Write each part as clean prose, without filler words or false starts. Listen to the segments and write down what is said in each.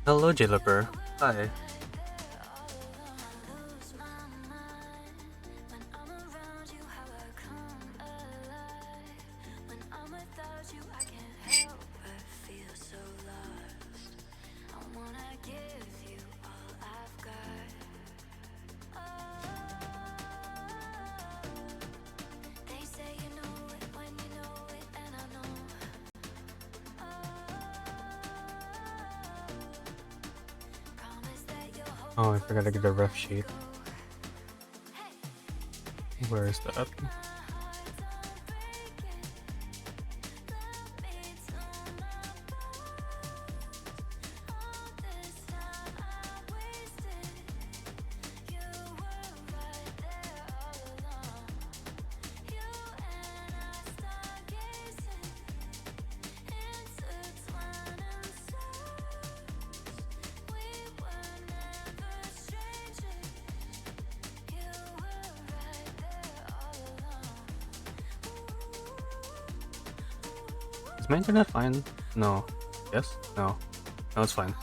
Hello, Jilliper. Hi. Oh, I forgot to get the ref sheet. Where is that? Is my internet fine? No. Yes? No. No, it's fine.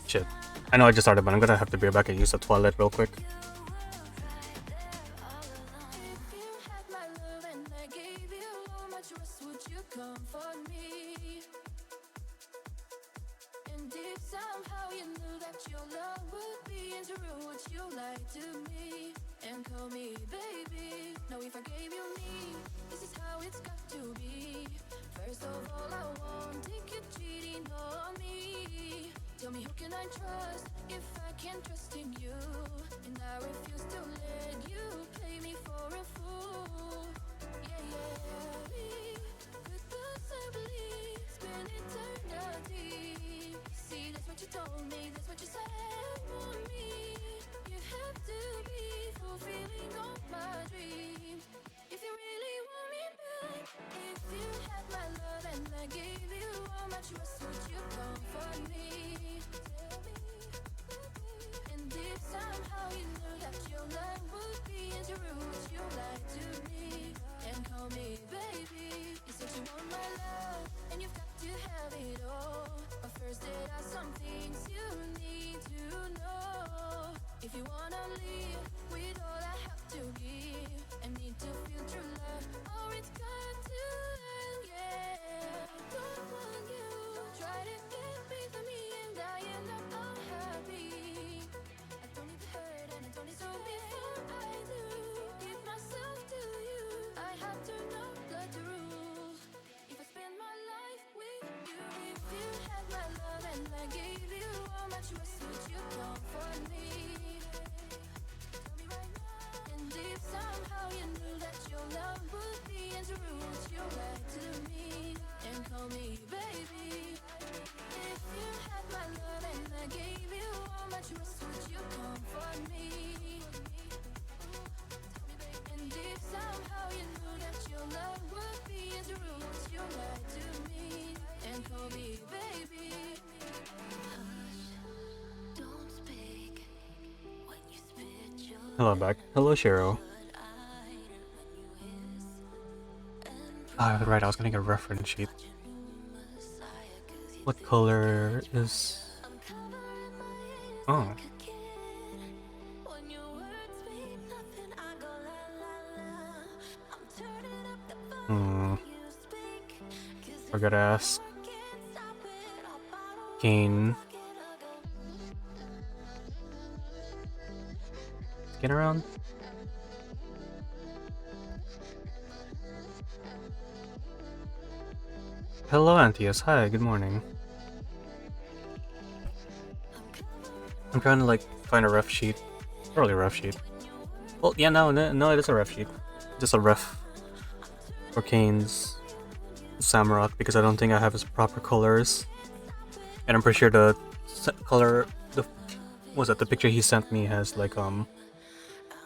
Shit. I know I just started, but I'm gonna have to be back and use the toilet real quick. Hello, I'm back. Hello, Shiro. Ah, right, I was gonna get a reference sheet. What color is... Oh. I gotta ask Kane. Get around. Hello, Antius. Hi, good morning. I'm trying to, like, find a ref sheet. Probably a ref sheet. Well, yeah, no, it is a ref sheet. Just a ref for Kane's Samurott, because I don't think I have his proper colors. And I'm pretty sure the color, the picture he sent me has, like,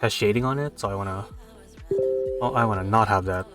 has shading on it, so I wanna not have that.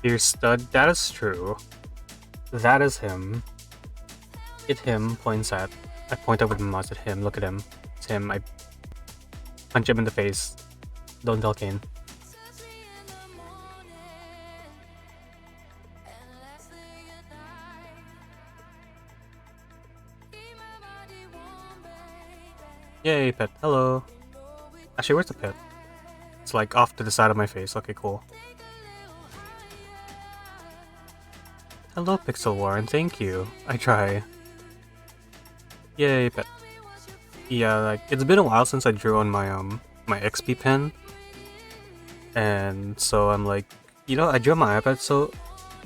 Dear stud, that is true. That is him. It him points at. I point up with my mouse at him. Look at him. It's him. I punch him in the face. Don't tell Kane. Yay, pet. Hello. Actually, where's the pet? It's like off to the side of my face. Okay, cool. Hello, Pixel Warren. Thank you. I try. Yay, pet. Yeah, like it's been a while since I drew on my my XP pen, and so I'm like, you know, I drew on my iPad so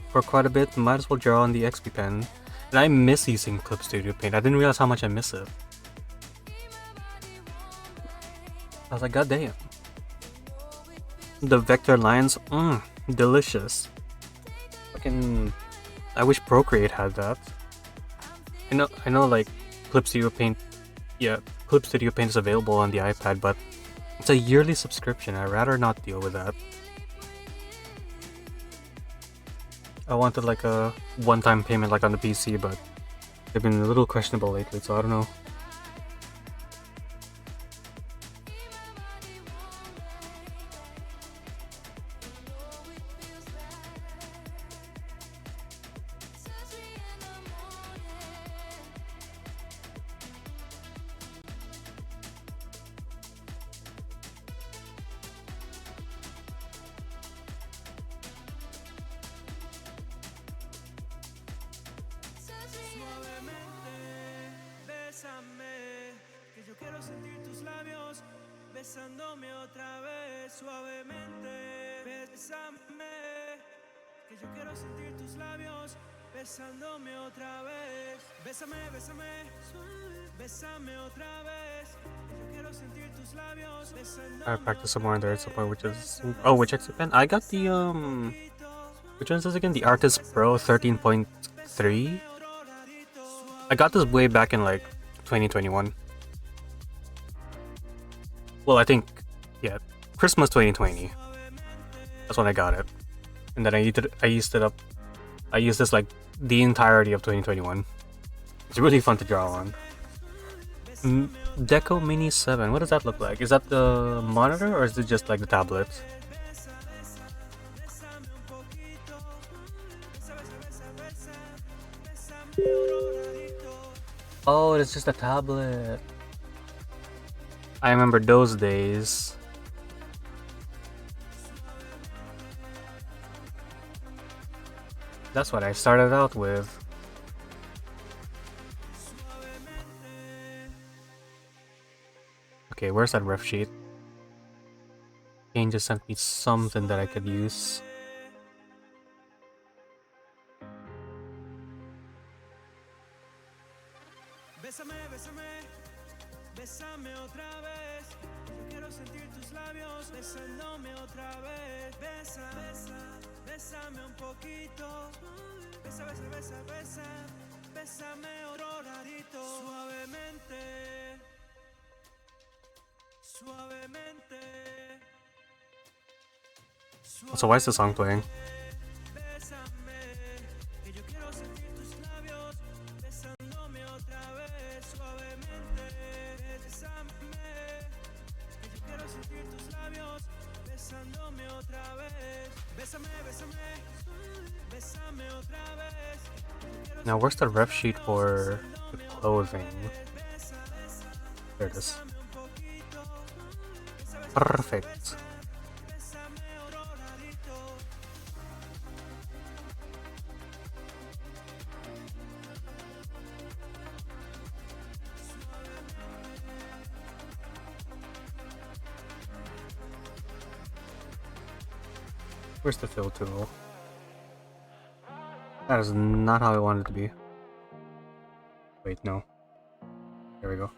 for quite a bit. Might as well draw on the XP pen, and I miss using Clip Studio Paint. I didn't realize how much I miss it. I was like, god damn. The vector lines, delicious. Fucking, I wish Procreate had that. I know, like Clip Studio Paint. Yeah, Clip Studio Paint is available on the iPad, but it's a yearly subscription. I'd rather not deal with that. I wanted like a one-time payment like on the PC, but they've been a little questionable lately, so I don't know. I practice some more on there at some point, which is which exit pen? I got the which one is this again? The Artist Pro 13.3. I got this way back in like 2021. Well, I think Christmas 2020. That's when I got it, and then I used this like the entirety of 2021. It's really fun to draw on. Deco Mini 7. What does that look like? Is that the monitor or is it just like the tablet? Oh, it's just a tablet. I remember those days. That's what I started out with. Okay, where's that ref sheet? Kane just sent me something that I could use. So why is the song playing? Now where's the ref sheet for the clothing? There it is. Perfect. Where's the fill tool? That is not how I wanted it to be. Wait, no. There we go.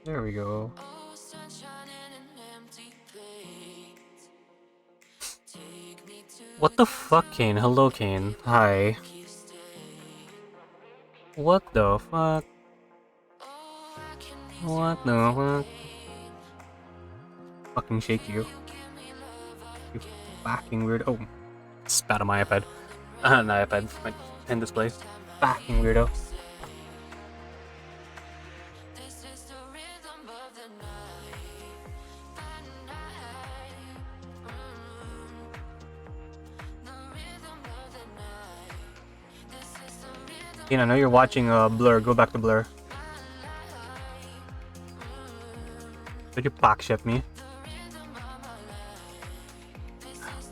There we go. What the fuck, Kane? Hello, Kane. Hi. What the fuck? What the fuck? Fucking shake you. You fucking weirdo. Oh, spat on my iPad. Not iPad, my pen display. Fucking weirdo. I know you're watching Blur. Go back to Blur. Did you pack ship me?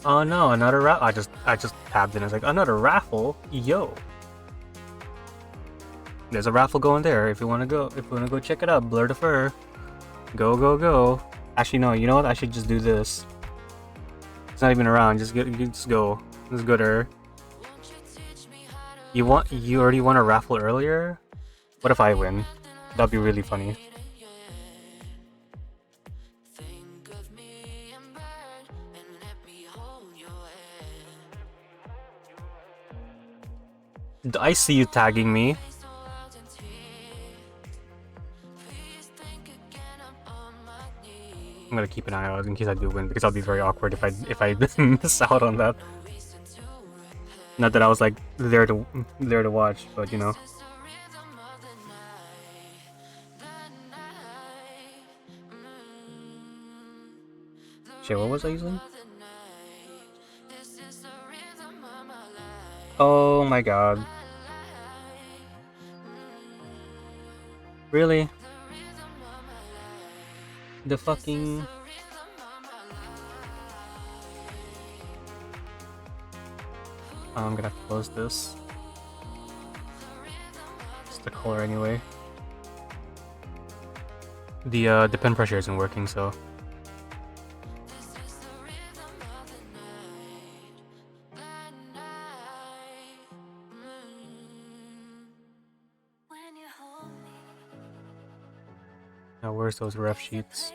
Oh no, another raffle. I just tabbed in. I was like, another raffle? Yo. There's a raffle going there. If you wanna go check it out, Blur the Fur. Go, go, go. Actually no, you know what? I should just do this. It's not even around, just go. Let's go there. You already won a raffle earlier? What if I win? That'd be really funny. I see you tagging me. I'm gonna keep an eye out in case I do win, because I'll be very awkward if I miss out on that. Not that I was like there to watch, but you know. Shit, what was I using? Oh my god. Really? The fucking... Oh, I'm gonna have to close this. It's the color anyway. The pen pressure isn't working, so... Now where's those ref sheets?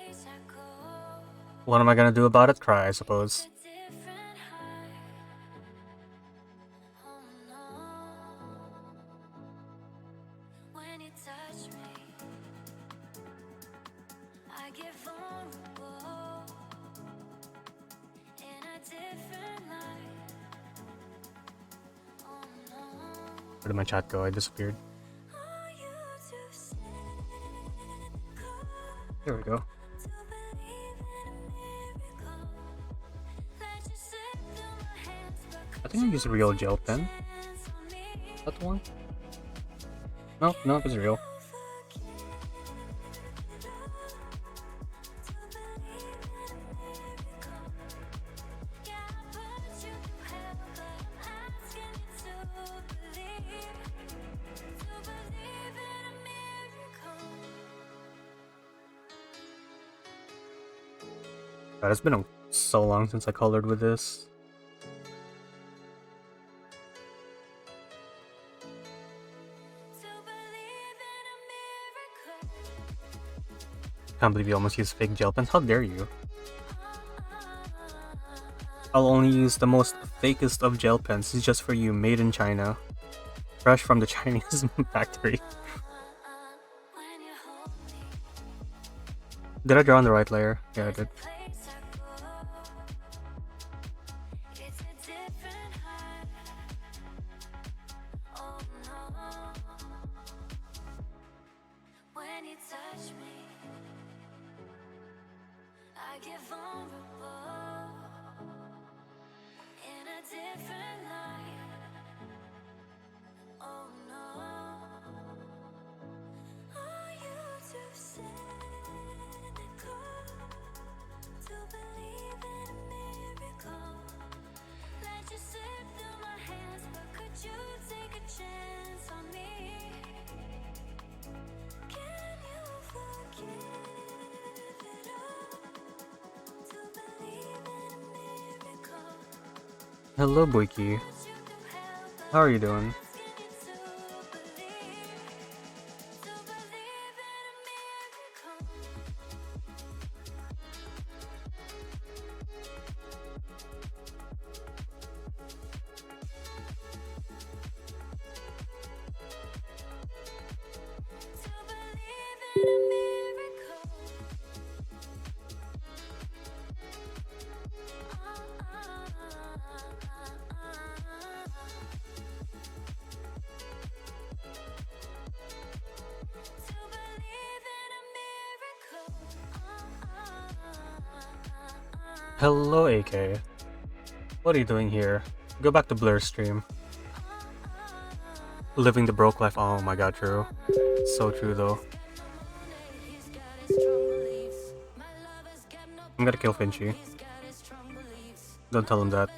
What am I gonna do about it? Cry, I suppose. Where did my chat go? I disappeared. There we go. I think I use a real gel pen. Is that the one? No, it's real. God, it's been so long since I colored with this. Can't believe you almost used fake gel pens. How dare you? I'll only use the most fakest of gel pens. It's just for you, made in China. Fresh from the Chinese factory. Did I draw on the right layer? Yeah, I did. Hello, Boyki. How are you doing? Hello, AK. What are you doing here? Go back to Blur's stream. Living the broke life. Oh my god, true. So true though. I'm gonna kill Finchy. Don't tell him that.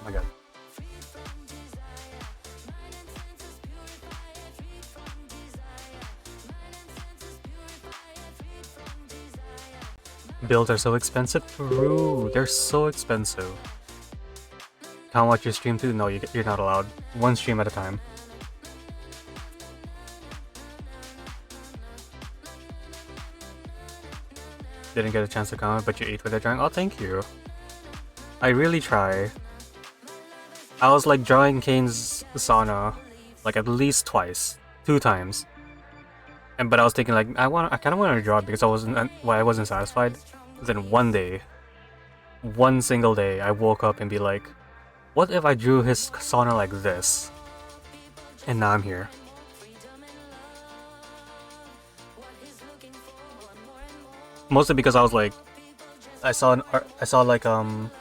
Oh my god. Builds are so expensive? True, they're so expensive. Can't watch your stream too? No, you're not allowed. One stream at a time. Didn't get a chance to comment, but you ate with a drawing. Oh, thank you. I really try. I was like drawing Kane's sauna like at least twice, 2 times. But I was thinking like I kind of wanted to draw it because I wasn't satisfied. Then one day, one single day, I woke up and be like, what if I drew his sauna like this? And now I'm here. Mostly because I was like, I saw like well,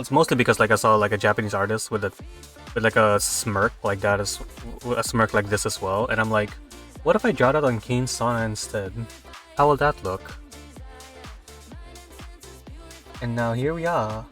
it's mostly because like I saw like a Japanese artist with like a smirk like that, a smirk like this as well, and I'm like, what if I draw that on Kane's sauna instead? How will that look? And now here we are.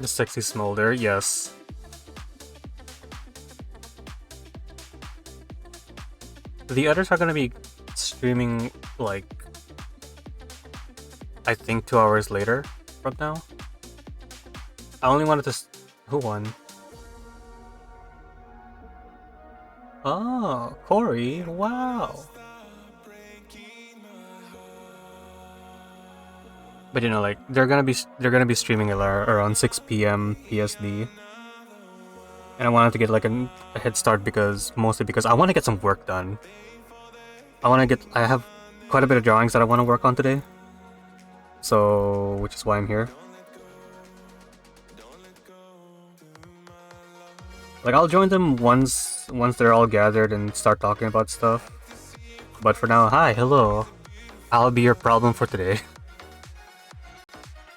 The sexy smolder, yes. The others are gonna be streaming like I think 2 hours later from now. I only wanted to. Who won? Oh, Corey! Wow. But you know, like they're gonna be streaming around 6 p.m. PSD, and I wanted to get like a head start mostly because I want to get some work done. I have quite a bit of drawings that I want to work on today, so which is why I'm here. Like I'll join them once they're all gathered and start talking about stuff. But for now, hi, hello. I'll be your problem for today.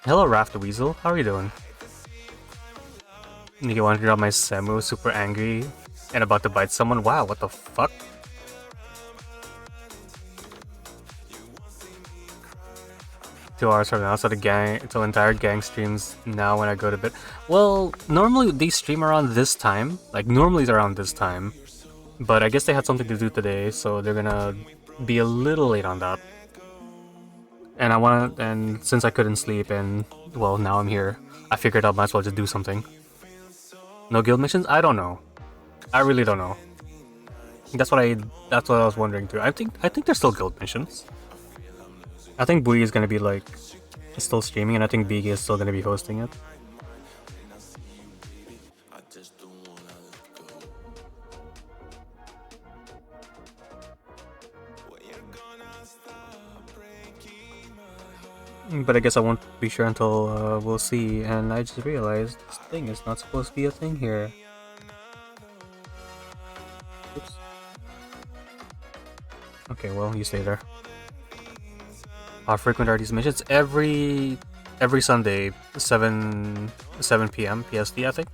Hello, Raph the Weasel. How are you doing? You want to drop my Semu, super angry and about to bite someone? Wow, what the fuck? Two hours from now, so the entire gang streams now when I go to bed. Well, normally they stream around this time. Like normally it's around this time, but I guess they had something to do today, so they're gonna be a little late on that. And since I couldn't sleep, and well, now I'm here, I figured I might as well just do something. No guild missions? I don't know. I really don't know. That's what I was wondering too. I think there's still guild missions. I think Bui is gonna be like still streaming, and I think Biggie is still gonna be hosting it. But I guess I won't be sure until we'll see, and I just realized this thing is not supposed to be a thing here. Oops. Okay, well, you stay there. How frequent are these missions? Every Sunday, 7 p.m. PSD, I think.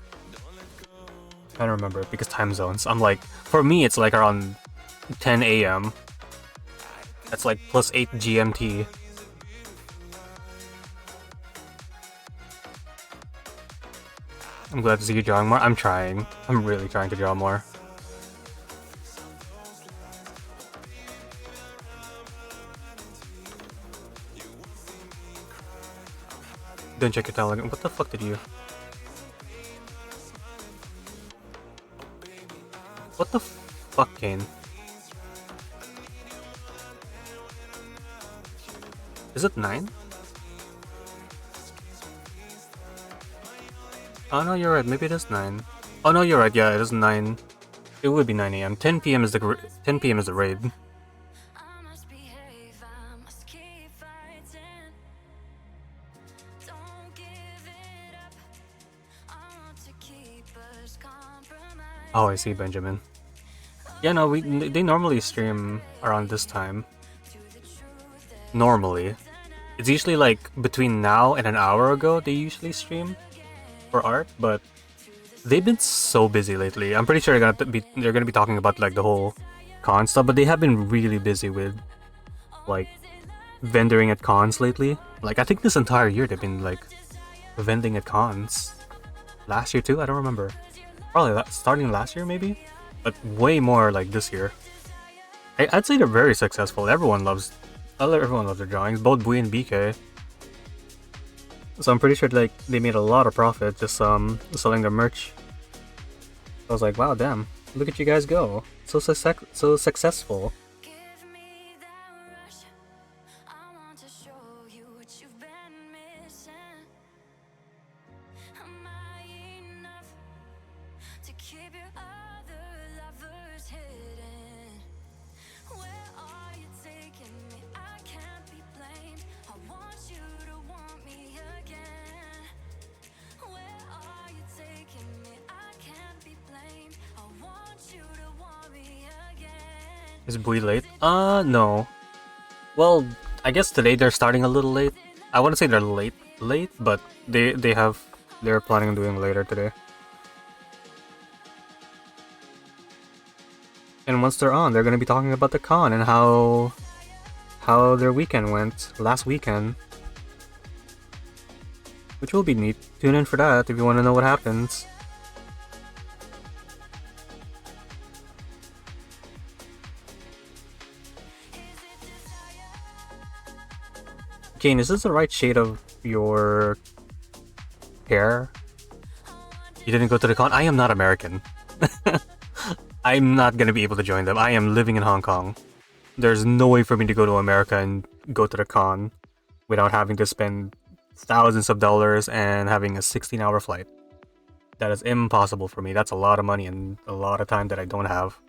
I don't remember because time zones. I'm like, for me, it's like around 10 a.m. That's like plus 8 GMT. I'm glad to see you drawing more. I'm trying. I'm really trying to draw more. Don't check your talent. What the fuck did you? What the f- fuck, Kane? Is it 9? Oh no, you're right. Maybe it is 9. Oh no, you're right. Yeah, it is 9. It would be 9 a.m. 10 p.m. is the 10 p.m. is the raid. Oh, I see, Benjamin. Yeah, no, they normally stream around this time. Normally. It's usually like between now and an hour ago they usually stream for art, but they've been so busy lately. I'm pretty sure they're gonna be talking about like the whole con stuff, but they have been really busy with like vendoring at cons lately. Like I think this entire year they've been like vending at cons. Last year too, I don't remember. Probably starting last year maybe, but way more like this year. I'd say they're very successful. Everyone loves their drawings, both Bui and BK. So I'm pretty sure like they made a lot of profit just selling their merch. I was like, wow, damn, look at you guys go, so successful. Is Bui late? No. Well, I guess today they're starting a little late. I wouldn't say they're late, but they're planning on doing later today. And once they're on, they're gonna be talking about the con and how their weekend went last weekend, which will be neat. Tune in for that if you want to know what happens. Jane, is this the right shade of your hair? You didn't go to the con? I am not American. I'm not gonna be able to join them. I am living in Hong Kong. There's no way for me to go to America and go to the con without having to spend thousands of dollars and having a 16-hour flight. That is impossible for me. That's a lot of money and a lot of time that I don't have.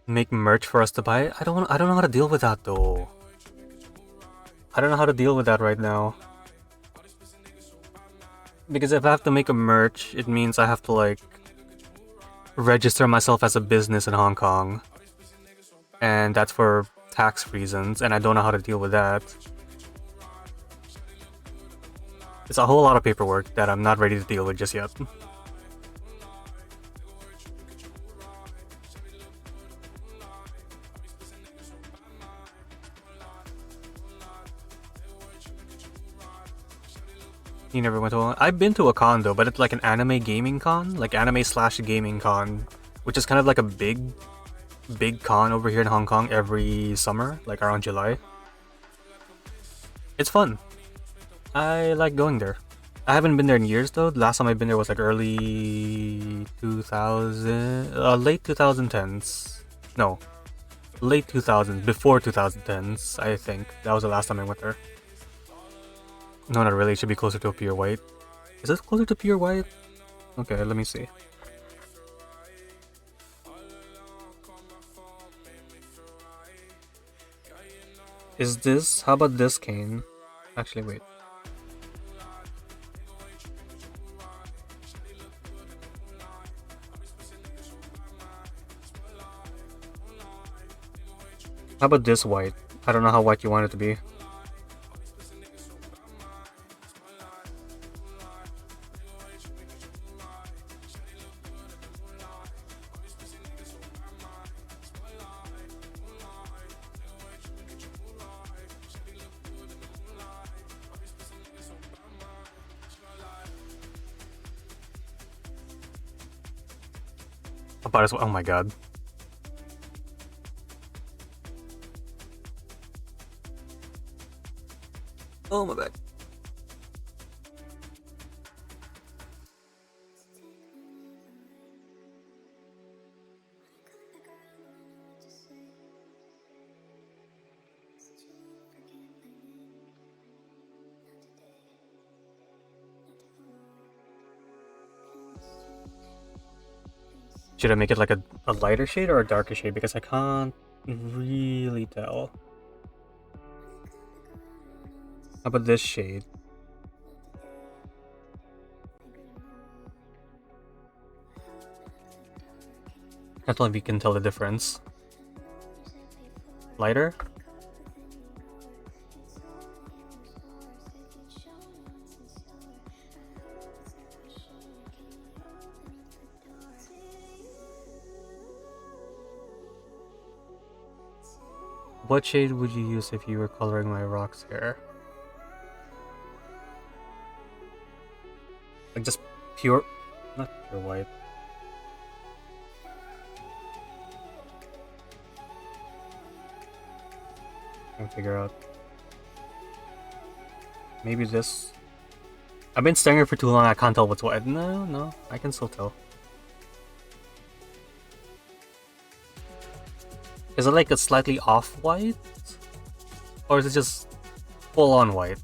Make merch for us to buy? I don't know how to deal with that though. I don't know how to deal with that right now. Because if I have to make a merch, it means I have to like register myself as a business in Hong Kong. And that's for tax reasons, and I don't know how to deal with that. It's a whole lot of paperwork that I'm not ready to deal with just yet. You never went to one? I've been to a con though, but it's like an anime gaming con, like anime/gaming con, which is kind of like a big con over here in Hong Kong every summer, like around July. It's fun. I like going there. I haven't been there in years though. The last time I've been there was like early 2000, late 2010s. No, late 2000s, before 2010s. I think that was the last time I went there. No, not really. It should be closer to a pure white. Is this closer to pure white? Okay, let me see. Is this? How about this cane? Actually, wait. How about this white? I don't know how white you want it to be. About as well. Oh my god. Oh my bad. Should I make it like a lighter shade or a darker shade? Because I can't really tell. How about this shade? Can't tell if you can tell the difference. Lighter? What shade would you use if you were coloring my rock's hair? Like just pure, not pure white. Trying to figure out. Maybe this. I've been staring at it for too long. I can't tell what's what. No, I can still tell. Is it like a slightly off white, or is it just full on white?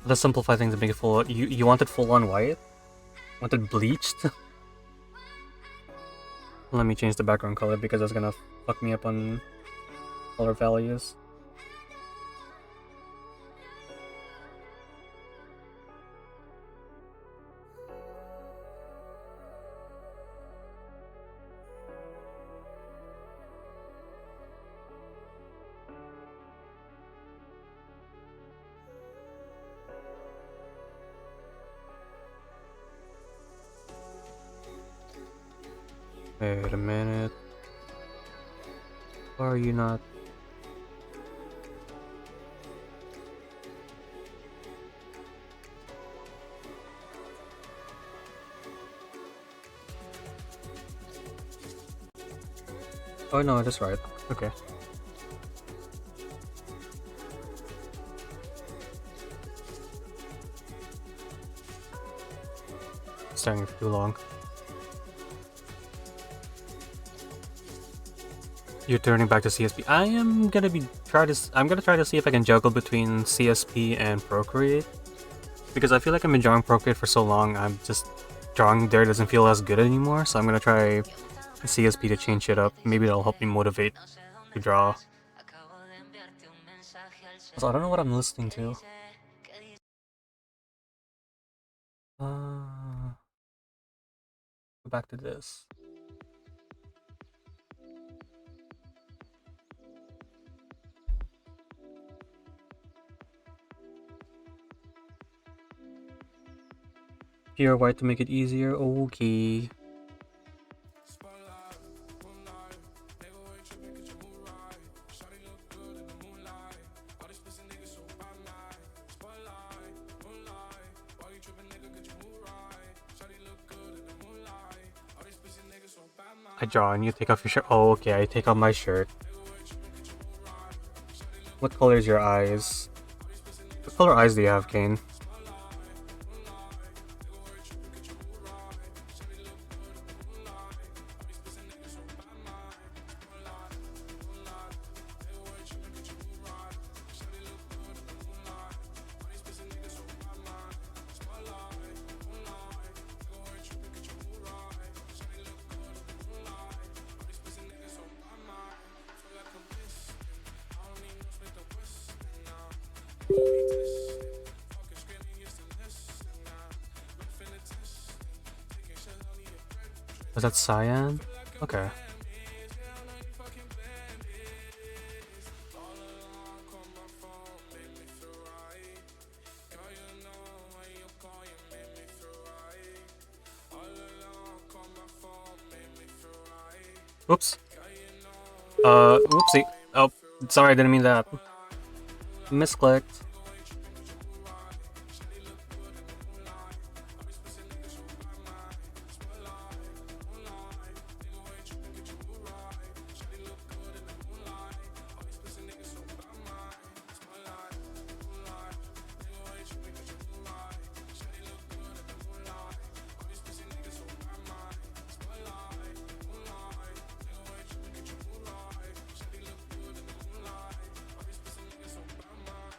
Let's simplify things and make it full. You want it full on white? Want it bleached? Let me change the background color because that's gonna fuck me up on color values. Wait a minute. Why are you not? Oh no, that's right. Okay. Staring for too long. You're turning back to CSP. I'm gonna try to see if I can juggle between CSP and Procreate, because I feel like I've been drawing Procreate for so long. I'm just drawing there doesn't feel as good anymore. So I'm gonna try CSP to change it up. Maybe that'll help me motivate to draw. So I don't know what I'm listening to. Go back to this. Pure white to make it easier. Okay. I draw and you take off your shirt. Oh, okay, I take off my shirt. What color is your eyes? What color eyes do you have, Kane? Was that cyan? Okay. Oops. Oopsie. Oh, sorry, I didn't mean that. Misclicked.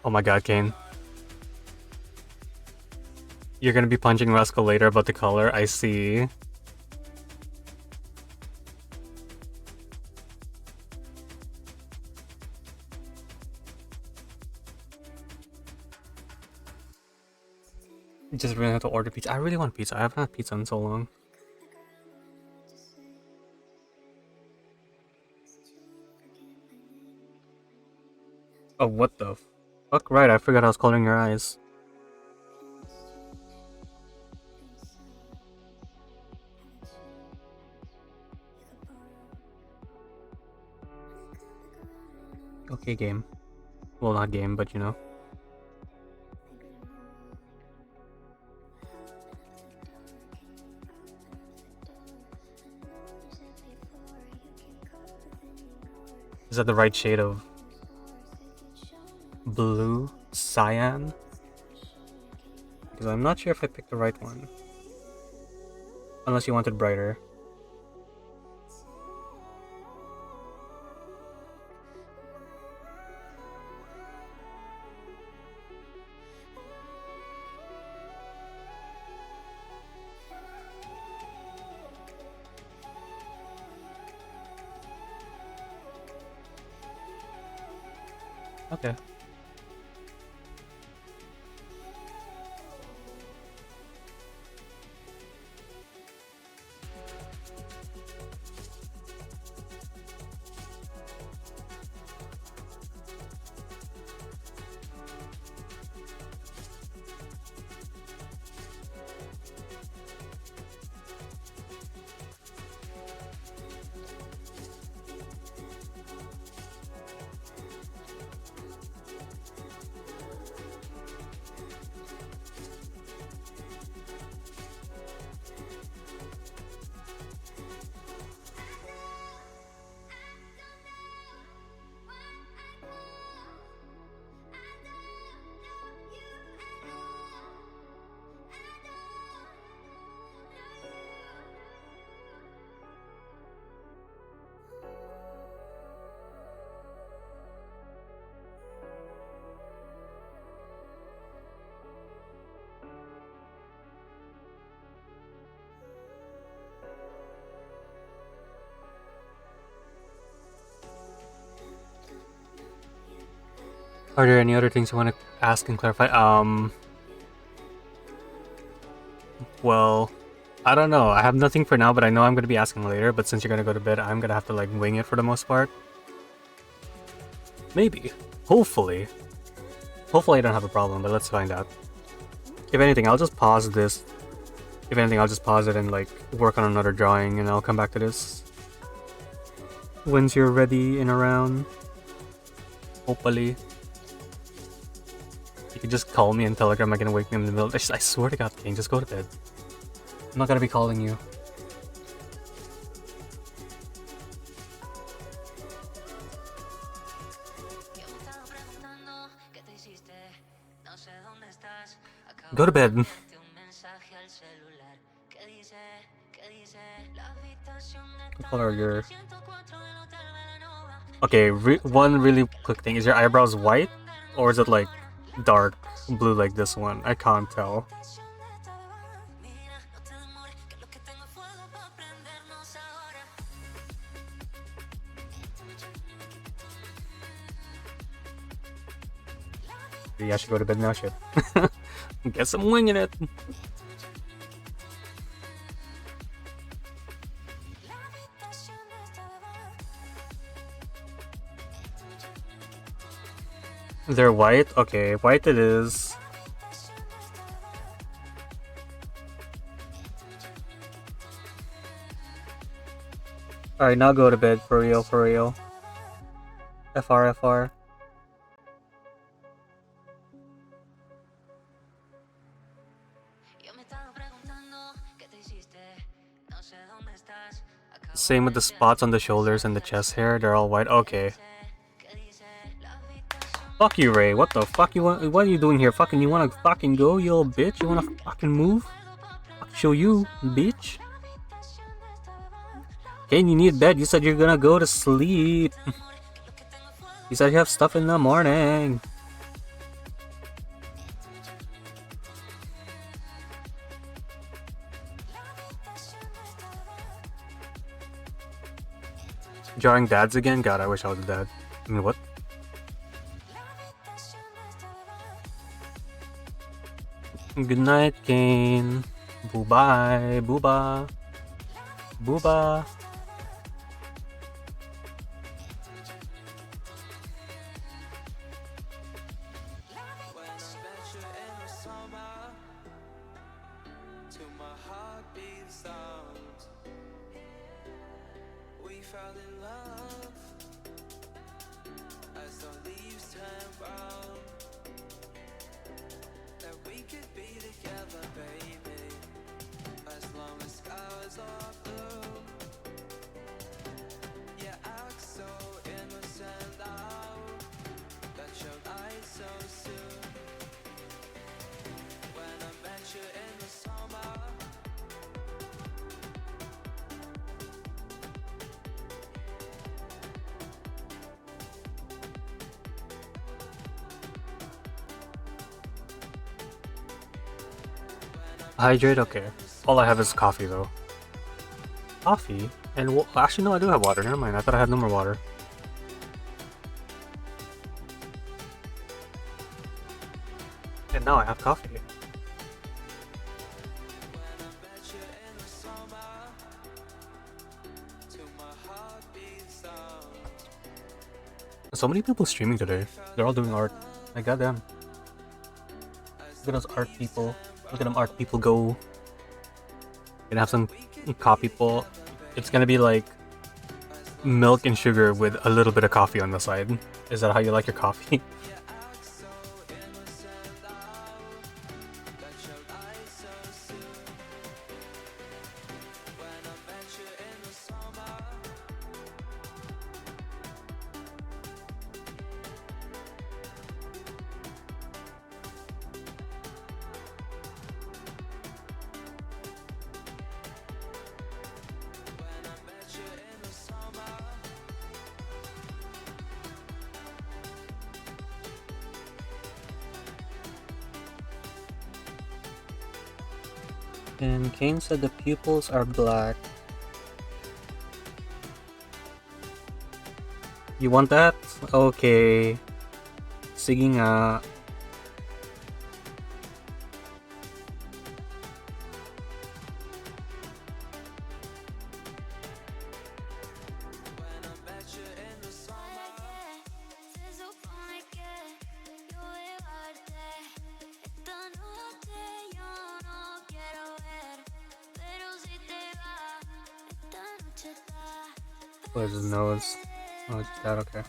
Oh my god, Kane. You're gonna be punching Rascal later about the color, I see. You just really have to order pizza. I really want pizza. I haven't had pizza in so long. Oh, what the fuck? Right, I forgot I was coloring your eyes. Okay, game. Well, not game, but you know. Is that the right shade of blue? Cyan? Because I'm not sure if I picked the right one. Unless you wanted brighter. Okay. Are there any other things you want to ask and clarify? Well, I don't know. I have nothing for now, but I know I'm going to be asking later. But since you're going to go to bed, I'm going to have to like wing it for the most part. Maybe. Hopefully. Hopefully I don't have a problem, but let's find out. If anything, I'll just pause this. If anything, I'll just pause it and like work on another drawing and I'll come back to this. Once you're ready and around. Hopefully. You can just call me and Telegram. I can wake me in the middle. I swear to God, King, just go to bed. I'm not gonna be calling you. Go to bed. What color are your... Okay, one really quick thing. Is your eyebrows white? Or is it like dark blue like this one? I can't tell. Maybe I should go to bed now, shit. Guess I'm winging it. They're white? Okay, white it is. Alright, now go to bed, for real, for real. FR, FR. Same with the spots on the shoulders and the chest hair, they're all white. Okay. Fuck you, Ray. What the fuck you want? What are you doing here? Fucking, you wanna fucking go, you little bitch? You wanna fucking move? I'll show you, bitch. Okay, you need bed. You said you're gonna go to sleep. You said you have stuff in the morning. Drawing dads again? God, I wish I was a dad. I mean, what? Good night, Kane. Boo-bye. Booba. Booba. Hydrate? Okay. All I have is coffee, though. Coffee? And actually, no, I do have water. Never mind. I thought I had no more water. And now I have coffee. So many people streaming today. They're all doing art. Like, goddamn. Look at those art people. Look at them art people go. Gonna have some coffee people. It's gonna be like milk and sugar with a little bit of coffee on the side. Is that how you like your coffee? And Kane said the pupils are black. You want that? Okay. Sige nga. Where's his nose? Oh, it's that, okay.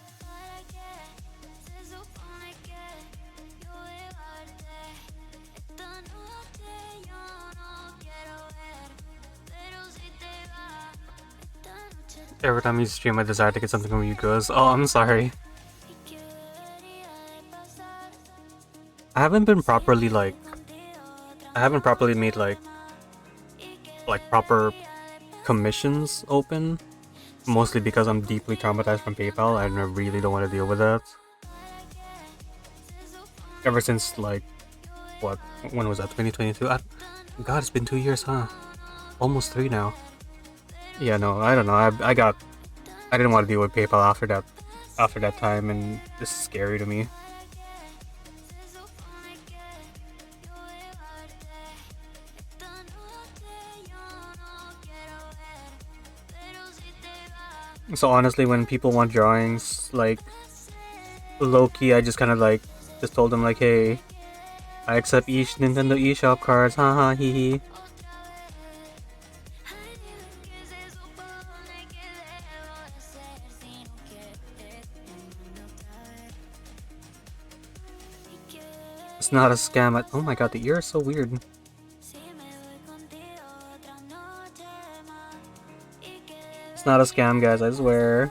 Every time you stream, I desire to get something from you girls. Oh, I'm sorry. I haven't been properly, like... I haven't properly made, like proper commissions open. Mostly because I'm deeply traumatized from PayPal and I really don't want to deal with that. Ever since, like, what? When was that? 2022? God, it's been 2 years, huh? Almost 3 now. Yeah, no, I don't know. I didn't want to deal with PayPal after that time, and this is scary to me. So honestly, when people want drawings, like, low-key, I just kind of like, just told them like, hey, I accept Nintendo eShop cards, haha, hee hee. It's not a scam. Oh my god, the ear is so weird. It's not a scam, guys, I swear.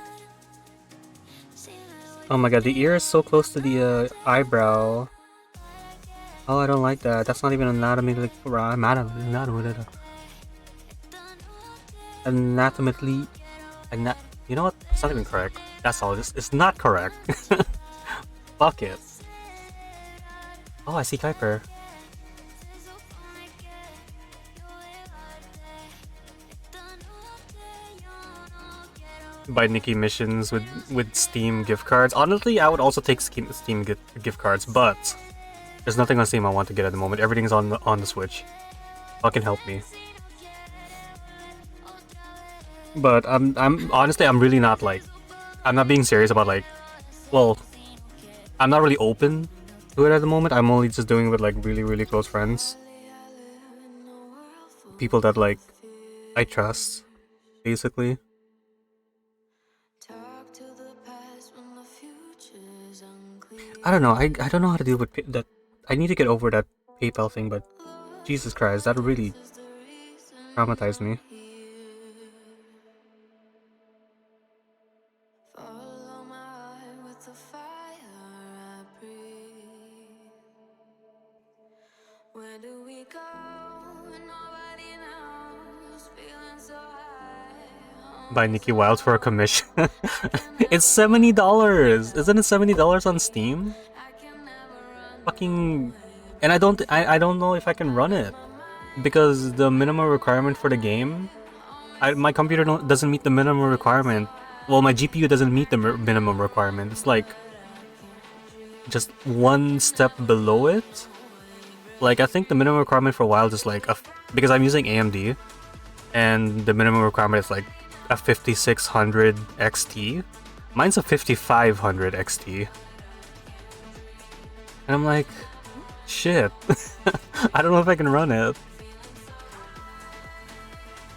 Oh my god, the ear is so close to the eyebrow. Oh, I don't like that. That's not even anatomically you know what? It's not even correct. That's all. It's not correct. Fuck it. Oh, I see Kuiper. buy Nikki missions with Steam gift cards. Honestly, I would also take Steam gift cards, but there's nothing on Steam I want to get at the moment. Everything's on the Switch. Fucking help me. But I'm honestly I'm really not like I'm not being serious about like well I'm not really open to it at the moment. I'm only just doing it with like really close friends. People that like I trust, basically. I don't know. I don't know how to deal with that. I need to get over that PayPal thing, but Jesus Christ, that really traumatized me. Buy Nikki Wilds for a commission. It's $70. Isn't it $70 on Steam? Fucking, and I don't know if I can run it because the minimum requirement for the game, my computer doesn't meet the minimum requirement. Well, my GPU doesn't meet the minimum requirement. It's like just one step below it. Like I think the minimum requirement for Wild is like because I'm using AMD, and the minimum requirement is like a 5600 XT. Mine's a 5500 XT. And I'm like, shit. I don't know if I can run it.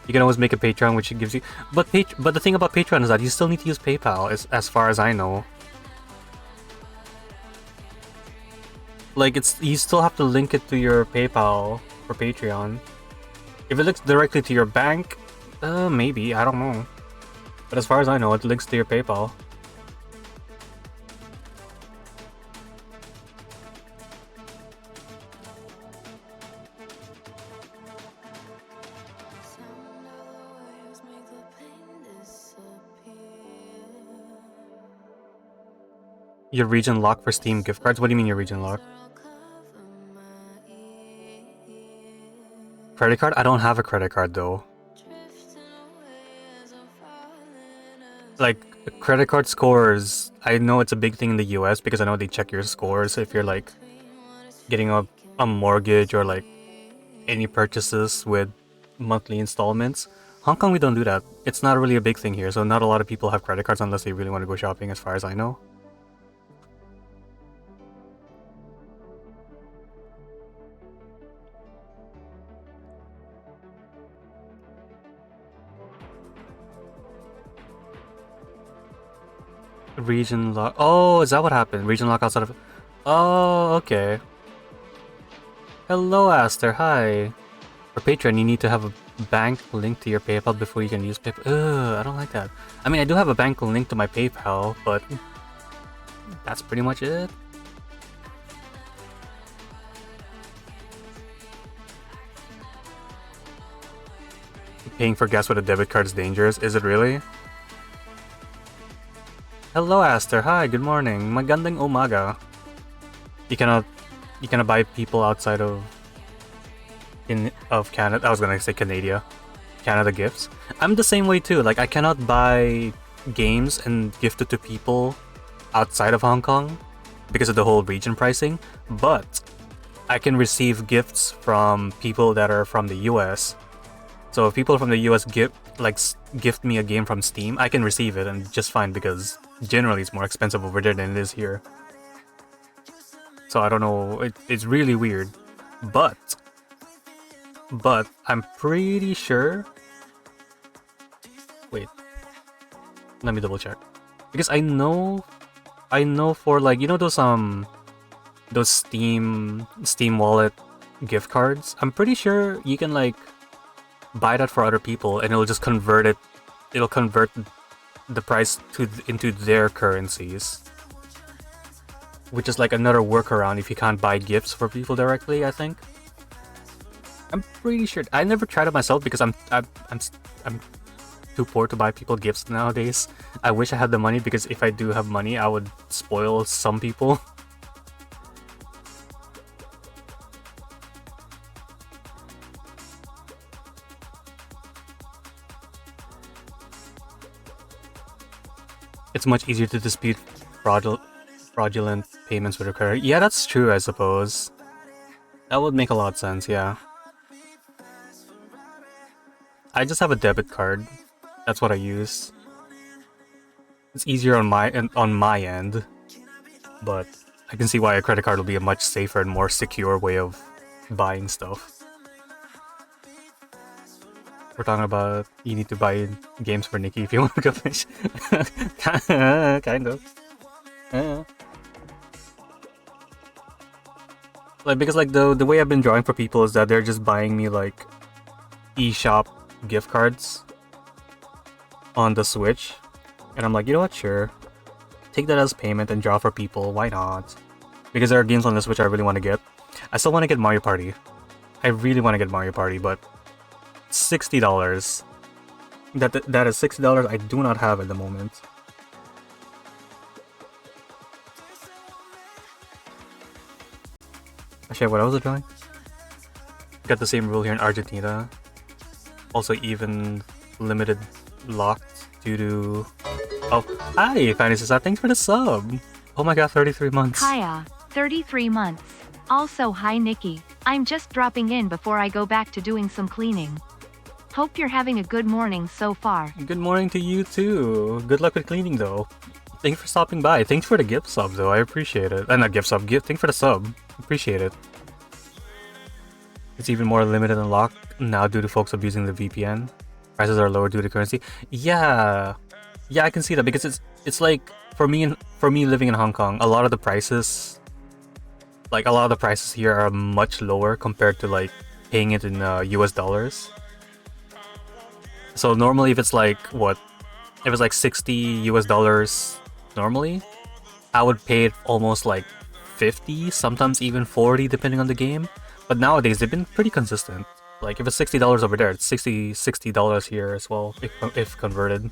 You can always make a Patreon, which gives you... But the thing about Patreon is that you still need to use PayPal, as far as I know. Like, you still have to link it to your PayPal for Patreon. If it links directly to your bank, maybe, I don't know. But as far as I know, it links to your PayPal. Your region lock for Steam gift cards? What do you mean your region lock? Credit card? I don't have a credit card though. Like, credit card scores, I know it's a big thing in the US because I know they check your scores if you're like getting a mortgage or like any purchases with monthly installments. Hong Kong, we don't do that. It's not really a big thing here, so not a lot of people have credit cards unless they really want to go shopping, as far as I know. Region lock. Oh, is that what happened? Region lock outside of... Oh, okay. Hello, Aster. Hi. For Patreon, you need to have a bank linked to your PayPal before you can use PayPal. Ugh, I don't like that. I mean, I do have a bank link to my PayPal, but that's pretty much it. Paying for gas with a debit card is dangerous. Is it really? Hello, Aster. Hi, good morning. Magandang umaga. You cannot buy people outside of Canada. I was gonna say Canada gifts. I'm the same way too. Like I cannot buy games and gift it to people outside of Hong Kong because of the whole region pricing. But I can receive gifts from people that are from the US. So if people from the US gift me a game from Steam, I can receive it and just fine because generally it's more expensive over there than it is here. So I don't know, it's really weird. But I'm pretty sure... Wait. Let me double check. Because I know for like, you know those Steam Wallet gift cards? I'm pretty sure you can like buy that for other people and it'll just convert it. It'll convert the price into their currencies. Which is like another workaround if you can't buy gifts for people directly, I think. I'm pretty sure. I never tried it myself because I'm too poor to buy people gifts nowadays. I wish I had the money because if I do have money, I would spoil some people. it's much easier to dispute fraudulent payments with a credit. Yeah, that's true, I suppose. That would make a lot of sense, yeah. I just have a debit card. That's what I use. It's easier on my end, but I can see why a credit card will be a much safer and more secure way of buying stuff. We're talking about you need to buy games for Nikki if you want to go fish. Kind of. Yeah. Like, because like the way I've been drawing for people is that they're just buying me like eShop gift cards on the Switch, and I'm like, you know what, sure, take that as payment and draw for people, why not? Because there are games on the Switch I really want to get. I still want to get Mario Party. I really want to get Mario Party, but $60. That is $60 I do not have at the moment. Actually, what else was I drawing? Got the same rule here in Argentina. Also even limited locked due to... Oh, hi, Fantasy Star, thanks for the sub! Oh my god, 33 months. Kaya, 33 months. Also, hi Nikki. I'm just dropping in before I go back to doing some cleaning. Hope you're having a good morning so far. Good morning to you too. Good luck with cleaning though. Thanks for stopping by. Thanks for the gift sub though, I appreciate it. Not gift sub, thanks for the sub. Appreciate it. It's even more limited and locked now due to folks abusing the VPN. Prices are lower due to currency. Yeah, I can see that because it's like for me living in Hong Kong, a lot of the prices here are much lower compared to like paying it in US dollars. So normally if it's like if it's like 60 US dollars normally, I would pay it almost like 50, sometimes even 40 depending on the game. But nowadays they've been pretty consistent. Like if it's $60 over there, it's $60 here as well if converted.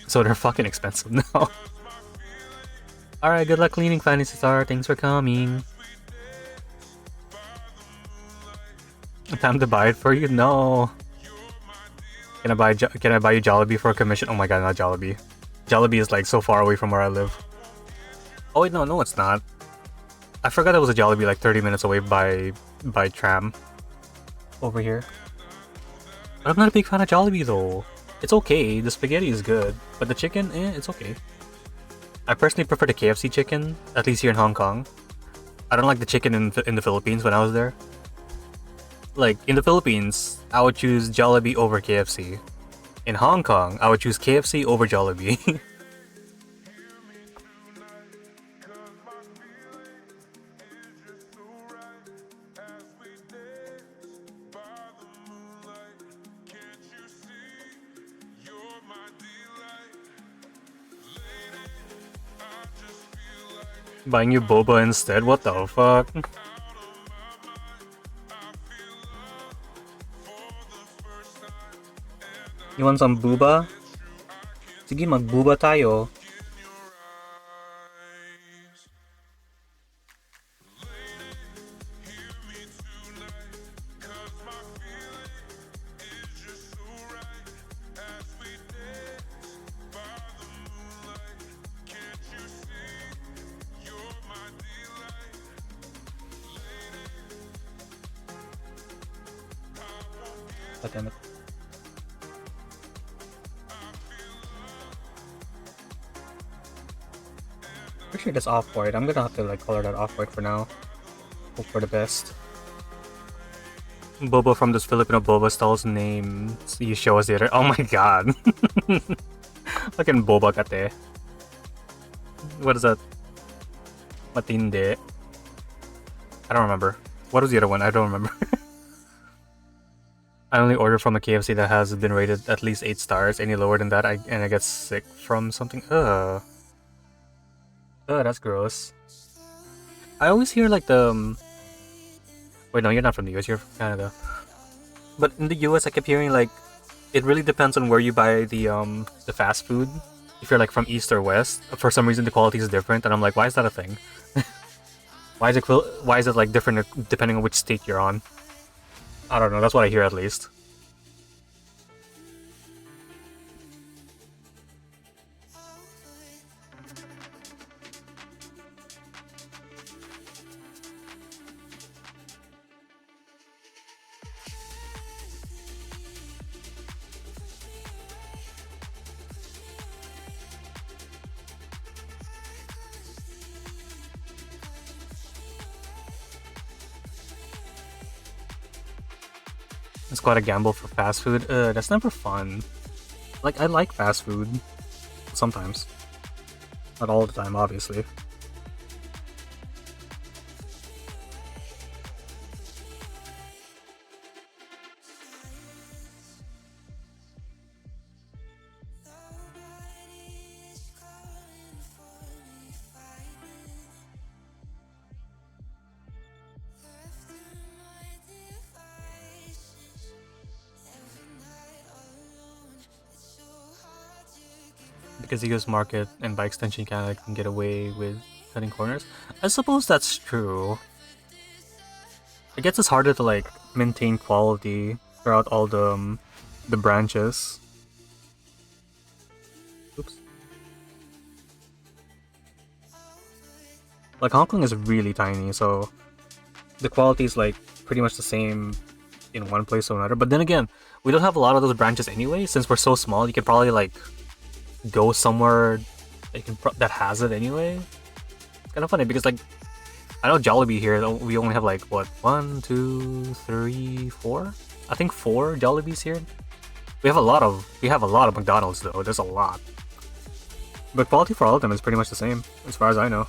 So they're fucking expensive now. Alright, good luck cleaning, Fantasy Star. Thanks for coming. Time to buy it for you? No. Can I buy you Jollibee for a commission? Oh my god, not Jollibee. Jollibee is like so far away from where I live. Oh wait, no, it's not. I forgot there was a Jollibee like 30 minutes away by tram. Over here. But I'm not a big fan of Jollibee though. It's okay, the spaghetti is good, but the chicken, it's okay. I personally prefer the KFC chicken, at least here in Hong Kong. I don't like the chicken in the Philippines when I was there. Like, in the Philippines, I would choose Jollibee over KFC. In Hong Kong, I would choose KFC over Jollibee. Buying you boba instead? What the fuck? You want some booba? Sige, mag-booba tayo. God damn it. Pretty sure that's off-white. I'm gonna have to like color that off-white for now. Hope for the best. Boba from this Filipino boba stall's name. You show us the other. Oh my god. Fucking boba kate. What is that? Matinde. I don't remember. What was the other one? I don't remember. I only order from a KFC that has been rated at least 8 stars. Any lower than that, I get sick from something. Ugh, that's gross. I always hear like the... Wait, no, you're not from the US, you're from Canada. But in the US, I kept hearing like, it really depends on where you buy the fast food. If you're like from East or West, for some reason the quality is different, and I'm like, why is that a thing? Why is it like different depending on which state you're on? I don't know, that's what I hear at least. It's quite a gamble for fast food. That's never fun. Like, I like fast food. Sometimes. Not all the time, obviously. Because you use market and by extension kind of can get away with cutting corners. I suppose that's true. I guess it's harder to like maintain quality throughout all the branches. Oops. Like Hong Kong is really tiny, so the quality is like pretty much the same in one place or another. But then again, we don't have a lot of those branches anyway. Since we're so small, you could probably like go somewhere that has it anyway. It's kind of funny because like I know Jollibee here, we only have like what 1, 2, 3, 4. I think 4 Jollibees here. We have a lot of McDonald's though. There's a lot, but quality for all of them is pretty much the same as far as I know.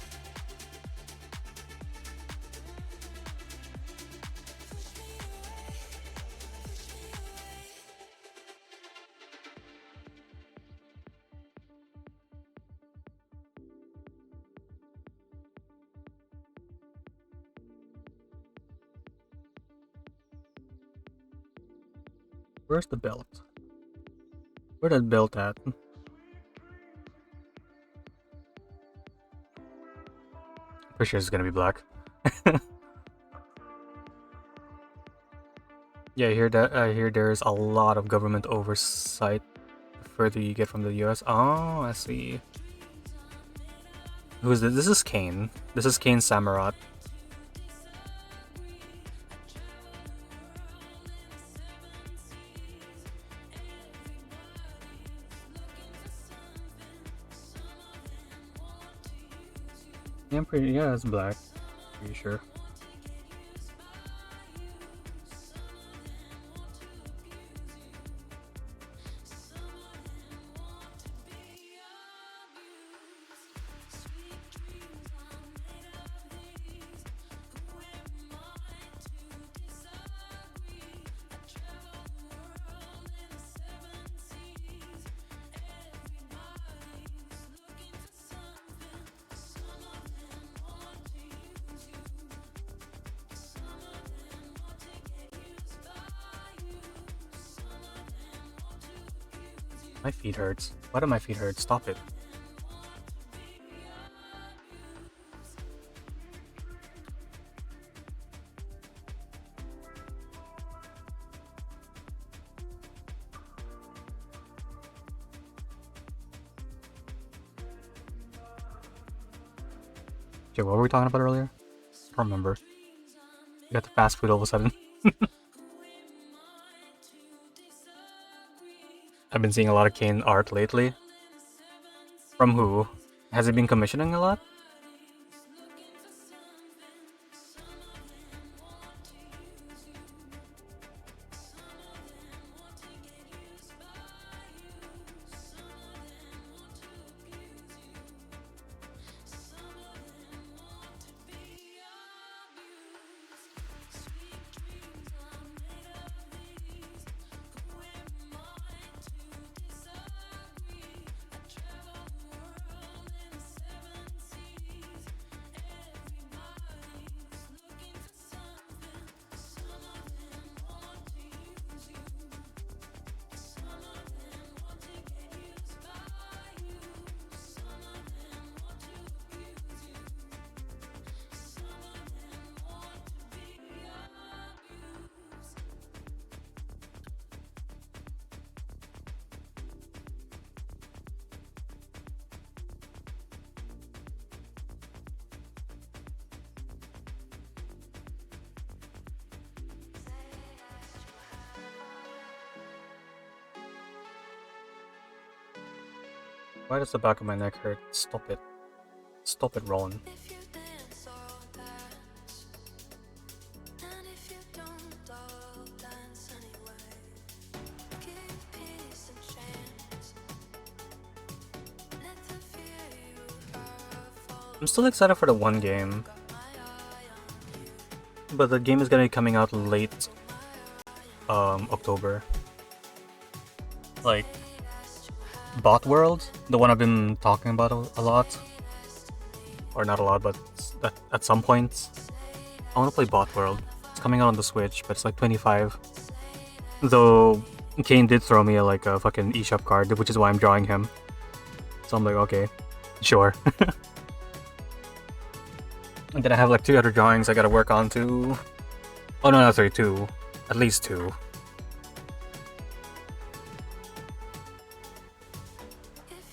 Where's the belt? Where that belt at? Pretty sure it's gonna be black. Yeah, I hear there's a lot of government oversight the further you get from the US. Oh, I see. Who's this? This is Kane. This is Kane Samarat. Yeah, yeah, it's black. Pretty sure. My feet hurts. Why do my feet hurt? Stop it. Okay, what were we talking about earlier? I don't remember. You got the fast food all of a sudden. I've been seeing a lot of Kane art lately. From who? Has he been commissioning a lot? Why does the back of my neck hurt? Stop it. Stop it, Roland. I'm still excited for the one game. But the game is gonna be coming out late October. Like Bot World, the one I've been talking about a lot. Or not a lot, but at some points. I wanna play Bot World. It's coming out on the Switch, but it's like 25. Though Kane did throw me like a fucking eShop card, which is why I'm drawing him. So I'm like, okay, sure. And then I have like 2 other drawings I gotta work on too. Oh no, not 3, 2. At least 2.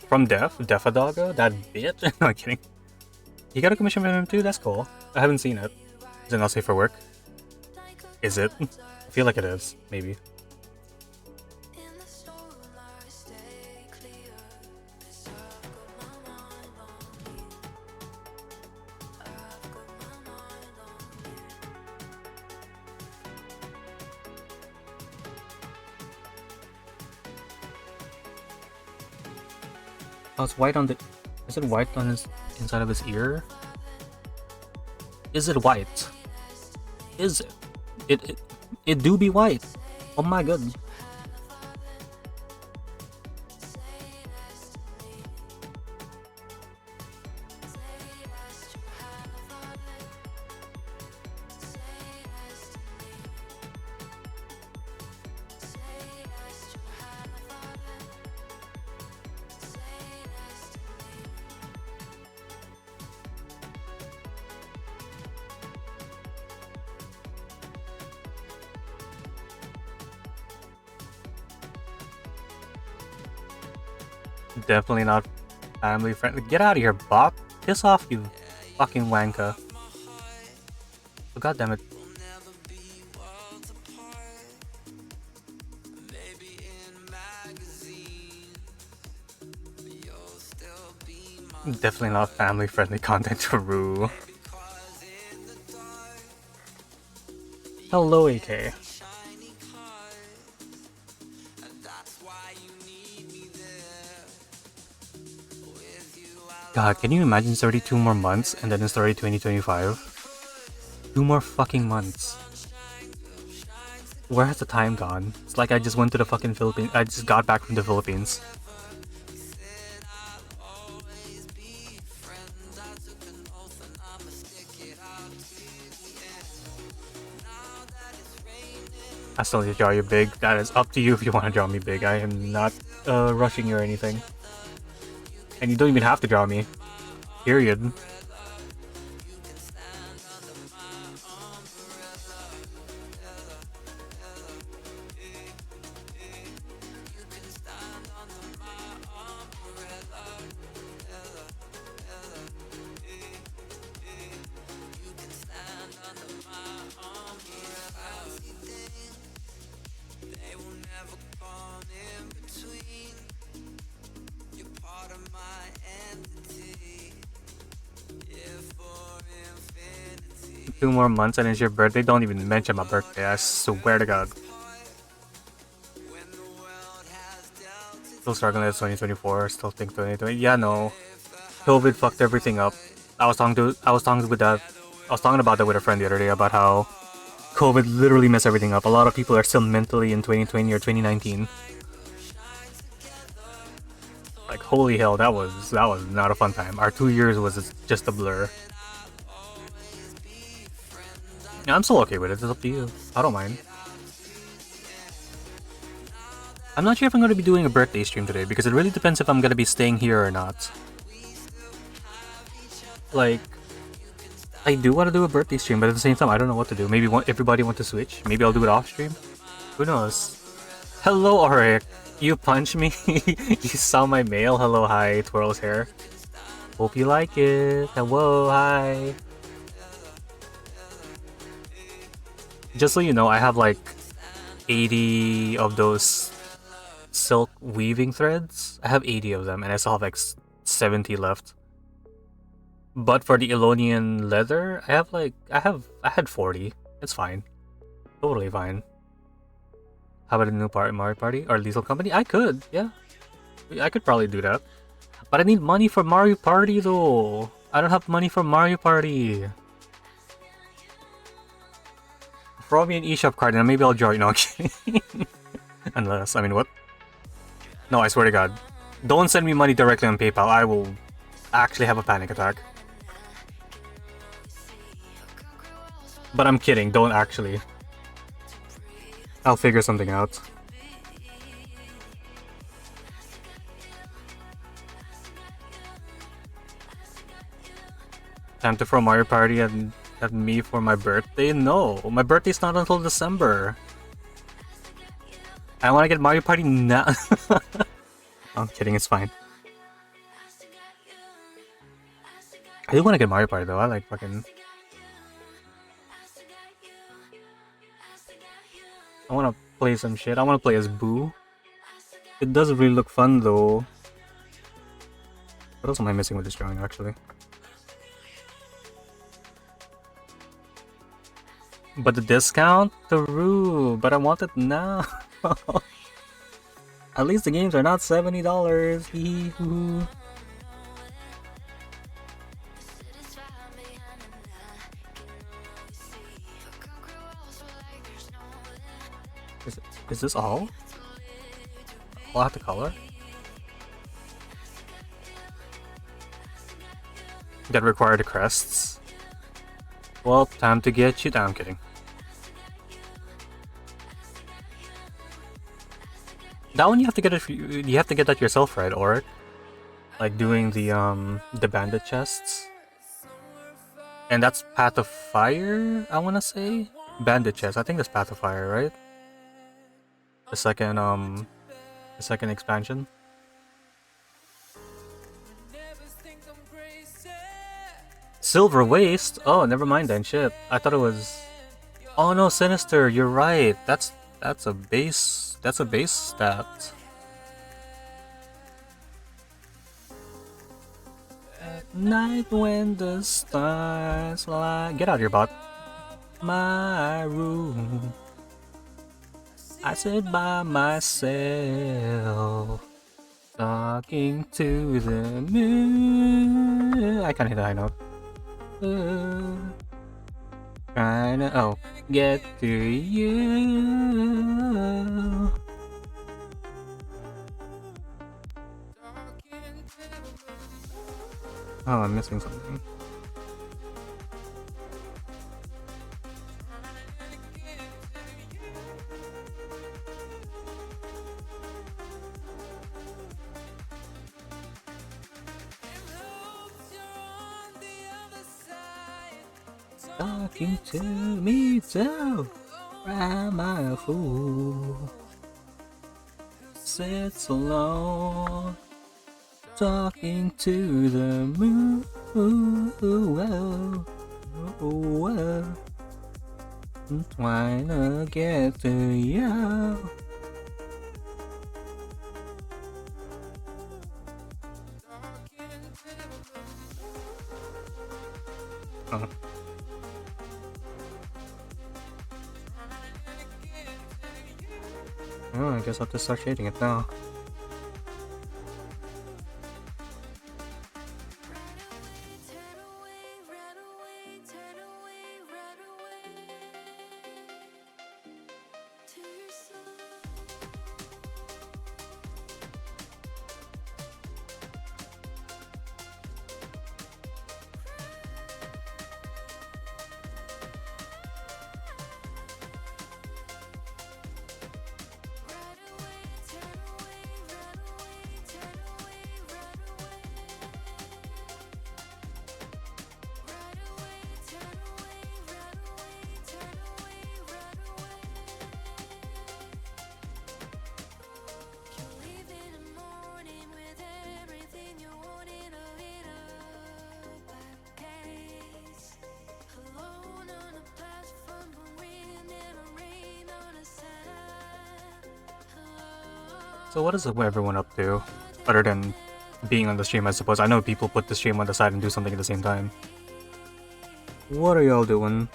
From Defadogo? That bitch? No, I'm kidding. You got a commission from him too? That's cool. I haven't seen it. Is it not safe for work? Is it? I feel like it is. Maybe. Oh, it's white on the... Is it white on his inside of his ear? Is it white? Is it? It do be white. Oh my god. Definitely not family friendly. Get out of here, Bob. Piss off, you fucking wanker. Oh, God damn it. Definitely not family friendly content to Rue. Hello, AK. God, can you imagine 32 more months and then it's already 2025? 2 more fucking months. Where has the time gone? It's like I just went to the fucking Philippines. I just got back from the Philippines. I still need to draw you big. That is up to you if you want to draw me big. I am not rushing you or anything. And you don't even have to draw me. Period. Two more months and it's your birthday. Don't even mention my birthday. I swear to God. Still struggling at 2024. Still think 2020. Yeah, no. COVID fucked everything up. I was talking about that with a friend the other day about how COVID literally messed everything up. A lot of people are still mentally in 2020 or 2019. Like holy hell, that was not a fun time. Our 2 years was just a blur. Yeah, I'm still okay with it. It's up to you. I don't mind. I'm not sure if I'm going to be doing a birthday stream today because it really depends if I'm going to be staying here or not. Like, I do want to do a birthday stream, but at the same time, I don't know what to do. Maybe everybody want to switch. Maybe I'll do it off stream. Who knows? Hello, Auric. You punch me? You saw my mail? Hello, hi, Twirl's hair. Hope you like it. Hello, hi. Just so you know, I have like 80 of those silk weaving threads. I have 80 of them and I still have like 70 left. But for the Elonian leather, I had 40. It's fine. Totally fine. How about a new Mario Party or Lethal Company? I could, yeah. I could probably do that. But I need money for Mario Party though. I don't have money for Mario Party. Throw me an eShop card and maybe I'll join. No, okay. Unless, I mean, what? No, I swear to God. Don't send me money directly on PayPal. I will actually have a panic attack. But I'm kidding. Don't actually. I'll figure something out. Time to throw Mario Party at me for my birthday? No, my birthday's not until December. I want to get Mario Party now. I'm kidding, it's fine. I do want to get Mario Party though. I like fucking. I want to play some shit. I want to play as Boo. It does really look fun though. What else am I missing with this drawing actually? But the discount? True, but I want it now. At least the games are not $70. Hee-hoo. Is this all? I'll have to color? That require the crests? Well, time to get you down. I'm kidding. That one you have to get it. You have to get that yourself, right, Oric? Like doing the bandit chests. And that's Path of Fire, I wanna say? Bandit chest, I think that's Path of Fire, right? The second expansion. Silver Waste? Oh, never mind then, shit. I thought it was... Oh no, Sinister, you're right. That's a base stat. At night when the stars lie... Get out of here, bot. My room. I sit by myself, talking to the moon. I can't hit a high note. Trying to get to you. Oh, I'm missing something. Talking to me so am I a fool? Sits alone, talking to the moon. Whoa, whoa. I'm trying to get to you. Oh. Oh, I guess I'll have to start shading it now. So what is everyone up to, other than being on the stream, I suppose? I know people put the stream on the side and do something at the same time. What are y'all doing?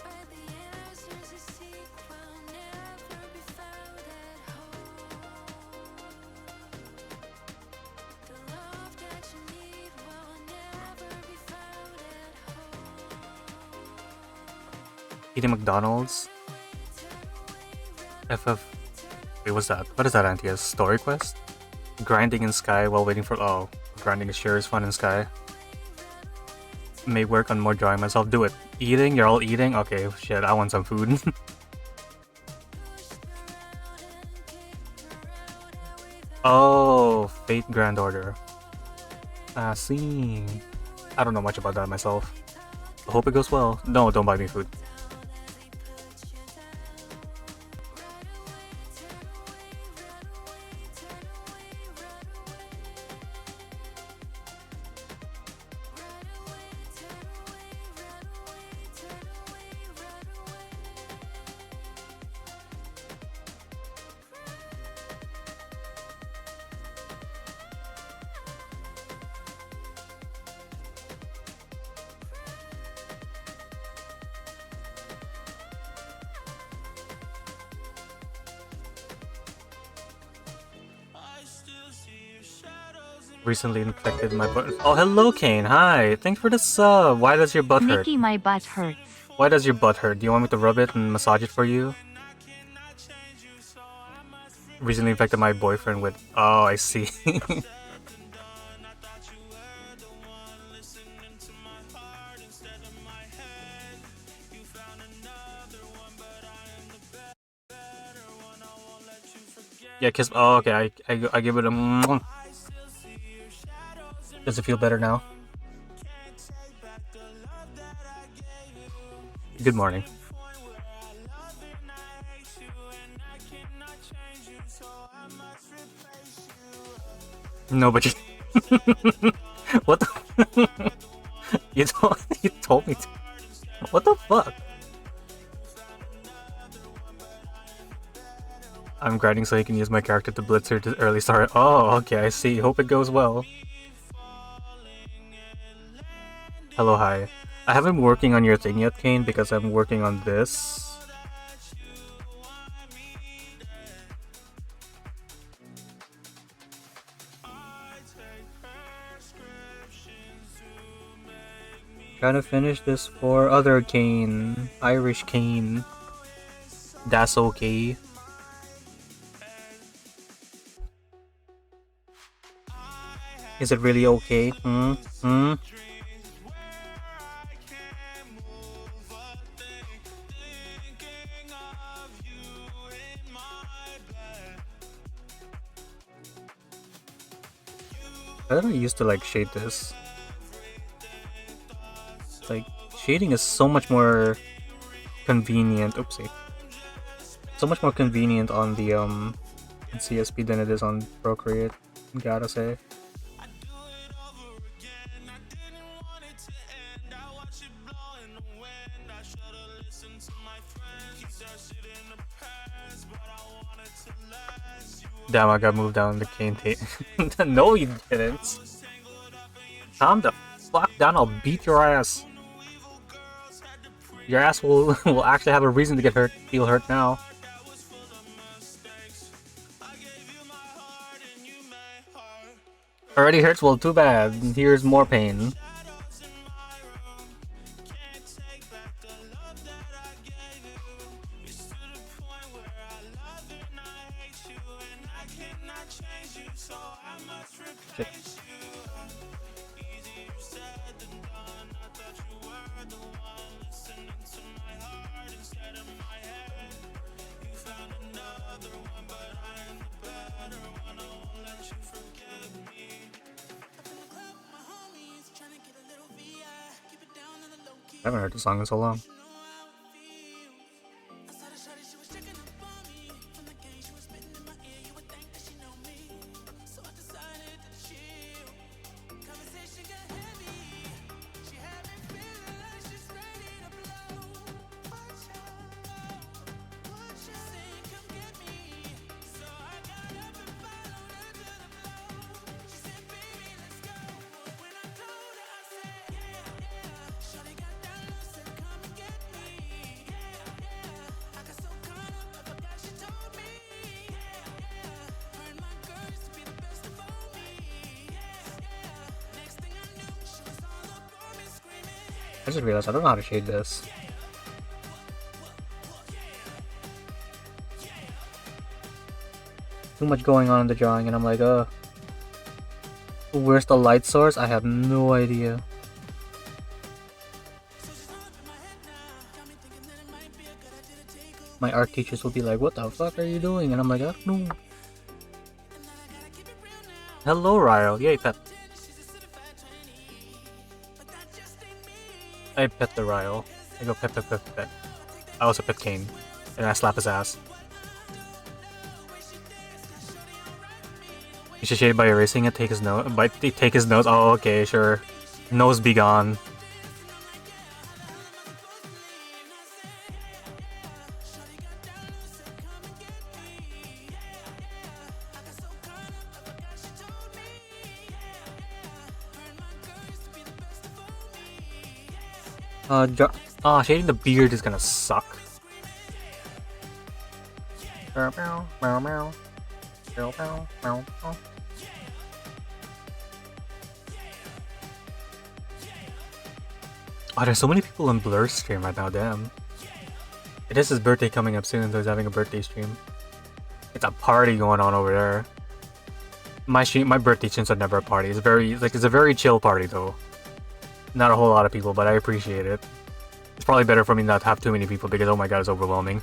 Eating McDonald's. FF. Wait, what's that? What is that, Antia's story quest? Grinding in Sky while waiting for. Oh, grinding is sure is fun in Sky. May work on more drawing myself. Do it. Eating? You're all eating? Okay, shit, I want some food. Oh, Fate Grand Order. Ah, see. I don't know much about that myself. I hope it goes well. No, don't buy me food. Recently infected my butt. Oh, hello, Kane. Hi. Thanks for the sub. Why does your butt hurt? Nikki, my butt hurts. Why does your butt hurt? Do you want me to rub it and massage it for you? Recently infected my boyfriend with. Oh, I see. Yeah, kiss. Oh, okay. I give it a. Does it feel better now? Good morning. No, but you. What the? You told me to. What the fuck? I'm grinding so you can use my character to blitz her to early start. Oh, okay, I see. Hope it goes well. Hello, hi. I haven't been working on your thing yet, Kane, because I'm working on this. Trying to finish this for other Kane. Irish Kane. That's okay. Is it really okay? I don't used to like shade this. Like, shading is so much more convenient. Oopsie. So much more convenient on the CSP than it is on Procreate, gotta say. Damn, I got moved down the cane tape. No, you didn't. Calm the fuck down, I'll beat your ass. Your ass will actually have a reason to get hurt, feel hurt now. Already hurts? Well, too bad. Here's more pain. Shit. I haven't heard the song in so long. I just realized I don't know how to shade this. too much going on in the drawing, and I'm like, where's the light source? I have no idea. My art teachers will be like, what the fuck are you doing? And I'm like, I don't know. Hello, Ryle. Yay, pet. I pet the Ryle. I go pet, pet, pet, pet. I also pet Kane. And I slap his ass. You should shade by erasing it, take his nose. Take his nose. Oh, okay, sure. Nose be gone. Shading the beard is gonna suck. Oh, there's so many people in Blur's stream right now, damn. It is his birthday coming up soon, so he's having a birthday stream. It's a party going on over there. My birthday streams are never a party. It's a very chill party though. Not a whole lot of people, but I appreciate it. It's probably better for me not to have too many people because oh my god, it's overwhelming.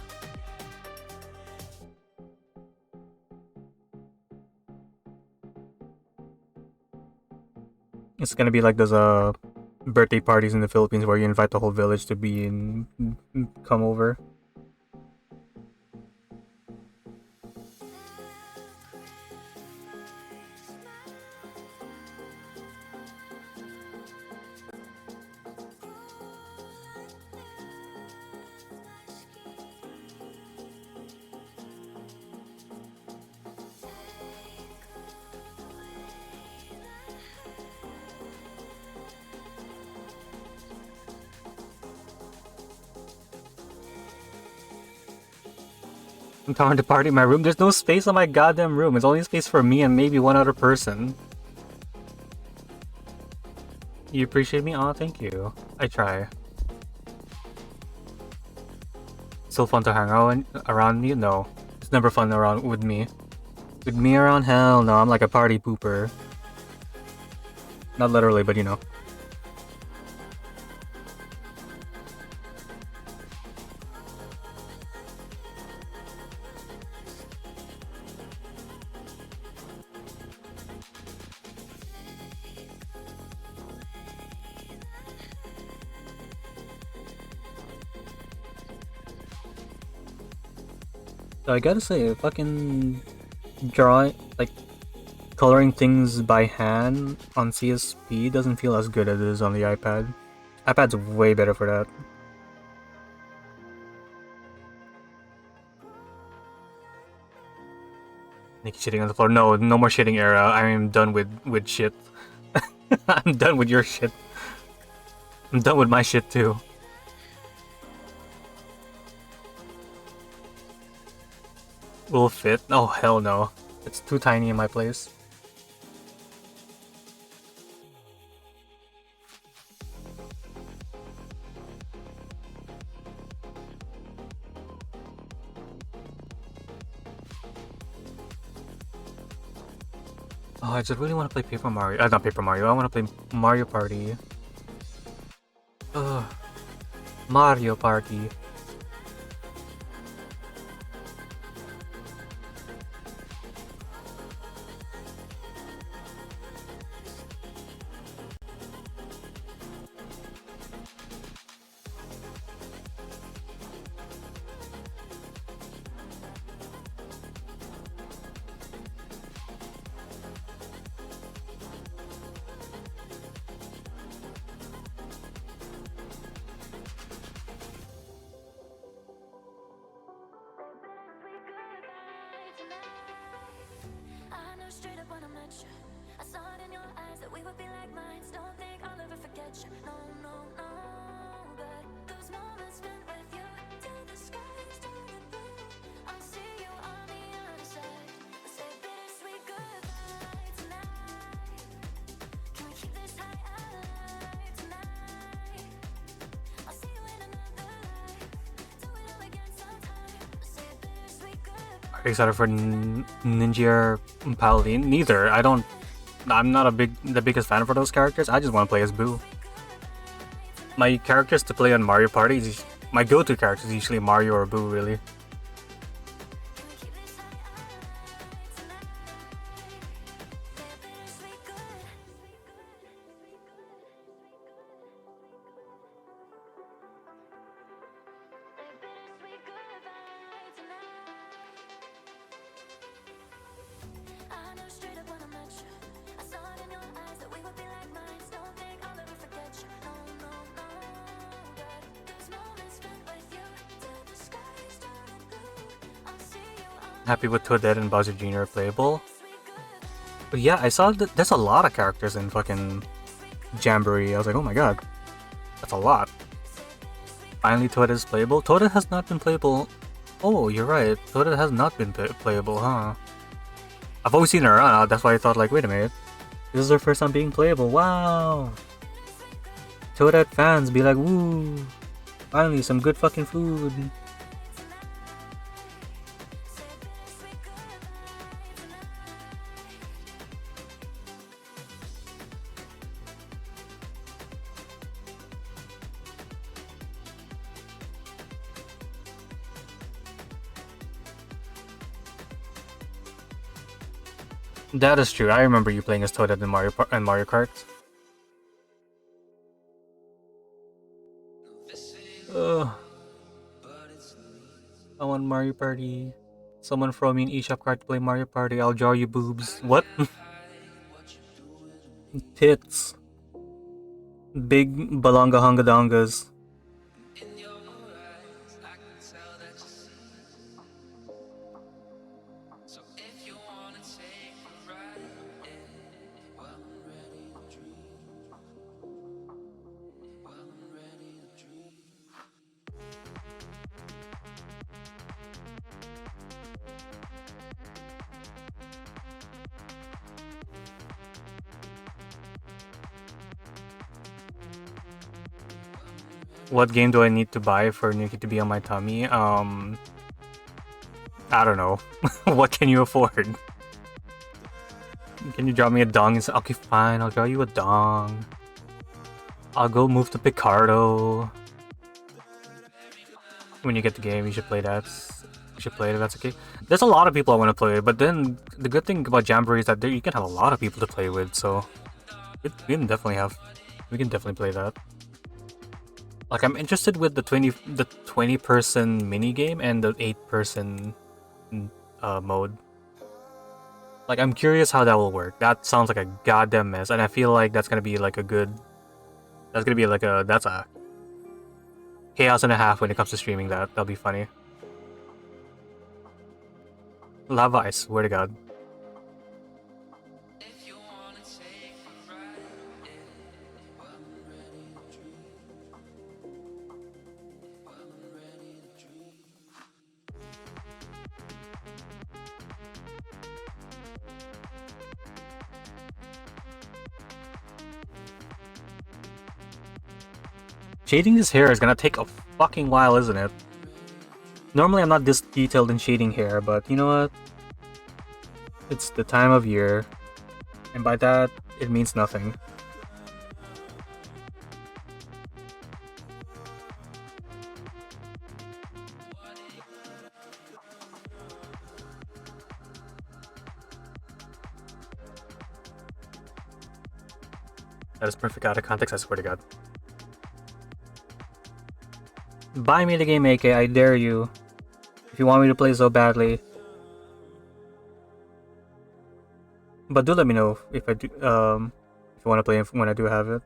It's gonna be like those birthday parties in the Philippines where you invite the whole village to be and come over. I'm trying to party in my room. There's no space on my goddamn room. It's only space for me and maybe one other person. You appreciate me? Oh, thank you. I try. Still fun to hang out around me? No. It's never fun around with me. With me around? Hell no. I'm like a party pooper. Not literally, but you know. So I gotta say, fucking drawing, like, coloring things by hand on CSP doesn't feel as good as it is on the iPad. iPad's way better for that. Nick shitting on the floor. No, no more shitting era. I am done with shit. I'm done with your shit. I'm done with my shit too. Will fit? Oh hell no. It's too tiny in my place. Oh, I just really want to play Paper Mario. Not Paper Mario. I want to play Mario Party. Ugh. Mario Party. excited for Ninja or Paladin? Neither. I'm not the biggest fan for those characters. I just want to play as Boo. My characters to play on Mario Party my go-to characters is usually Mario or Boo, really. Happy with Toadette and Bowser Jr. playable. But yeah, I saw that there's a lot of characters in fucking Jamboree. I was like, oh my god, that's a lot. Finally, Toadette is playable. Toadette has not been playable. Oh, you're right. Toadette has not been playable, huh? I've always seen her around. That's why I thought, like, wait a minute. This is her first time being playable. Wow. Toadette fans be like, woo. Finally, some good fucking food. That is true. I remember you playing as Toadette in Mario Kart. I want Mario Party. Someone throw me an eShop card to play Mario Party. I'll draw you boobs. What? Tits. Big balonga hunga dongas. What game do I need to buy for Nuki to be on my tummy? I don't know. What can you afford? Can you draw me a dong? Okay, fine. I'll draw you a dong. I'll go move to Picardo. When you get the game, you should play that. You should play it. That's okay. There's a lot of people I want to play with, but then the good thing about Jamboree is that you can have a lot of people to play with. So we can definitely play that. Like, I'm interested with the 20 person mini game and the 8-person mode. Like, I'm curious how that will work. That sounds like a goddamn mess, and I feel like that's gonna be like a good. That's a chaos and a half when it comes to streaming that. That'll be funny. Lava Ice, swear to God. Shading this hair is gonna take a fucking while, isn't it? Normally I'm not this detailed in shading hair, but you know what? It's the time of year, and by that, it means nothing. That is perfect out of context, I swear to God. Buy me the game, AK, I dare you. If you want me to play so badly. But do let me know if I do, if you want to play when I do have it.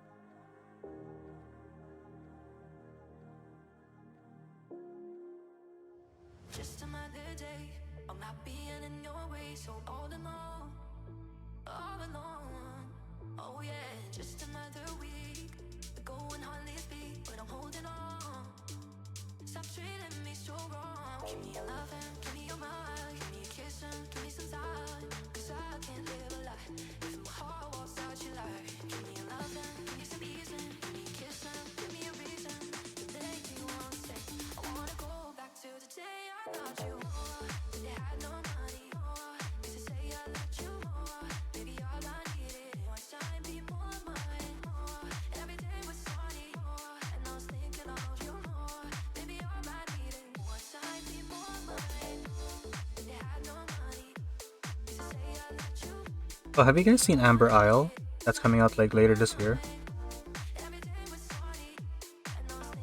Oh, have you guys seen Amber Isle? That's coming out like later this year.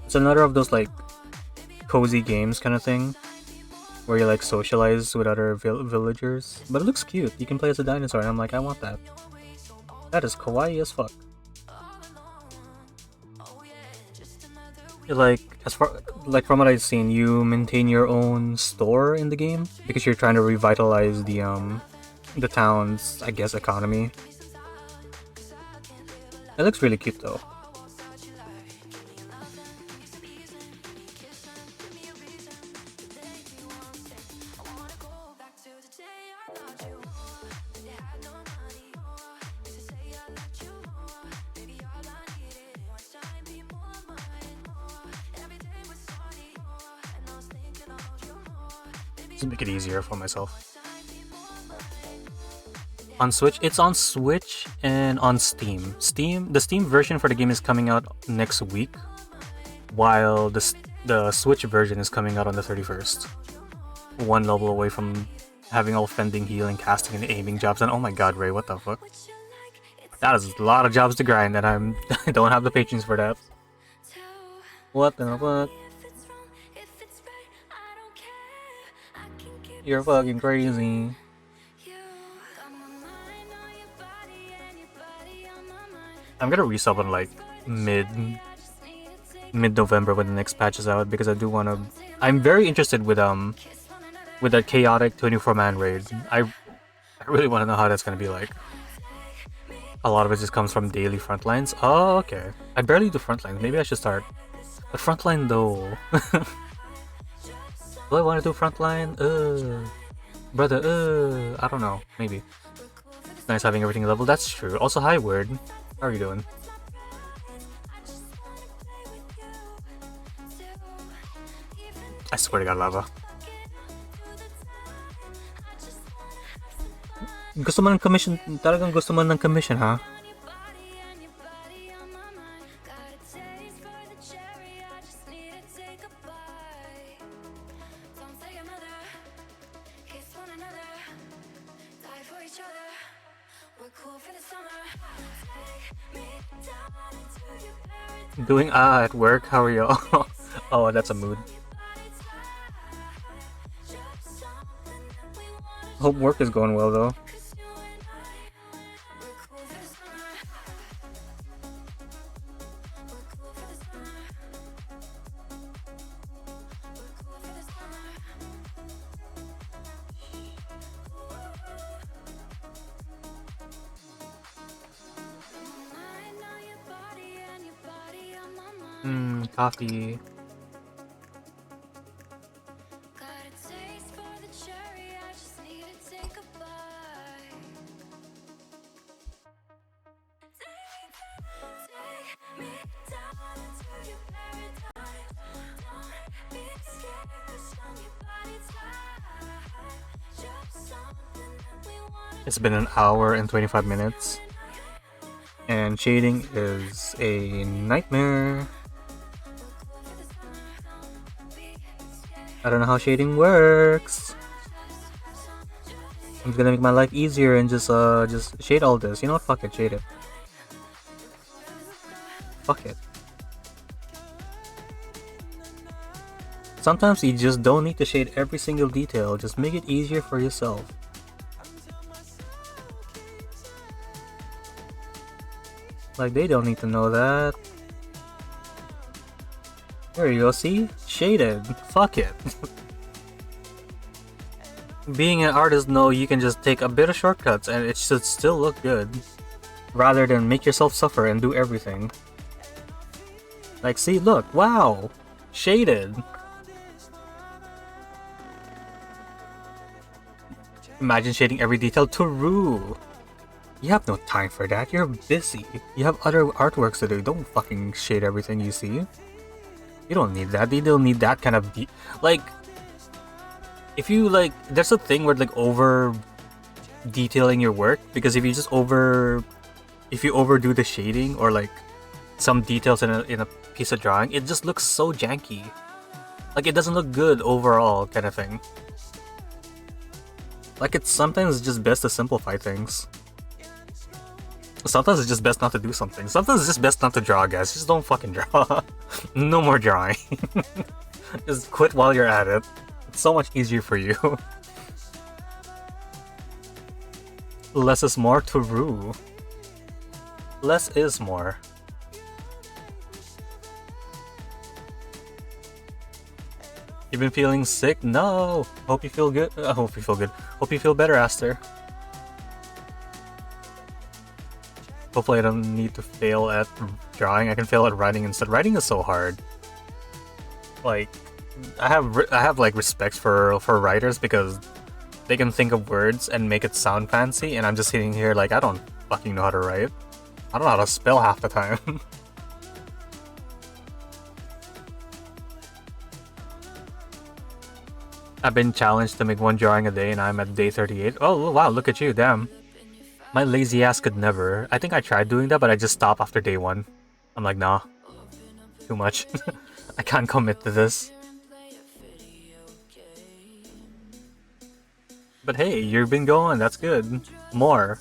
It's another of those like cozy games kind of thing, where you like socialize with other villagers. But it looks cute. You can play as a dinosaur, and I'm like, I want that. That is kawaii as fuck. Like, as far like from what I've seen, you maintain your own store in the game because you're trying to revitalize the town's, I guess, economy. It looks really cute though. Just make it easier for myself. On Switch, it's on Switch and on Steam. The Steam version for the game is coming out next week, while the Switch version is coming out on the 31st. One level away from having all fending, healing, casting, and aiming jobs. And oh my god, Ray, what the fuck? That is a lot of jobs to grind, and I don't have the patience for that. What the fuck? You're fucking crazy. I'm gonna resub on like mid-November when the next patch is out because I do wanna. I'm very interested with that chaotic 24-man raid. I really want to know how that's gonna be like. A lot of it just comes from daily frontlines. Oh, okay. I barely do frontlines. Maybe I should start. But frontline though. Do I want to do frontline? Brother, I don't know. Maybe. It's nice having everything leveled. That's true. Also, hi, Word. How are you doing? I swear to God, lava. Gusto mo ng commission? Talagang gusto mo ng commission, ha? Doing at work? How are you? Oh, that's a mood. Hope work is going well though. Coffee. It's been an hour and 25 minutes, and shading is a nightmare. I don't know how shading works. I'm gonna make my life easier and just shade all this. You know what? Fuck it, shade it. Fuck it. Sometimes you just don't need to shade every single detail. Just make it easier for yourself. Like, they don't need to know that. There you go, see? Shaded. Fuck it. Being an artist, no, you can just take a bit of shortcuts and it should still look good. Rather than make yourself suffer and do everything. Like, see, look, wow! Shaded. Imagine shading every detail. True. You have no time for that, you're busy. You have other artworks to do, don't fucking shade everything you see. You don't need that. They don't need that kind of like. If you like, there's a thing where like over detailing your work, because if you overdo the shading or like some details in a piece of drawing, it just looks so janky. Like it doesn't look good overall, kind of thing. Like it's sometimes just best to simplify things. Sometimes it's just best not to do something. Sometimes it's just best not to draw, guys. Just don't fucking draw. No more drawing. Just quit while you're at it. It's so much easier for you. Less is more to rue. Less is more. You been feeling sick? No! Hope you feel good. Hope you feel good. Hope you feel better, Aster. Hopefully I don't need to fail at drawing. I can fail at writing instead. Writing is so hard. Like, I have like respect for writers because they can think of words and make it sound fancy, and I'm just sitting here like I don't fucking know how to write. I don't know how to spell half the time. I've been challenged to make one drawing a day and I'm at day 38. Oh wow, look at you, damn. My lazy ass could never. I think I tried doing that, but I just stopped after day 1. I'm like, nah. Too much. I can't commit to this. But hey, you've been going, that's good. More.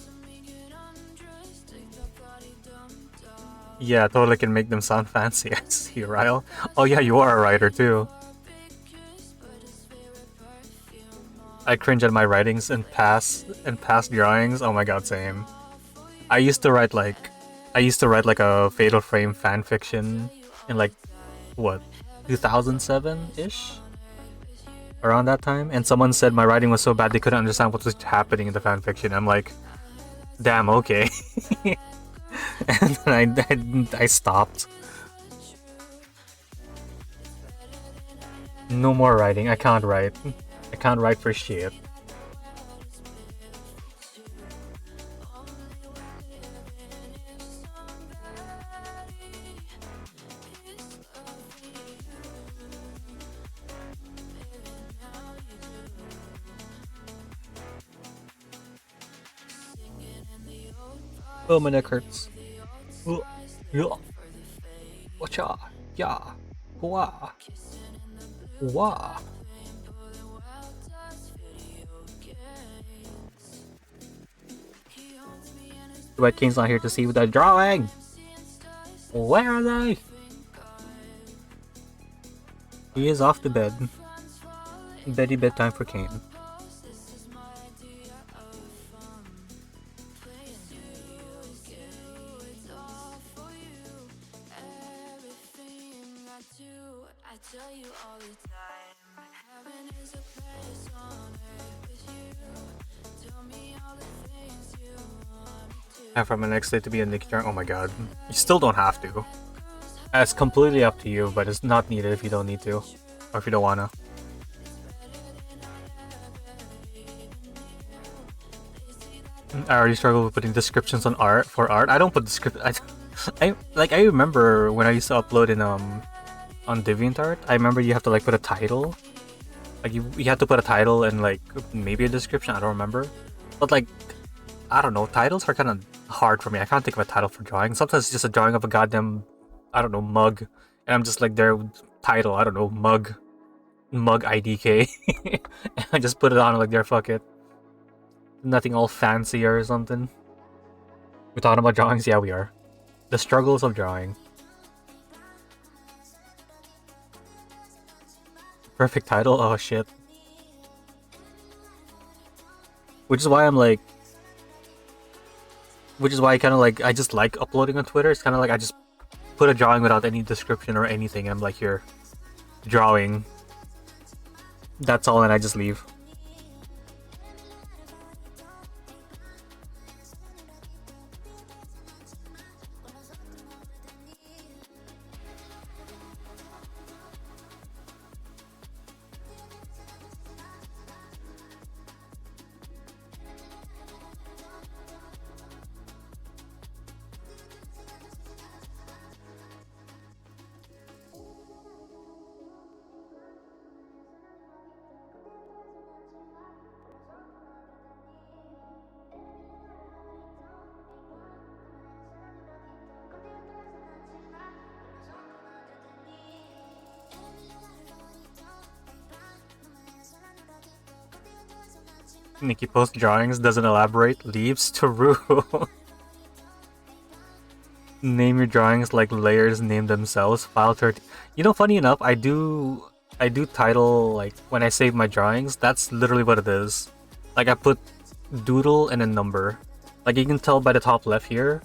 Yeah, totally can make them sound fancy. I see, Ryle. Oh yeah, you are a writer too. I cringe at my writings and past drawings. Oh my god, same. I used to write like a Fatal Frame fan fiction in like what, 2007-ish? Around that time, and someone said my writing was so bad they couldn't understand what was happening in the fan fiction. I'm like, damn, okay. And then I stopped. No more writing. I can't write. I can't write for shit. Oh, my neck hurts. Yeah. Wacha. Yeah. Wah. Wah. Red King's not here to see the drawing. Where are they? He is off to bed. Beddy bedtime for Kane. And for my next day to be a Nick drawing. Oh my god. You still don't have to. It's completely up to you, but it's not needed if you don't need to. Or if you don't wanna. I already struggle with putting descriptions on art for art. I don't put description. I remember when I used to upload in on DeviantArt. I remember you have to like put a title. Like you have to put a title and like maybe a description. I don't remember. But like I don't know. Titles are kind of hard for me. I can't think of a title for drawing. Sometimes it's just a drawing of a goddamn, I don't know, mug, and I'm just like their title. I don't know, mug IDK. And I just put it on like there. Fuck it. Nothing all fancy or something. We're talking about drawings? Yeah, we are. The struggles of drawing. Perfect title? Oh shit. Which is why I'm like... Which is why I kind of like... I just like uploading on Twitter. It's kind of like I just put a drawing without any description or anything. I'm like, here. Drawing. That's all, and I just leave. Nikki posts drawings, doesn't elaborate, leaves to rue. Name your drawings like layers name themselves. File 13. You know, funny enough, I do title like when I save my drawings. That's literally what it is. Like I put doodle and a number. Like you can tell by the top left here,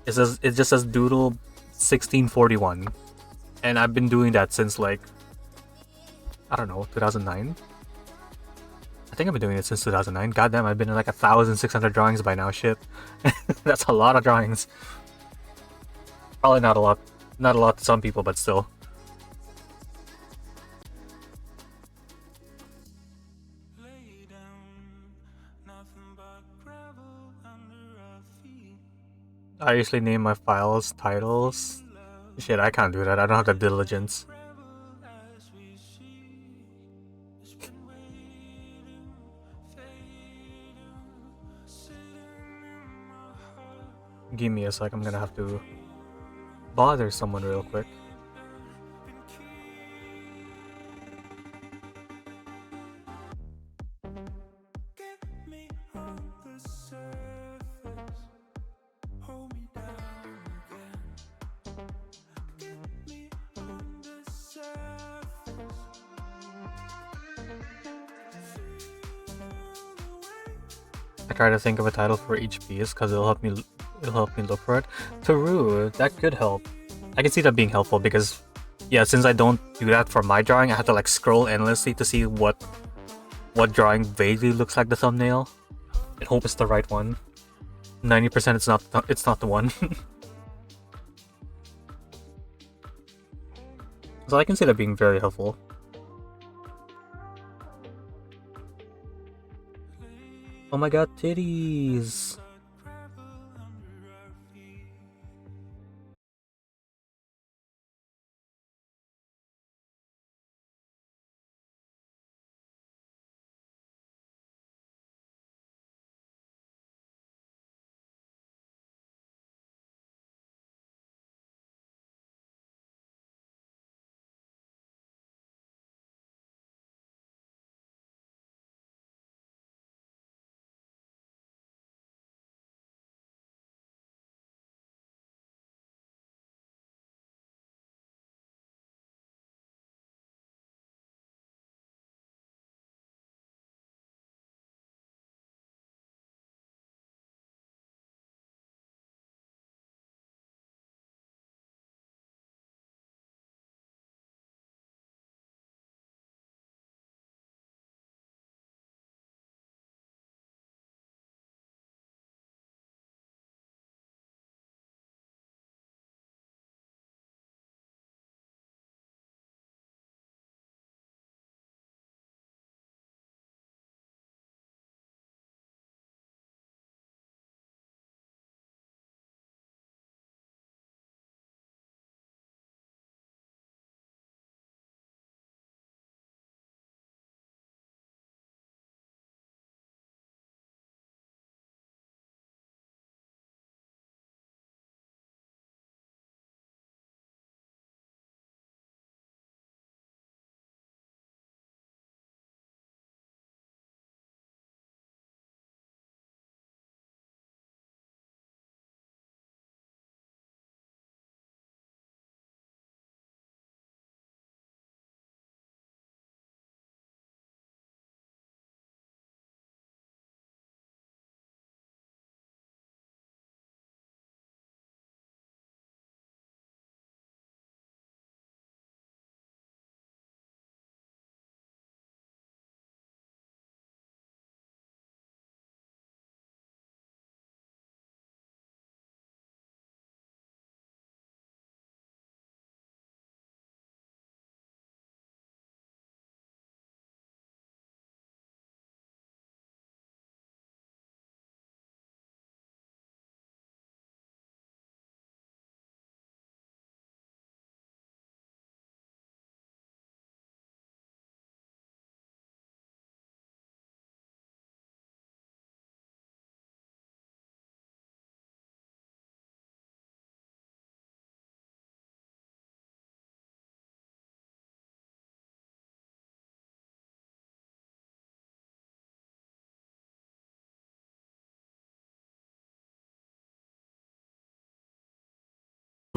it just says doodle 1641, and I've been doing that since like I don't know 2009. I think I've been doing it since 2009. Goddamn, I've been in like 1,600 drawings by now. Shit, that's a lot of drawings. Probably not a lot to some people, but still. I usually name my files titles. Shit, I can't do that. I don't have the diligence. Give me a sec. I'm gonna have to bother someone real quick. I try to think of a title for each piece because it'll help me look for it. Taru, that could help. I can see that being helpful because yeah, since I don't do that for my drawing, I have to like scroll endlessly to see what drawing vaguely looks like the thumbnail and hope it's the right one. 90% it's not the one. So I can see that being very helpful. Oh my god, titties!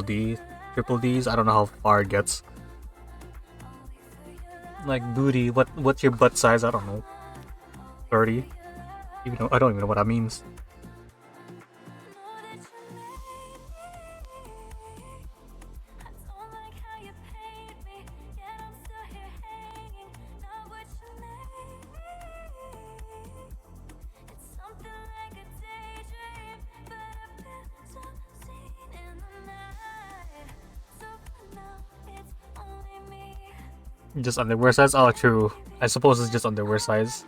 D, triple D's. I don't know how far it gets. Like booty, what's your butt size? I don't know. 30. Even though I don't even know what that means. Just underwear size? Oh, true. I suppose it's just underwear size.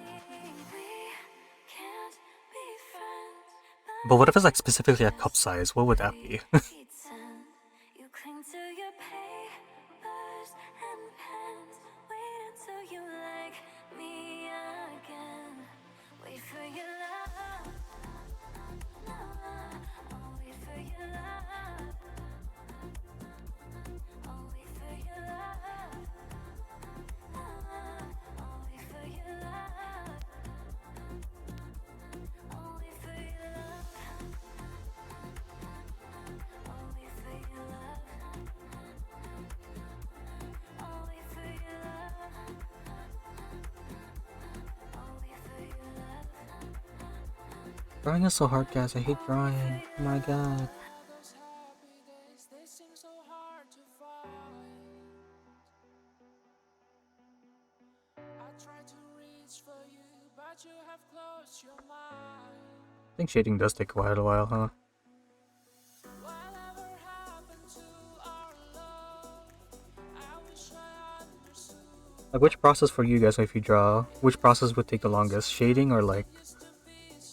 But what if it's like specifically a cup size? What would that be? Drawing is so hard, guys. I hate drawing. Oh my god. I think shading does take quite a while, huh? Like, which process for you guys if you draw? Which process would take the longest? Shading or like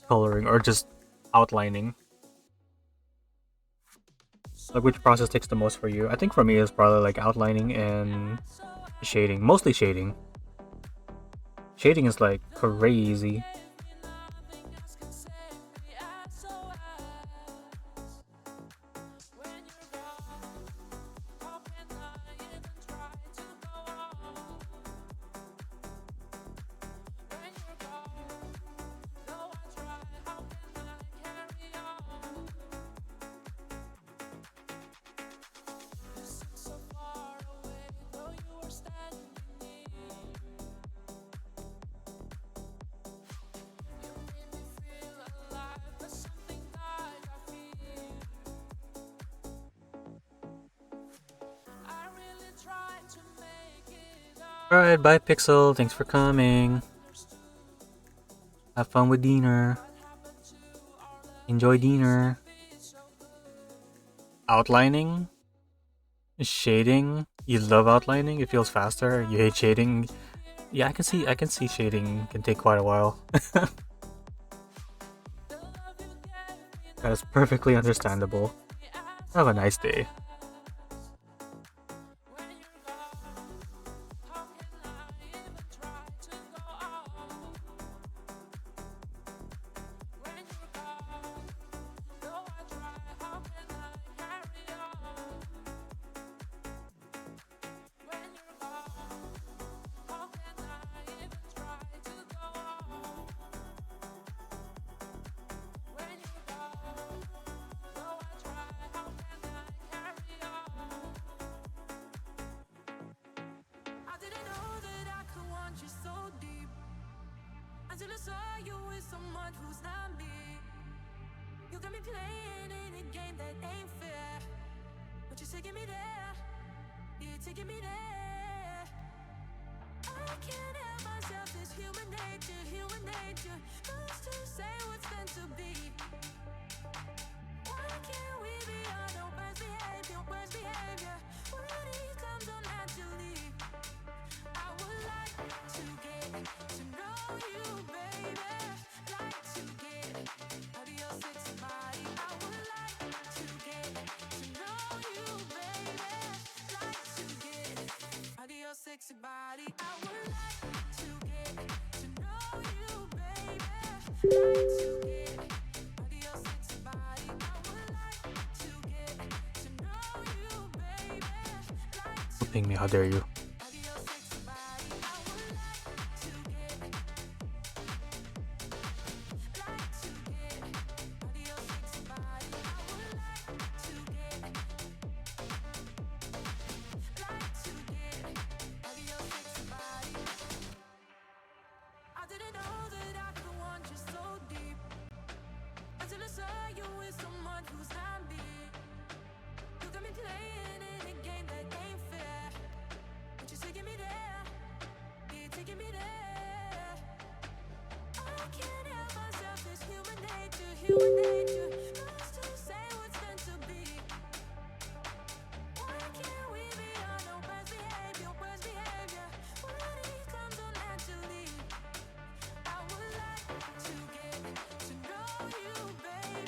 coloring or just outlining? Like, which process takes the most for you? I think for me it's probably like outlining and shading. Mostly shading. Shading is like crazy. Alright, bye Pixel, thanks for coming. Have fun with dinner. Enjoy dinner. Outlining? Shading? You love outlining? It feels faster. You hate shading? Yeah, I can see shading can take quite a while. That is perfectly understandable. Have a nice day. Until I saw you with someone who's not me. You got me playing in a game that ain't fair. But you're taking me there. You're taking me there. I can't help myself, it's human nature, human nature. Who's to say what's meant to be? Why can't we be on our worst behavior, worst behavior? When it comes on naturally. I would like to get to know you, baby. Like to get out of your sexy body. I would like to get to know you, baby. Like to get out of your sexy body. I would like to get to know you, baby. Like to get out of your sexy body. I would like to get to know you, baby. Like to Ping me, how dare you? here with nature. No one's to say what's meant to be. Why can't we be on our best behavior, worst behavior? When it comes so naturally, I would like to get to know you, baby.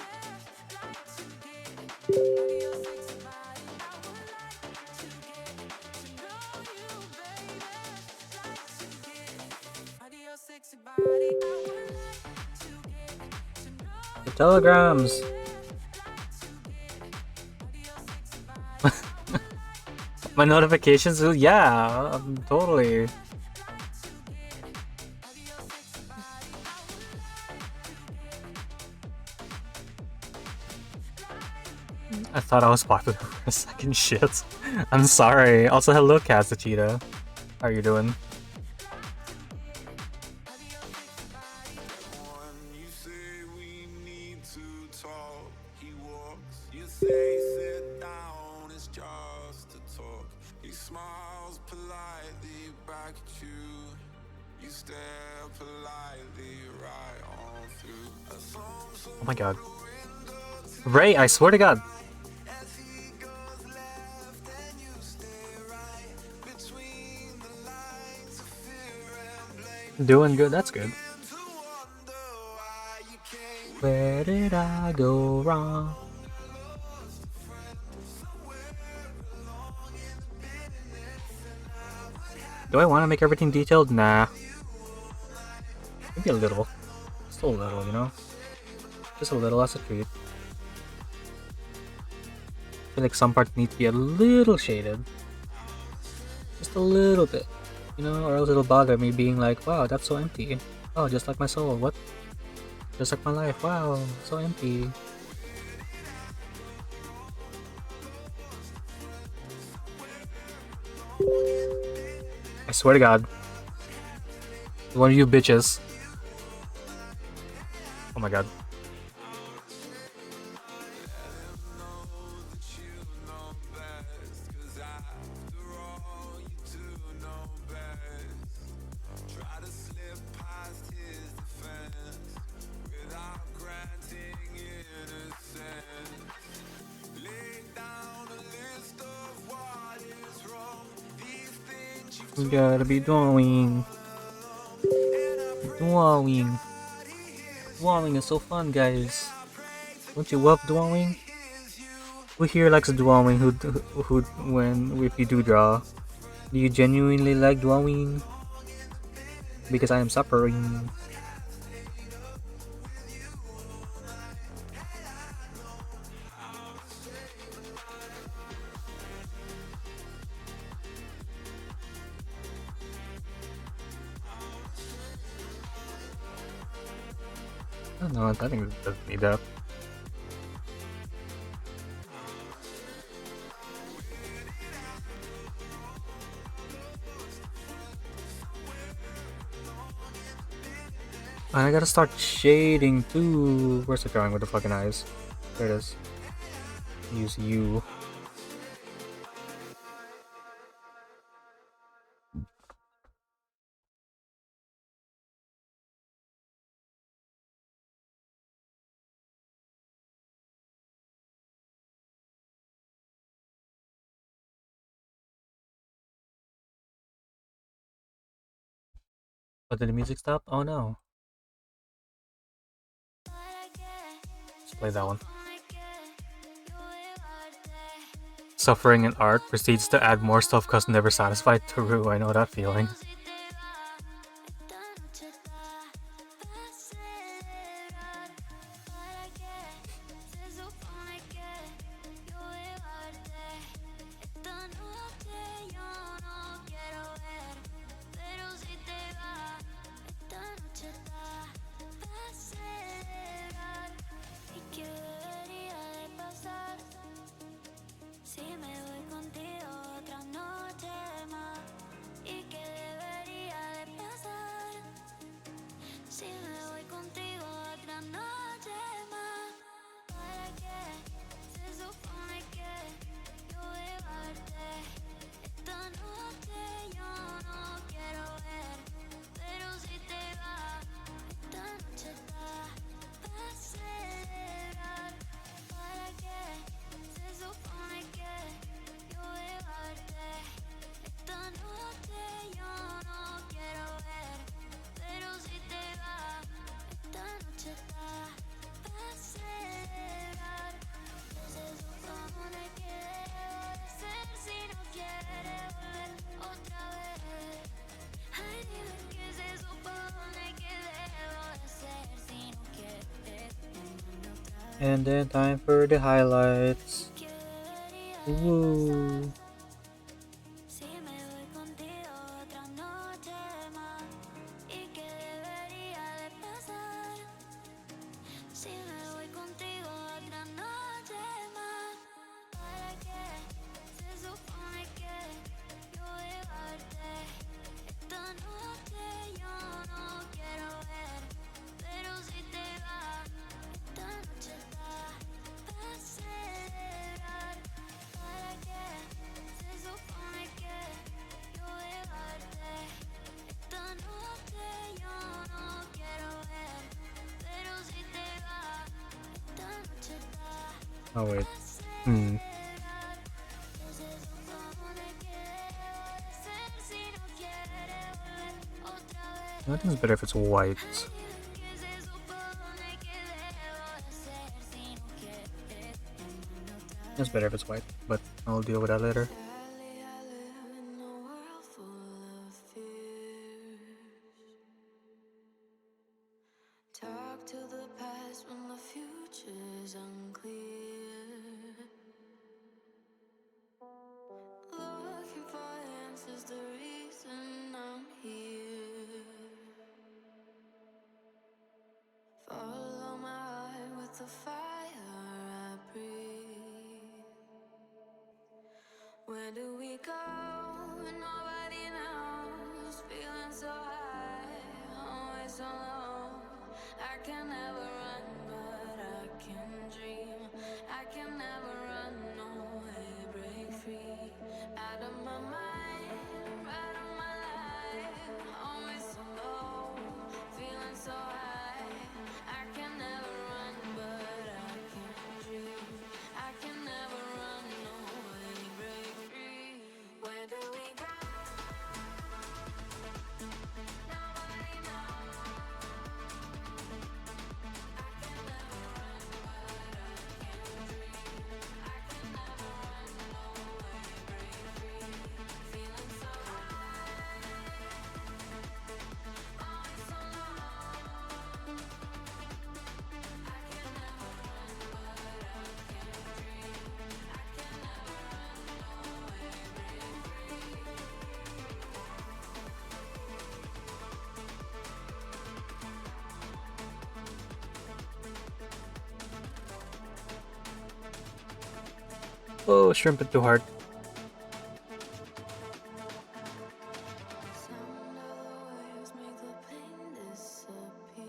Like to get out of your sexy body. I would like to get to know you, baby. Like to get out of your sexy body. I would like to get to know The telegrams. you, like to get out of your sexy body. My notifications. Yeah, totally. I thought I was popular for a second. Shit. I'm sorry. Also, hello, Kazuchita. How are you doing? You say we need to talk. He walks. You say sit down. It's just a talk. He smiles politely back at you. You stare politely right on through. A song so Oh my god. Ray, I swear to god. as he goes left and you stay right between the lines of fear and blame. Doing good. That's good. To wonder why you came. Where did I go wrong? Do I want to make everything detailed? Nah. Maybe a little. Just a little, you know? Just a little as a treat. I feel like some parts need to be a little shaded. Just a little bit. You know, or else it'll bother me being like, wow, that's so empty. Oh, just like my soul. What? Just like my life. Wow, so empty. I swear to god. One of you bitches. Oh my god. You gotta be drawing. Drawing. Drawing is so fun, guys. Don't you love drawing? Who here likes drawing? Who when if you do draw? Do you genuinely like drawing? Because I am suffering. I don't know, I think it doesn't need that. And I gotta start shading too. Where's the drawing with the fucking eyes? There it is. Use you. But did the music stop? Oh no. Let's play that one. Suffering in art proceeds to add more stuff cause never satisfied. True, I know that feeling. Si me voy contigo otra noche más y que de And then time for the highlights. Woo! Si me voy contigo otra noche más, ¿y qué debería de pasar? Si me voy contigo otra noche más, ¿para qué? Se supone que yo llevarte. Esta noche yo no quiero ver, pero si te vas, esta noche está para celebrar. ¿Para qué? Se supone que yo llevarte. Esta noche yo no quiero ver, pero si te vas, esta noche está Oh wait. para celebrar. ¿Qué se supone que debo de ser si no quiere volver otra vez? I think it's better if it's white. ¿Qué se supone que debo de ser si no quiere volver otra vez? It's better if it's white, but I'll deal with that later. Sadly, I live in a world full of fears. Talk to the past when the future's unclear. Looking for answers, the reason I'm here. Follow my heart with the fire I breathe. Where do we go when nobody knows? Feeling so high, always so low. I can never run, but I can dream. I can never run away, break free. Out of my mind, out of my life. Always so low, feeling so high. I can never run, but I can dream. I can never run away, break free. Where do we go? Nobody knows. I can never run, but I can dream. I can never run away, break free. Feeling so high, always so low. I can never run, but I can dream. I can never run away, break free. Oh, shrimp it too hard. Sound of the waves make the pain disappear.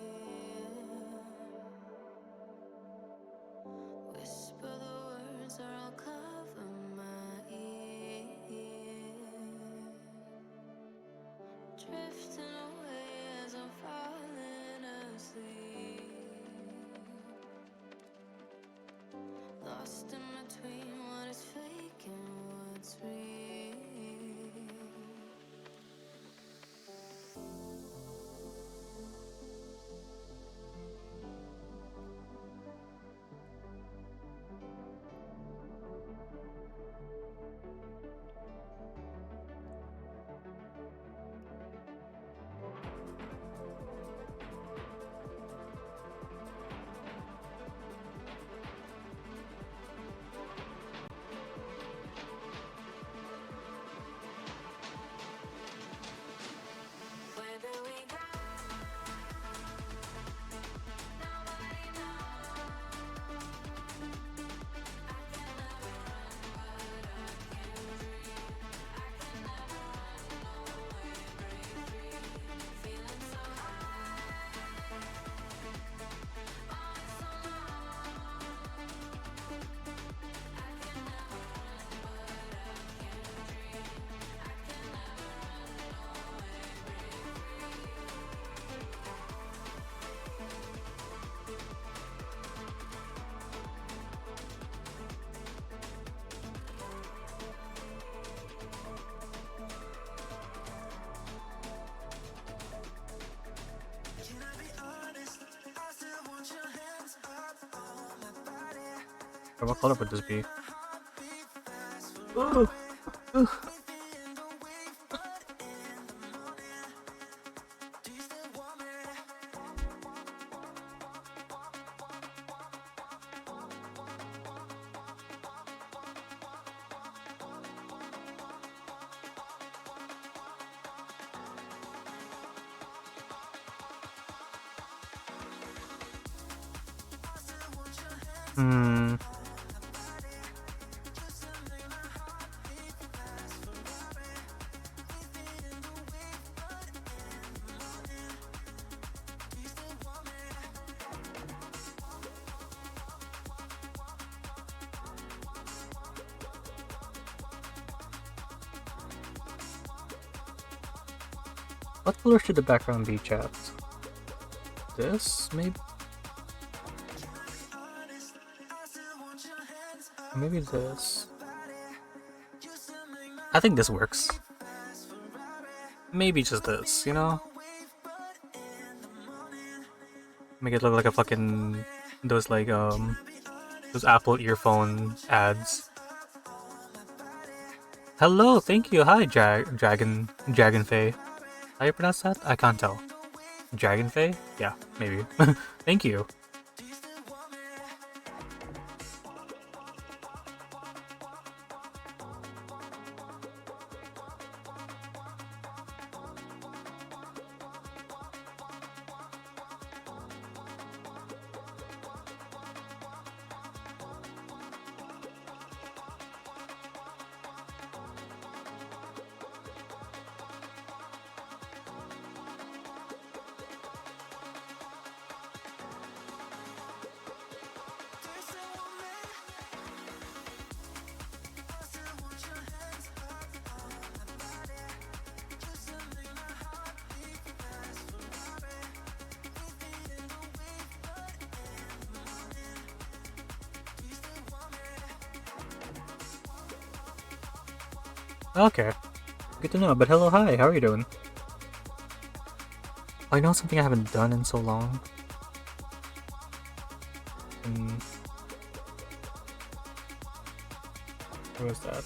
Whisper the words or I'll cover my ear. Drifting away as I'm falling asleep. Lost in between what is fake and what's real. Where do we go? Nobody knows. I can never run, but I can dream. I can never run away, break free. Feeling so high, always so low. I can never run, but I can dream. I can never run away, break free. Can I be honest? I still want your hands up on my body. What color would this be? Heartbeat fast for Oh, in the wave, but in the morning. Do you still want me? Hmm. What color should the background be, chat? This, maybe? Or maybe this. I think this works. Maybe just this, you know? Make it look like a fucking... those like, those Apple earphone ads. Hello, thank you. Hi, Dragonfey. How you pronounce that? I can't tell. Dragonfey? Yeah, maybe. Thank you. Okay. Good to know, but hello, hi, how are you doing? I know something I haven't done in so long. Where was that?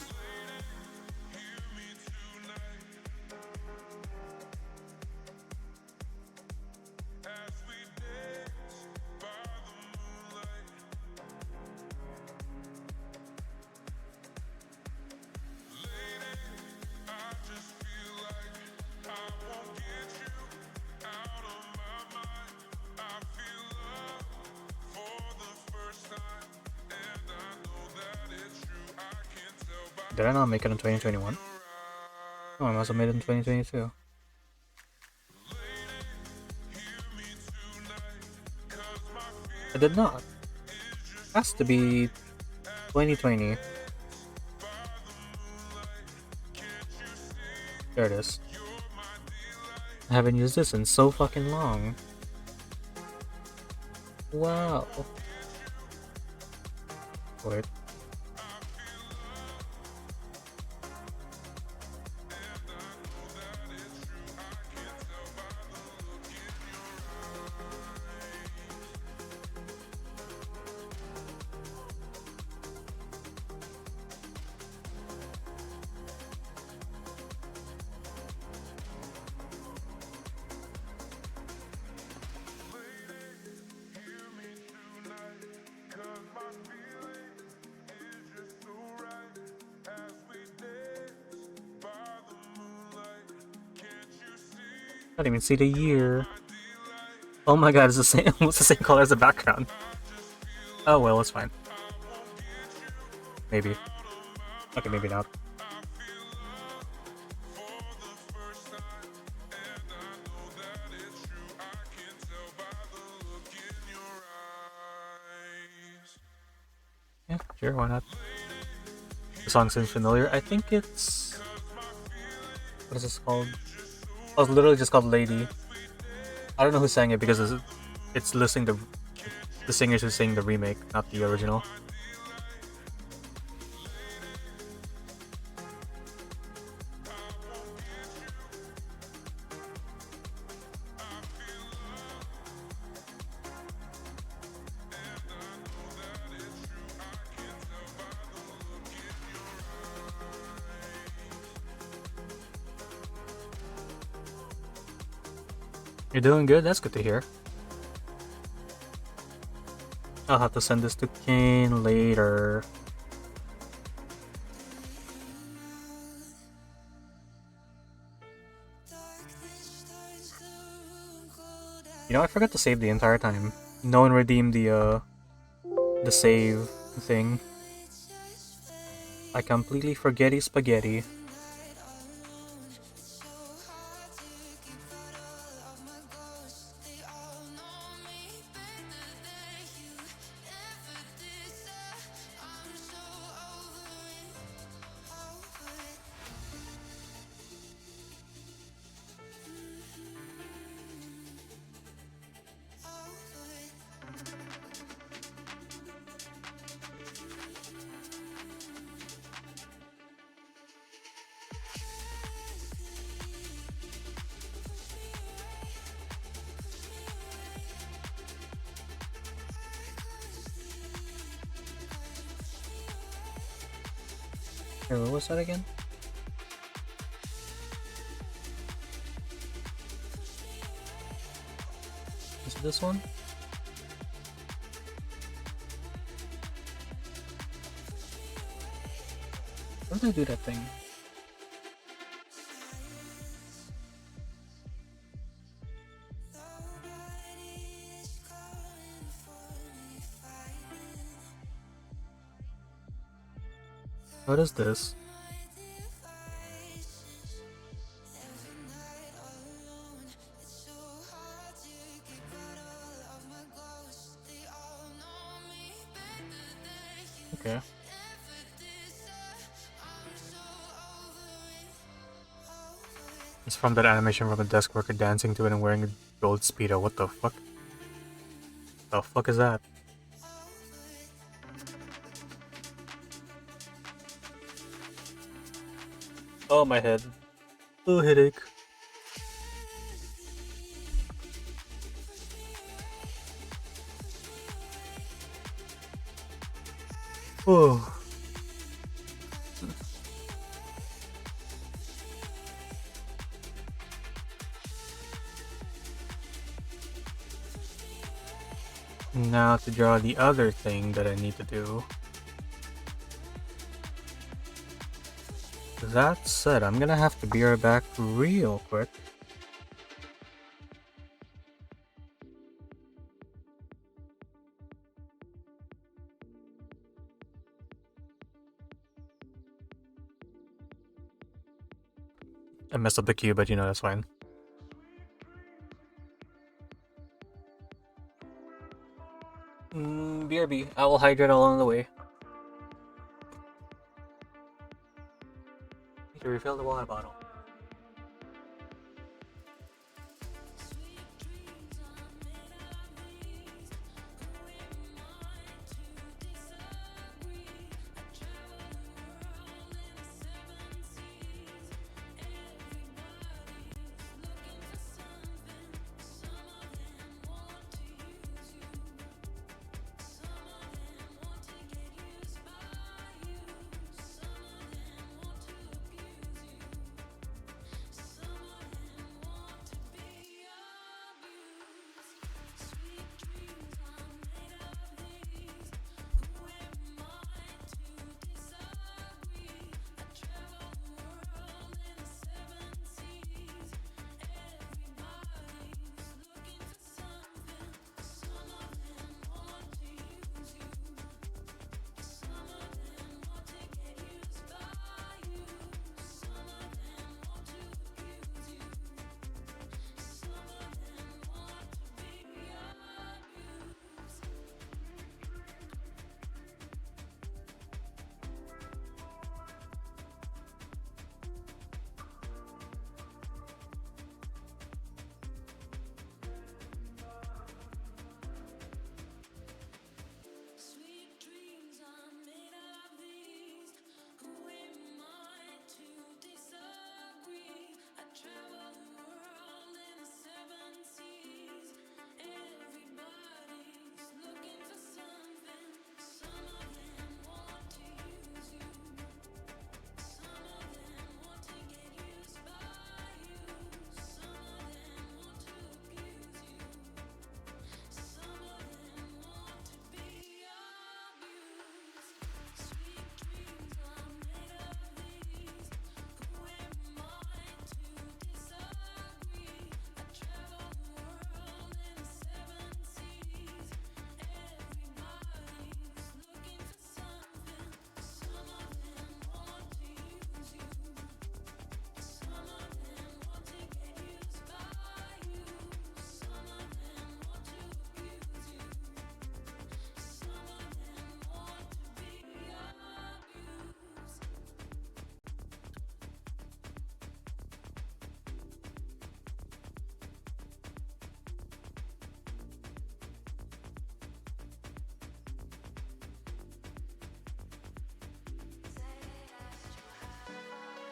Did I not make it in 2021? Oh, I must have made it in 2022. I did not. Has to be 2020. There it is. I haven't used this in so fucking long. Wow. Wait. I didn't even see the year. Oh my god, it's the same, almost the same color as the background. Oh well, it's fine. Maybe. Okay, maybe not. Yeah, sure, why not? The song seems familiar. I think it's... what is this called? Oh, it's literally just called Lady. I don't know who sang it because it's listing the singers who sing the remake, not the original. You're doing good? That's good to hear. I'll have to send this to Kane later. You know, I forgot to save the entire time. No one redeemed the the save thing. I completely forgetty spaghetti. Here, what was that again? Is it this one? How did I do that thing? What is this? Okay. It's from that animation from a desk worker dancing to it and wearing a gold speedo. What the fuck? The fuck is that? Oh, my head. Oh, headache. Oh. Now to draw the other thing that I need to do. That said, I'm gonna have to be right back real quick. I messed up the cue, but you know, that's fine. BRB. I will hydrate along the way. Need to refill the water bottle.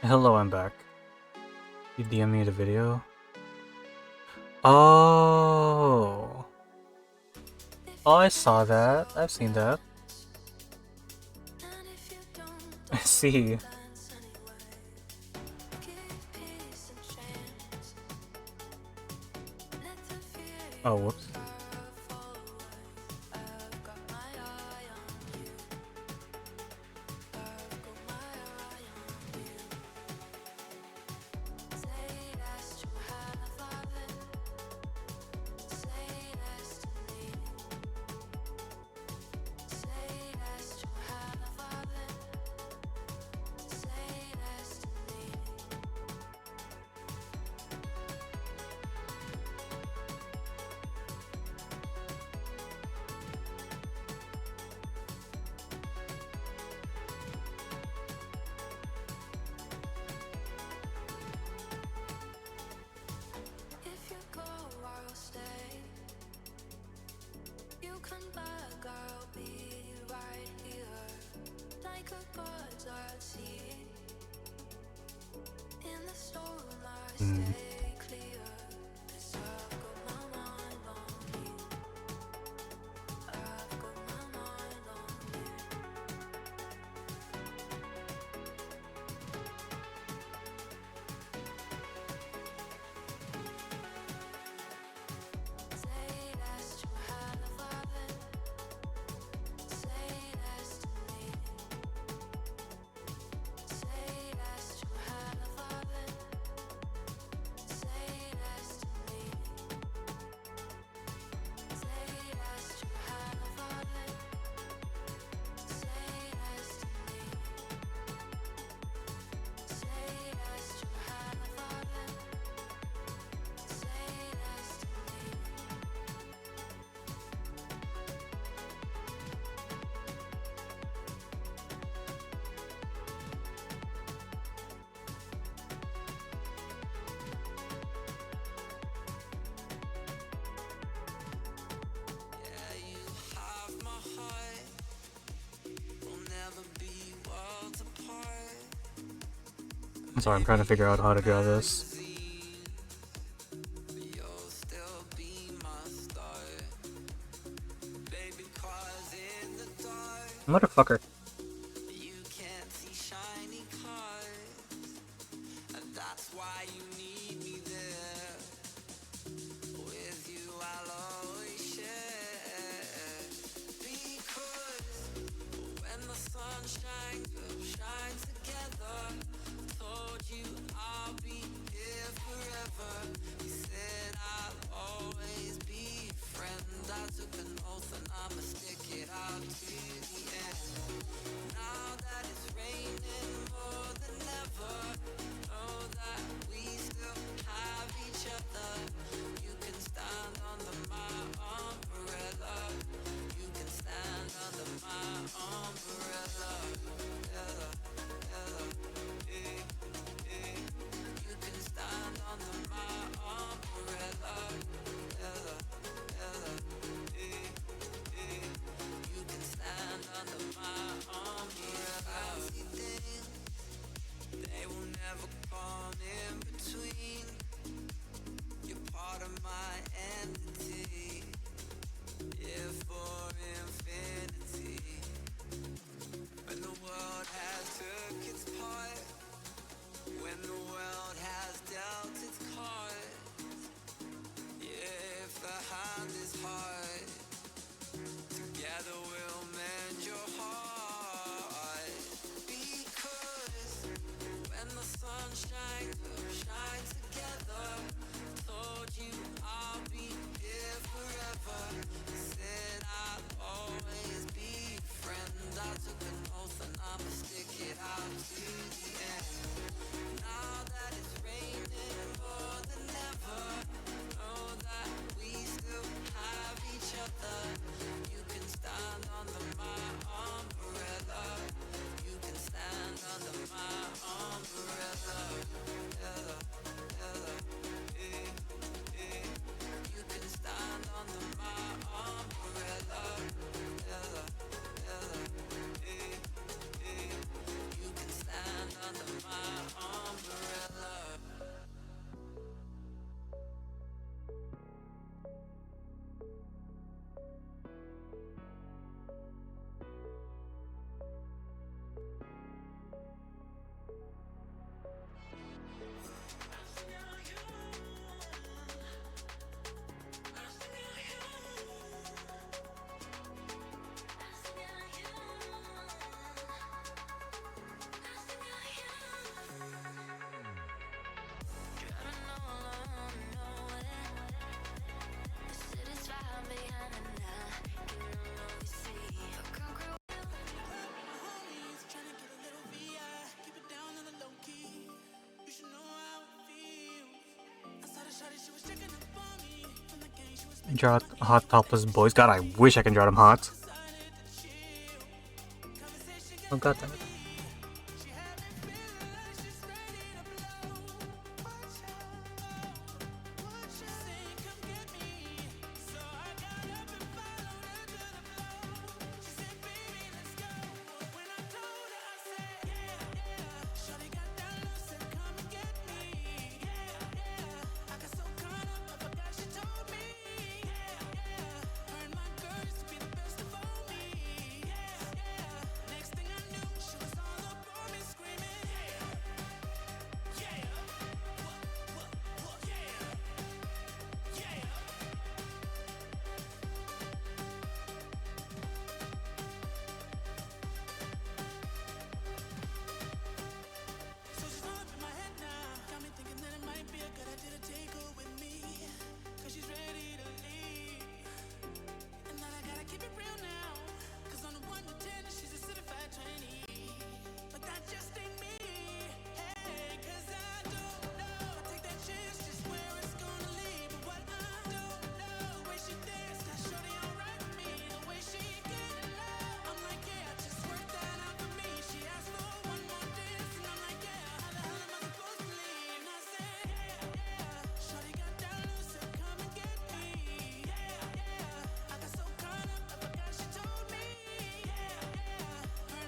Hello, I'm back. You DM me the video? Oh. Oh, I saw that. I've seen that. I see. Oh, whoops. If you go, I'll stay. You come back, I'll be right here. Like a bird's eye sea. In the storm, I stay clear. 'Cause I've got my mind on you. I've got my mind on you. Say yes to having. Say yes to me. Say yes to having. Say yes to me. Say yes to having. Say yes to me. Say yes to having. Say yes to me. Yeah, you have my heart. We'll never be worlds apart. I'm sorry, I'm trying to figure out how to draw this. But you'll still be my start. Baby, 'cause in the dark, Motherfucker. you can't see shiny cars. And that's why you need me there. With you, I'll always share. Because when the sun shines, we'll shine together. Told you I'll be here forever. You said I'll always be your friend. I took an oath and I'ma stick it out to the end. Draw hot topless boys. God, I wish I can draw them hot. Oh god damn it.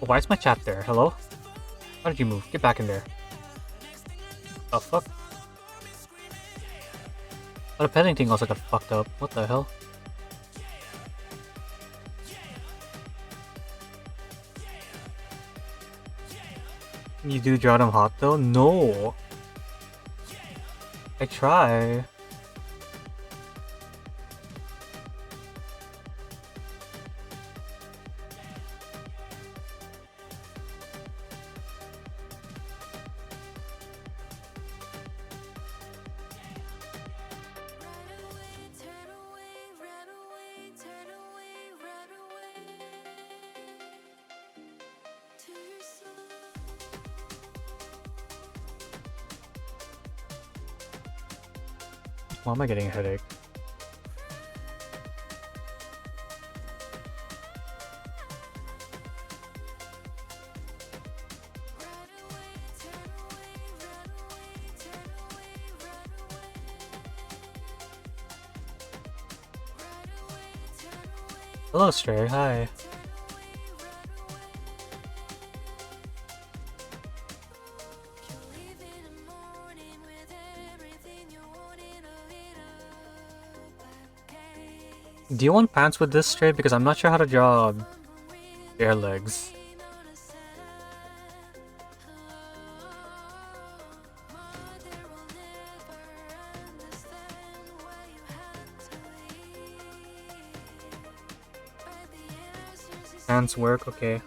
Why is my chat there? Hello? How did you move? Get back in there. The fuck? Oh, the petting thing also got fucked up. What the hell? You do draw them hot though? No! I try. Why am I getting a headache? Hello, Stray. Hi. Do you want pants with this, Stray? Because I'm not sure how to draw bare legs. Pants work, okay.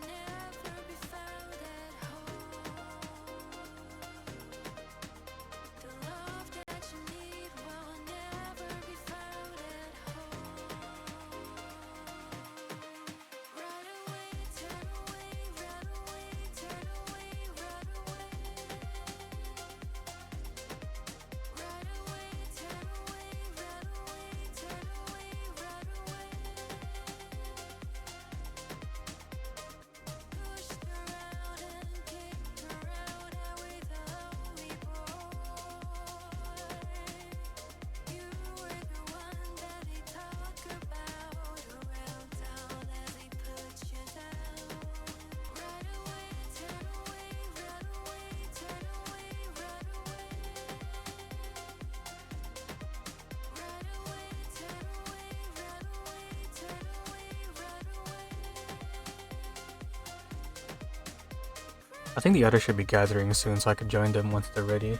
I think the others should be gathering soon so I can join them once they're ready.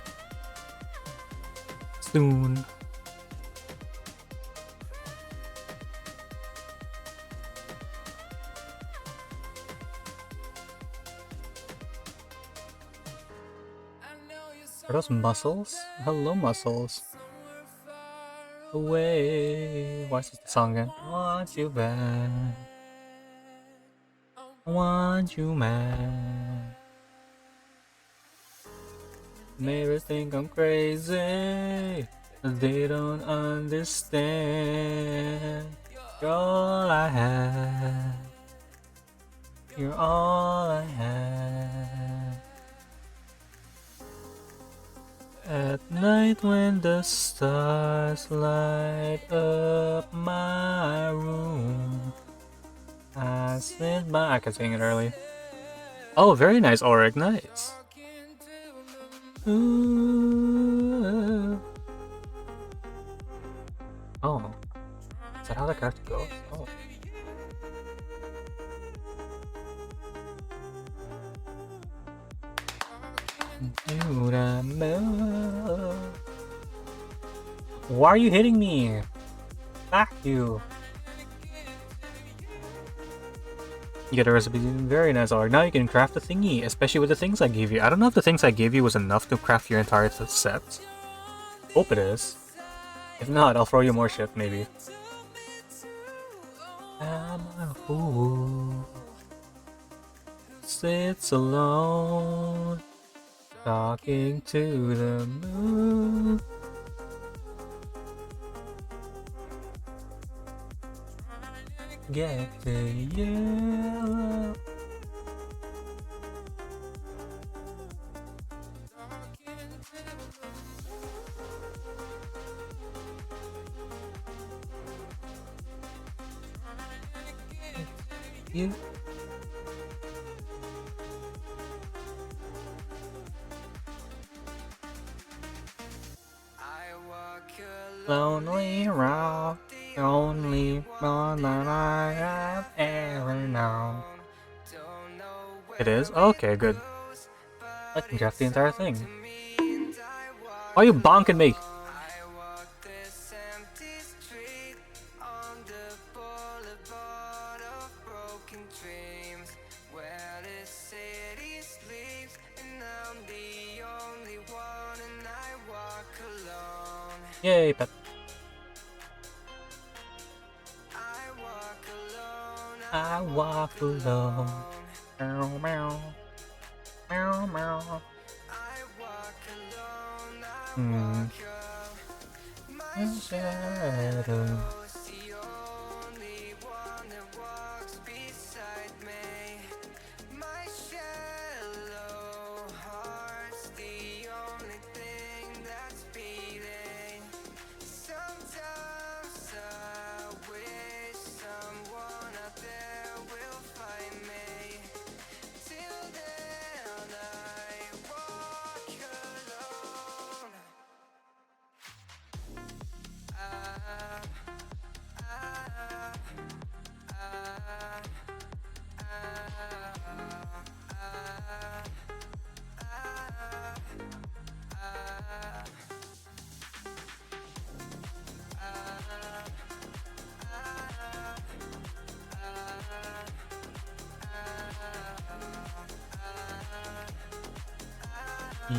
Soon. Are those muscles? Hello, muscles. Away. Why is this the song again? Want you back. Want you mad. Neighbors think I'm crazy. They don't understand. You're all I have. You're all I have. At night when the stars light up my room, I sit by. I can sing it early. Oh, very nice, Auric. Nice. Ooh. Oh, is that how the character goes? Oh. Why are you hitting me? Fuck you. You get a recipe. Very nice, Auric. Now you can craft the thingy, especially with the things I gave you. I don't know if the things I gave you was enough to craft your entire set. Hope it is. If not, I'll throw you more shit, maybe. I'm a fool. Sits alone, talking to the moon. Get the yellow. You. Lonely road, the only one that I have ever known. It is? Okay, good. I can craft the entire thing. Why are you bonking me? Yay, pet. I walk alone. Meow, meow. Meow, meow. Shadow.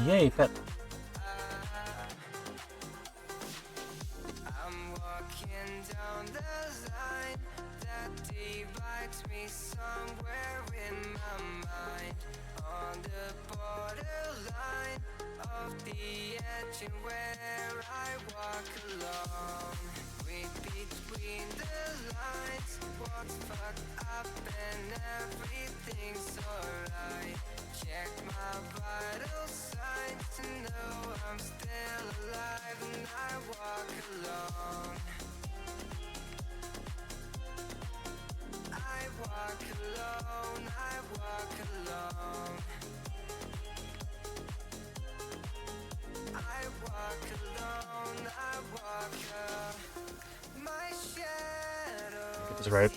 Yay, pet. I'm walking down the line that divides me somewhere in my mind, on the borderline of the edge and where I walk alone. Read between the lines, what's fucked up and everything's alright. Check my vital signs to know I'm still alive and I walk alone. I walk alone, I walk alone. I walk alone, I walk alone. My shadow. Get this right.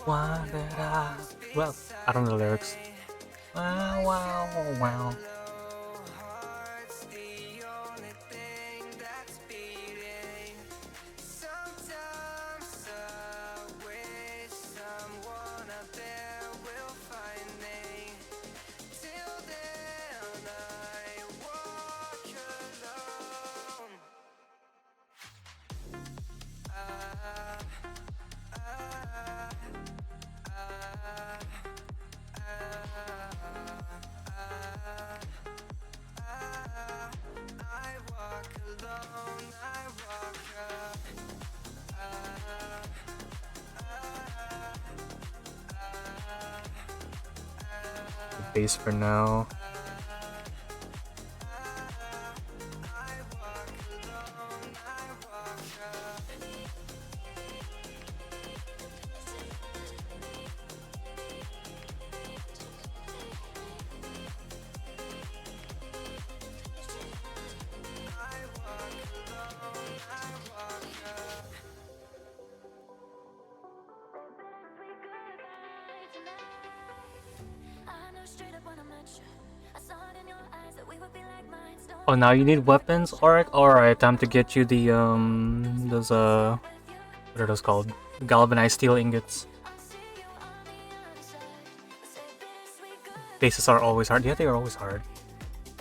Well, I don't know the lyrics. Wow, wow, wow. base for now. Oh, now you need weapons? Alright, time to get you the, those, what are those called? Galvanized steel ingots. Bases are always hard. Yeah, they are always hard.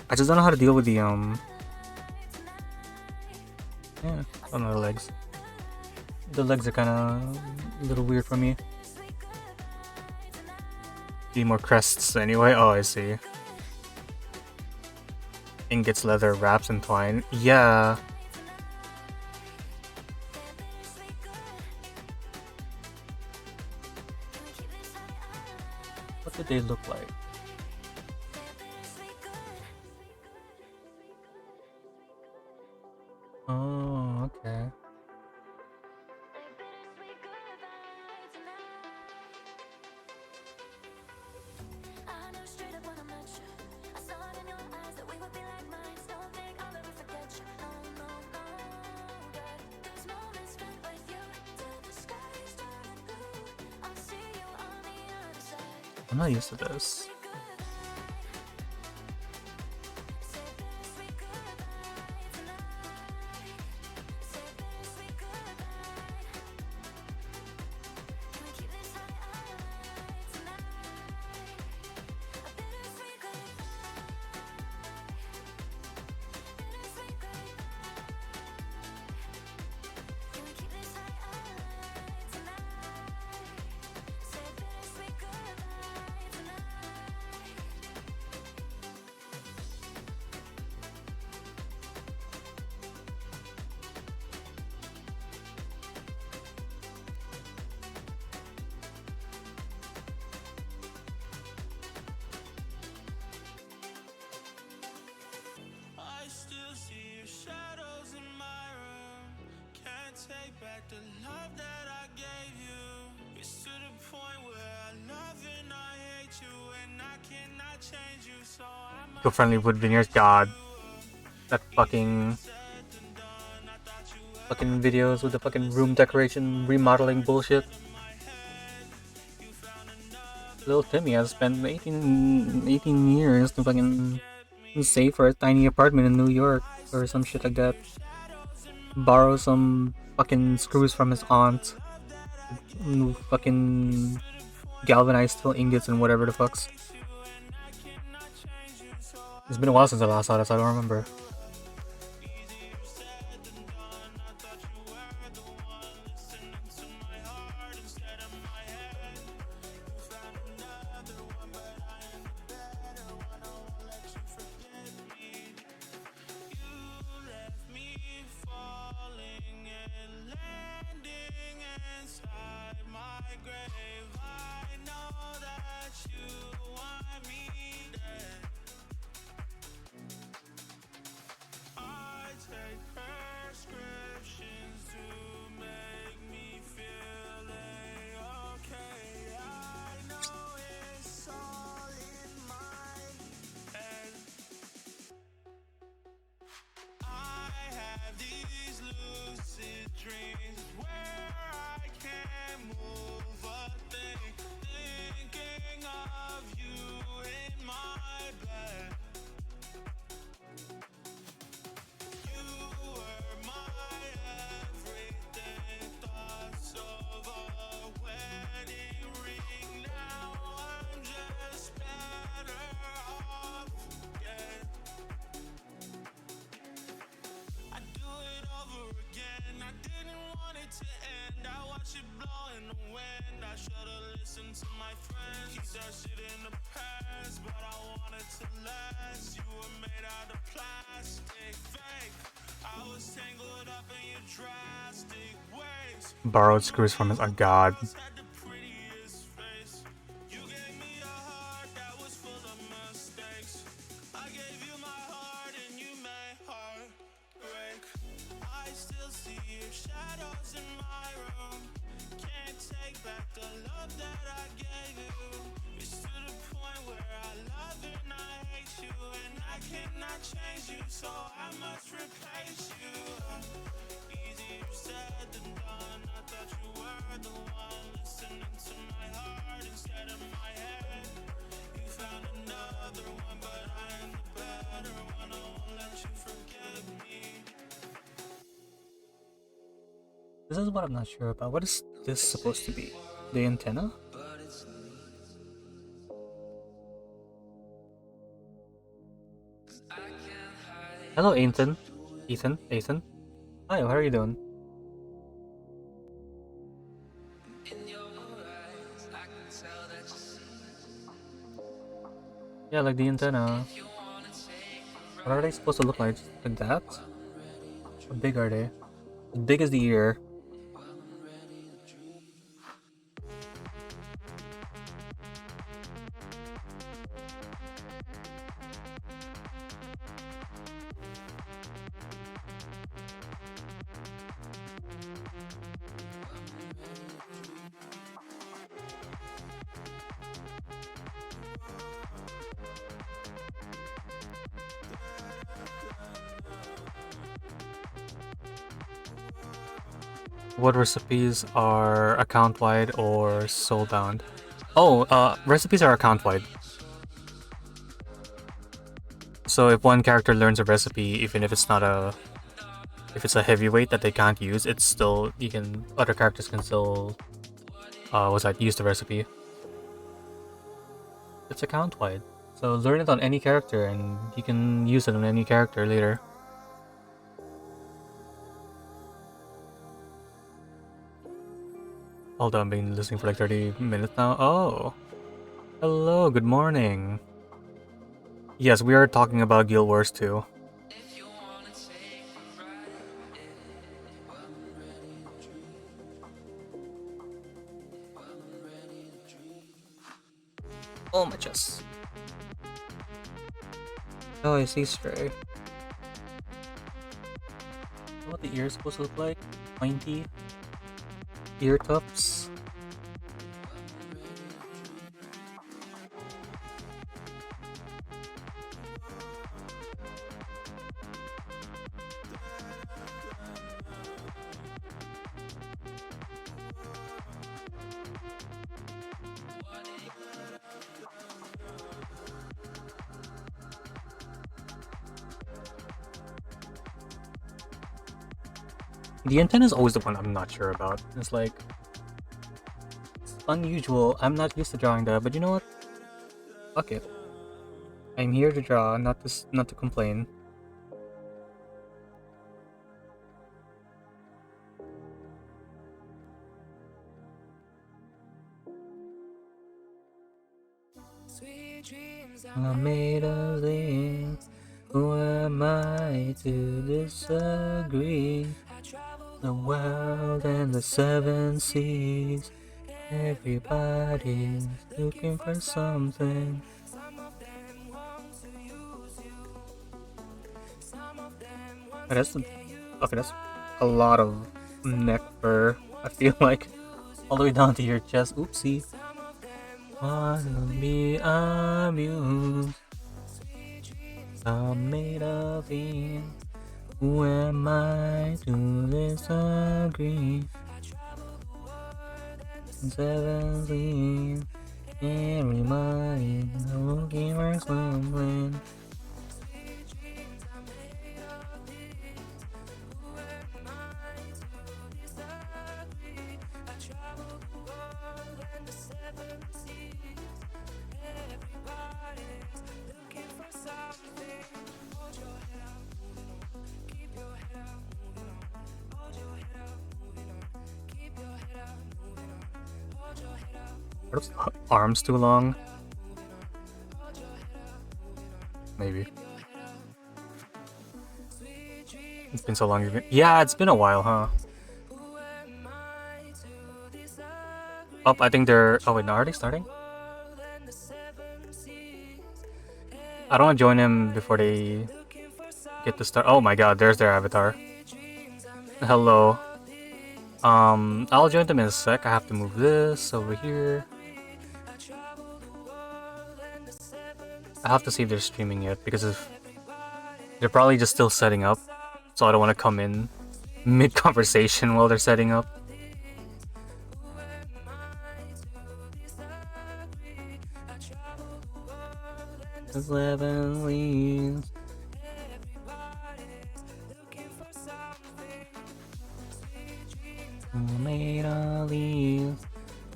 I just don't know how to deal with the, yeah, I don't know the legs. The legs are kinda a little weird for me. Need more crests anyway. Oh, I see. Ingots, leather, wraps, and twine. Yeah. What did they look like? Oh, okay. I'm not used to this. I still see your shadows in my room. Can't take back the love that I gave you. It's to the point where I love and I hate you, and I cannot change you. So I'm Eco-friendly wood veneers. God, that fucking videos with the fucking room decoration remodeling bullshit. Little Timmy has spent 18 years to fucking save for a tiny apartment in New York or some shit like that. Borrow some fucking screws from his aunt. Fucking galvanized steel ingots and whatever the fucks. It's been a while since I last saw this, I don't remember. Borrowed screws from his god. still see your shadows in my room. Can't take back the love that I gave you. It's to the point where I love and I hate you, and I cannot change you, so I must replace you. Easier said than done. I thought you were the one listening to my heart instead of my head. You found another one, but I am the better one. I won't let you forget me. This is what I'm not sure about. What is this supposed to be? The antenna? Hello, Ethan. Ethan. Hi, how are you doing? Yeah, like the antenna. What are they supposed to look like? Like that? How big are they? As big as the ear. What recipes are account wide or soulbound? Oh, recipes are account wide. So if one character learns a recipe, even if it's not if it's a heavyweight that they can't use, it's still other characters can still use the recipe. It's account wide. So learn it on any character and you can use it on any character later. Hold on, I've been listening for like 30 minutes now. Oh. Hello, good morning. Yes, we are talking about Guild Wars 2. Oh, my chest. Oh, I see Stray. What the ear is supposed to look like? Pointy? Ear tufts? The antenna is always the one I'm not sure about. It's like, it's unusual. I'm not used to drawing that, but you know what? Fuck it. I'm here to draw, not to complain. I'm made of things. Who am I to disagree? The world and the seven seas. Everybody's looking for something. That's a lot of neck fur. I feel like all the way down to your chest. Oopsie. Wanna be amused. I'm made of ink. Who am I to disagree? 17. Everybody looking for something. Are those arms too long? Maybe. It's been so long. Yeah, it's been a while, huh? Oh, I think they're... Oh wait, no, are they starting? I don't want to join them before they get to start. Oh my god, there's their avatar. Hello. I'll join them in a sec. I have to move this over here. I have to see if they're streaming yet, because if they're probably just still setting up, so I don't want to come in mid-conversation while they're setting up. Just 11 leaves. Made of leaves.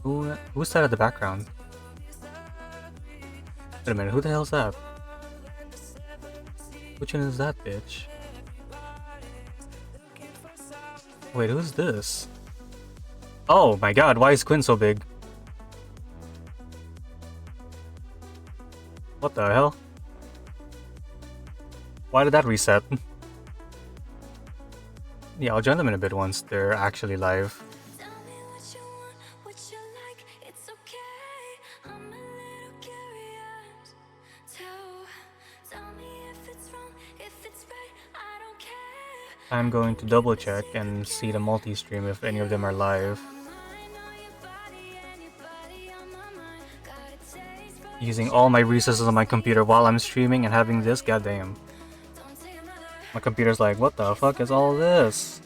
Who's that at the background? Wait a minute, who the hell's that? Which one is that bitch? Wait, who's this? Oh my god, why is Quinn so big? What the hell? Why did that reset? Yeah, I'll join them in a bit once they're actually live. Tell me what you want, what you like, it's okay. I'm a little curious. Tell me if it's wrong, if it's right, I don't care. I'm going to double check and see the multi-stream if any of them are live. Using all my resources on my computer while I'm streaming and having this, goddamn. My computer's like, what the fuck is all this?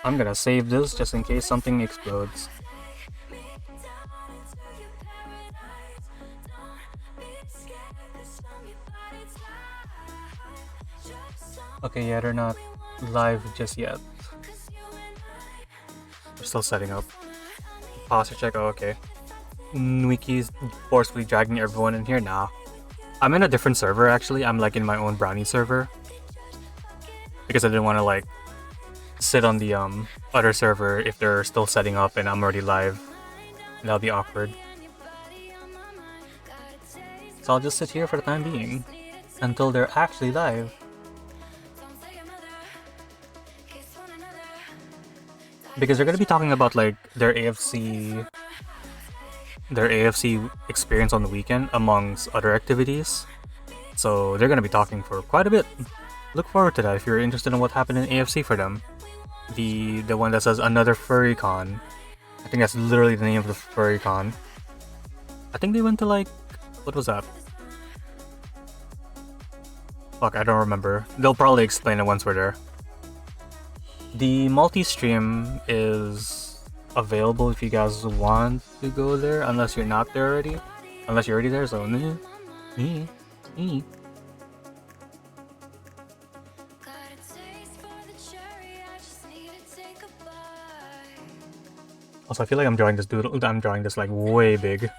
I'm gonna save this just in case something explodes. Okay, yeah, they're not live just yet. We're still setting up. Posture check, oh, okay. Wiki's forcefully dragging everyone in here now. I'm in a different server actually. I'm like in my own brownie server. Because I didn't want to like sit on the other server if they're still setting up and I'm already live. That'll be awkward. So I'll just sit here for the time being. Until they're actually live. Because they're gonna be talking about like their AFC experience on the weekend amongst other activities. So they're gonna be talking for quite a bit. Look forward to that if you're interested in what happened in AFC for them. The one that says another furry con. I think that's literally the name of the furry con. I think they went to like, what was that? Fuck, I don't remember. They'll probably explain it once we're there. The multi-stream is available if you guys want to go there, unless you're not there already. Unless you're already there, so Also, I feel like I'm drawing this doodle. I'm drawing this like way big.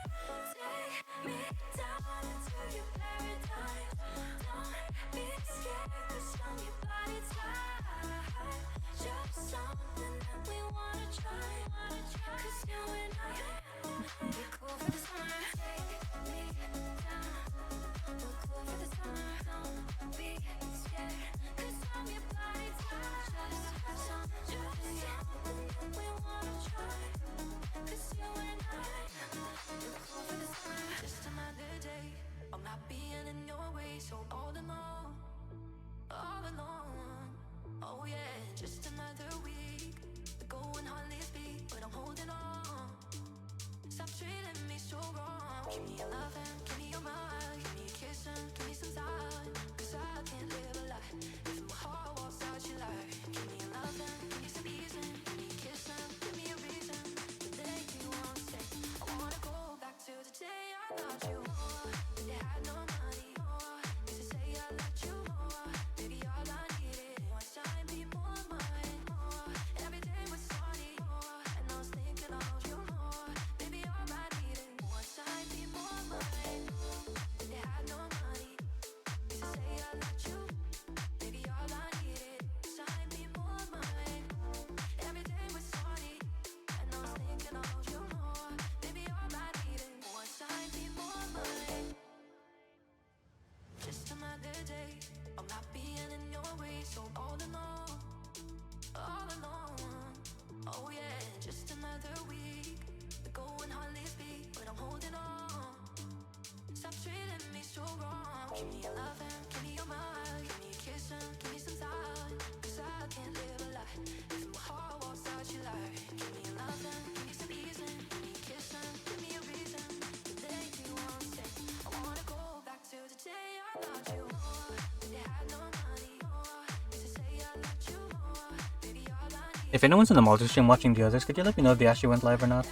If anyone's in the multi-stream watching the others, could you let me know if they actually went live or not?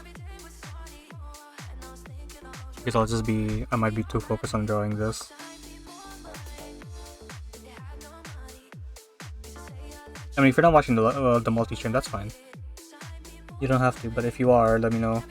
Because I might be too focused on drawing this. I mean, if you're not watching the multi-stream, that's fine. You don't have to, but if you are, let me know.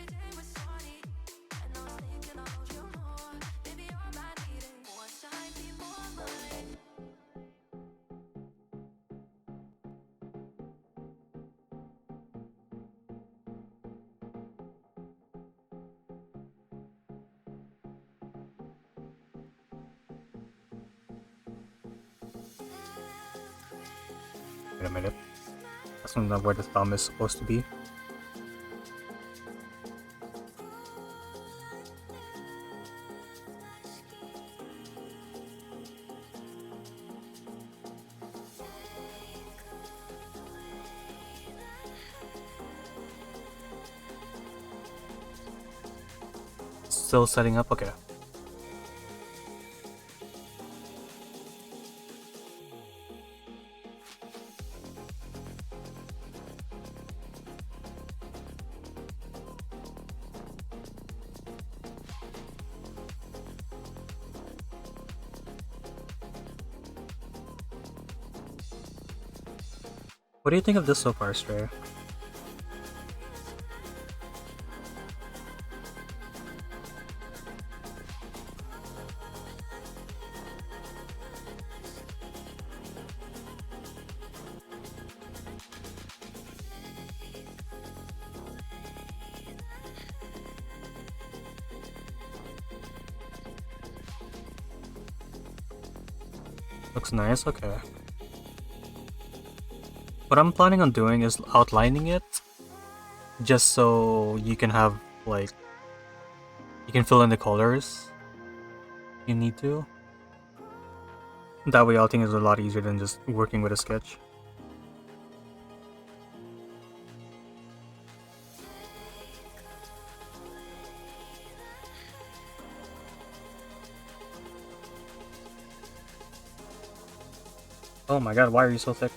Wait a minute. That's not where the thumb is supposed to be. Still setting up? Okay. What do you think of this so far, Stray? Looks nice, okay. What I'm planning on doing is outlining it, just so you can have, like, you can fill in the colors you need to. That way outing is a lot easier than just working with a sketch. Oh my god, why are you so thick?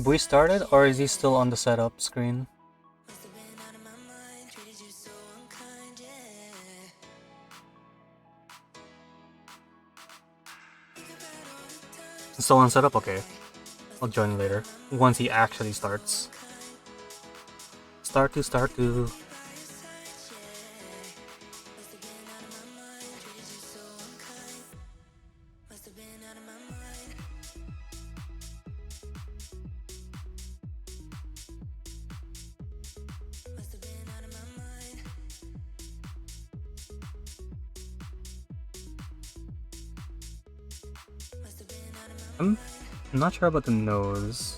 We started, or is he still on the setup screen? Still on setup? Okay. I'll join later, once he actually starts. Start to. I'm not sure about the nose.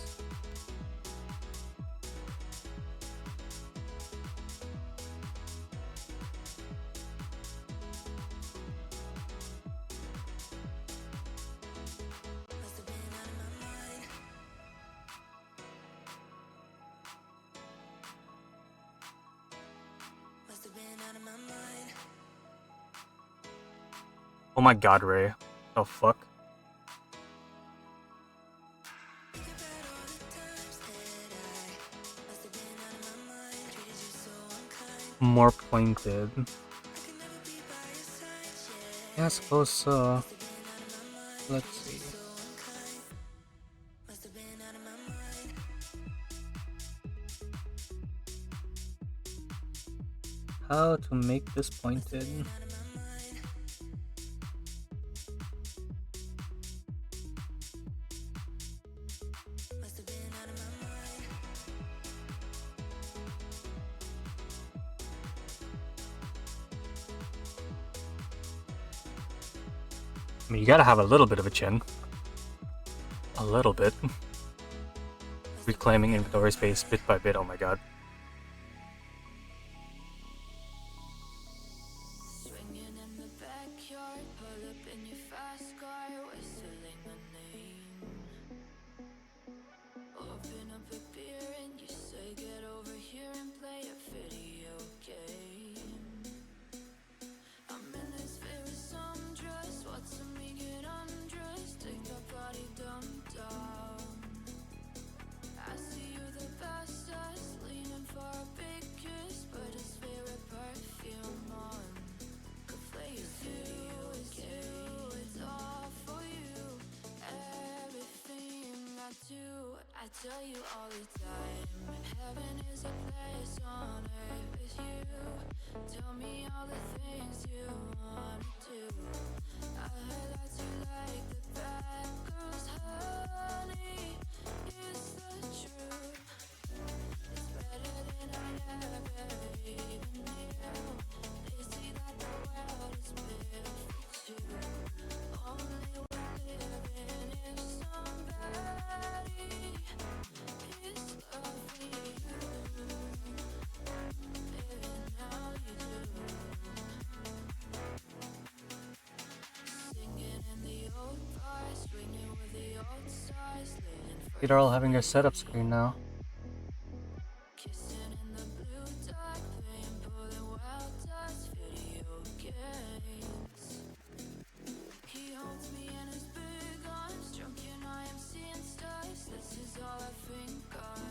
Oh my god, Ray. Oh fuck. More pointed. Yeah, I suppose so. Let's see. how to make this pointed. I mean, you gotta have a little bit of a chin. A little bit. Reclaiming inventory space bit by bit, oh my god. Swinging in the backyard, pull up in your fast car, whistling my name. Open up a beer and you say, get over here and play a video game. I'm in this very sundress, watching me get undressed, take that body down. I see you the bestest, leaning for a big kiss, but his favorite perfume on. Could play a video game. It's all for you. Everything I do, I tell you all the time. Heaven is a place on earth with you. Tell me all the things you wanna do. I heard that you like the bad girls, honey. Is the truth? It's better than I ever even knew. They say that the world is built for two. Only we're living if somebody is loving you. Living how you do. Singing in the old bar, swinging with the old stars, living for They're all having their setup screen now. kissing in the blue dark, playing pulling wild dots, video games. He holds me in his big arms, drunk and I am seeing stars. This is all I think of.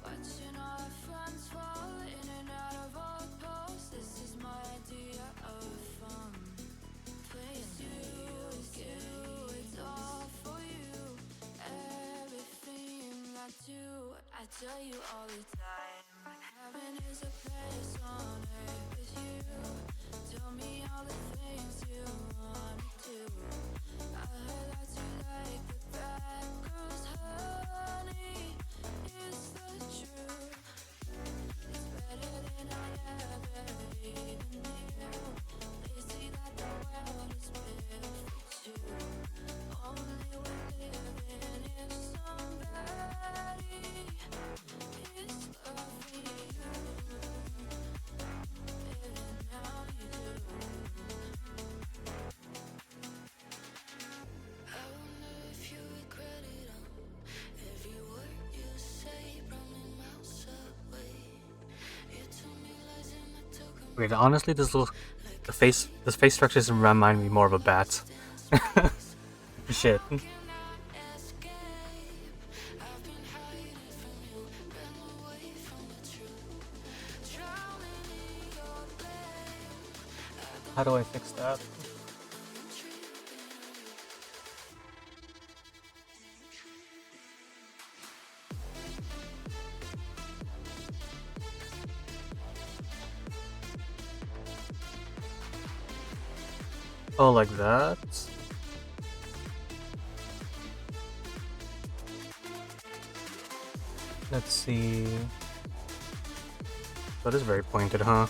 Watching all our friends fall in and out of old posts. This is my idea of fun. Playing video games, it's all for you. Everything I do, I tell you all the time. Heaven is a place on earth with you. Tell me all the things you wanna do. I heard that you like the bad girls, honey. Is the truth? It's better than I ever even knew. They say that the world is built for two. Only we're living if somebody is loving you. Living how you do. I wonder if you regret it all. Every word you say brought me miles away. You told me lies and I took 'em Wait, honestly, this face structure doesn't remind me more of a bat. Shit. cannot escape. I've been hiding from you, been away from the truth. Drowning in your blame. How do I fix that? Oh, like that? Let's see. That is very pointed, huh?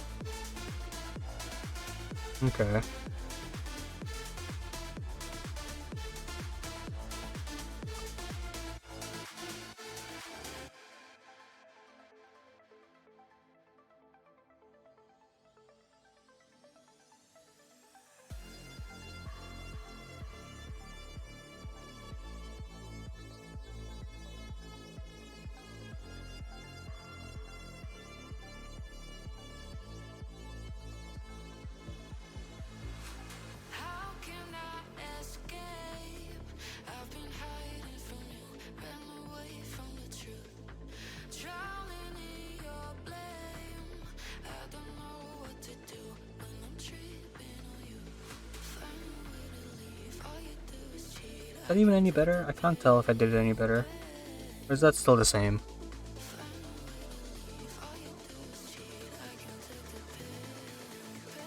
Okay. How can I escape? I've been hiding from you, ran away from the truth. Drowning in your blame. I don't know what to do when I'm tripping on you. Find a way to leave, all you do is cheat. Is that even any better? I can't tell if I did it any better. Or is that still the same?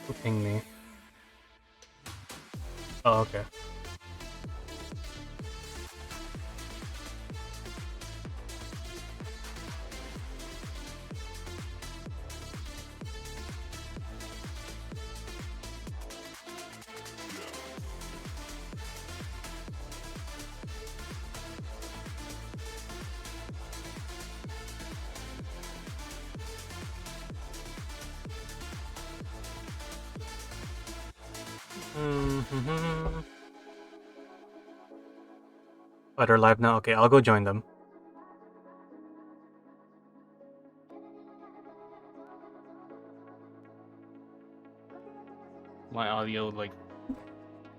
Who pinged me? Oh, okay. Mm-hmm. Oh, they're live now? Okay, I'll go join them. My audio like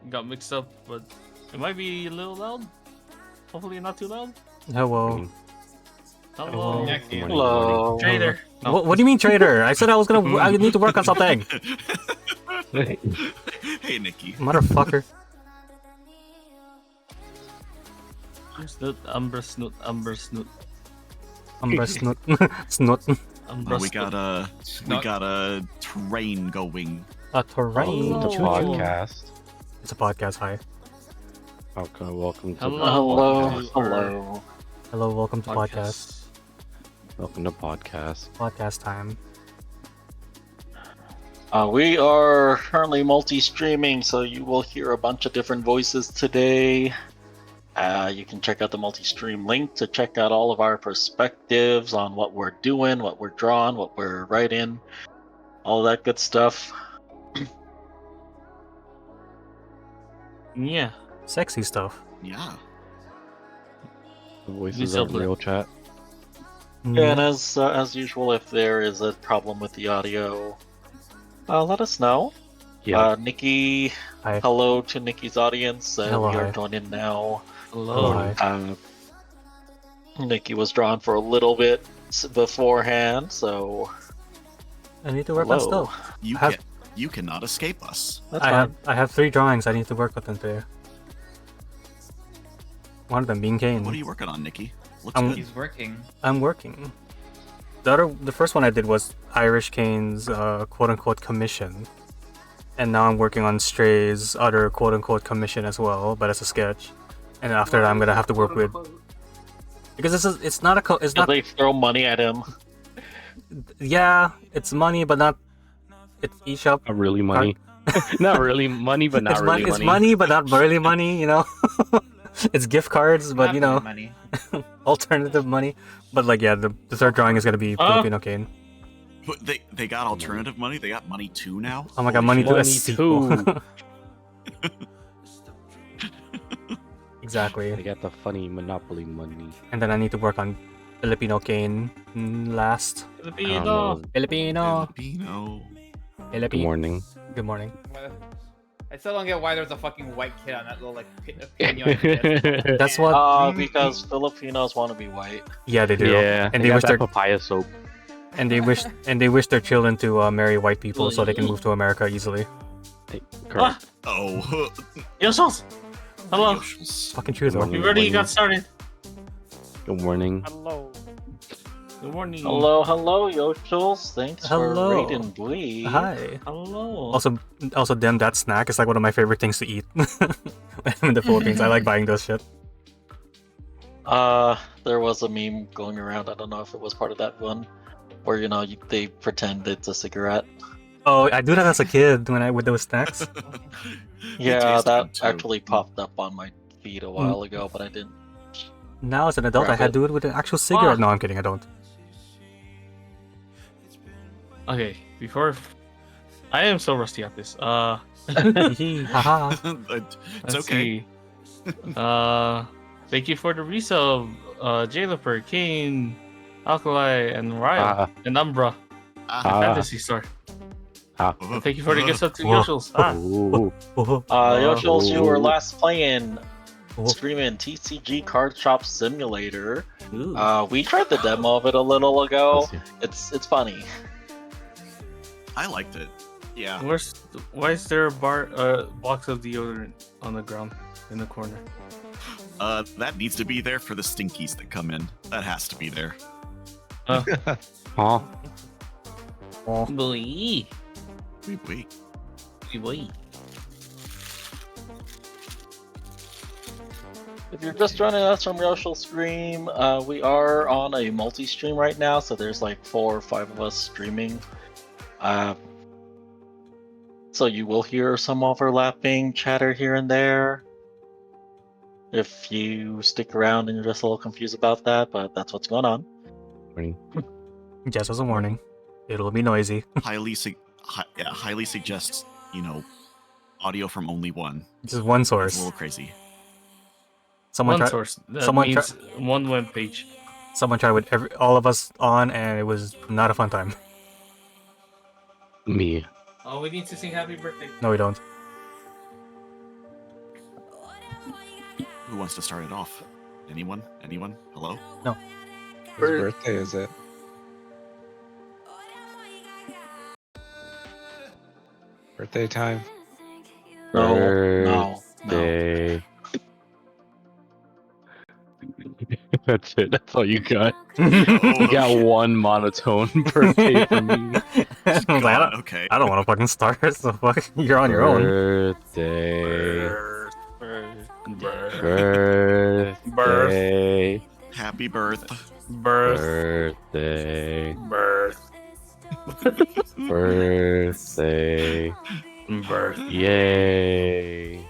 got mixed up, but it might be a little loud. Hopefully not too loud. Hello. Hello. Yeah, Good morning, Hello. Trader. No. What do you mean, trader? I said I was gonna. I need to work on something. Hey, Nikki. Motherfucker. Snoot, Umber Snoot, Umber Snoot, Umber snoot. Snoot. Umber We got a train going. A terrain. Oh. The Choo-choo. podcast. It's a podcast. Hi. Okay, welcome to Hello. podcast. Hello. Hello. Welcome to podcast. Welcome to podcast. Podcast time. We are currently multi-streaming, so you will hear a bunch of different voices today. You can check out the multi-stream link to check out all of our perspectives on what we're doing, what we're drawing, what we're writing, all that good stuff. Yeah. Sexy stuff. Yeah. The voices Use aren't Sublet. real chat. And as usual, if there is a problem with the audio, let us know. Yeah. Nikki, Hi. hello to Nikki's audience. Hello, We are hi. joining now. Hello. Hi. Nikki was drawn for a little bit beforehand, so I need to work on hello. stuff. You you cannot escape us. That's I have 3 drawings I need to work with them today. One of them being Kane. What are you working on, Nikki? Looks I'm- good. He's working. I'm working. The first one I did was Irish Kane's quote unquote commission. And now I'm working on Stray's other quote unquote commission as well, but it's a sketch. And after that I'm gonna have to work with, because it's not Did they throw money at him? yeah, it's money but not, it's eShop. Not really money. Not really money, but not It's really money. It's money but not really money, you know. It's gift cards, but you know, Money. alternative money. But like yeah, the third drawing is gonna be Filipino Kane. But they got alternative money. They got money too now. Oh my god, Holy money shit. to a Money sequel. too. Exactly. They got the funny Monopoly money. And then I need to work on Filipino Kane last. I don't Filipino. know. Filipino. Filipino. Good morning. Good morning. I still don't get why there's a fucking white kid on that little like opinion. That's what. Because Filipinos want to be white. Yeah, they do. Yeah, And they they got wish that their papaya soap. and they wish their children to marry white people so they can move to America easily. Correct. Oh. Yoshos. Hello. Yoshels. Fucking true though. We already got started. Good morning. Hello. Good morning. Hello, Yoshels. Thanks Hello. for raiding Bleed. Hi. Hello. Also, them that snack is like one of my favorite things to eat. When I'm in the Philippines, I like buying those shit. There was a meme going around. I don't know if it was part of that one, where they pretend it's a cigarette. Oh, I do that as a kid with those snacks. Yeah, tastes that good, too. actually popped up on my feed a while ago, but I didn't. Now as an adult, I Grab had to it. do it with an actual cigarette. No, I'm kidding. I don't. Okay, before I am so rusty at this. Hee, haha. It's Let's okay. see. Thank you for the resub, Jailoper, Kane, Alkali, and Ryle, and Umbra, Ah. Fantasy Star. And thank you for the gift sub to Whoa. Yoshels. Ooh. Oh, Yoshels, you were Oh. last playing oh. streaming TCG Card Shop Simulator. Ooh. We tried the demo of it a little ago. Let's see. It's funny. I liked it. Yeah. Why is there a box of deodorant on the ground in the corner? That needs to be there for the stinkies that come in. That has to be there. Huh? Oh. Boy. Wait. Wait. If you're just joining us from Yoshel Stream, we are on a multi-stream right now, so there's like 4 or 5 of us streaming. So you will hear some overlapping chatter here and there. If you stick around and you're just a little confused about that, but that's what's going on. Morning. Just as a warning, it'll be noisy. highly suggest, audio from only one. Just one It's a source. little crazy. Someone One tried. source. That someone means one web page. Someone tried with all of us on, and it was not a fun time. Me. Oh, we need to sing happy birthday. No, we don't. Who wants to start it off? Anyone? Anyone? Hello? Whose birthday is it? Birthday time. No. Birthday. That's it. That's all you got. You got one monotone birthday for me. I was like, Okay. I don't want to fucking start. So fuck, you're on your own. Birthday. Birthday. Happy birth. Birthday. Birthday. Yay.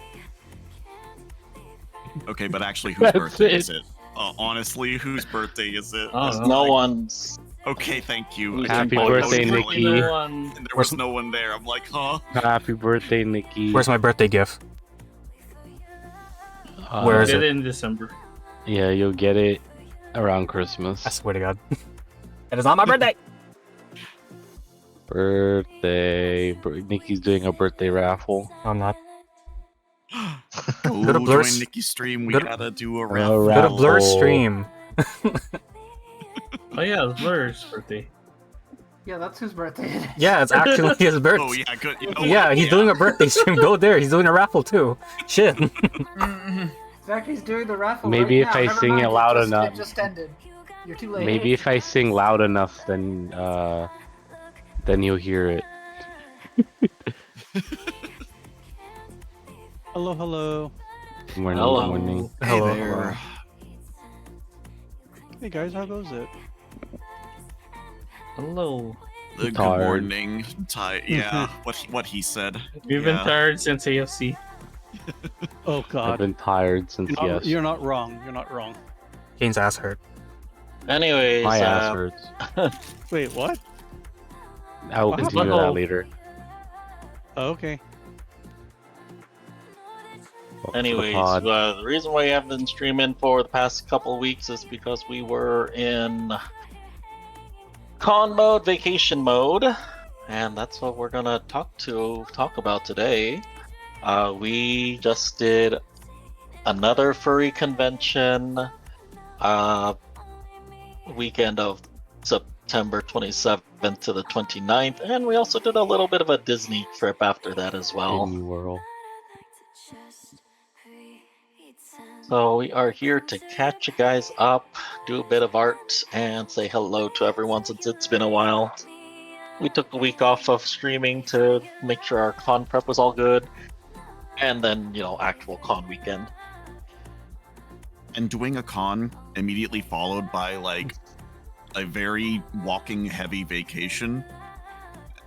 Okay, but actually, whose That's birthday it. is it? Honestly, whose birthday is it? No one's. Okay, thank you. Happy I was birthday, really- Nikki. And there was no one there. I'm like, huh? Happy birthday, Nikki. Where's my birthday gift? Where is Did it? in December. Yeah, you'll get it around Christmas. I swear to God. It is not my birthday! Birthday. Nikki's doing a birthday raffle. I'm not. Go Go to Blur's- join Nikki's stream. We go to- gotta do a Go raffle. Go to Blur's Raffle. stream. Oh yeah, it's Blur's birthday. Yeah, that's whose birthday it is. Yeah, it's actually his birthday. Oh yeah, good. You know Yeah, what? he's doing a birthday stream. Go there. He's doing a raffle too. Shit. Zachy's doing the raffle. Maybe right if now. I Never sing mind, it loud just- enough. It just ended. You're too late. Maybe if I sing loud enough, then you'll hear it. Hello, hello. Good morning. Hello. Good morning. Hey Hello. there. Hey guys, how goes it? Hello. Good Tired. morning. Yeah, what he said. We've been Yeah. tired since AFC. Oh I've god. been tired since yes. You're not wrong. You're not wrong. Kane's ass hurt. Anyways, My ass hurts. Wait, what? I will What continue happened? that later. Oh, okay. Welcome to the anyways, pod. the reason why I haven't been streaming for the past couple of weeks is because we were in con mode, vacation mode, and that's what we're gonna talk about today. We just did another furry convention, weekend of September 27th to the 29th, and we also did a little bit of a Disney trip after that as well. Disney World. So we are here to catch you guys up, do a bit of art, and say hello to everyone since it's been a while. We took a week off of streaming to make sure our con prep was all good, and then, actual con weekend. And doing a con immediately followed by like a very walking heavy vacation.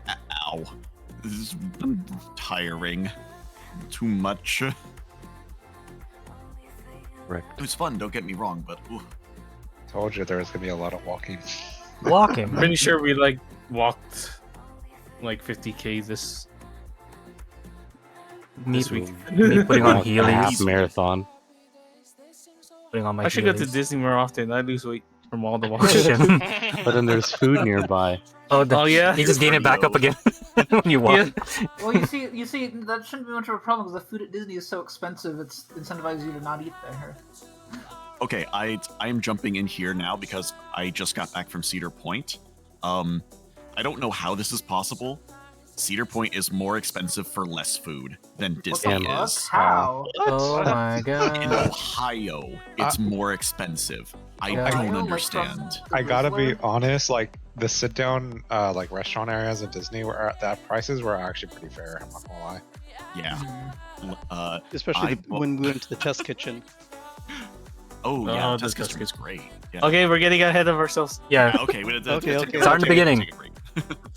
Ow. This is tiring. Too much. Correct. It was fun, don't get me wrong, but ooh. Told you there was gonna be a lot of walking. Walking. Pretty sure we walked like 50k this Me, week. me putting on A half Heelys. marathon. Putting on my I should go to Heelys. Disney more often. I lose weight from all the walking. Shit. But then there's food nearby. Oh, Oh yeah. you just gain it back up again when you walk. Yeah. Well, you see, that shouldn't be much of a problem because the food at Disney is so expensive. It's incentivizes you to not eat there. Okay, I am jumping in here now because I just got back from Cedar Point. I don't know how this is possible, Cedar Point is more expensive for less food than What the Disney fuck? is. How? Oh my In god. Ohio, it's more expensive. I Yeah. don't Ohio, like, from understand. the I gotta be Rizzler? honest, like the sit down like restaurant areas at Disney were at that prices were actually pretty fair, I'm not gonna lie. Yeah. Especially I- when we went to the test kitchen. Oh yeah, Oh, the test test kitchen is great. Yeah. Okay, we're getting ahead of ourselves. Yeah. Okay. Okay. Start in the beginning.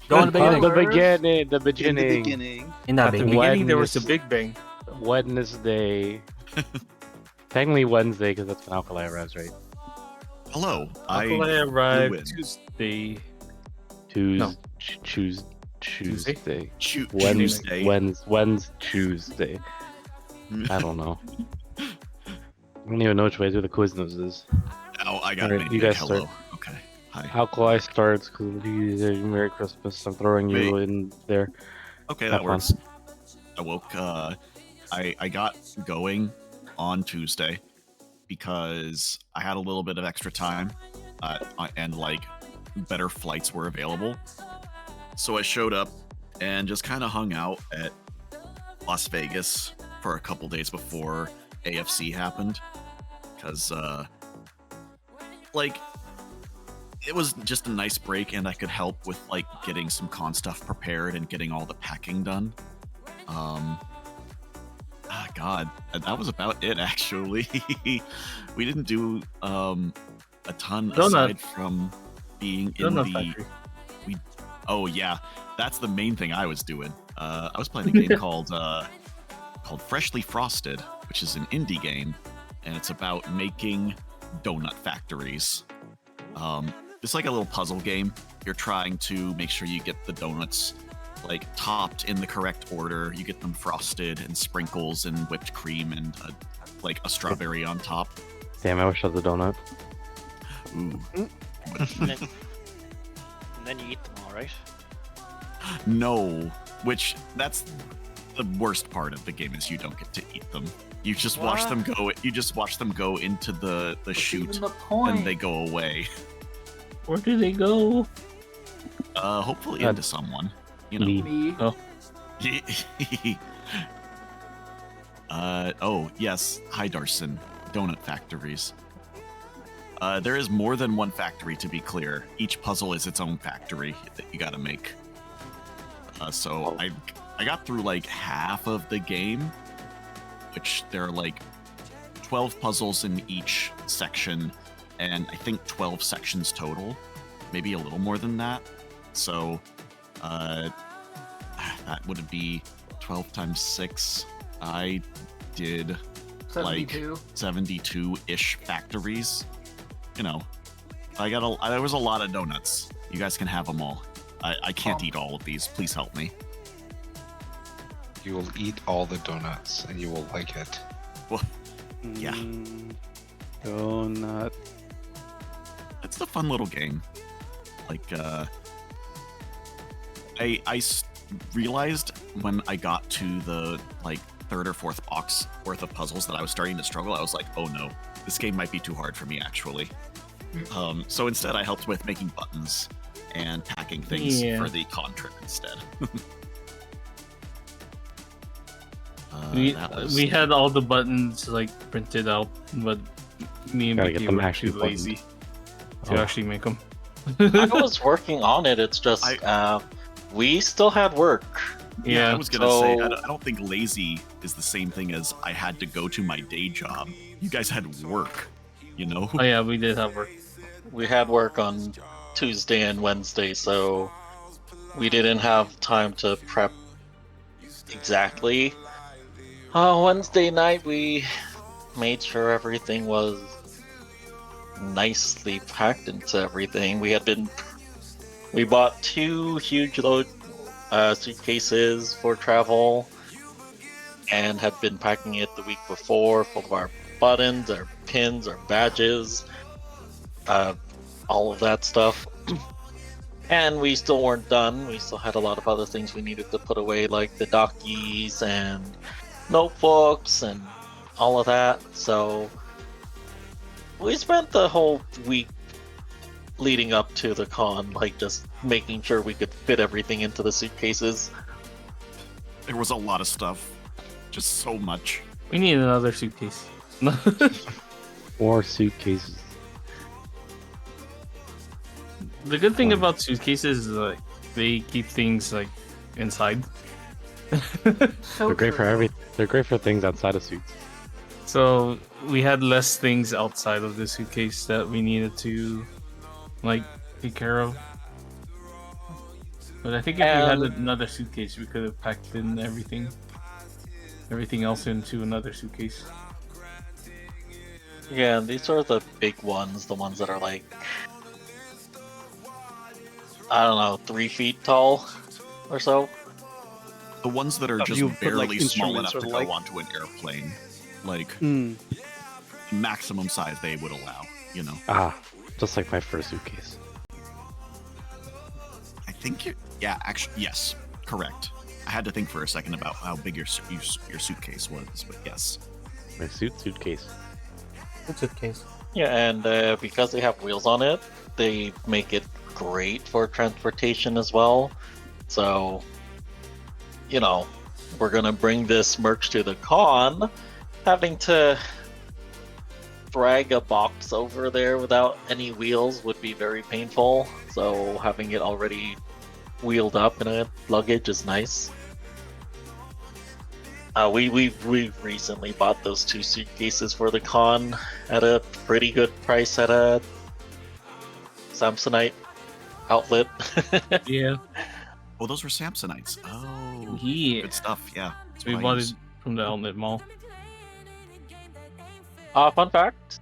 Go in the beginning. The beginning. In the beginning. In that At the beginning. beginning, there was a Big Bang. Wednesday. Technically Wednesday because that's when Alkali arrives, right? Hello. Alkali flew in. arrived Tuesday. No. Tuesday. Tuesday. Tuesday. I don't know. I don't even know which way through the Quiznos is. Oh, I got Alright, it. you guys Hello. start. Okay. Hi. Alkali starts because Merry Christmas. I'm throwing you in there. Okay, Have that fun. works. I woke. I got going on Tuesday because I had a little bit of extra time, and like better flights were available. So I showed up and just kind of hung out at Las Vegas for a couple days before AFC happened, because like it was just a nice break, and I could help with like getting some con stuff prepared and getting all the packing done. God, that was about it actually. We didn't do a ton aside from being in the Factory. Oh yeah, that's the main thing I was doing. I was playing a game called Freshly Frosted, which is an indie game, and it's about making donut factories. It's like a little puzzle game. You're trying to make sure you get the donuts like topped in the correct order. You get them frosted and sprinkles and whipped cream and like a strawberry on top. Damn, I wish I was a donut. Ooh. And then you eat them all, right? No, which that's the worst part of the game is you don't get to eat them. You just watch them go. You just watch them go into the chute, the point. and they go away. Where do they go? Hopefully into someone. You know. Me. Oh. Oh yes. Hi, Darson. Donut factories. There is more than one factory, to be clear. Each puzzle is its own factory that you gotta make. So I got through like half of the game, which there are like 12 puzzles in each section, and I think 12 sections total, maybe a little more than that. So that would be 12 times 6. I did 72. like 72-ish factories. You know, there was a lot of donuts. You guys can have them all. I can't eat all of these. Please help me. You will eat all the donuts and you will like it. Well, yeah. Donut. It's a fun little game. Like, I realized when I got to the like third or fourth box worth of puzzles that I was starting to struggle. I was like, oh no, this game might be too hard for me actually. So instead, I helped with making buttons and packing things for the con trip instead. We had all the buttons like printed out, but me and Gotta Mickey get them were actually too lazy to actually make them. I was working on it. It's just we still had work. Yeah, I was gonna say I don't think lazy is the same thing as I had to go to my day job. You guys had work, you know? Oh yeah, we did have work. We had work on Tuesday and Wednesday, so we didn't have time to prep exactly. Wednesday night we made sure everything was nicely packed into everything. We bought 2 huge load suitcases for travel and had been packing it the week before, full of our buttons, our pins, our badges, all of that stuff. And we still weren't done. We still had a lot of other things we needed to put away, like the dockies and notebooks and all of that. So we spent the whole week leading up to the con, like just making sure we could fit everything into the suitcases. There was a lot of stuff. Just so much. We need another suitcase. More suitcases. The good thing about suitcases is like they keep things like inside. So They're great for They're great for things outside of suits. So we had less things outside of the suitcase that we needed to like take care of. But I think if we had another suitcase, we could have packed in everything else into another suitcase. Yeah, these are the big ones, the ones that are like, I don't know, 3 feet tall or so. The ones that are just You put, like, barely small instruments enough to or, like- go onto an airplane. Like, Mm. maximum size they would allow, you know. Ah, just like my first suitcase. I think yeah, actually, yes, correct. I had to think for a second about how big your suitcase was, but yes. My suitcase. Good suitcase. Yeah, and because they have wheels on it, they make it great for transportation as well. So, you know, we're gonna bring this merch to the con, having to drag a box over there without any wheels would be very painful. So having it already wheeled up in a luggage is nice. We recently bought those 2 suitcases for the con at a pretty good price at a Samsonite outlet. Yeah. Oh, those were Samsonites. Oh, Yeah. good stuff. Yeah, that's We what I bought use. it from the outlet mall. Fun fact: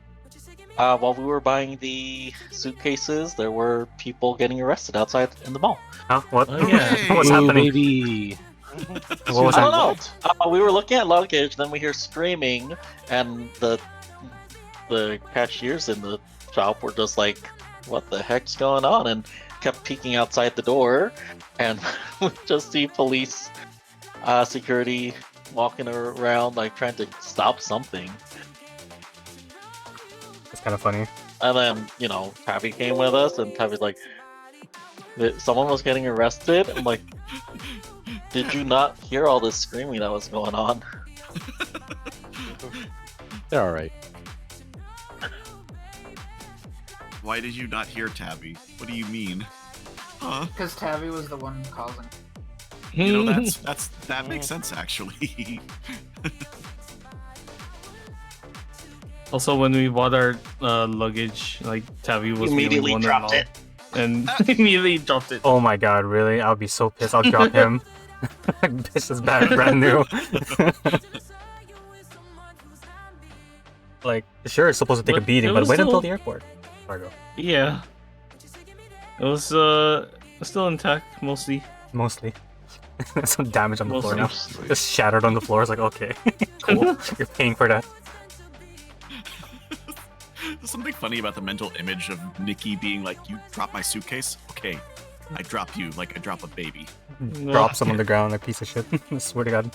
while we were buying the suitcases, there were people getting arrested outside in the mall. Huh? What? Oh, yeah. What's Ooh, happening? baby. What was I that? don't know. We were looking at luggage, then we hear screaming, and the cashiers in the shop were just like, "What the heck's going on?" and kept peeking outside the door, and we just see police, security walking around, like trying to stop something. It's kind of funny. And then, you know, Tabby came with us, and Tabby's like, someone was getting arrested. I'm like, did you not hear all this screaming that was going on? They're alright. Why did you not hear Tabby? What do you mean? Huh? Because Tabby was the one causing. You know, that makes sense actually. Also, when we bought our luggage, like Tavi was Immediately the only one dropped involved, and immediately dropped it. Oh my god, really? I'll be so pissed. I'll drop him. This is brand new. Like, sure, it's supposed to take a But beating, it but was wait until still- the airport. Fargo. Yeah, it was still intact mostly. Mostly. Some damage on the floor now. Mostly. Just shattered on the floor. It's like, okay, cool. You're paying for that. There's something funny about the mental image of Nikki being like, "You drop my suitcase? Okay, I drop you like I drop a baby." Drop some on the ground, like piece of shit. I swear to God.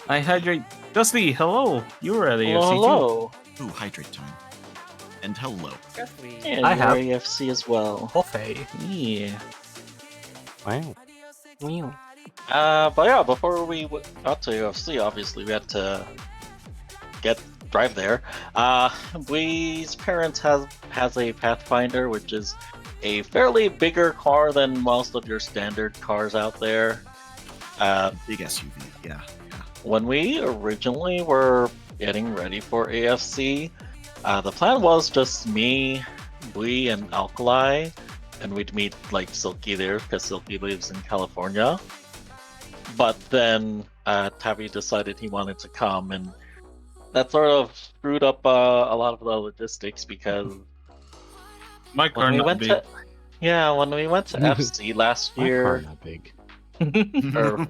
I hydrate. Dusty, hello. You were at AFC Hello. Ooh, hydrate time. And hello. And I you're have. AFC as well. Buffet. too. Yeah. Wow. But yeah, before we got to UFC, obviously we had to drive there. Blee's parents has a Pathfinder, which is a fairly bigger car than most of your standard cars out there. Big SUV. Yeah. When we originally were getting ready for AFC, the plan was just me, Blee, and Alkali, and we'd meet like Silky there because Silky lives in California. But then Tabby decided he wanted to come, and that sort of screwed up a lot of the logistics because My car when we not went big. to when we went to FC last My car year, not big. or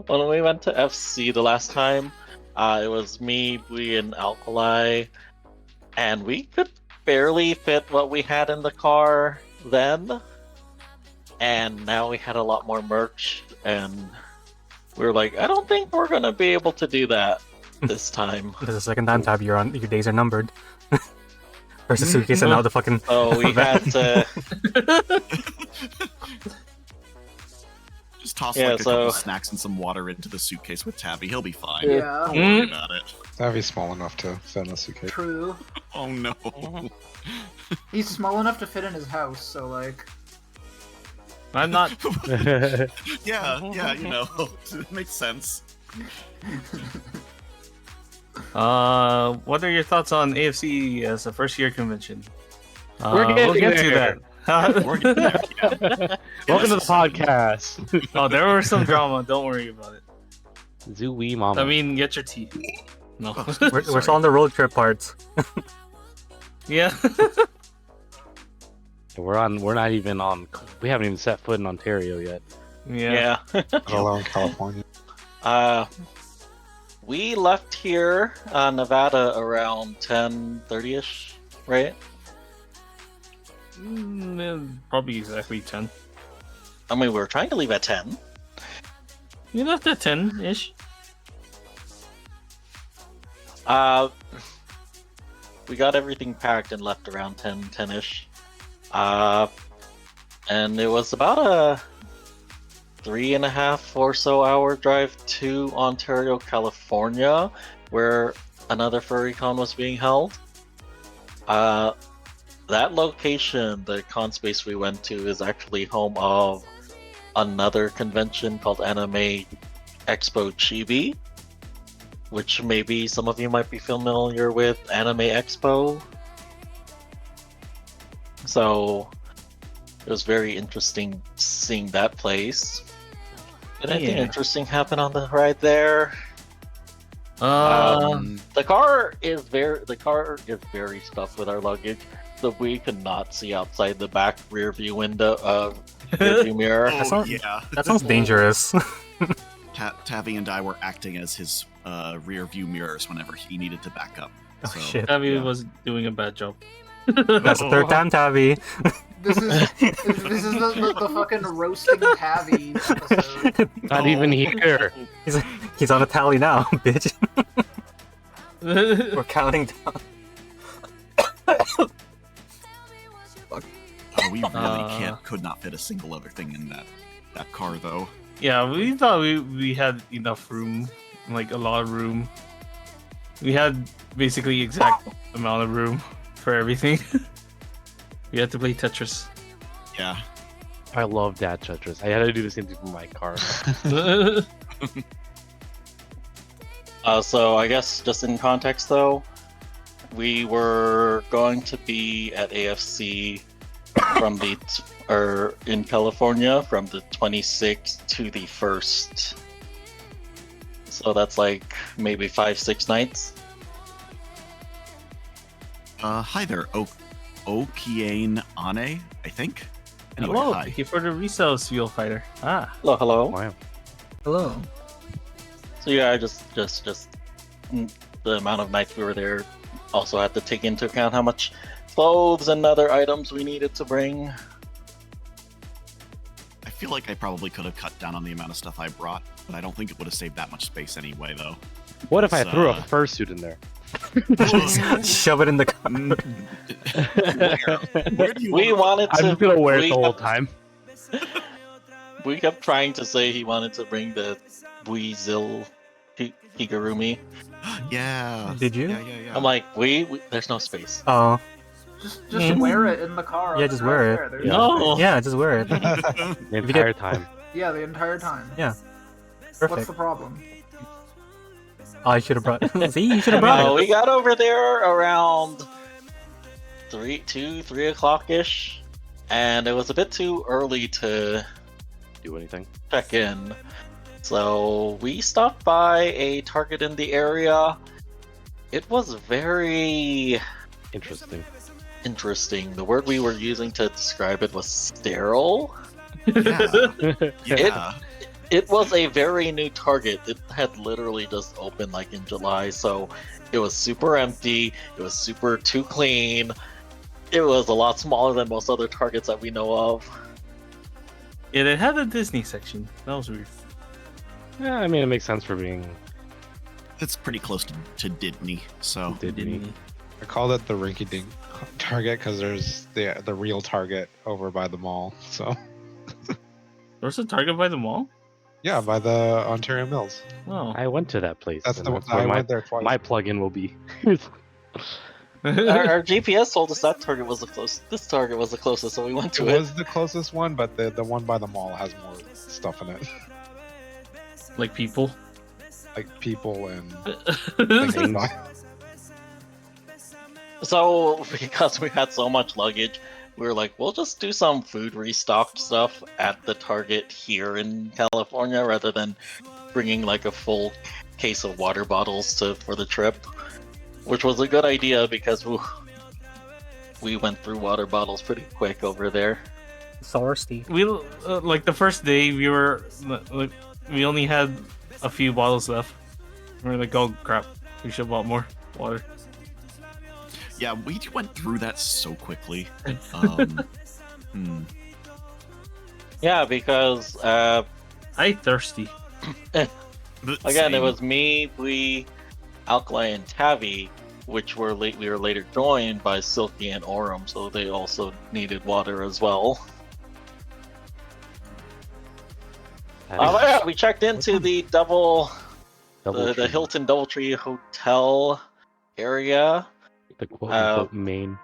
when we went to FC the last time, it was me, Blee, and Alkali, and we could barely fit what we had in the car then. And now we had a lot more merch, and we were like, I don't think we're gonna be able to do that this time. This is the second time, Tab. Your days are numbered. First the suitcase and now the fucking. So we had to Just toss Yeah, like a couple so- snacks and some water into the suitcase with Tabby. He'll be fine. Yeah. Don't worry about it. That'd be small enough to fit in a suitcase. True. Oh no. He's small enough to fit in his house, so like. I'm not. Yeah, you know, it makes sense. What are your thoughts on AFC as a first-year convention? We're we'll getting get to there. that. We're getting there, yeah. Welcome to the podcast. Oh, there was some drama. Don't worry about it. Zooey mama. I mean, get your tea. No. We're still on the road trip parts. Yeah. We're not even on. We haven't even set foot in Ontario yet. Yeah. Let alone California. We left here, Nevada, around 10:30ish, right? Probably exactly 10. I mean, we were trying to leave at 10. You left at 10-ish. We got everything packed and left around 10-ish. And it was about a 3.5 or so hour drive to Ontario, California, where another FurryCon was being held. That location, the con space we went to, is actually home of another convention called Anime Expo Chibi, which maybe some of you might be familiar with. Anime Expo. So it was very interesting seeing that place. Did anything interesting happen on the ride there? The car is very stuffed with our luggage, so we could not see outside the back rear view window rear view mirror. That sounds dangerous. Tavi and I were acting as his rear view mirrors whenever he needed to back up. Oh shit! Tabby was doing a bad job. That's the third time, Tabby. This is the fucking roasting Tabby episode. Not even here. He's on a tally now, bitch. We're counting down. We really could not fit a single other thing in that car though. Yeah, we thought we had enough room, like a lot of room. We had basically exact amount of room for everything. We had to play Tetris. Yeah. I love that Tetris. I had to do the same thing for my car. So I guess just in context though, we were going to be at AFC from in California from the 26th to the 1st. So that's like maybe 5-6 nights. Hi there, Okiane Ane, I think. Anyway, Hello, hi. thank you for the resale Seal Fighter. Hello. Wow. Hello. So yeah, just the amount of nights we were there. Also had to take into account how much clothes and other items we needed to bring. I feel like I probably could have cut down on the amount of stuff I brought, but I don't think it would have saved that much space anyway, though. What if I threw a fursuit in there? Shove it in the car. Where do you We wanted to. I'm just gonna wear it the whole time. We kept trying to say he wanted to bring the Weasel Higurumi. Yeah. Did you? Yeah. I'm like, there's no space. Oh. Just wear it in the car. Yeah, just wear it. There's No. Yeah, just wear it. The entire time. Yeah, the entire time. Yeah. What's Perfect. the problem? Oh, I should have brought. See, you should have brought No, it. we got over there around 3 o'clock ish, and it was a bit too early to Do anything. check in. So we stopped by a Target in the area. It was very Interesting. interesting. The word we were using to describe it was sterile. Yeah. It was a very new Target. It had literally just opened like in July, so it was super empty. It was super too clean. It was a lot smaller than most other Targets that we know of. Yeah, they had a Disney section. That was weird. Yeah, I mean, it makes sense for being It's pretty close to Disney, so. Disney. I called it the Rinky Dink Target because there's the real Target over by the mall. So There's a Target by the mall? Yeah, by the Ontario Mills. Oh. I went to that place. That's and the that's I where went there twice. my plugin will be. Our GPS told us that Target was the closest. This Target was the closest, so we went to It it. was the closest one, but the one by the mall has more stuff in it, Like people? like people and things to buy. So because we had so much luggage, we were like, we'll just do some food restock stuff at the Target here in California rather than bringing like a full case of water bottles for the trip, which was a good idea because we went through water bottles pretty quick over there. Thirsty. We like the first day we were like we only had a few bottles left. We were like, oh crap, we should have bought more water. Yeah, we went through that so quickly. Yeah, because I thirsty. Again, it was me, we, Alkali, and Tavi, which were we were later joined by Silky and Orum, so they also needed water as well. Yeah, we checked into the the Hilton DoubleTree Hotel area. The quote-unquote main.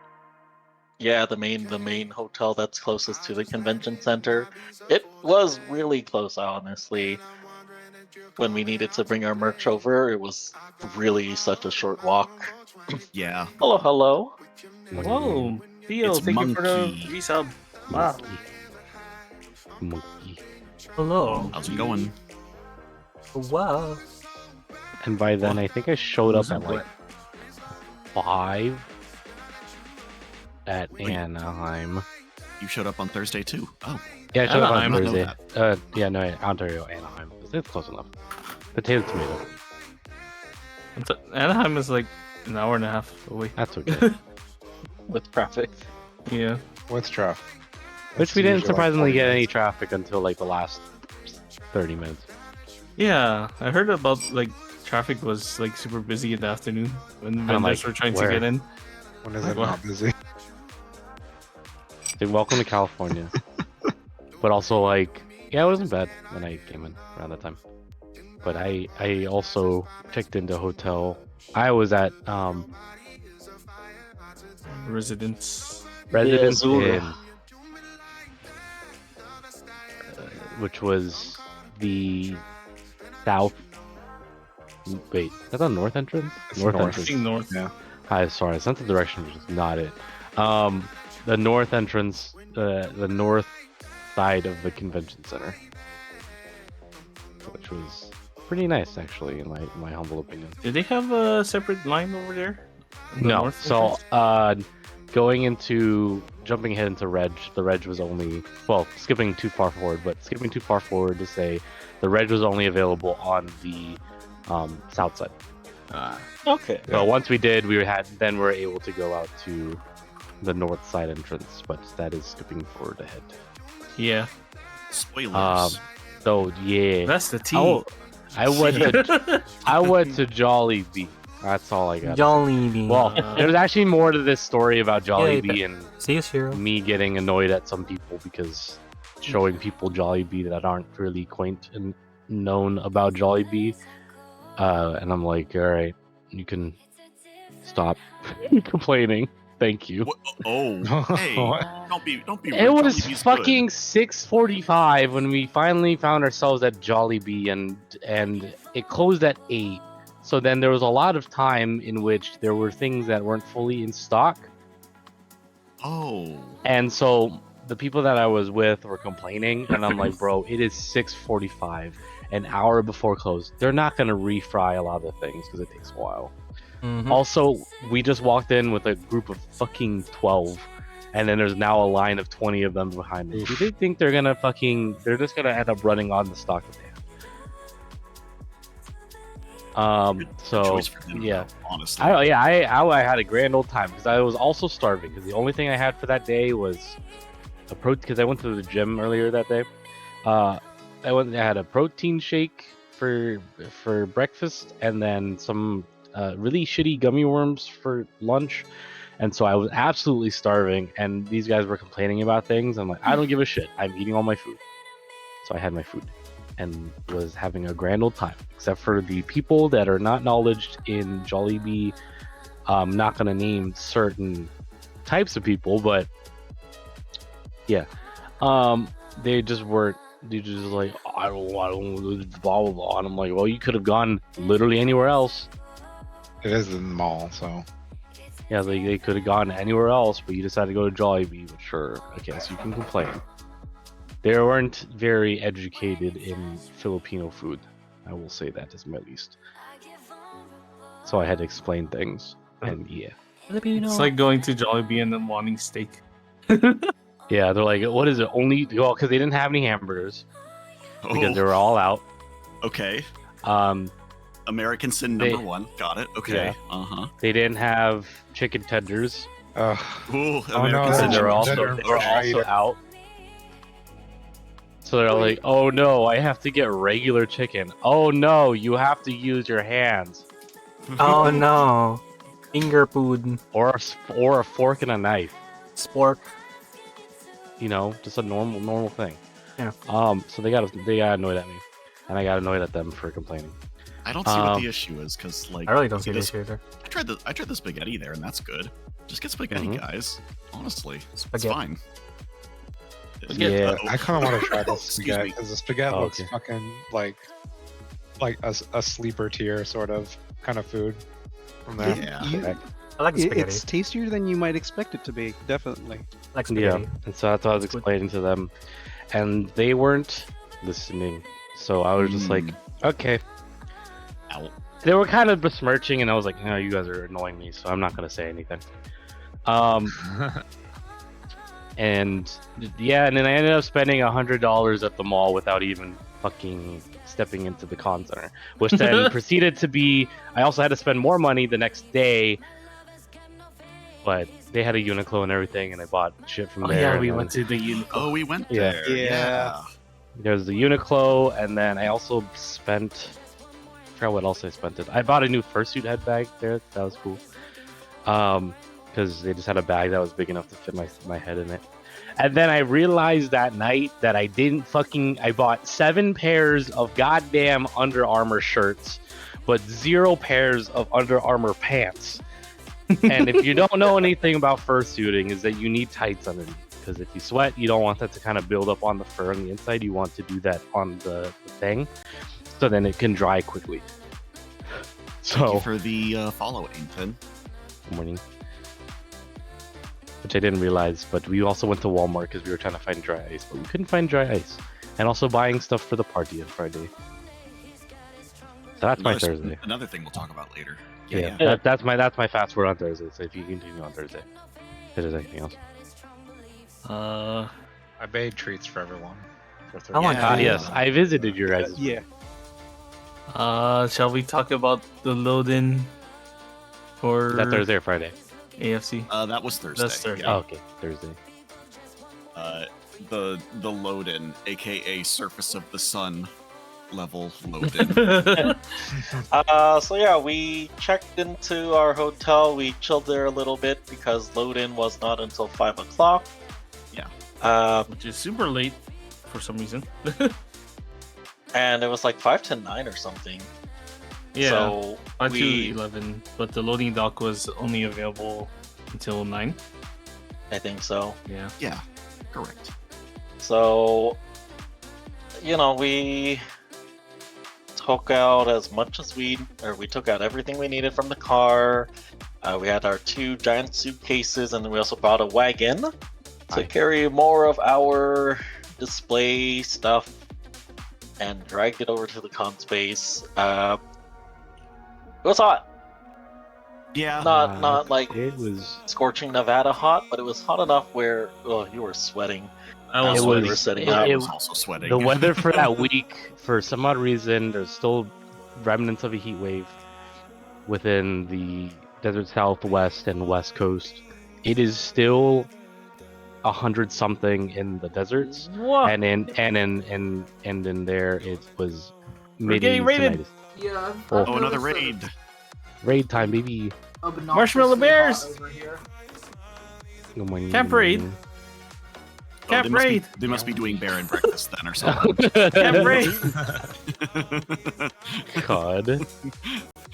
Yeah, the main hotel that's closest to the convention center. It was really close, honestly. When we needed to bring our merch over, it was really such a short walk. Yeah. Hello, hello. Whoa, Theo, It's thank you for the Monkey. resub. Wow. Monkey. Hello. How's it going? Wow. And by then, I think I showed up at like 5 at Wait. Anaheim. You showed up on Thursday too. Oh. Yeah, I showed up on Anaheim. I know Thursday. Yeah, no, Ontario, Anaheim. It's close enough. Potato, tomato. Anaheim is like an hour and a half away. That's okay. With traffic. Yeah. With traffic. Which It's we didn't usually like surprisingly 40 get any minutes. traffic until like the last 30 minutes. Yeah, I heard about like traffic was like super busy in the afternoon when I'm vendors like, were trying where? to get in. When is Like, it what? not busy? Dude, welcome to California. But also like, yeah, it wasn't bad when I came in around that time. But I also checked into a hotel. I was at Residence. Residence Azura. Inn, which was the south. Wait, is that the north entrance? It's north. I entrance. think north. Yeah. I'm sorry, I sent the direction, which is not it. The north entrance, the north side of the convention center, which was pretty nice, actually, in my humble opinion. Did they have a separate line over there? The No, north so entrance? jumping ahead into Reg, the Reg was only, well, skipping too far forward to say the Reg was only available on the south side. Okay. But once we did, we were able to go out to the north side entrance, but that is skipping forward ahead. Yeah, Spoilers. So yeah, that's the T. I went to Jollibee. That's all I got. Jollibee. Well, there's actually more to this story about Jollibee Yeah, and See you, Shiro. me getting annoyed at some people because showing people Jollibee that aren't really quaint and known about Jollibee. And I'm like, all right, you can stop complaining. Thank you. What? Oh, hey, don't be It rude. was Jollibee's fucking 6:45 when we finally found ourselves at Jollibee, and it closed at 8. So then there was a lot of time in which there were things that weren't fully in stock. good. Oh. And so the people that I was with were complaining, and I'm like, bro, it is 6:45, an hour before close. They're not gonna refry a lot of the things because it takes a while. Mhm. Also, we just walked in with a group of fucking 12, and then there's now a line of 20 of them behind us. Do they think they're just gonna end up running on the stock that they have? Good So choice for them, yeah. though, honestly. I had a grand old time because I was also starving because the only thing I had for that day was because I went to the gym earlier that day. I had a protein shake for breakfast and then some really shitty gummy worms for lunch, and so I was absolutely starving. And these guys were complaining about things. I'm like, I don't give a shit. I'm eating all my food. So I had my food and was having a grand old time, except for the people that are not knowledged in Jollibee. I'm not gonna name certain types of people, but yeah, they just weren't. They just like, I don't blah blah blah, and I'm like, well, you could have gone literally anywhere else. It is in the mall, so Yeah, they could have gone anywhere else, but you decided to go to Jollibee. But sure, I guess you can complain. They weren't very educated in Filipino food. I will say that as my least. So I had to explain things, and yeah. It's like going to Jollibee and then wanting steak. Yeah, they're like, what is it? Only well, because they didn't have any hamburgers because they were all out. Okay. American sin They- number 1. Got it. Okay. Yeah. They didn't have chicken tenders. Ooh, Oh, American no. sin And they were number also Tender. they were Okay. also out. So they're like, oh no, I have to get regular chicken. Oh no, you have to use your hands Oh no. Finger food. or a fork and a knife. Spork. You know, just a normal thing. Yeah. So they got annoyed at me, and I got annoyed at them for complaining. I don't see what the issue is, because like I really don't see this. this either. I tried the spaghetti there, and that's good. Just get spaghetti, Mhm. guys. Honestly, Spaghetti. it's fine. Yeah. I kind of want to try the Excuse spaghetti me. because the spaghetti Oh, looks okay. fucking like a sleeper tier sort of kind of food from that. Yeah. You- I like the spaghetti. it's tastier than you might expect it to be. Definitely. I like Yeah, spaghetti. and so that's what I was It's good. explaining to them, and they weren't listening. So I was just like, okay. Ow. They were kind of besmirching, and I was like, no, you guys are annoying me, so I'm not gonna say anything. And yeah, and then I ended up spending $100 at the mall without even fucking stepping into the con center, which then proceeded to be. I also had to spend more money the next day, but they had a Uniqlo and everything, and I bought shit from Oh there. yeah, and we then went to the Uniqlo. Oh, we went Yeah. there. Yeah. There's the Uniqlo, and then I also spent. I forgot what else I spent it. I bought a new fursuit head bag there. That was cool. Because they just had a bag that was big enough to fit my head in it. And then I realized that night that I bought 7 pairs of goddamn Under Armour shirts, but 0 pairs of Under Armour pants. And if you don't know anything about fursuiting, is that you need tights underneath. Because if you sweat, you don't want that to kind of build up on the fur on the inside. You want to do that on the thing, so then it can dry quickly. Thank you So, for the follow, Ethan. good morning. Which I didn't realize, but we also went to Walmart because we were trying to find dry ice, but we couldn't find dry ice. And also buying stuff for the party on Friday. So that's my Another- Thursday. Another thing we'll talk about later. Yeah, that's my fast word on Thursday. So if you continue on Thursday, if there's anything else. I made treats for everyone. For Oh my Thursday. God, Yes, I visited your guys. Yeah. Shall we talk about the load-in for Is that Thursday or Friday? AFC? That was Thursday. That's Thursday. Yeah. Oh, okay, Thursday. The load in, aka surface of the sun level load in. So yeah, we checked into our hotel. We chilled there a little bit because load-in was not until 5 o'clock. Yeah. Which is super late for some reason. And it was like 5 to 9 or something. Yeah, So 5 to we, 11, but the loading dock was only available until 9. I think so. Yeah. Yeah, correct. So, we took out as much as we took out everything we needed from the car. We had our 2 giant suitcases, and then we also brought a wagon to carry more of our display stuff, and dragged it over to the con space. It was hot. Yeah. Not like It was. scorching Nevada hot, but it was hot enough where you were sweating. I was It when was- we were setting it- up. I it- was also sweating. The weather for that week, for some odd reason, there's still remnants of a heat wave within the desert Southwest and West Coast. It is still 100 something in the deserts, What? and in there it was We're mid getting raided. Yeah. Oh, Oh, another raid. raid time, baby. Marshmallow bears! Over here. Good morning, Camp good raid. morning. Oh, Camp Raid. They must be doing bear and breakfast then or something. Camp Raid. God.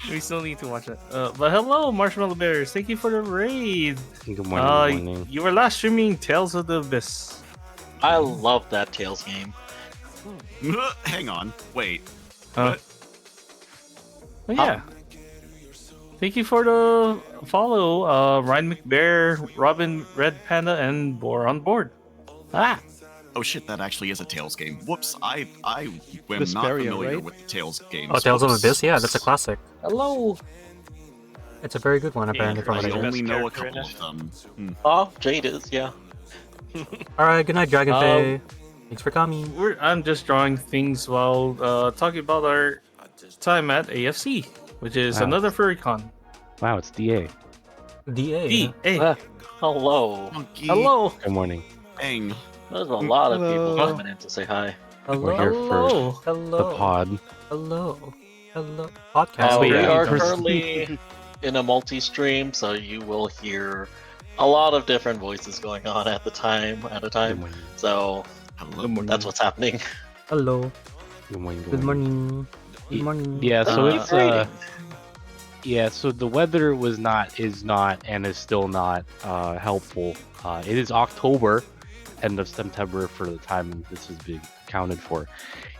We still need to watch it. But hello, Marshmallow Bears. Thank you for the raid. Good morning. Good morning. You were last streaming Tales of the Abyss. I love that Tales game. Hang on. Wait. Oh yeah. Thank you for the follow, Ryan McBear, Robin, Red Panda, and Boar on board. Ah. Oh shit, that actually is a Tales game. Whoops, I am not Vesperia, familiar right? with the Tales games. Oh, Tales of Whoops. Abyss? Yeah, that's a classic. Hello. It's a very good one, apparently, from what I I hear. only know a character in couple of them. Oh, Jade is, yeah. Alright, good night, Dragonfey. Thanks for coming. I'm just drawing things while talking about our time at AFC, which is Wow. another FurryCon. Wow, it's DA. DA. DA. Hello. Monkey. Hello. Good morning. Bang. There's a lot of people Hello. coming in to say hi. We're here Hello. for Hello. the pod. Hello. Hello. Podcast. wait, We yeah, are in person. currently in a multi-stream, so you will hear a lot of different voices going on at a Good time. morning. So Hello. that's what's happening. Hello. Good morning. Good morning. Good morning. Yeah, so Keep it's rating. yeah, so the weather is not and is still not helpful. It is October, end of September for the time this is being accounted for.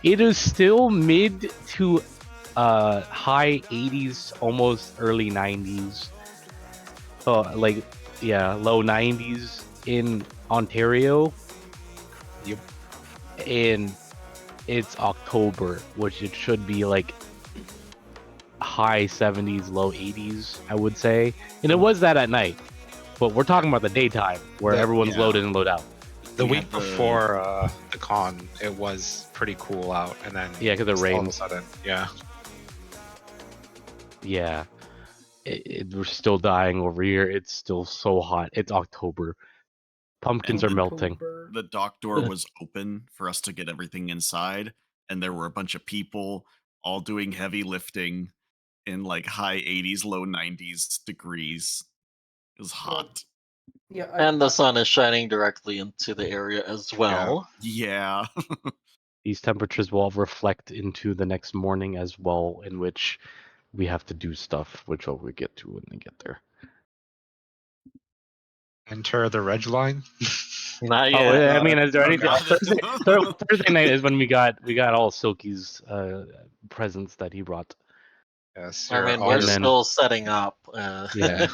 It is still mid to high 80s, almost early 90s. Oh, like yeah, low 90s in Ontario. Yep. And it's October, which it should be like high 70s, low 80s, I would say. And it was that at night. But we're talking about the daytime where everyone's loaded and load out. The We week had the- before the con, it was pretty cool out, and then Yeah, 'cause it just all of rained. a sudden, yeah. Yeah. We're still dying over here. It's still so hot. It's October. Pumpkins are melting. The dock door was open for us to get everything inside, and there were a bunch of people all doing heavy lifting in like high 80s, low 90s degrees. It was hot. Yeah, And the sun is shining directly into the area as well. Yeah. These temperatures will reflect into the next morning as well, in which we have to do stuff, which we'll get to when we get there. Enter the red line. Not Oh, yet. I mean, is there Oh, anything? God. Thursday night is when we got all Silky's presents that he brought. Yes, I your mean, we're And then- still setting up. Yeah.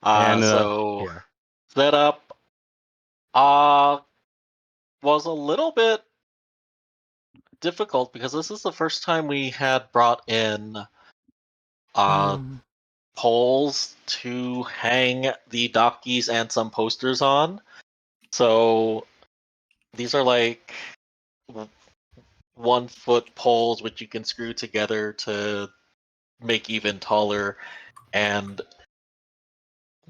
So yeah. setup was a little bit difficult because this is the first time we had brought in poles to hang the dockies and some posters on. So these are like 1 foot poles which you can screw together to make even taller, and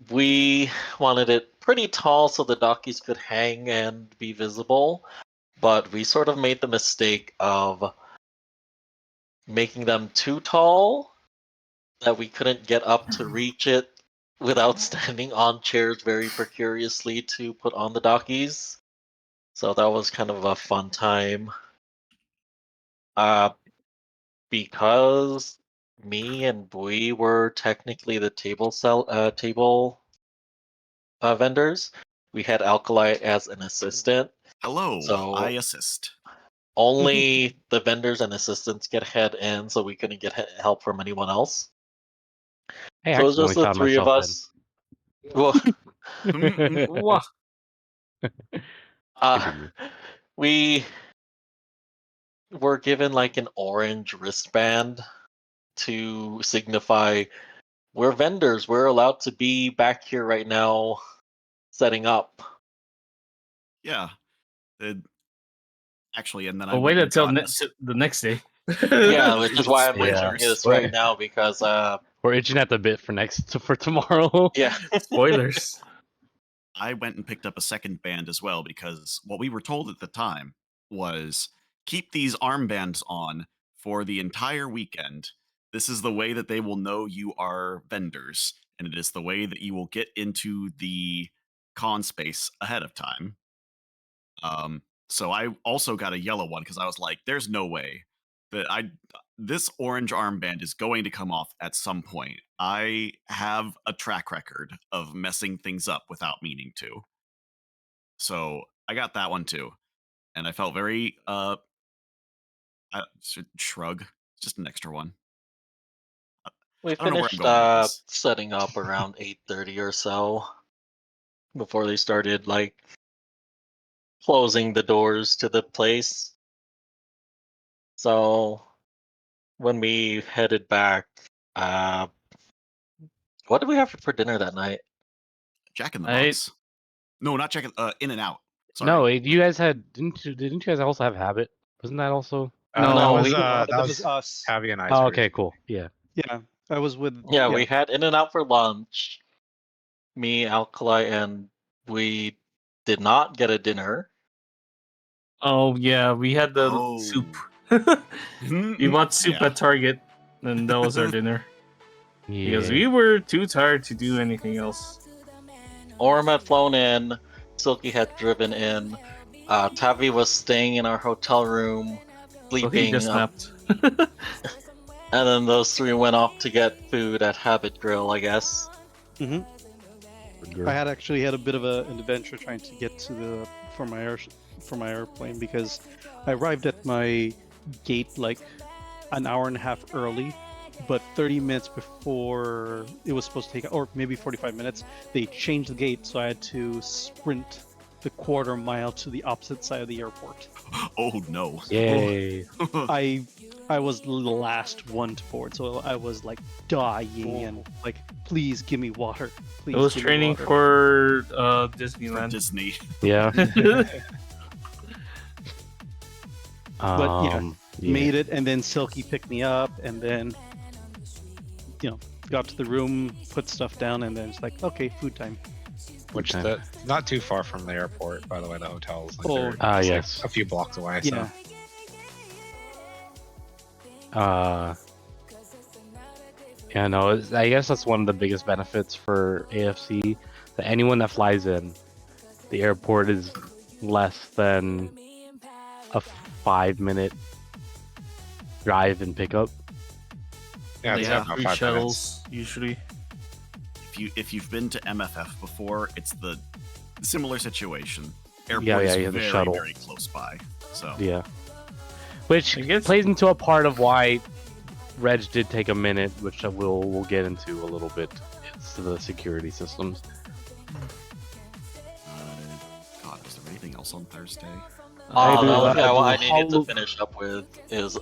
we wanted it pretty tall so the dockies could hang and be visible, but we sort of made the mistake of making them too tall that we couldn't get up to reach it without standing on chairs very precariously to put on the dockies. So that was kind of a fun time. Because me and Bui were technically the table vendors, we had Alkali as an assistant. Hello, So I assist. only the vendors and assistants get head in, so we couldn't get help from anyone else. Hey, So it was I just the found three of myself us. Well, Wah. Continue. we were given like an orange wristband to signify we're vendors. We're allowed to be back here right now setting up. Yeah. Actually, and then I I'll wait went and until got us- the next day. Yeah, which is why I'm Yeah. mentioning this Right. right now because We're itching at the bit for tomorrow. yeah. Spoilers. I went and picked up a second band as well because what we were told at the time was keep these armbands on for the entire weekend. This is the way that they will know you are vendors, and it is the way that you will get into the con space ahead of time. So I also got a yellow one because I was like, "There's no way that this orange armband is going to come off at some point. I have a track record of messing things up without meaning to." So I got that one too, and I felt very shrug, just an extra one. We I don't know where I'm finished going with this. setting up around 8:30 or so before they started like closing the doors to the place. So when we headed back, uh, what did we have for dinner that night? Jack in the I Box. No, not Jack. In and Out. Sorry. No, you guys had didn't you guys also have Habit? Wasn't that also? No, that was we- that that was was us. Tavi and I. Oh, okay, cool. Yeah. Yeah, I was with. Yeah, we had In and Out for lunch. Me, Alkali, and we did not get a dinner. Oh yeah, we had the Oh. soup. We bought soup Yeah. at Target, and that was our dinner. Because we Yeah. were too tired to do anything else. Orm had flown in. Silky had driven in. Tavi was staying in our hotel room, So he sleeping. just napped. And then those three went off to get food at Habit Grill, I guess. I had actually had a bit of an adventure trying to get to the for my airplane because I arrived at my gate like an hour and a half early, but 30 minutes before it was supposed to take, or maybe 45 minutes, they changed the gate, so I had to sprint the quarter mile to the opposite side of the airport. Oh no. Yay. I was the last one to board, so I was like dying and like, please give me water. Please. It was give me training water." for For Disneyland. Disney. Yeah. But yeah, yeah. made it, and then Silky picked me up, and then got to the room, put stuff down, and then it's like, okay, food time. Which Okay. the not too far from the airport, by the way. The hotel is like, Oh. they're just, like, Yes. a few blocks away. So. Yeah. Yeah, no, I guess that's one of the biggest benefits for AFC, that anyone that flies in, the airport is less than a 5-minute drive and pickup. Yeah, They it's have about free 5 shuttles usually. If you've been to MFF before, it's the similar situation. Airport Yeah, is you have the very, shuttle. very close by. So Yeah. Which I guess- plays into a part of why Reg did take a minute, which we'll get into a little bit. It's the security systems. God, is there anything else on Thursday? The only thing I do needed to Hall- finish up with is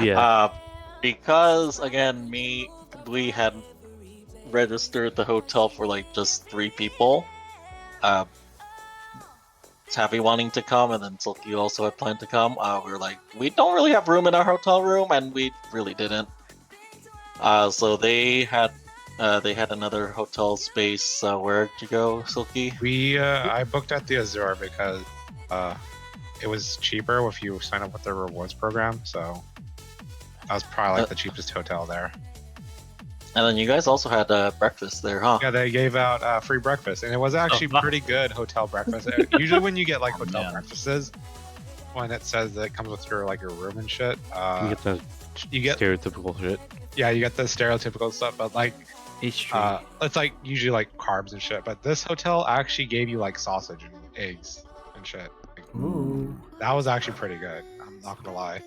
Yeah. because again we had registered the hotel for like just 3 people. Tavi wanting to come, and then Silky also had planned to come. We were like, we don't really have room in our hotel room, and we really didn't. So they had another hotel space. Where'd you go, Silky? I booked at the Azure because it was cheaper if you sign up with their rewards program. So that was probably like the cheapest hotel there. And then you guys also had breakfast there, huh? Yeah, they gave out free breakfast, and it was actually pretty good hotel breakfast. Usually, when you get like hotel man. breakfasts, when it says that it comes with your room and shit, You get the you get stereotypical shit. yeah, you get the stereotypical stuff, but like It's it's like usually like carbs and shit. But this hotel actually gave you like sausage and eggs and shit. Like, Ooh. that was actually pretty good. I'm not gonna lie.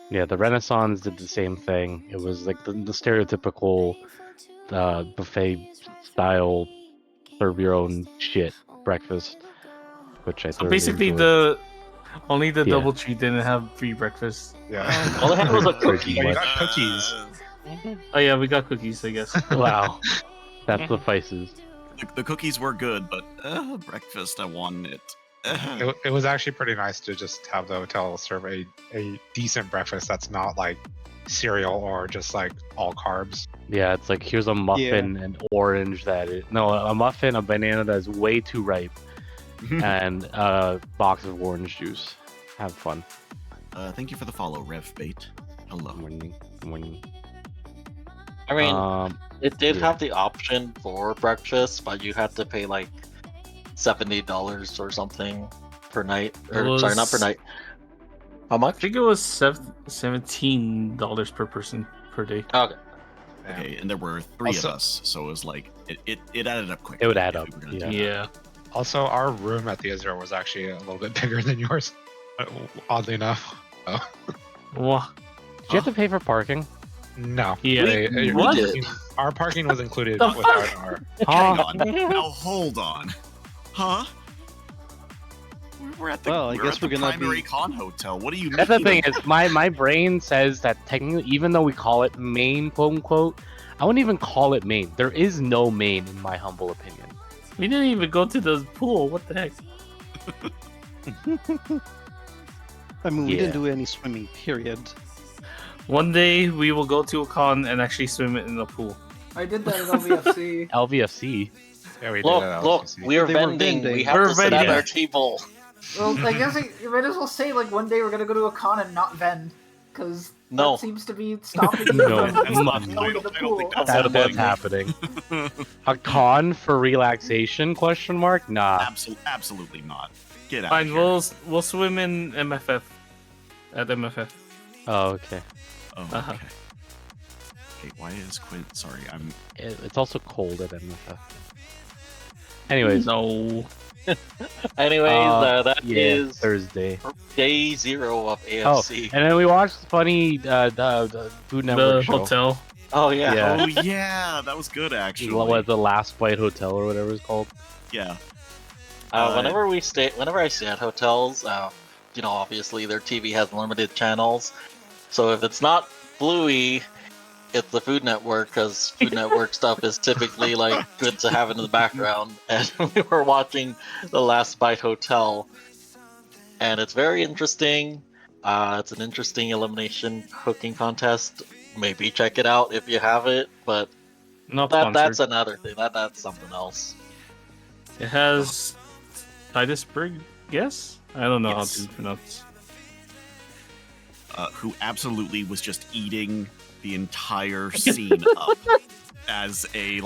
Yeah, the Renaissance did the same thing. It was like the stereotypical buffet style, serve your own shit breakfast, which I So thoroughly basically, enjoyed. only the Yeah. DoubleTree didn't have free breakfast. Yeah. All I had was a Turkey. cookie. But you got cookies. Oh yeah, we got cookies, I guess. Wow, that suffices. The cookies were good, but breakfast, I wanted it. It was actually pretty nice to just have the hotel serve a decent breakfast that's not like cereal or just like all carbs. Yeah, it's like here's a muffin and orange a muffin, a banana that is way too ripe, and a box of orange juice. Have fun. Thank you for the follow, RevBait. Hello. Good morning. Good morning. I mean, it did yeah. have the option for breakfast, but you had to pay like $70 or something per night. It Or sorry, not per was- night. How much? I think it was $17 per person per day. Okay. Okay, and there were three Also- of us, so it was like it added up quick. It would add up, yeah. Yeah. Also, our room at the Azure was actually a little bit bigger than yours, oddly enough. Oh. What? Did you have to pay for parking? No. Yeah. What? Our parking was included The without fuck? our. Hang on. Now hold on. Huh? We're at the, Well, I guess at the we're gonna primary be- con hotel. What do you That's the mean? thing is, my brain says that technically, even though we call it main, quote unquote, I wouldn't even call it main. There is no main, in my humble opinion. We didn't even go to the pool. What the heck? I mean, we Yeah. didn't do any swimming, period. One day we will go to a con and actually swim in the pool. I did that at LVFC. LVFC. Yeah, we did Look, that. look, we are They were vending. We vending. have We're to sit at vending. our table. Well, I guess you might as well say like one day we're gonna go to a con and not vend, because No. that seems to be stopping you No, from I'm not- going to the I don't think pool. That's happening. A con for relaxation? Question mark? Nah. Absolutely not. Get out. Fine, of here. we'll swim in MFF. At MFF. Oh, okay. Oh, Uh-huh. okay. Okay, why is Quint? Sorry, I'm. It's also cold at MFF. Anyways, No. Anyways, that yeah, is Thursday. day 0 of Oh, AFC. and then we watched funny the Food Network The show. hotel. Oh yeah. Yeah. Oh yeah, that was good actually. What was the Last Bite Hotel or whatever it's called? Yeah. Whenever I stay at hotels, obviously their TV has limited channels. So if it's not Bluey, it's the Food Network, because Food Network stuff is typically like good to have in the background. And we were watching The Last Bite Hotel, and it's very interesting. It's an interesting elimination cooking contest. Maybe check it out if you have it, but Not that's sponsored. another thing. That's something else. It has Titus Berg, yes? I don't know Yes. how to pronounce. Who absolutely was just eating the entire scene up as a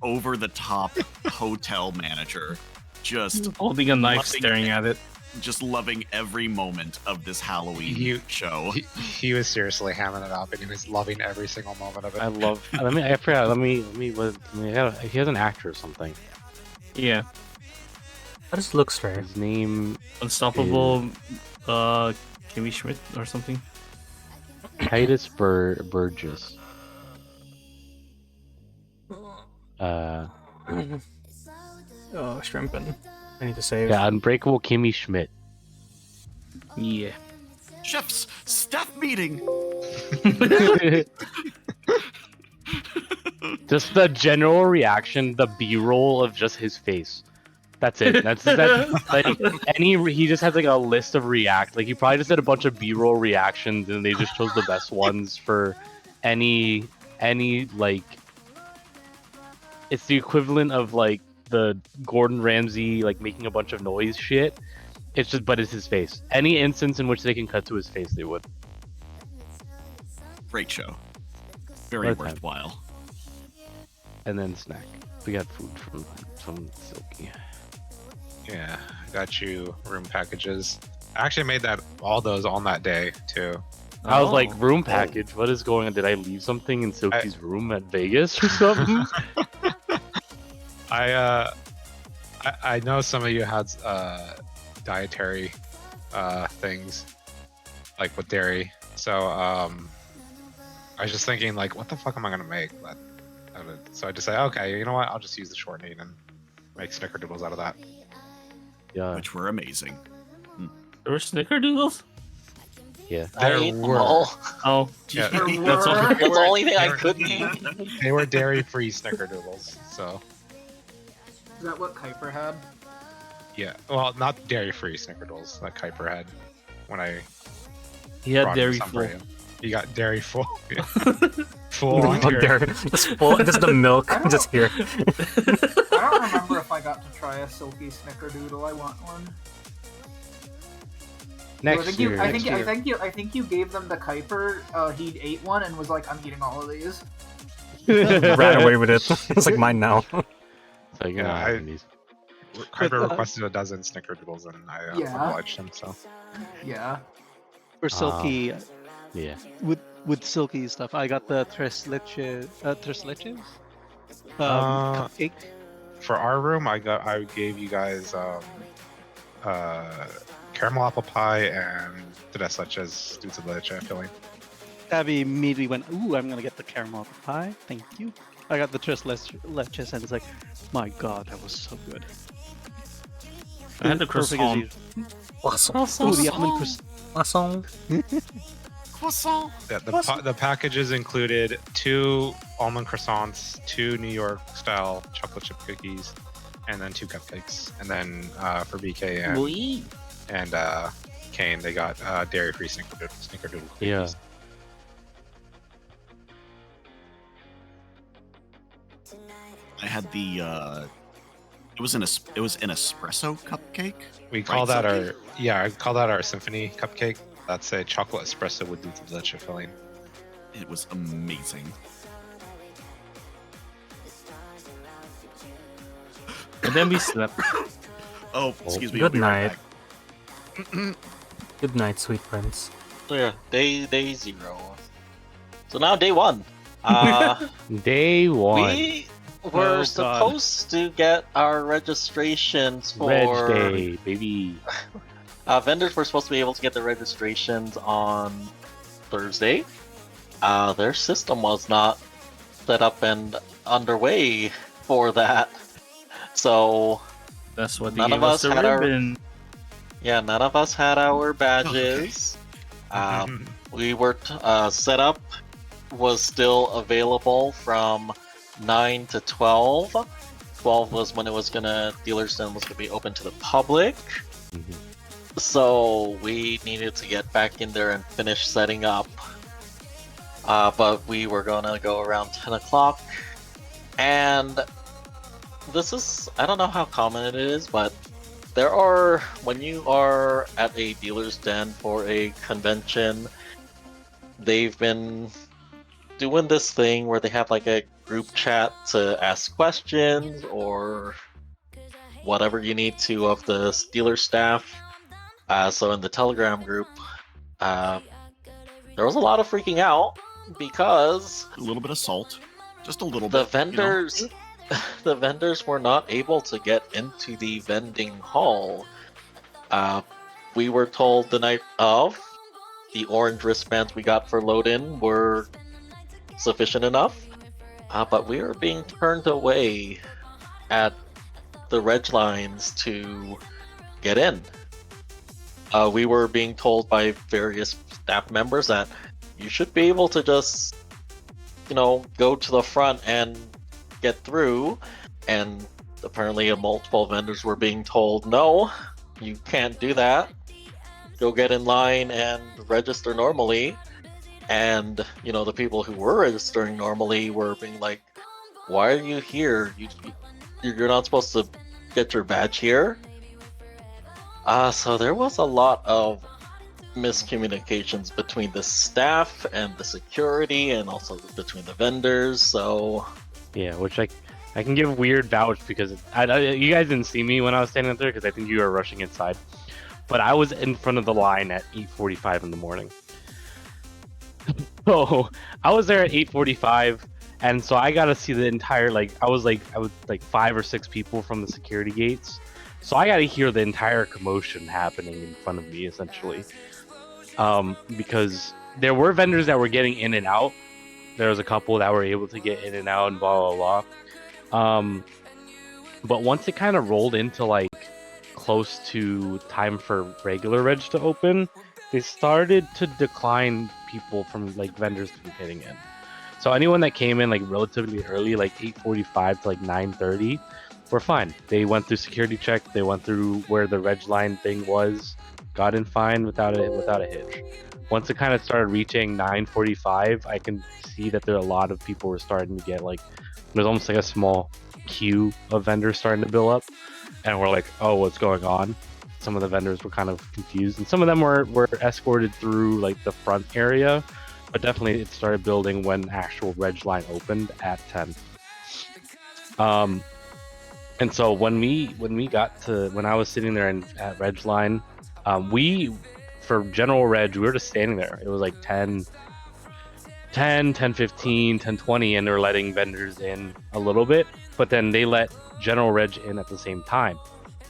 over the top hotel manager, just Holding a knife, loving staring at it. just loving every moment of this Halloween show. He was seriously hamming it up, and he was loving every single moment of it. I love. I forgot. He has an actor or something. Yeah. That just looks strange. His name Unstoppable, Kimmy Schmidt or something. Titus Burgess. Oh, shrimping. I need to save. Yeah, Unbreakable Kimmy Schmidt. Yeah. Chef's staff meeting. Just the general reaction, the B-roll of just his face. That's it. That's like he just has like a list of react. Like he probably just did a bunch of B-roll reactions, and they just chose the best ones for any like. It's the equivalent of like the Gordon Ramsay like making a bunch of noise shit. It's just, but it's his face. Any instance in which they can cut to his face, they would. Great show. Very What a time. worthwhile. And then snack. We got food from Silky. Yeah, I got you room packages. I actually made all those on that day too. I was like, room package. What is going on? Did I leave something in Silky's room at Vegas or something? I know some of you had dietary things like with dairy, so I was just thinking like, what the fuck am I gonna make? So I just say, okay, you know what? I'll just use the shortening and make snickerdoodles out of that. Yeah. Which were amazing. There were snickerdoodles? Yeah. I ate them all. Oh, Yeah, that's all. That's the only thing I They were- couldn't eat. they were dairy-free snickerdoodles, so Is that what Kuiper had? yeah. Well, not dairy-free snickerdoodles that Kuiper had when I He had brought dairy some full. for you. You got dairy full. Full on Oh, dairy. there. Just the milk, I don't just here. I don't remember if I got to try a silky snickerdoodle. I want one. I Next think year. you, I next think, year. I think you gave them to Kuiper. He ate one and was like, "I'm eating all of these." Ran away with it. It's like mine now. So you're Yeah, not I- having these. Kyber But, requested a dozen snickerdoodles, and I Yeah. obliged him. So Yeah. For Silky, Yeah. with Silky stuff, I got the tres leches, Uh, cupcake. for our room, I gave you guys caramel apple pie and tres leches due to the leche filling. Tabby immediately went, "Ooh, I'm gonna get the caramel apple pie. Thank you." I got the tres leches, and it's like, my god, that was so good. I had the Perfect as croissant. usual. Ooh, the almond Croissant. Croissant. Yeah, the packages included 2 almond croissants, 2 New York style chocolate chip cookies, and then 2 cupcakes. And then for BK and Kane, they got dairy free snickerdoodle cookies. Yeah. I had the it was an espresso cupcake. We call Right, that Silky? I call that our symphony cupcake. That's a chocolate espresso with dulce de leche filling. It was amazing. And then we slept. Oh, excuse me. Good I'll be right night. back. Good night, sweet prince. So yeah, day 0. So now day 1. Day 1. We were supposed to get our registrations for Reg Day, baby. Vendors were supposed to be able to get their registrations on Thursday. Their system was not set up and underway for that. So That's what they none gave of us us the had ribbon. none of us had our badges. We were setup was still available from 9 to 12. 12 was when it was dealer's den was gonna be open to the public. So we needed to get back in there and finish setting up. But we were gonna go around 10 o'clock. And this is, I don't know how common it is, but when you are at a dealer's den for a convention, they've been doing this thing where they have like a group chat to ask questions or whatever you need to of the dealer staff. So in the Telegram group, there was a lot of freaking out because A little bit of salt, just a little the bit. vendors, the vendors were not able to get into the vending hall. We were told the night of the orange wristbands we got for load-in were sufficient enough, but we were being turned away at the reg lines to get in. We were being told by various staff members that you should be able to just, go to the front and get through. And apparently multiple vendors were being told, no, you can't do that. Go get in line and register normally. And, the people who were registering normally were being like, why are you here? You're not supposed to get your badge here. So there was a lot of miscommunications between the staff and the security, and also between the vendors. So Yeah, which I can give weird vouch because you guys didn't see me when I was standing there because I think you were rushing inside. But I was in front of the line at 8:45 in the morning. So I was there at 8:45, and so I got to see the entire I was 5 or 6 people from the security gates. So I got to hear the entire commotion happening in front of me, essentially. Because there were vendors that were getting in and out. There was a couple that were able to get in and out and blah, blah, blah. But once it kind of rolled into close to time for regular reg to open, they started to decline people from vendors from getting in. So anyone that came in relatively early, 8:45 to 9:30, were fine. They went through security check. They went through where the reg line thing was, got in fine without a hitch. Once it kind of started reaching 9:45, I can see that there are a lot of people were starting to get there's almost a small queue of vendors starting to build up, and we're like, oh, what's going on? Some of the vendors were kind of confused, and some of them were escorted through the front area, but definitely it started building when actual reg line opened at 10. And And so when I was sitting there at Reg line, for general Reg, we were just standing there. It was like 10, 15, 10, 20, and they're letting vendors in a little bit, but then they let general Reg in at the same time.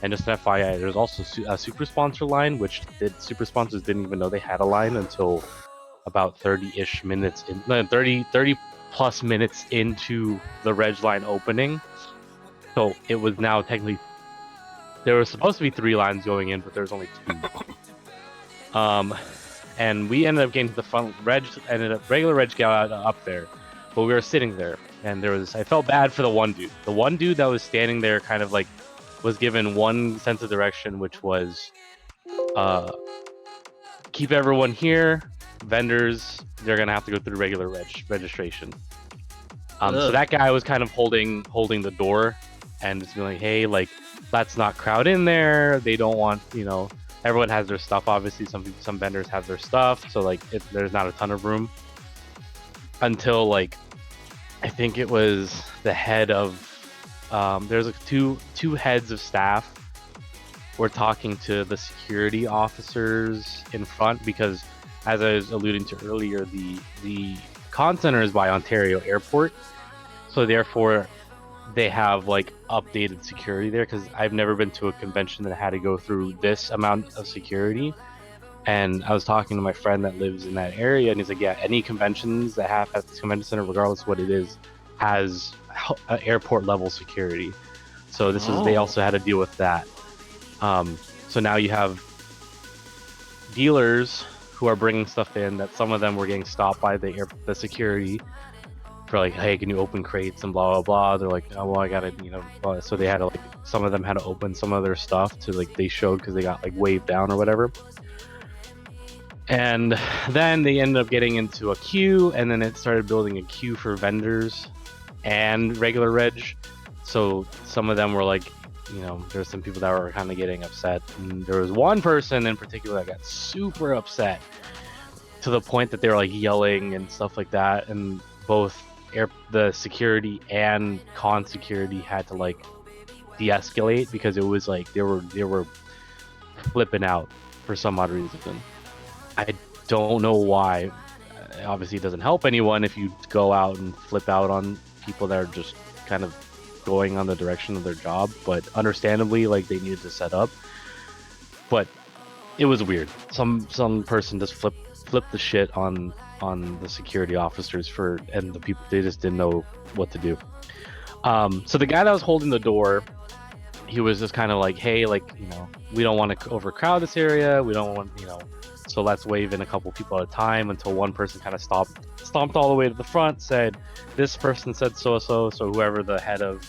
And just an FYI, there's also a super sponsor line, which super sponsors didn't even know they had a line until about 30-ish minutes in, 30 plus minutes into the Reg line opening. So it was now technically, there was supposed to be 3 lines going in, but there's only 2. And we ended up getting to the front. Regular Reg got up there, but we were sitting there, and I felt bad for the one dude. The one dude that was standing there kind of like was given one sense of direction, which was keep everyone here. Vendors, they're gonna have to go through regular registration. So that guy was kind of holding the door and just being like, hey, like, let's not crowd in there. They don't want, everyone has their stuff. Obviously, some vendors have their stuff, so like there's not a ton of room. Until like, I think it was the head of, there's like two heads of staff were talking to the security officers in front, because as I was alluding to earlier, the con center is by Ontario Airport, so therefore they have like updated security there, because I've never been to a convention that had to go through this amount of security. And I was talking to my friend that lives in that area, and he's like, yeah, any conventions that have at this convention center, regardless of what it is, has airport level security. So they also had to deal with that. So now you have dealers who are bringing stuff in that some of them were getting stopped by the security for like, hey, can you open crates and blah blah blah. They're like, oh well, I gotta, so they had to, like, some of them had to open some of their stuff to, like, they showed because they got like waved down or whatever. And then they ended up getting into a queue, and then it started building a queue for vendors and regular Reg. So some of them were like, there's some people that were kind of getting upset, and there was one person in particular that got super upset to the point that they were like yelling and stuff like that, and both the security and con security had to like de-escalate, because it was like they were flipping out for some odd reason. I don't know why. Obviously, it doesn't help anyone if you go out and flip out on people that are just kind of going on the direction of their job, but understandably, like, they needed to set up. But it was weird. Some person just flipped the shit on the security officers and the people. They just didn't know what to do. So the guy that was holding the door, he was just kind of like, hey, like, we don't want to overcrowd this area. We don't want, so let's wave in a couple people at a time, until one person kind of stomped all the way to the front, said, this person said so whoever the head of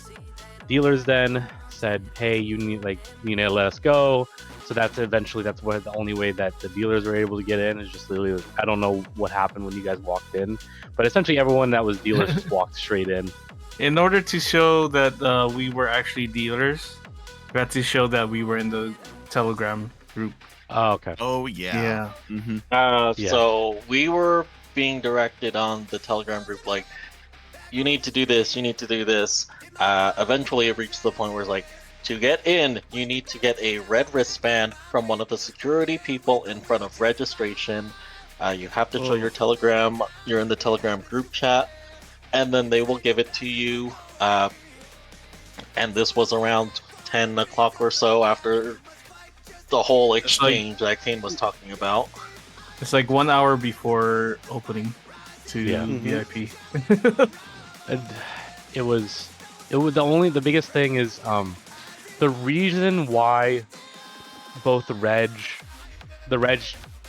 dealers then said, hey, you need to let us go. So that's what the only way that the dealers were able to get in is just literally, I don't know what happened when you guys walked in, but essentially everyone that was dealers just walked straight in. In order to show that we were actually dealers, we had to show that we were in the Telegram group. Oh, okay. Oh, yeah. Yeah. Mm-hmm. Yeah. So we were being directed on the Telegram group, like, you need to do this, you need to do this. Eventually it reached the point where it's like, to get in, you need to get a red wristband from one of the security people in front of registration. You have to show your Telegram, you're in the Telegram group chat, and then they will give it to you. And this was around 10 o'clock or so after the whole exchange that Kane was talking about. It's like 1 hour before opening to VIP. And it was the biggest thing is the reason why both the Reg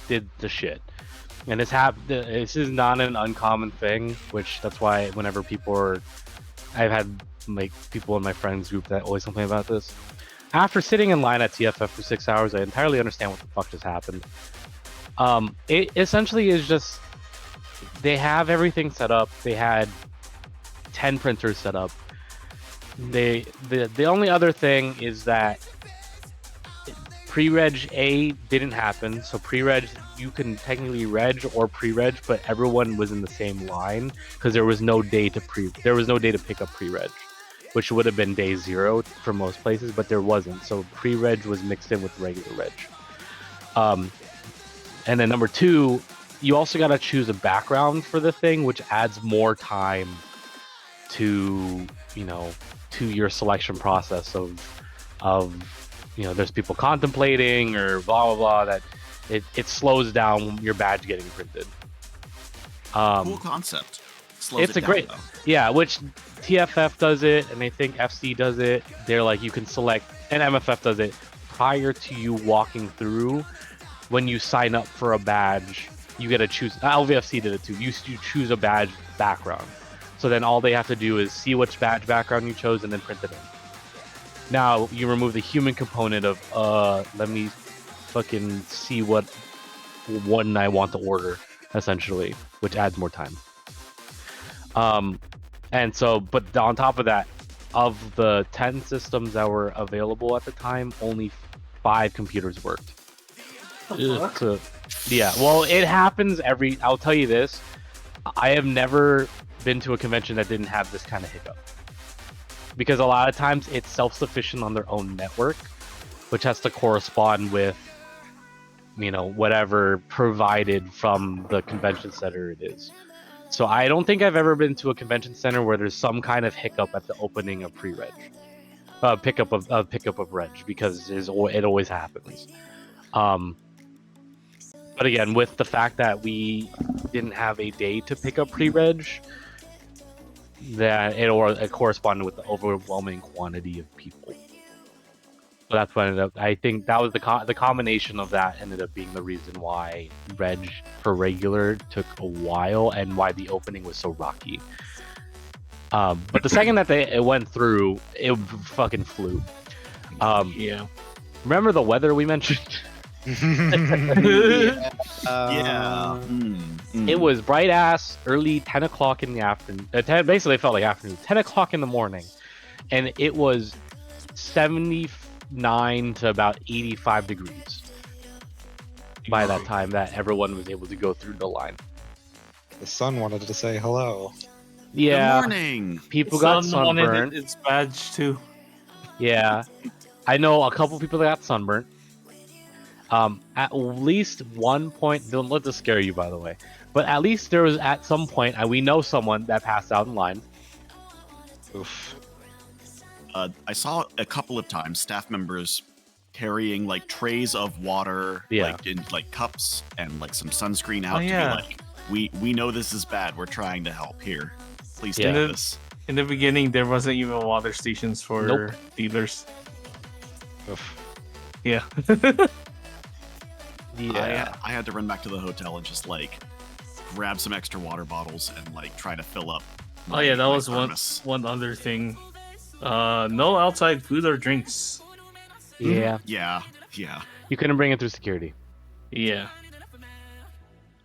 did the shit, and this is not an uncommon thing, which that's why whenever I've had like people in my friends group that always complain about this. After sitting in line at TFF for 6 hours, I entirely understand what the fuck just happened. It essentially is just, they have everything set up. They had 10 printers set up. The only other thing is that pre-reg A didn't happen. So pre-reg, you can technically reg or pre-reg, but everyone was in the same line because there was no day to pick up pre-reg. which would have been day 0 for most places, but there wasn't. So pre-reg was mixed in with regular reg. And then number 2, you also got to choose a background for the thing, which adds more time to, to your selection process of there's people contemplating or blah blah blah, that it slows down your badge getting printed. Cool concept. Slows It's it a down, great, though. yeah, which TFF does it, and I think FC does it. They're like, you can select, and MFF does it prior to you walking through. When you sign up for a badge, you get to choose. LVFC did it too. You choose a badge background, so then all they have to do is see which badge background you chose and then print it in. Now you remove the human component of let me fucking see what one I want to order, essentially, which adds more time. And so, but on top of that, of the 10 systems that were available at the time, only 5 computers worked. So, yeah, well, it happens I'll tell you this, I have never been to a convention that didn't have this kind of hiccup. Because a lot of times it's self-sufficient on their own network, which has to correspond with, whatever provided from the convention center it is. So I don't think I've ever been to a convention center where there's some kind of hiccup at the opening of pre-reg, pickup of reg, because it always happens. But again, with the fact that we didn't have a day to pick up pre-reg, that it corresponded with the overwhelming quantity of people. So that's what ended up. I think that was the combination of that ended up being the reason why reg for regular took a while and why the opening was so rocky. But the second that it went through, it fucking flew. Yeah. Remember the weather we mentioned? Yeah. It was bright ass early 10 o'clock in the afternoon. Basically, it felt like afternoon. 10 o'clock in the morning, and it was 79 to about 85 degrees by that time that everyone was able to go through the line. The sun wanted to say hello. Yeah, Good morning. people got sunburned. Its badge too. Yeah, I know a couple people that got sunburnt. At least one point, don't let this scare you, by the way, but at least there was at some point, we know someone that passed out in line. Oof. I saw a couple of times staff members carrying like trays of water, Yeah. like in like cups and like some sunscreen out to yeah. be like, we know this is bad. We're trying to help here. Please Yeah. take this. In the beginning, there wasn't even water stations for Nope. dealers. Oof. Yeah. Yeah, I had to run back to the hotel and just like grab some extra water bottles and like try to fill up. Oh yeah, that my was thermos. one other thing. No outside food or drinks. yeah. Yeah. You couldn't bring it through security. Yeah,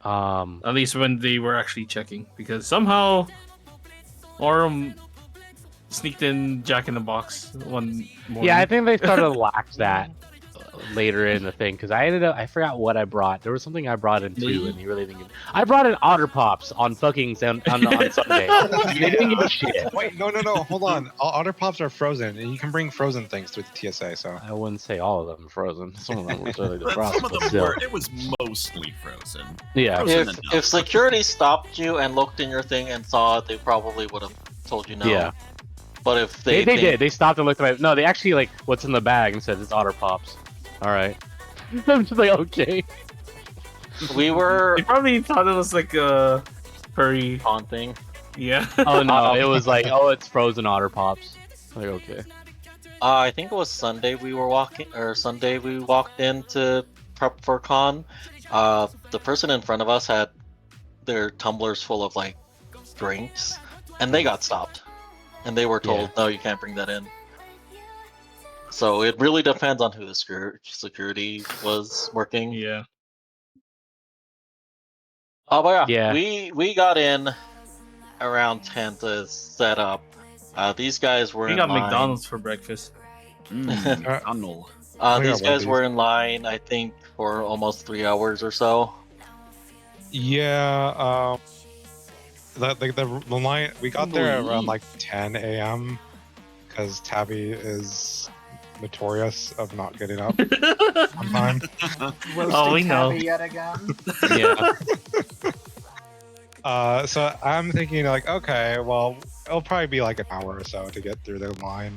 Um, at least when they were actually checking, because somehow Orem sneaked in Jack in the Box one morning. yeah, I think they started to lax that later in the thing, because I forgot what I brought. There was something I brought in too, and he really didn't give. I brought in Otter Pops on fucking on Sunday. They didn't give a shit. Wait, no, hold on. All Otter Pops are frozen, and you can bring frozen things through the TSA. So I wouldn't say all of them frozen. Some of them were really But defrosted. some of but them still. were. It was mostly frozen. Yeah. Frozen If enough. if security stopped you and looked in your thing and saw it, they probably would have told you no. Yeah. But if They think- did. They stopped and looked at my. No, they actually like what's in the bag and said it's Otter Pops. All right. I'm just like, okay. we were They probably thought it was like a furry. on thing. Yeah. Oh no, it was like, oh, it's frozen Otter Pops. Like, okay. I think it was Sunday we walked in to prep for con. The person in front of us had their tumblers full of like drinks, and they got stopped, and they were told, no, you can't bring that in. So it really depends on who the security was working. Yeah. Oh, but yeah, Yeah. we got in around 10 to set up. These guys were We in got line. McDonald's for breakfast. McDonald. These got guys Wendy's. were in line, I think, for almost 3 hours or so. yeah, the line we got there around like 10 a.m. because Tabby is notorious of not getting up on time. Roasting we know. Tabby yet again. Yeah. So I'm thinking like, okay, well, it'll probably be like an hour or so to get through the line,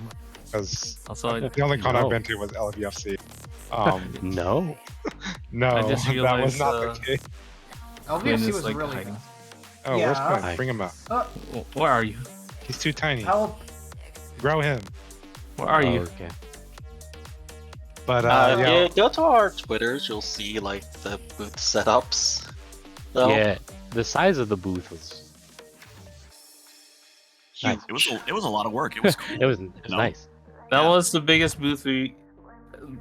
because Also, the only con I've No. been to was LVFC. No. No, I just that was realized, not the case. Quinn LVFC is was like really hiding. Oh, where's Yeah. Quinn? Bring him up. Where are you? He's too tiny. Help. Grow him. Where are you? Okay. But If yeah, you go to our Twitters, you'll see like the booth setups. So, Yeah, the size of the booth was. huge. It was a lot of work. It was cool. It was No. nice. That Yeah. was the biggest booth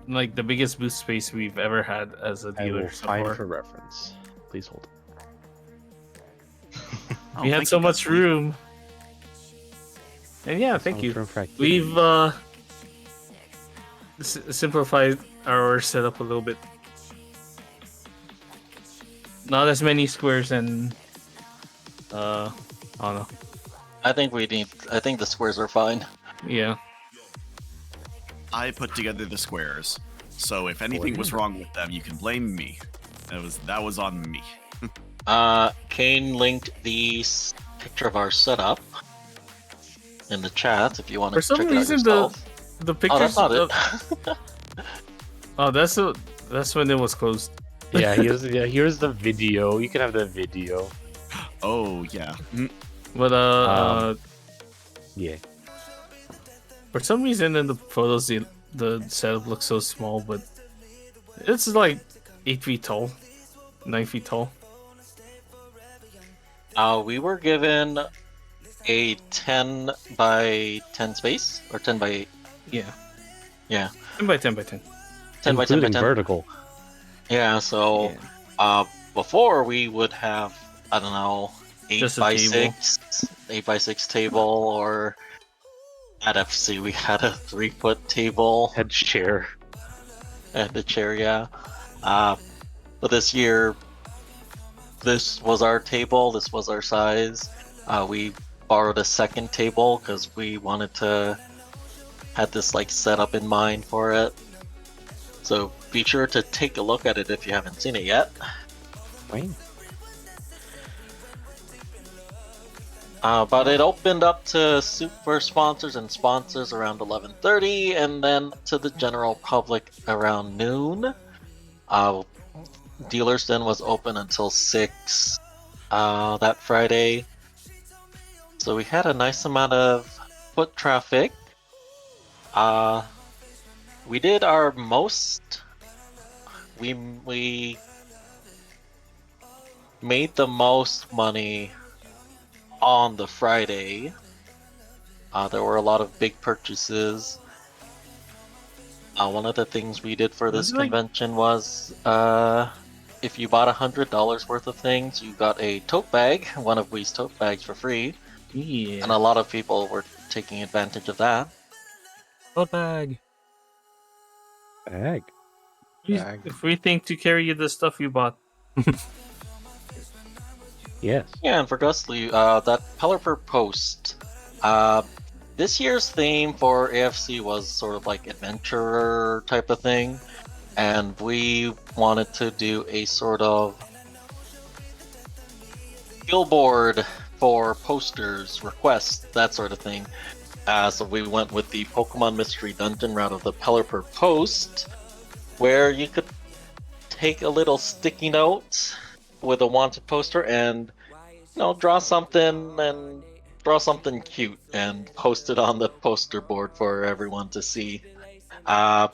like the biggest booth space we've ever had as a I will dealer so find far. for reference. Please hold. Oh, We had thank so you, much Guthrie. room. And yeah, thank Sounds you. room for activity. We've simplified our setup a little bit. Not as many squares and I don't know. I think the squares are fine. Yeah. I put together the squares, so if anything was wrong with them, you can blame me. That was on me. Kane linked the picture of our setup in the chat if you want to For some check reason, it out yourself. the Oh, pictures. that's not it. Oh, that's when it was closed. Yeah, here's the video. You can have the video. Oh yeah. But Yeah. for some reason in the photos the setup looks so small, but it's like 8 feet tall, 9 feet tall. We were given a 10 by 10 space, or 10 by 8. Yeah. Yeah. 10 by 10 by 10. 10 by 10 by Including 10. vertical. Yeah, so before we would have, I don't know, 8 Just a by table. 8 by 6 table, or at FC we had a 3-foot table. Head chair. And the chair, yeah. But this year, this was our table, this was our size. We borrowed a second table because we wanted to had this like setup in mind for it. So be sure to take a look at it if you haven't seen it yet. Fine. But it opened up to super sponsors and sponsors around 11:30, and then to the general public around noon. Dealers then was open until 6 that Friday. So we had a nice amount of foot traffic. We did our most. We made the most money on the Friday. There were a lot of big purchases. One of the things we did for this convention was if you bought $100 worth of things, you got a tote bag, one of Wee's tote bags for free. Yeah. And a lot of people were taking advantage of that. Tote bag. Bag. Free thing to carry the stuff you bought. Yes. Yeah, and for Gustly, that Pelipper post. This year's theme for AFC was sort of like adventurer type of thing, and we wanted to do a sort of billboard for posters, requests, that sort of thing. So we went with the Pokemon Mystery Dungeon route of the Pelipper post, where you could take a little sticky note with a wanted poster and draw something cute and post it on the poster board for everyone to see. That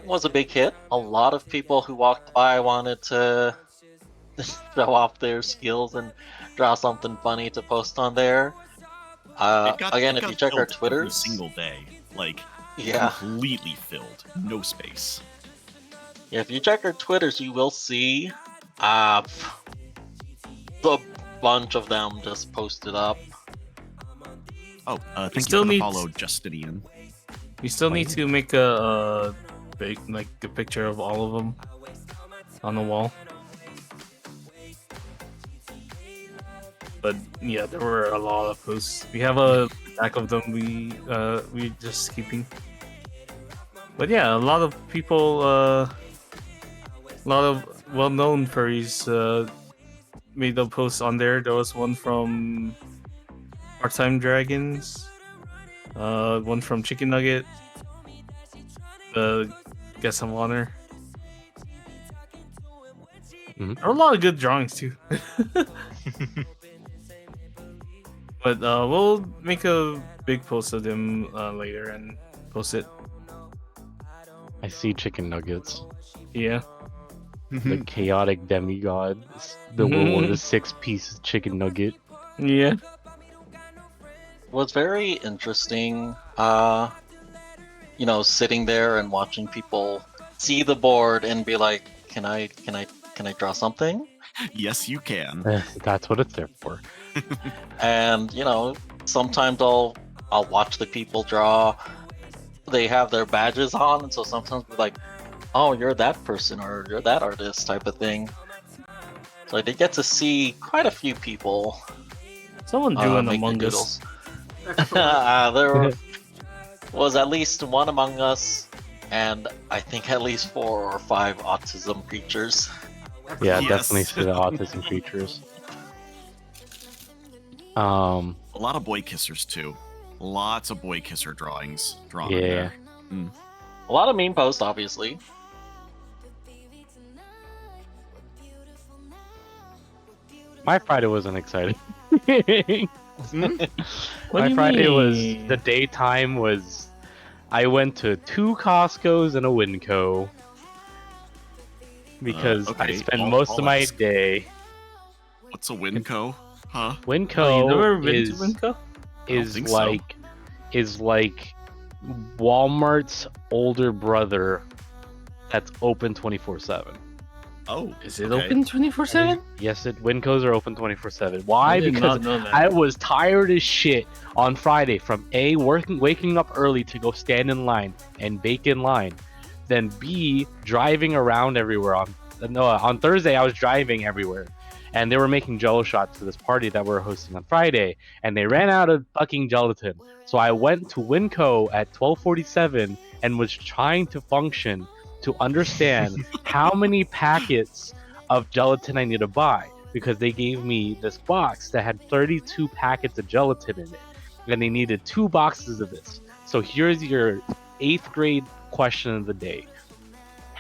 was a big hit. A lot of people who walked by wanted to show off their skills and draw something funny to post on there. Again, if you check our every Twitters, single day, like yeah, completely filled, no space. Yeah, if you check our Twitters, you will see a bunch of them just posted up. Oh, thank you still for the need- follow, Justinian. We still need to make a big a picture of all of them on the wall. But yeah, there were a lot of posts. We have a stack of them we just keeping. But yeah, a lot of people, a lot of well-known furries made a post on there. There was one from Part-Time Dragons, one from Chicken Nugget, the Guest of Honor. Mhm. There were a lot of good drawings too. But we'll make a big post of them later and post it. I see chicken nuggets. Yeah. The chaotic demigod. The one with the 6-piece chicken nugget. Yeah. Was very interesting. Sitting there and watching people see the board and be like, "Can I draw something?" Yes, you can. That's what it's there for. And sometimes I'll watch the people draw. They have their badges on, and so sometimes we're like, "Oh, you're that person," or "You're that artist," type of thing. So I did get to see quite a few people. Someone drew an make their Among Us. doodles. Excellent. There was at least one Among Us, and I think at least 4 or 5 autism creatures. Yeah, Yes. definitely see the autism features. A lot of boy kissers too. Lots of boy kisser drawings drawn in Yeah. there. A lot of meme posts, obviously. My Friday wasn't exciting. What do My you Friday was mean? the daytime was I went to 2 Costco's and a Winco because I okay, spent I'll- most I'll of my ask. day. What's a Winco? Huh? Winco Oh, you never been is to Winco? is think so. like Walmart's older brother that's open 24/7. Oh, Is it okay. open 24/7? Yes, Wincos are open 24/7. Why? I did Because not know that. I was tired as shit on Friday from A, waking up early to go stand in line and bake in line. Then B, driving around everywhere. On Thursday, I was driving everywhere. And they were making jello shots for this party that we were hosting on Friday. And they ran out of fucking gelatin. So I went to Winco at 12:47 and was trying to function to understand how many packets of gelatin I need to buy, because they gave me this box that had 32 packets of gelatin in it, and they needed 2 boxes of this. So here's your 8th grade question of the day.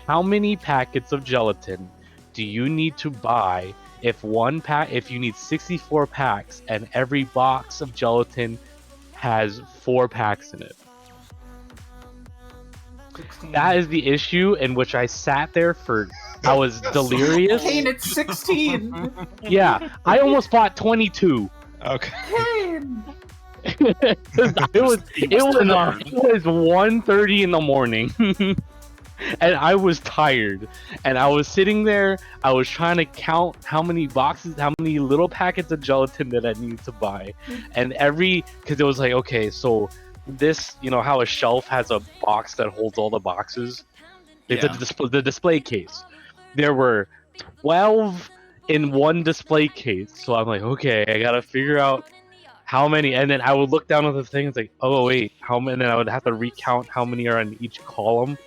How many packets of gelatin do you need to buy if you need 64 packs and every box of gelatin has 4 packs in it? 16. That is the issue in which I sat there for. I was delirious. Kane, it's 16! Yeah, I almost bought 22. Okay. Kane! it was 1:30 in the morning. And I was tired, and I was sitting there. I was trying to count how many little packets of gelatin that I needed to buy, and because it was like, okay, so this, how a shelf has a box that holds all the boxes. It's the display case. There were 12 in one display case, so I'm like, okay, I gotta figure out how many, and then I would look down at the thing. It's like, oh wait, how many? And then I would have to recount how many are in each column.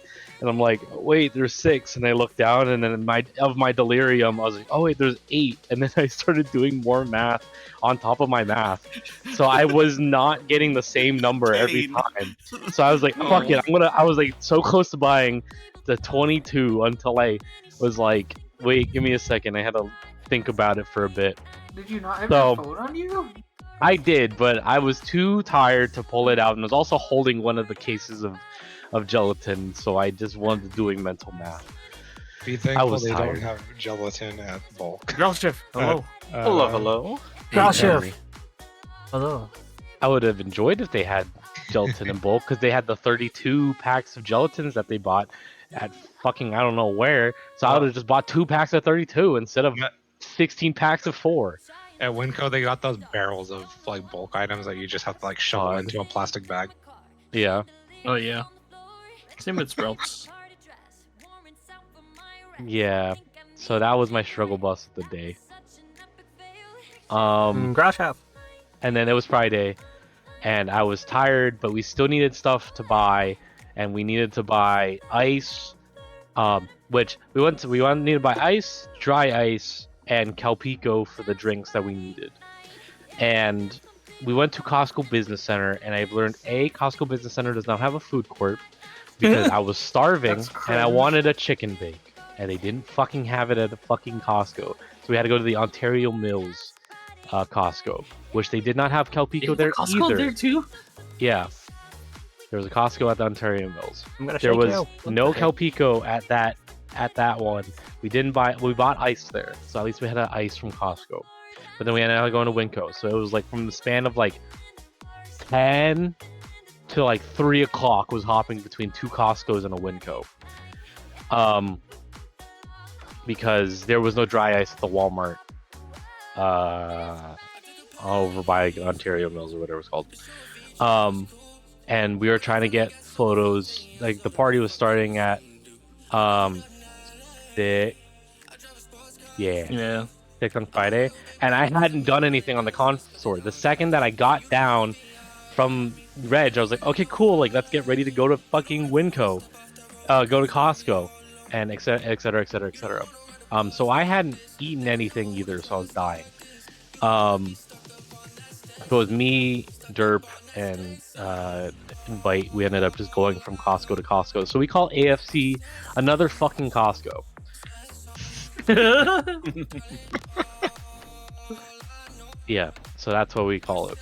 And I'm like, wait, there's 6. And I looked down, and then my delirium, I was like, oh wait, there's 8. And then I started doing more math on top of my math. So I was not getting the same number every time. So I was like, fuck it, I was like so close to buying the 22 until I was like, wait, give me a second. I had to think about it for a bit. Did you not have your phone on you? I did, but I was too tired to pull it out, and I was also holding one of the cases of gelatin, so I just wanted to doing mental math. Be thankful was they tired. don't have gelatin at bulk. Girl Chef, hello. Hello. Girl Henry. Chef. Hello. I would have enjoyed if they had gelatin in bulk, because they had the 32 packs of gelatins that they bought at fucking I don't know where. So I would have just bought 2 packs of 32 instead of 16 packs of 4. At Winco, they got those barrels of like bulk items that you just have to like shovel into a plastic bag. Yeah. Oh yeah. Same with Sprouts. Yeah. So that was my struggle bus of the day. Grass half. And then it was Friday. and I was tired, but we still needed stuff to buy, and we needed to buy ice, which we needed to buy ice, dry ice, and Calpico for the drinks that we needed. And we went to Costco Business Center, and I've learned Costco Business Center does not have a food court because I was starving That's and I cringe. wanted a chicken bake, and they didn't fucking have it at the fucking Costco. So we had to go to the Ontario Mills Costco, which they did not have Calpico there Costco either. there too? Yeah, there was a Costco at the Ontario Mills. I'm gonna There shake was you. What no the heck? Calpico at that one. We bought ice there, so at least we had ice from Costco. But then we ended up going to Winco, so it was like from the span of like 10 to like 3 o'clock was hopping between 2 Costcos and a Winco. Because there was no dry ice at the Walmart over by Ontario Mills or whatever it's called. And we were trying to get photos. Like the party was starting at 6 on Friday, and I hadn't done anything on the consort. The second that I got down from Reg, I was like, okay, cool, like let's get ready to go to fucking Winco, go to Costco, and etc. etc. etc. etc. So I hadn't eaten anything either, so I was dying. So it was me, Derp, and Bite. We ended up just going from Costco to Costco. So we call AFC another fucking Costco. Yeah, so that's what we call it.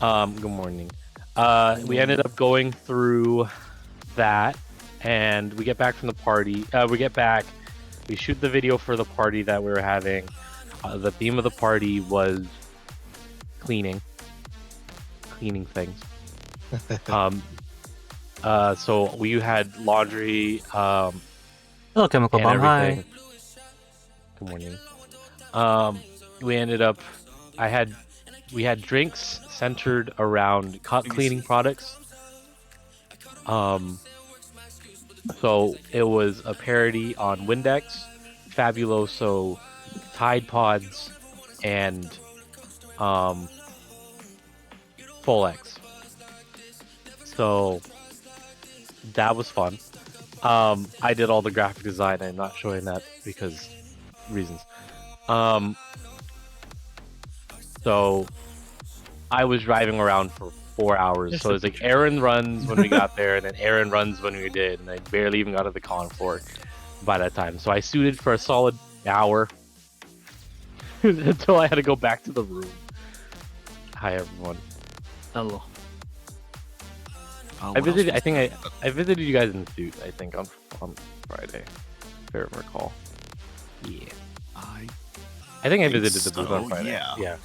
Good morning. We ended up going through that, and we get back from the party. We shoot the video for the party that we were having. The theme of the party was cleaning things. So we had laundry, Hello, chemical and bomb. everything. Hi. Good morning. We ended up. We had drinks centered around cleaning products. So it was a parody on Windex, Fabuloso, Tide Pods, and Folex. So that was fun. I did all the graphic design. I'm not showing that because reasons. So I was driving around for 4 hours. So it's like Aaron runs when we got there, and then Aaron runs when we did, and I barely even got to the con floor by that time. So I suited for a solid hour until I had to go back to the room. Hi everyone. Hello. I visited. I think I visited you guys in suit. I think on Friday, if I recall. Yeah. I think I visited the booth on Friday. Yeah.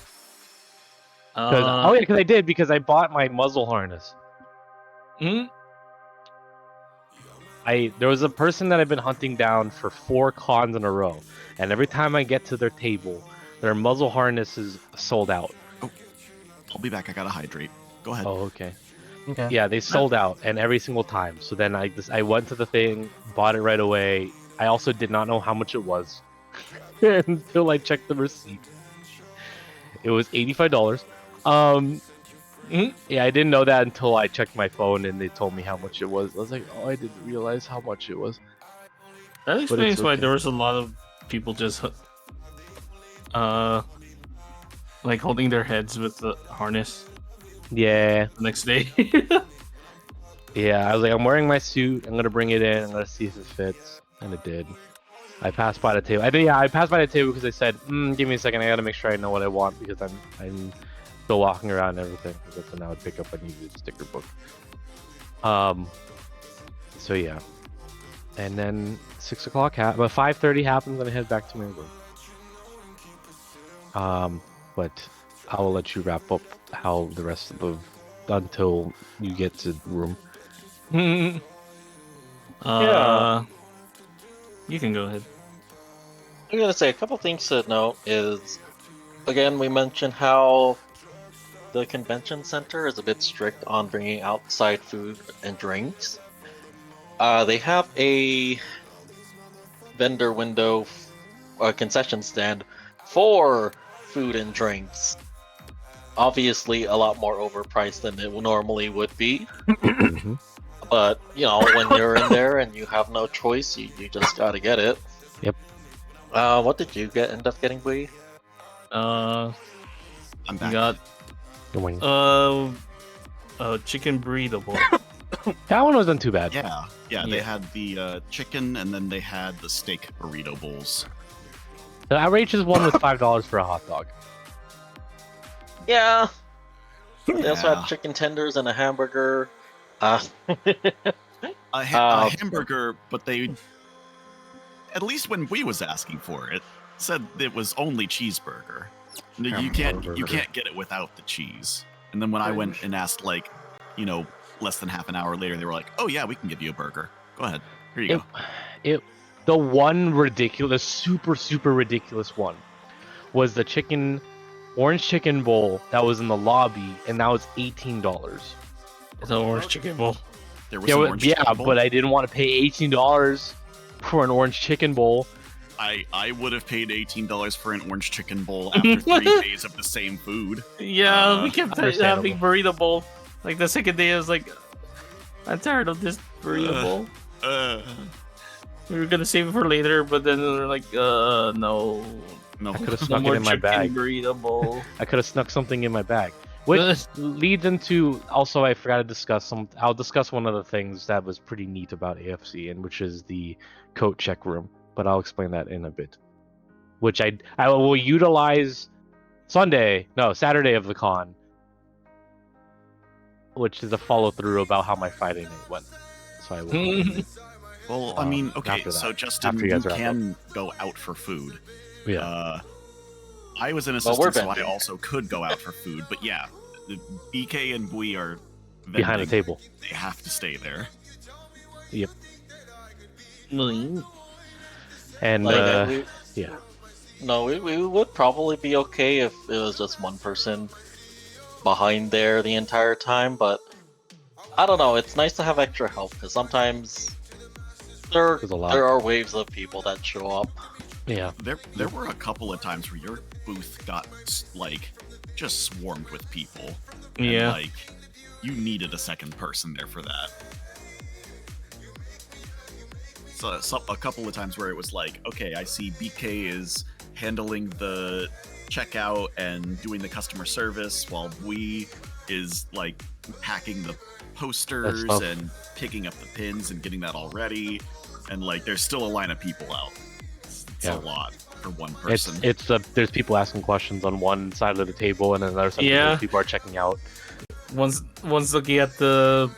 Because I did, because I bought my muzzle harness. There was a person that I've been hunting down for 4 cons in a row, and every time I get to their table, their muzzle harness is sold out. Oh, I'll be back. I gotta hydrate. Go ahead. Oh, okay. Okay. Yeah, they sold out, and every single time. So then I went to the thing, bought it right away. I also did not know how much it was until I checked the receipt. It was $85. Yeah, I didn't know that until I checked my phone and they told me how much it was. I was like, oh, I didn't realize how much it was. That explains why there was a lot of people just like holding their heads with the harness. Yeah. The next day. Yeah, I was like, I'm wearing my suit. I'm gonna bring it in. I'm gonna see if it fits, and it did. I passed by the table. I passed by the table because I said, "Give me a second. I gotta make sure I know what I want because I'm still walking around and everything." Because then I would pick up a new sticker book. So yeah, and then 6 o'clock but 5:30 happens, and I head back to my room. But I will let you wrap up how the rest of until you get to the room. Yeah. You can go ahead. I'm gonna say a couple things to note is, again, we mentioned how the convention center is a bit strict on bringing outside food and drinks. They have a vendor window, concession stand for food and drinks obviously a lot more overpriced than it normally would be. Mhm. But you know, when you're in there and you have no choice, you just gotta get it. Yep. What did you end up getting, Bui? I'm We back. got Good morning. chicken burrito. That one wasn't too bad. Yeah, they Yeah. had the chicken, and then they had the steak burrito bowls. The outrageous one was $5 for a hot dog. Yeah. They also Yeah. had chicken tenders and a hamburger. Uh, A hamburger, but they, at least when we was asking for it, said it was only cheeseburger. You can't get it without the cheese. And then when I went and asked, like, less than half an hour later, they were like, "Oh yeah, we can give you a burger. Go ahead. Here you go." The one ridiculous, super ridiculous one was the orange chicken bowl that was in the lobby, and that was $18. It's an orange chicken bowl. There was an orange chicken bowl. But I didn't want to pay $18 for an orange chicken bowl. I would have paid $18 for an orange chicken bowl after 3 days of the same food. Yeah, we kept understandable. having burrito bowl. Like the second day, I was like, I'm tired of this burrito bowl. We were gonna save it for later, but then we were like, no. I could have No snuck it more in my chicken bag. burrito bowl. I could have snuck something in my bag. Which leads into, also I forgot to discuss I'll discuss one of the things that was pretty neat about AFC, and which is the coat check room. But I'll explain that in a bit. Which I will utilize Saturday of the con. Which is a follow through about how my Friday night went. So I will. Well, I mean, okay, after that, so Justin, after you you guys wrap can go out for food. Yeah. I was an Well, we're assistant, so I vending. also could go out for food. But yeah, the BK and Bui are Behind the vending. table. They have to stay there. Yep. Mm. And Like, yeah. No, we would probably be okay if it was just one person behind there the entire time, but I don't know, it's nice to have extra help, because sometimes there There's a lot. are waves of people that show up. Yeah. There were a couple of times where your booth got like just swarmed with people. And, Yeah. like you needed a second person there for that. So a couple of times where it was like, okay, I see BK is handling the checkout and doing the customer service, while we is like packing the posters stuff. and picking up the pins and getting that all ready. And like, there's still a line of people out. It's Yeah. a lot for one person. It's there's people asking questions on one side of the table, and then another side Yeah. of the people are checking out. One's looking at the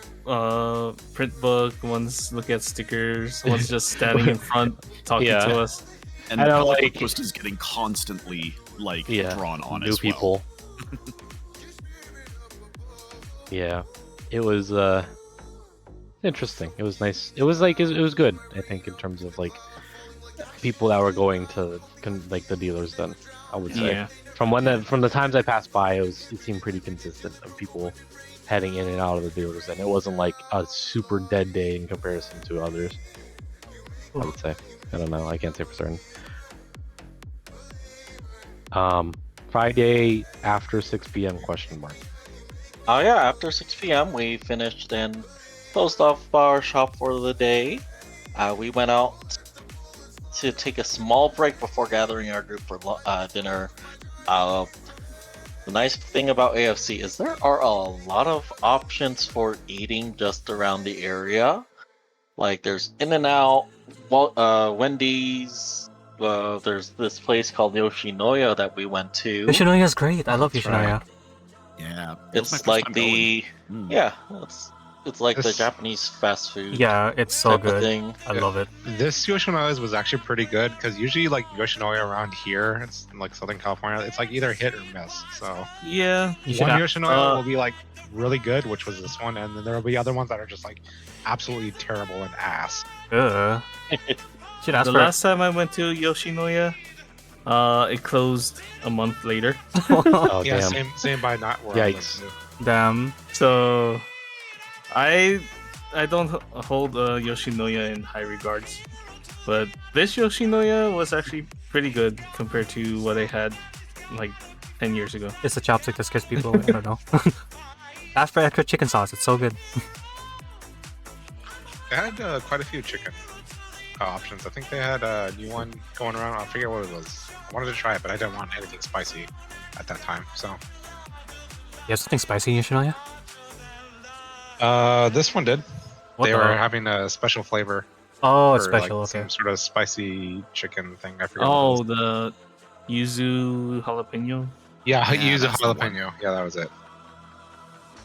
print book, one's looking at stickers, one's just standing in front talking Yeah. to us. And I the don't comic like- book post is getting constantly like Yeah. drawn on New as well. people. Yeah. It was interesting. It was nice. It was good, I think, in terms of like people that were going to like the dealers then, I would say. Yeah. From the times I passed by, it seemed pretty consistent of people heading in and out of the dealers, and it wasn't like a super dead day in comparison to others. I would say. I don't know. I can't say for certain. Friday after 6 p.m. question mark. Oh yeah, after 6 p.m. we finished and closed off our shop for the day. We went out to take a small break before gathering our group for dinner. The nice thing about AFC is there are a lot of options for eating just around the area. Like there's In-N-Out, Wendy's. There's this place called Yoshinoya that we went to. Yoshinoya is great. I love That's Yoshinoya. Yeah, that was my It's first like time the going. Mm. yeah, it's like the This- Japanese fast food. Yeah, it's so type of good. thing. I love it. This Yoshinoya's was actually pretty good because usually like Yoshinoya around here, it's in like Southern California, it's like either hit or miss. So Yeah. You should one have- Yoshinoya will be like really good, which was this one, and then there will be other ones that are just like absolutely terrible and ass. Should ask The for last time I went to Yoshinoya, it closed a month later. Oh Yeah, damn. same by not where I live, Yikes. too. Damn. So, I don't hold Yoshinoya in high regards, but this Yoshinoya was actually pretty good compared to what I had like 10 years ago. It's a chopstick that scares people away. I don't know. Ask for extra chicken sauce. It's so good. They had quite a few chicken options. I think they had a new one going around. I forget what it was. I wanted to try it, but I didn't want anything spicy at that time. So You have something spicy in your Shinoya? this one did. What They the were hell? having a special flavor. Oh, it's for, special. like, Okay. some sort of spicy chicken thing. I forget. What it Oh, was. the yuzu jalapeno. Yeah, Yeah, use a that's the one. jalapeno. Yeah, that was it.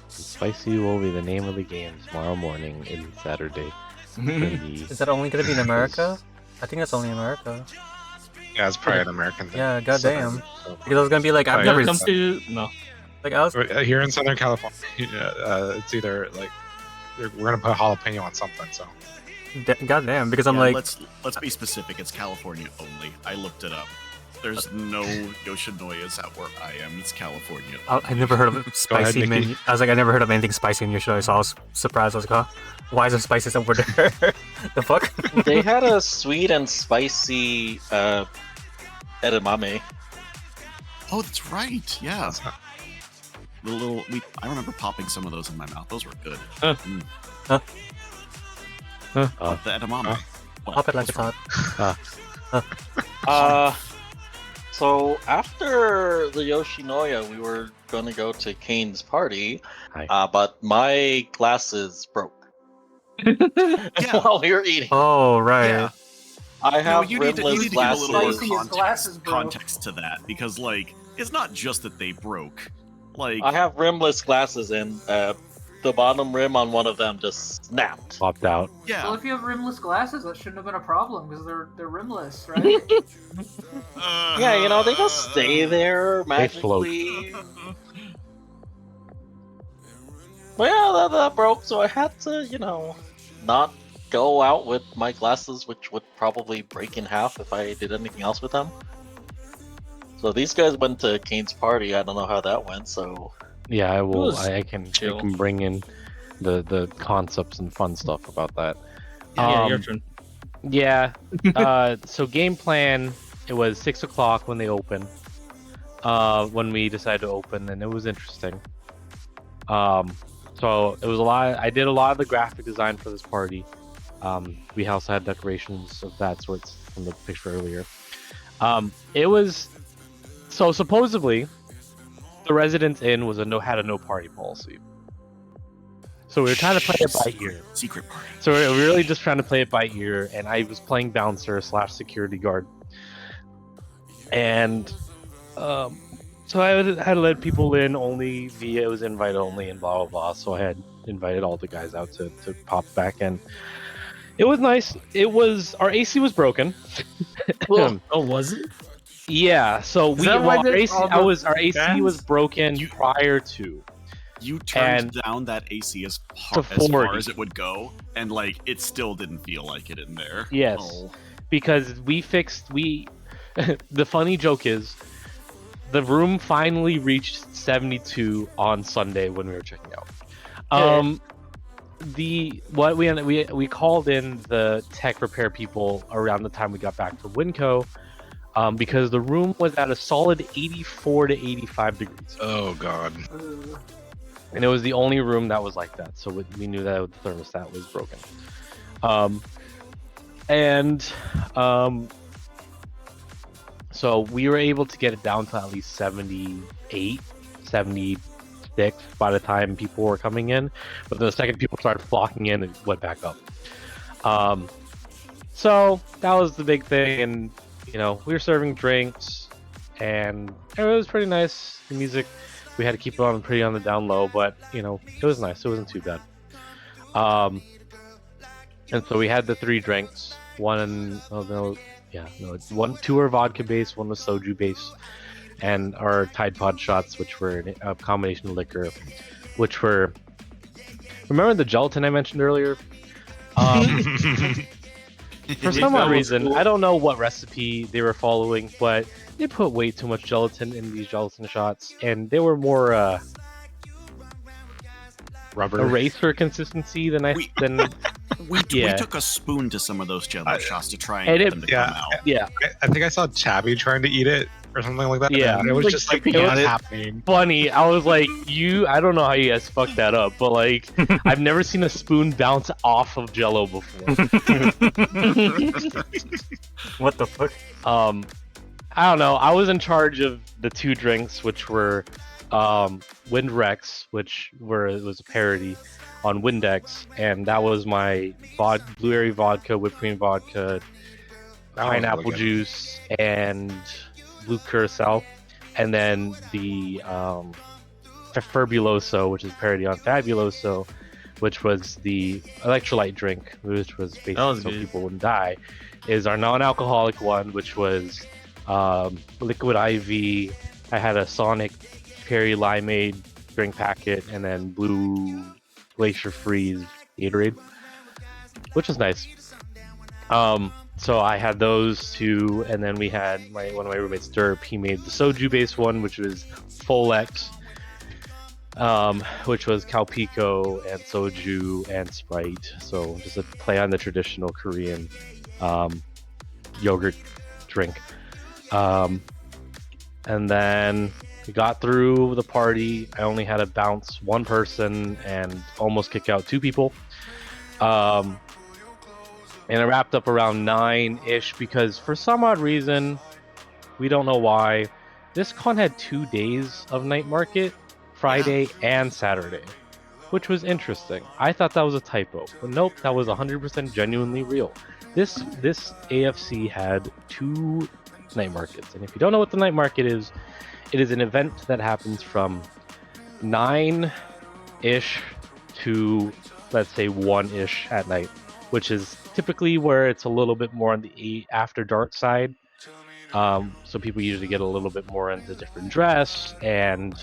Spicy will be the name of the game tomorrow morning in Saturday. for the- Is that only gonna be in America? I think that's only in America. Yeah, it's probably an American thing. Yeah, goddamn. So- Because I was gonna be like, I've never Welcome to no. like I was. Here in Southern California, it's either like we're gonna put jalapeno on something. So Goddamn, because I'm Yeah, like, let's be specific. It's California only. I looked it up. There's no Yoshinoyas at where I am. It's California. I've never heard of spicy Nikki. menu. I was like, I never heard of anything spicy in your show, so I was surprised. I was like, huh? Why is there spices over there? The fuck? They had a sweet and spicy edamame. Oh, that's right. Yeah. The little. I remember popping some of those in my mouth. Those were good. Mm. The edamame. What? Pop it like What's it's wrong? hot. So after the Yoshinoya, we were gonna go to Kane's party, Hi. but my glasses broke Yeah. while we were eating. Oh right. Yeah. I have You need to rimless give a little more glasses. Spicy as glasses, bro. context to that because, like, it's not just that they broke. Like, I have rimless glasses, and the bottom rim on one of them just snapped. Popped out. Well, yeah. if you have rimless glasses, that shouldn't have been a problem because they're rimless, right? Yeah, you know, they just stay there They float. magically. But yeah, that broke, so I had to, you know, not go out with my glasses, which would probably break in half if I did anything else with them. So these guys went to Kane's party. I don't know how that went. So Yeah, I will. was I can. chill. I can bring in the concepts and fun stuff about that. Yeah, your Um, turn. Yeah. So game plan. It was 6 o'clock when they opened. When we decided to open, and it was interesting. So it was a lot. I did a lot of the graphic design for this party. We also had decorations of that sort from the picture earlier. It was so supposedly the Residence Inn was had a no party policy. So we were trying to play it by ear. Secret party. So we were really just trying to play it by ear, and I was playing bouncer / security guard. And so I had to let people in only via it was invite only and blah blah blah. So I had invited all the guys out to pop back in. It was nice. It was our AC was broken. Oh, was it? Yeah. So Is that why our they- AC all the our AC fans? was broken prior to. You turned And down that AC as to far 40. as it would go, and like it still didn't feel like it in there. Yes. Oh. Because the funny joke is the room finally reached 72 on Sunday when we were checking out. We called in the tech repair people around the time we got back from Winco, because the room was at a solid 84 to 85 degrees, oh god. and it was the only room that was like that. So we knew that the thermostat was broken. So we were able to get it down to at least 78, 76 by the time people were coming in. But the second people started flocking in, it went back up. So that was the big thing. And, you know, we were serving drinks and it was pretty nice. The music, we had to keep it on pretty on the down low, but, you know, it was nice. It wasn't too bad. And so we had the 3 drinks. Two are vodka based, one was soju based, and our Tide Pod shots, which were a combination of liquor, which were. Remember the gelatin I mentioned earlier? For some odd reason, I don't know what recipe they were following, but they put way too much gelatin in these gelatin shots, and they were more Rubber. eraser consistency than We Yeah. took a spoon to some of those jello shots to try and And get it- them to yeah. come out. yeah. I think I saw Tabby trying to eat it or something like that. Yeah. And it was Like, just like, sipping what's on it. happening? Funny. I was like, I don't know how you guys fucked that up, but like, I've never seen a spoon bounce off of Jello before. What the fuck? I don't know. I was in charge of the 2 drinks, which were Wind Rex, which it was a parody on Windex, and that was my blueberry vodka, whipped cream vodka, That was really pineapple good. juice, and blue curacao, and then the Fabuloso, which is parody on Fabuloso, which was the electrolyte drink, which was basically was so good. people wouldn't die, is our non-alcoholic one, which was liquid IV. I had a Sonic Perry Limeade drink packet, and then blue Glacier Freeze Gatorade, which was nice. So I had those 2, and then we had one of my roommates, Derp. He made the soju based one, which was Folex, which was Calpico and soju and Sprite. So just a play on the traditional Korean yogurt drink. And then we got through the party. I only had to bounce 1 person and almost kick out 2 people. And it wrapped up around 9-ish because for some odd reason, we don't know why, this con had 2 days of night market, Friday and Saturday, which was interesting. I thought that was a typo, but nope, that was 100% genuinely real. This AFC had 2 night markets, and if you don't know what the night market is, it is an event that happens from 9-ish to, let's say, 1-ish at night, which is typically where it's a little bit more on the after dark side. So people usually get a little bit more into different dress, and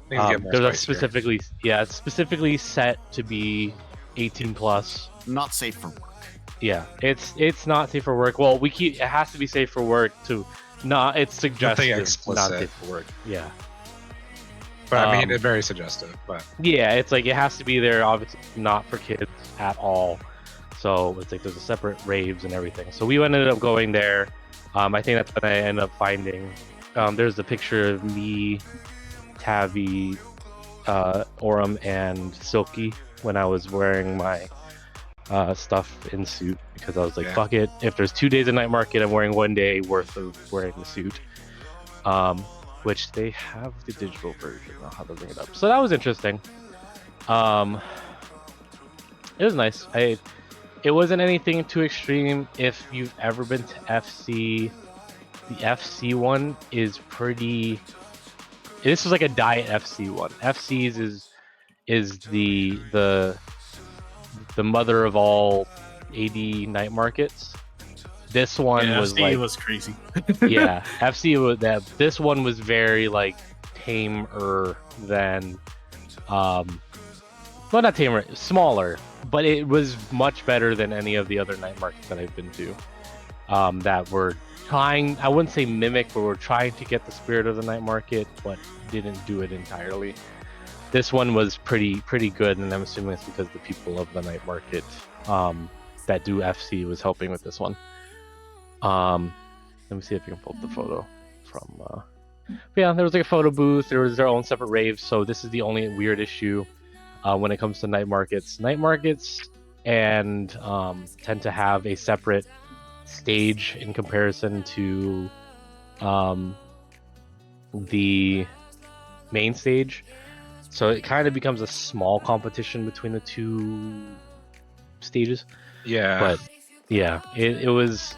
Things get more there's a spicier. it's specifically set to be 18 plus. Not safe for work. Yeah, it's not safe for work. Well, it has to be safe for work to not. It's suggestive, not explicit. safe for work. Yeah. But I mean, it's very suggestive. But Yeah, it's like it has to be there. Obviously, not for kids at all. So it's like there's a separate raves and everything. So we ended up going there. I think that's when I ended up finding. There's a picture of me, Tavi, Orem, and Silky when I was wearing my stuff in suit, because I was like, fuck it. If there's 2 days of night market, I'm wearing 1 day worth of wearing the suit. Which they have the digital version. I'll have to bring it up. So that was interesting. It was nice. It wasn't anything too extreme. If you've ever been to FC, the FC one is pretty. This was like a diet FC one. FC's is the mother of all AD night markets. This one was FC like was crazy. yeah, FC was that. This one was very like tamer than, well, not tamer, smaller, but it was much better than any of the other night markets that I've been to. That were trying, I wouldn't say mimic, but were trying to get the spirit of the night market, but didn't do it entirely. This one was pretty good, and I'm assuming it's because the people of the night market that do FC was helping with this one. Let me see if I can pull up the photo from. But yeah, there was like a photo booth. There was their own separate raves. So this is the only weird issue when it comes to night markets. Night markets and tend to have a separate stage in comparison to the main stage. So it kind of becomes a small competition between the 2 stages. yeah, But yeah, it was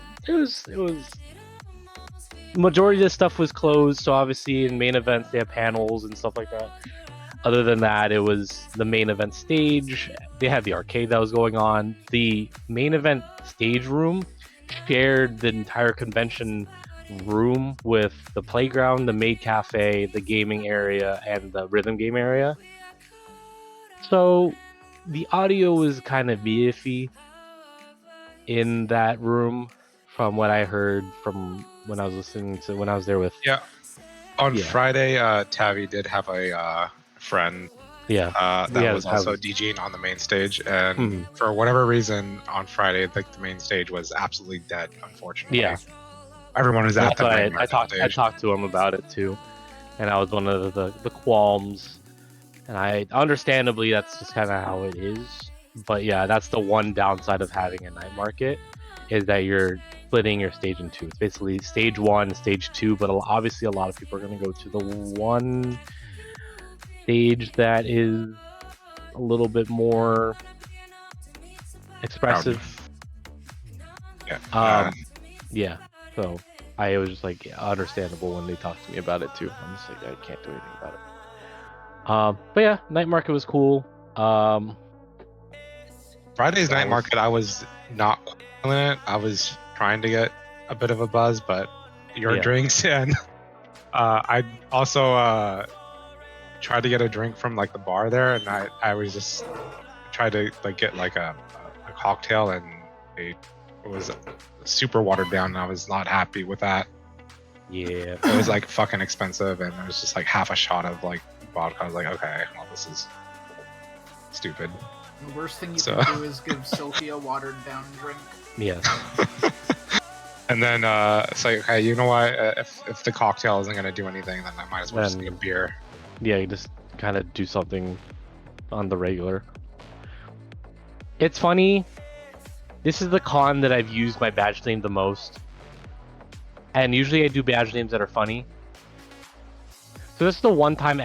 majority of this stuff was closed. So obviously in main events they have panels and stuff like that. Other than that, it was the main event stage. They had the arcade that was going on. The main event stage room shared the entire convention room with the playground, the maid cafe, the gaming area, and the rhythm game area. So the audio was kind of iffy in that room, from what I heard from when I was listening to when I was there with. yeah. On Yeah. Friday, Tavi did have a friend Yeah. that was also DJing on the main stage, and for whatever reason, on Friday, like the main stage was absolutely dead. Unfortunately. Yeah. Everyone was at That's the why night market I stage. talked to him about it too, and I was one of the qualms, and I understandably that's just kind of how it is. But yeah, that's the one downside of having a night market, is that you're splitting your stage in two. It's basically stage 1, stage 2, but obviously a lot of people are going to go to the one stage that is a little bit more expressive. Yeah. Yeah. So I was just like, yeah, understandable when they talked to me about it too. I'm just like, I can't do anything about it. But yeah, night market was cool. Friday's that night was- market, I was not feeling it. I was trying to get a bit of a buzz, but your Yeah. drinks and I also tried to get a drink from like the bar there, and I was just tried to like get like a cocktail, and it was super watered down, and I was not happy with that. Yeah. It was like fucking expensive, and it was just like half a shot of like vodka. I was like, okay, well, this is stupid. The worst thing you So- can do is give Sophie a watered down drink. Yeah. And then it's like, okay, you know what? If the cocktail isn't gonna do anything, then I might as well just Then- get a beer. Yeah, you just kind of do something on the regular. It's funny. This is the con that I've used my badge name the most. And usually I do badge names that are funny. So this is the one time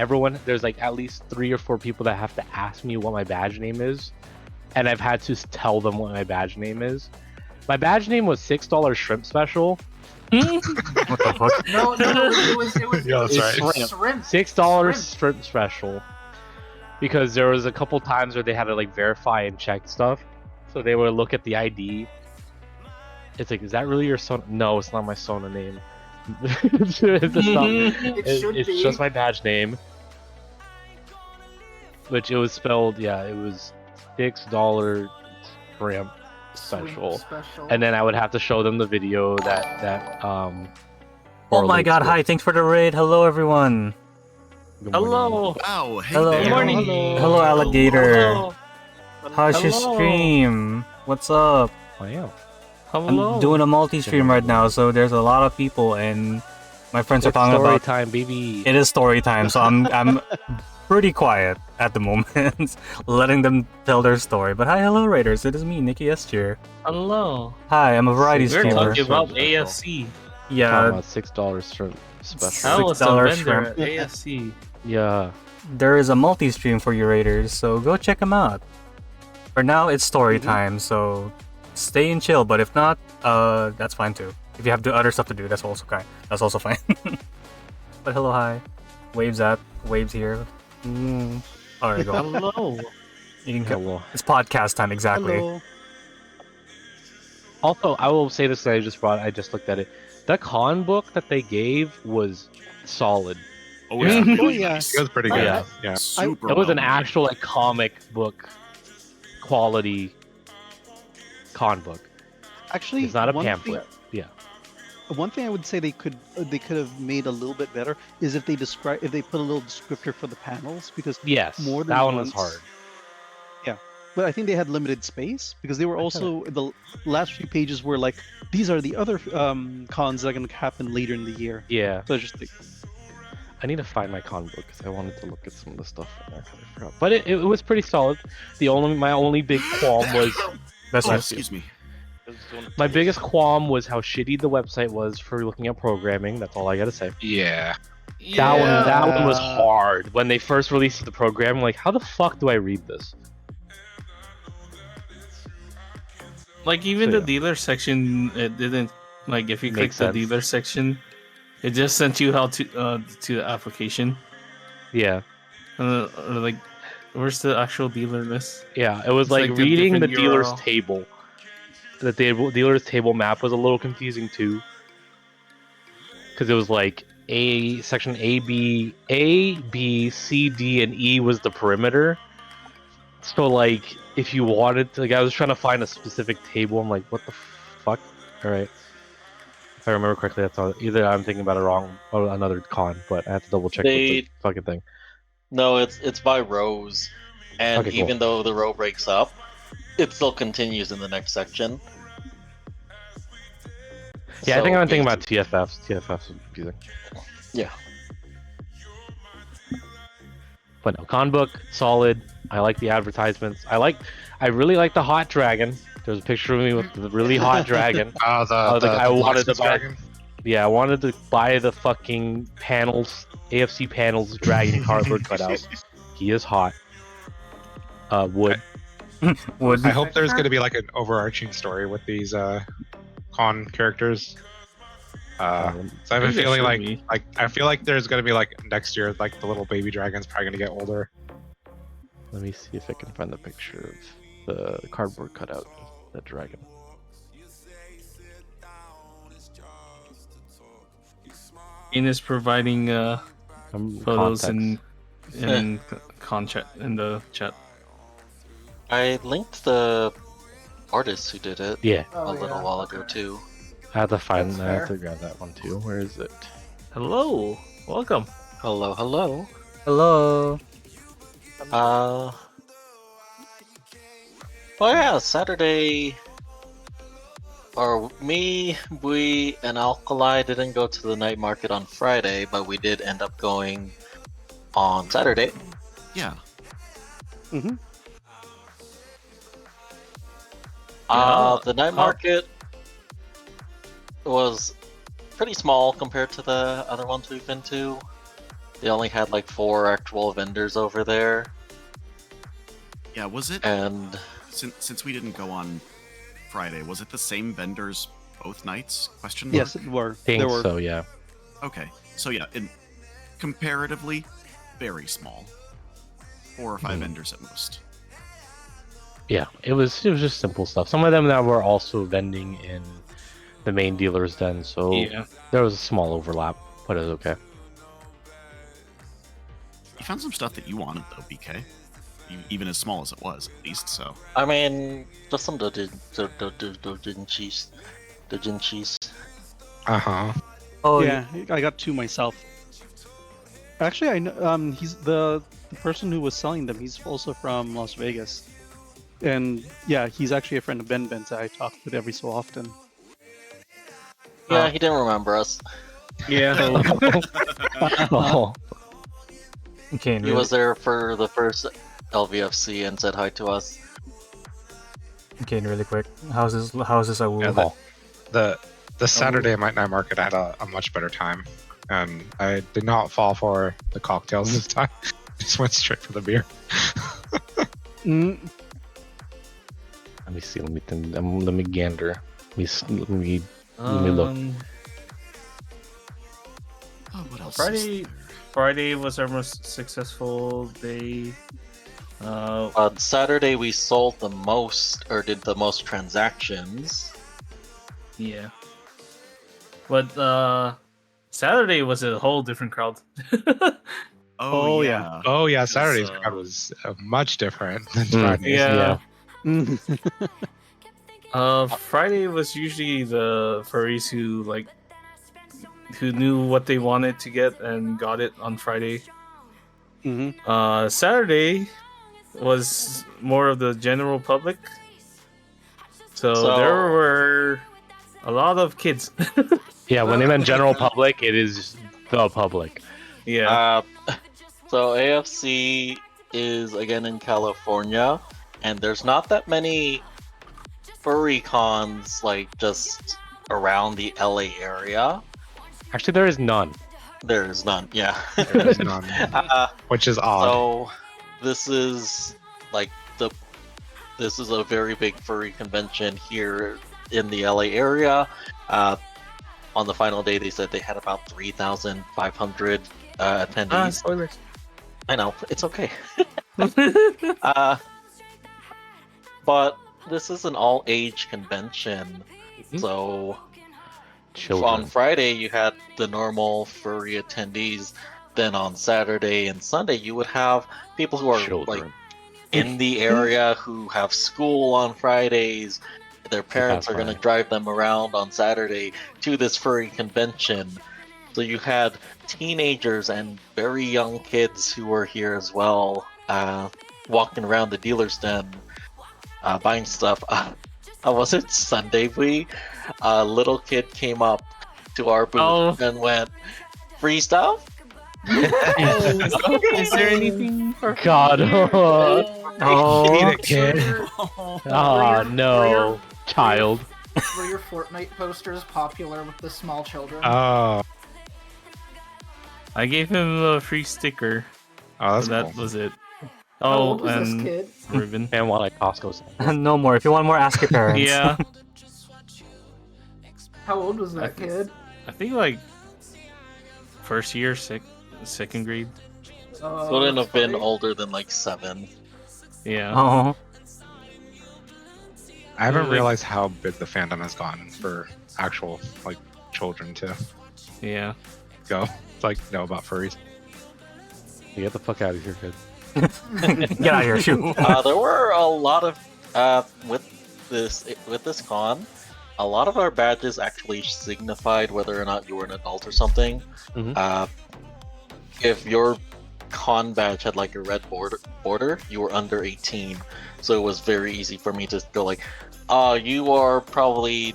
there's like at least 3 or 4 people that have to ask me what my badge name is. And I've had to tell them what my badge name is. My badge name was $6 shrimp special. What the fuck? No, it was Yeah, that's It's right. shrimp. $6 shrimp special. Because there was a couple times where they had to like verify and check stuff. So they would look at the ID. It's like, is that really your Sona? No, it's not my Sona name. it's not- It should it's be. just my badge name. Which it was spelled, yeah, it was $6 shrimp special. Special. And then I would have to show them the video that Oh my correlates god, with- hi, thanks for the raid. Hello, everyone. Good morning. Hello. Wow, hey Hello. there. Good morning. Hello, alligator. Hello. How's your Hello. stream? What's up? Wow. Hello. I'm doing a multi-stream right now, so there's a lot of people, and my friends are It's talking story about. time, baby. It is story time, so I'm pretty quiet at the moment, letting them tell their story. But hi, hello, Raiders. It is me, Nikki S. here. Hello. Hi, I'm a variety We're streamer. talking about Special. ASC. Talking Yeah, about $6 shrimp special. I was a $6 vendor shrimp. at ASC. Yeah. there is a multi-stream for you Raiders, so go check them out. For now, it's story time, so stay and chill. But if not, that's fine too. If you have other stuff to do, that's also fine. But hello, hi, waves here. Oh, there you go. Hello. You can Hello. It's podcast time exactly. Hello. Also, I will say this that I just looked at it. The con book that they gave was solid. Oh, yeah. Oh yeah. It was pretty Oh, good. yeah. Yeah. Super It was an well actual like comic book quality con book. Actually, It's not a one pamphlet. One thing I would say they could have made a little bit better is if they put a little descriptor for the panels, because Yes, more than that one was once- hard. but I think they had limited space because they were also the last few pages were like, these are the other cons that are going to happen later in the year. Yeah, So I just think, I need to find my con book because I wanted to look at some of the stuff in there. 'Cause I forgot. But it was pretty solid. My only big qualm was That's Oh, right. excuse me. my biggest qualm was how shitty the website was for looking at programming. That's all I gotta say. Yeah. That one was hard when they first released the program. I'm like, how the fuck do I read this? Like even So, the dealer section, it didn't like if you click Makes the sense. dealer section, it just sent you how to the application. Yeah, Like, where's the actual dealer list? yeah. It was It's like like the reading the different dealer's URL. table. The dealer's table map was a little confusing too, because it was like section A, B, C, D, and E was the perimeter. So like, if you wanted to, like, I was trying to find a specific table. I'm like, what the fuck? All right. If I remember correctly, that's all. Either I'm thinking about it wrong or another con, but I have to double check with the They- fucking thing. No, it's by rows, and Okay, cool. even though the row breaks up, it still continues in the next section. Yeah, I think So I'm thinking about TFFs. TFFs are confusing. Yeah. But no, con book solid. I like the advertisements. I really like the hot dragon. There's a picture of me with the really hot dragon. Oh, I was like, I the wanted to blacksmith buy. dragon. Yeah, I wanted to buy the fucking panels, AFC panels dragon cardboard cutout. He is hot. Wood. Would I hope there's going to be like an overarching story with these con characters. So I have a think there feeling should like be. I feel like there's going to be like next year, like the little baby dragon's probably going to get older. Let me see if I can find the picture of the cardboard cutout, the dragon. Ian is providing photos Context. in chat in the chat. I linked the artists who did it Yeah, Oh, a little yeah, while okay. ago too. I have to find. That's I have to fair. grab that one too. Where is it? Hello, welcome. Hello, hello. Hello. Oh yeah, Saturday. Or me, we, and Alkali didn't go to the night market on Friday, but we did end up going on Saturday. Yeah. The night market was pretty small compared to the other ones we've been to. They only had like 4 actual vendors over there. Yeah, was it? And Since we didn't go on Friday, was it the same vendors both nights? Question mark? Yes, it were. Think There were. so. Yeah. Okay, so yeah, comparatively, very small. 4 or 5 vendors at most. Yeah, it was just simple stuff. Some of them that were also vending in the main dealer's den, so Yeah. there was a small overlap, but it was okay. You found some stuff that you wanted though, BK. Even as small as it was, at least. So I mean, just some dojin cheese. Uh-huh. Oh Yeah, I got 2 myself. Actually, I know. He's the person who was selling them. He's also from Las Vegas, and yeah, he's actually a friend of Ben Ben's. I talk with every so often. Yeah, he didn't remember us. Yeah. Oh, Okay, He was there for the first LVFC and said hi to us. Okay, really quick. How's this? How's this? I will. Yeah, the Saturday night market I had a much better time, and I did not fall for the cocktails this time. Just went straight for the beer. Mm, let me see. Let me think. Let me gander. Let me look. oh, what else? Friday was our most successful day. On Saturday, we sold the most, or did the most transactions. Yeah. But Saturday was a whole different crowd. Oh, yeah. Oh yeah, Saturday's uh, crowd was much different than Mm, Friday's. Yeah. mm. Friday was usually the furries who knew what they wanted to get and got it on Friday. Mhm. Saturday was more of the general public. So there were a lot of kids. Yeah, when they meant general public, it is the public. Yeah. So AFC is again in California, and there's not that many furry cons like just around the LA area. Actually, there is none. There is none. Yeah. There is none, which is odd. So this is like this is a very big furry convention here in the LA area. On the final day, they said they had about 3,500 attendees. Spoilers. I know, it's okay. But this is an all-age convention, so Children. on Friday you had the normal furry attendees. Then on Saturday and Sunday you would have people who are Children. like in the area who have school on Fridays. Their parents are going to drive them around on Saturday to this furry convention. So you had teenagers and very young kids who were here as well, walking around the dealer's den, buying stuff. was it Sunday? A little kid came up to our booth and went, "Free stuff." Is there anything for God. Eat it, kid. Ah, no. Child. Were your Fortnite posters popular with the small children? Oh, I gave him a free sticker. oh, that's So that cool. was it. How Oh, old was this and kid? ribbon. And one at Costco. No more. If you want more, ask your parents. Yeah, How old was that kid? I think like first year, second grade. Wouldn't have been funny. older than like 7. Yeah. Oh. I haven't Like- realized how big the fandom has gotten for actual like children to Yeah. go like know about furries. Get the fuck out of here, kid. Get out of here, shoot. There were a lot of with this con. A lot of our badges actually signified whether or not you were an adult or something. Mhm. If your con badge had like a red border, you were under 18. So it was very easy for me to go like, you are probably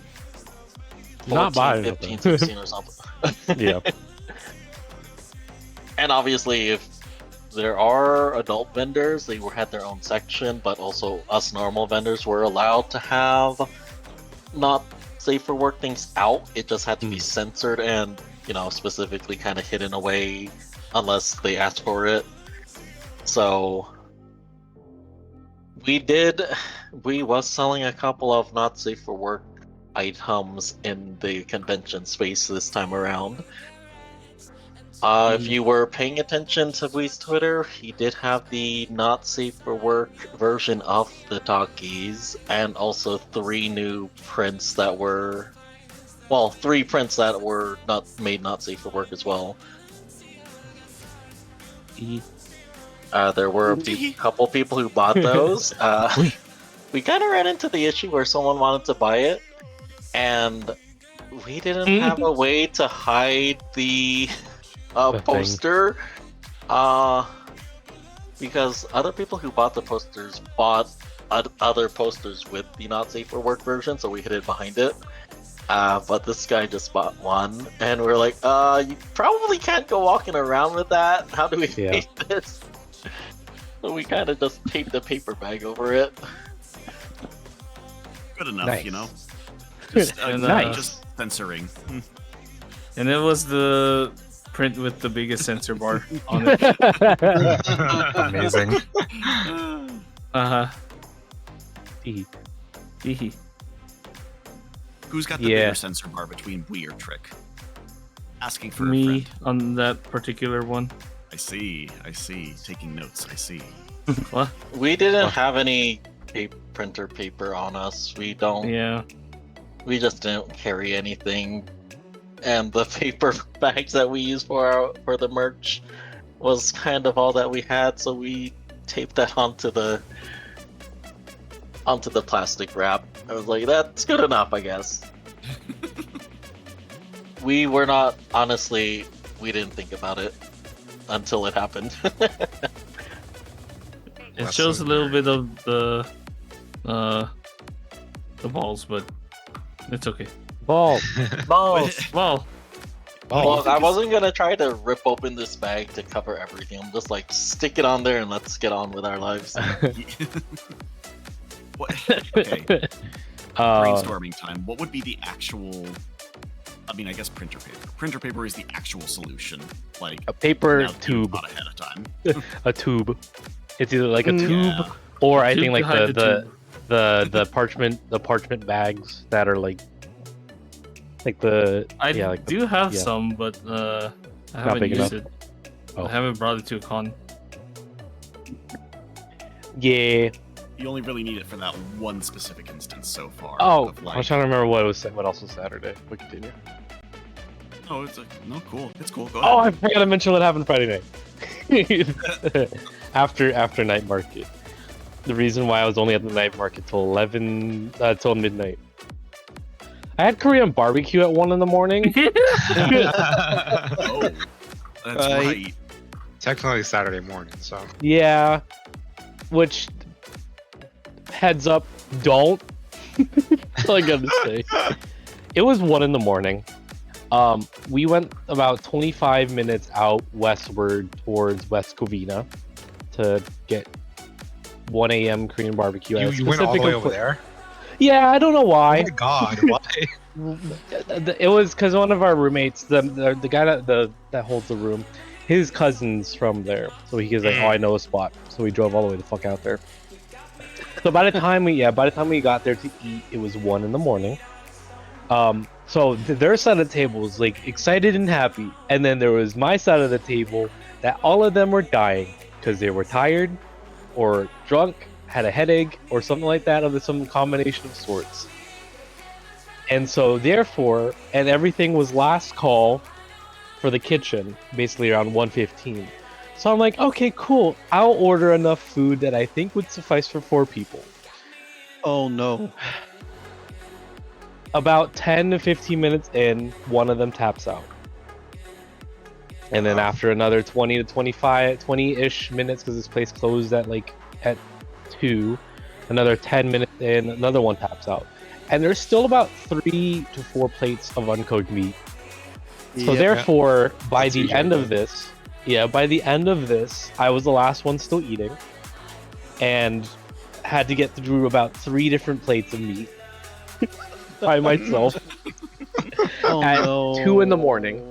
14, Not buying it, 15, though. 16 or something. Yeah. And obviously, if there are adult vendors, they had their own section, but also us normal vendors were allowed to have not safe for work things out. It just had to be censored and, specifically kind of hidden away unless they asked for it. So we was selling a couple of not safe for work items in the convention space this time around. If you were paying attention to Wee's Twitter, he did have the not safe for work version of the talkies, and also 3 new prints that were, 3 prints that were not safe for work as well. There were a couple people who bought those. We kind of ran into the issue where someone wanted to buy it, and we didn't have a way to hide the poster, because other people who bought the posters bought other posters with the not safe for work version, so we hid it behind it. But this guy just bought one, and we're like, you probably can't go walking around with that. How do we make this? So we kind of just taped the paper bag over it. Good enough, Nice. Just, Nice. just censoring. And it was the print with the biggest sensor bar on it. Amazing. Uh-huh. Who's got the bigger sensor bar between we or Trick? Asking for a Me friend. on that particular one. I see. Taking notes. I see. What? We didn't have any printer paper on us. We don't. Yeah. We just didn't carry anything, and the paper bags that we used for the merch was kind of all that we had. So we taped that onto the plastic wrap. I was like, that's good enough, I guess. We were not, honestly, we didn't think about it until it happened. It shows a little bit of the balls, but it's okay. Balls. Balls. Well, Well, I wasn't gonna try to rip open this bag to cover everything. I'm just like, stick it on there and let's get on with our lives. What? Okay. Brainstorming time. What would be the actual? I mean, I guess printer paper. Printer paper is the actual solution. Like A paper now that you've tube. thought ahead of time. A tube. It's either like a tube Yeah. or I Tube think like behind the the parchment bags that are like the I like do have yeah. some, but I haven't big used enough. it. Oh. I haven't brought it to a con. Yeah. You only really need it for that one specific instance so far. Oh, of, I was trying to remember what else was Saturday. We continue. No, it's cool. It's cool. Go Oh, ahead. I forgot to mention what happened Friday night. after night market. The reason why I was only at the night market till midnight. I had Korean barbecue at 1 in the morning. Oh, that's right. Technically Saturday morning, so Yeah, which heads up, don't. That's all I gotta say. It was 1 in the morning. We went about 25 minutes out westward towards West Covina to get 1 a.m. Korean barbecue. at a You went all the way specific over there? Yeah, I don't know why. Oh my god, why? It was because one of our roommates, the guy that holds the room, his cousin's from there, so he was like, "Oh, I know a spot." So we drove all the way the fuck out there. So by the time we got there to eat, it was 1 in the morning. So their side of the table was like excited and happy, and then there was my side of the table that all of them were dying because they were tired, or drunk, had a headache, or something like that, or some combination of sorts. And so therefore, and everything was last call for the kitchen, basically around 1:15. So I'm like, okay, cool. I'll order enough food that I think would suffice for 4 people. Oh no. About 10 to 15 minutes in, one of them taps out. And then after another 20 to 25, 20-ish minutes, because this place closed at 2, another 10 minutes in, another one taps out. And there's still about 3 to 4 plates of uncooked meat. So therefore, by the end of this, I was the last one still eating, and had to get through about 3 different plates of meat by myself at 2 in the morning.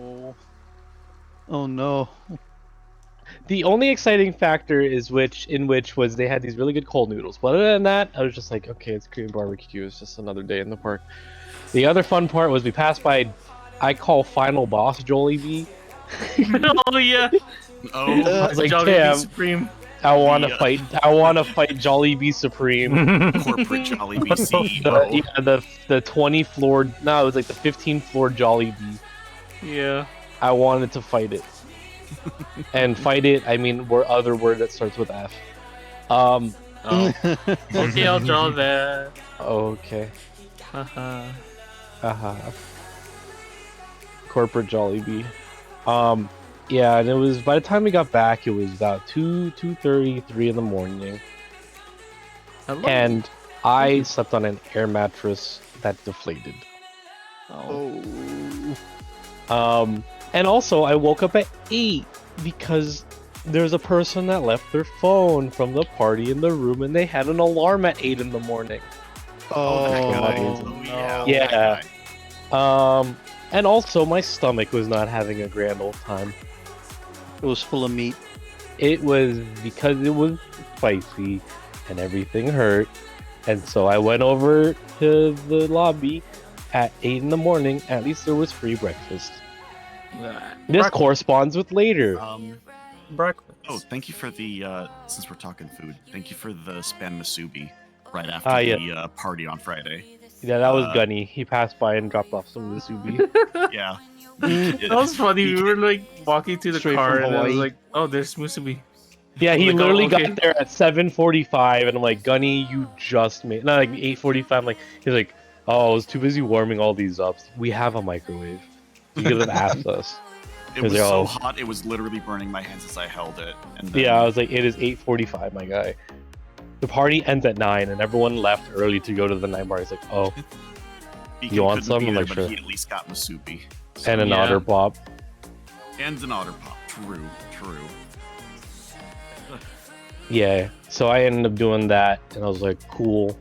Oh no. The only exciting factor in which was they had these really good cold noodles. But other than that, I was just like, okay, it's Korean barbecue. It's just another day in the park. The other fun part was we passed by, I call Final Boss Jollibee. Oh yeah. Oh, I was like, Jollibee damn, Supreme. I want to fight Jollibee Supreme. corporate Jollibee CEO. The 20 floor, no, it was like the 15th floor Jollibee. Yeah. I wanted to fight it. And fight it, I mean, other word that starts with F. Oh. Okay, I'll draw that. Okay. Haha. Corporate Jollibee. Yeah, and it was, by the time we got back, it was about 2:30, 3 in the morning. And I slept on an air mattress that deflated. And also I woke up at 8 because there's a person that left their phone from the party in the room, and they had an alarm at 8 in the morning. Yeah. And also my stomach was not having a grand old time. It was full of meat. It was because it was spicy and everything hurt. And so I went over to the lobby at 8 in the morning. At least there was free breakfast. This corresponds with later. Breakfast. Oh, thank you for the, since we're talking food, thank you for the spam masubi right after the party on Friday. Yeah, that was Gunny. He passed by and dropped off some musubi. Yeah. That was funny. We were like walking to the Straight car, from and I was Hawaii. like, "Oh, there's musubi." Yeah, he Like, literally okay. got there at 7:45, and I'm like, Gunny, you just made, not like 8:45. I'm like, he's like, oh, I was too busy warming all these up. We have a microwave. You could have asked us. It was so hot, it was literally burning my hands as I held it. And then... Yeah, I was like, it is 8:45, my guy. The party ends at 9, and everyone left early to go to the night bar. He's like, oh, you want some? I'm like, but sure. he at least got masubi. And an otter pop. And an otter pop. True. Yeah, so I ended up doing that, and I was like, cool.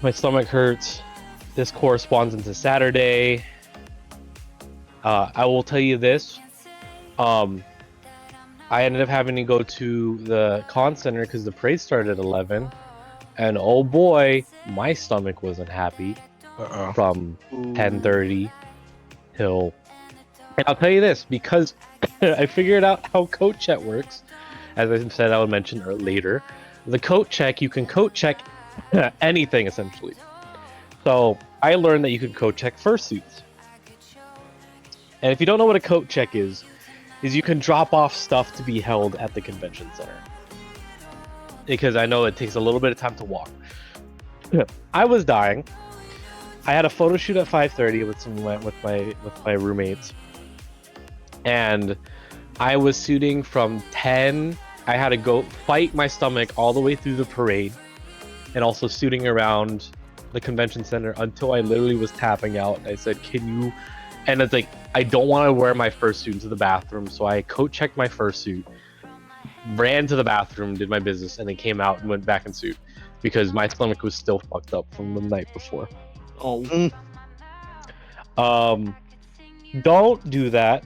My stomach hurts. This corresponds into Saturday. I will tell you this. I ended up having to go to the con center because the parade started at 11. And oh boy, my stomach wasn't happy from 10:30 till... And I'll tell you this, because I figured out how coat check works. As I said, I would mention later. The coat check, you can coat check anything, essentially. So I learned that you can coat check fursuits. And if you don't know what a coat check is you can drop off stuff to be held at the convention center. Because I know it takes a little bit of time to walk. I was dying. I had a photo shoot at 5:30 with my roommates. And I was shooting from 10. I had to go fight my stomach all the way through the parade. and also suiting around the convention center until I literally was tapping out. I said, "Can you?" And it's like I don't want to wear my fursuit into the bathroom, so I coat checked my fursuit, ran to the bathroom, did my business, and then came out and went back in suit because my stomach was still fucked up from the night before. Oh. Don't do that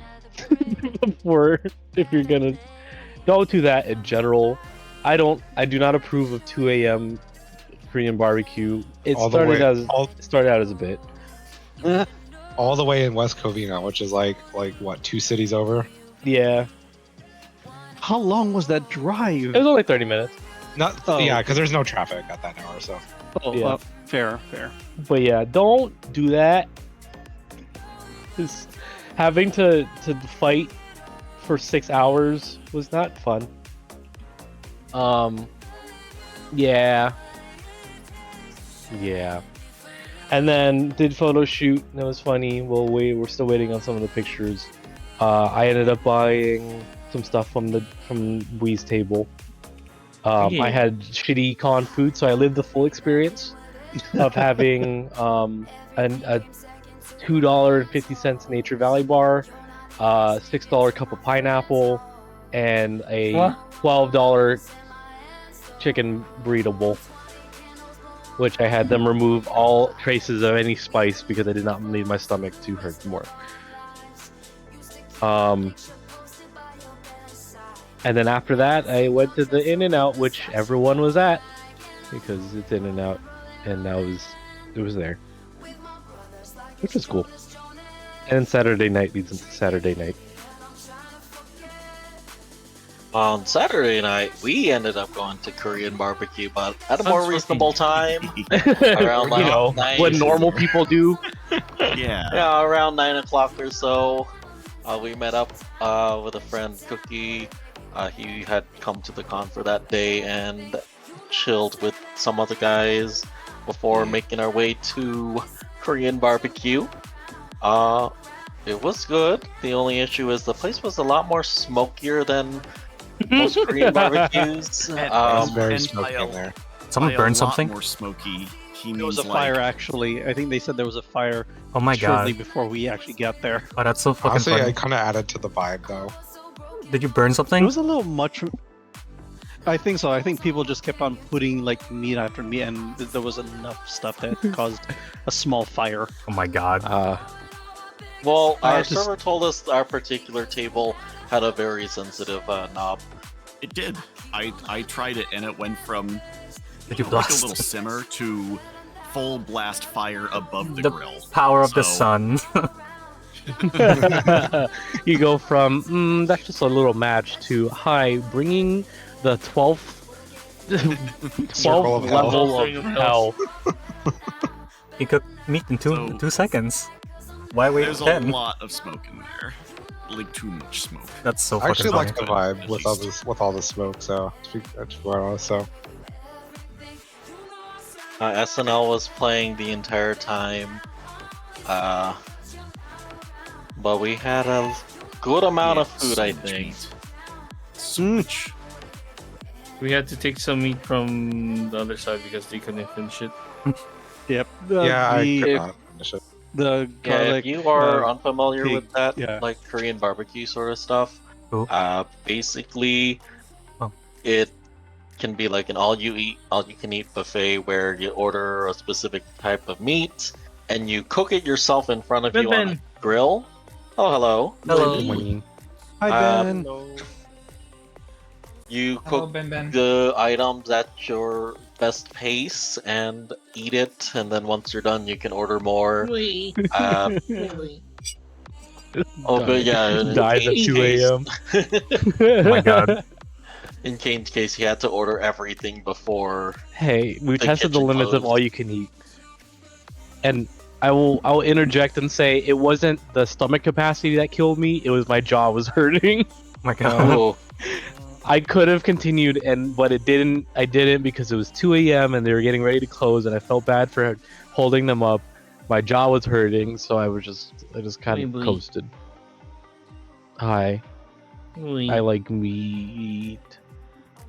before if you're gonna. Don't do that in general. I do not approve of 2 a.m. Korean barbecue. It All the started way- started out as a bit. all the way in West Covina, which is like what, 2 cities over? Yeah, How long was that drive? it was only 30 minutes. Not Oh. yeah, because there's no traffic at that hour. So Oh, Yeah. fair. But yeah, don't do that. Just having to fight for 6 hours was not fun. Yeah. And then did photo shoot. That was funny. We're still waiting on some of the pictures. I ended up buying some stuff from Wee's table. I had shitty con food, so I lived the full experience of having a $2.50 Nature Valley bar, $6 cup of pineapple, and a $12 chicken burrito bowl, which I had them remove all traces of any spice because I did not need my stomach to hurt more. And then after that, I went to the In-N-Out, which everyone was at because it's In-N-Out, and it was there, which was cool. And then Saturday night leads into Saturday night. On Saturday night, we ended up going to Korean barbecue, but at a more reasonable time. Around You know, 9. what normal people do. Yeah, around 9 o'clock or so. We met up with a friend, Cookie. He had come to the con for that day and chilled with some other guys before making our way to Korean barbecue. It was good. The only issue is the place was a lot more smokier than most Korean barbecues. it's very smoky in there. Someone By a burned lot something? more smoky. He There was means a fire like, actually. I think they said there was a fire. Oh my shortly god. before we actually got there. Oh, that's so fucking Honestly, I funny. kind of added to the vibe though. Did you burn It something? was a little much. I think so. I think people just kept on putting like meat after meat, and there was enough stuff that caused a small fire. Oh my god. Well, I our had to s- server told us our particular table had a very sensitive knob. it did. I tried it and it went from Did you like a blast? little simmer to full blast fire above the, The grill. power of the So- sun. You go from that's just a little match to hi, bringing the 12th Circle of hell. level of hell. He cooked meat in So- 2 seconds. Why wait There's 10? a lot of smoke in there. Like too much smoke. That's so I fucking actually funny. like the vibe with all the smoke. So to be quite honest, so SNL was playing the entire time. But we had a good amount of food, so I much think. meat. So much. We had to take some meat from the other side because they couldn't finish it. Yep. yeah, I the, could not finish it. the Yeah, garlic. if you are unfamiliar pig, with that, yeah. like Korean barbecue sort of stuff, Cool. basically, Oh. it can be like an all-you-can-eat buffet where you order a specific type of meat and you cook it yourself in front of you on a grill. Oh, hello. Hello. Hi Um, Ben. You Hello, cook Ben. the items at your best pace and eat it, and then once you're done, you can order more. Uh, oh, but yeah, in Dies at Kane's 2 case- a.m. Oh my god. In Kane's case, he had to order everything before. Hey, we The tested the kitchen limits of closed. all you can eat. And I'll interject and say it wasn't the stomach capacity that killed me, it was my jaw was hurting. Oh my god. Oh, I could have continued but I didn't because it was 2 a.m. and they were getting ready to close and I felt bad for holding them up. My jaw was hurting, so I just kind of Wee-wee. coasted. Hi. I like meat.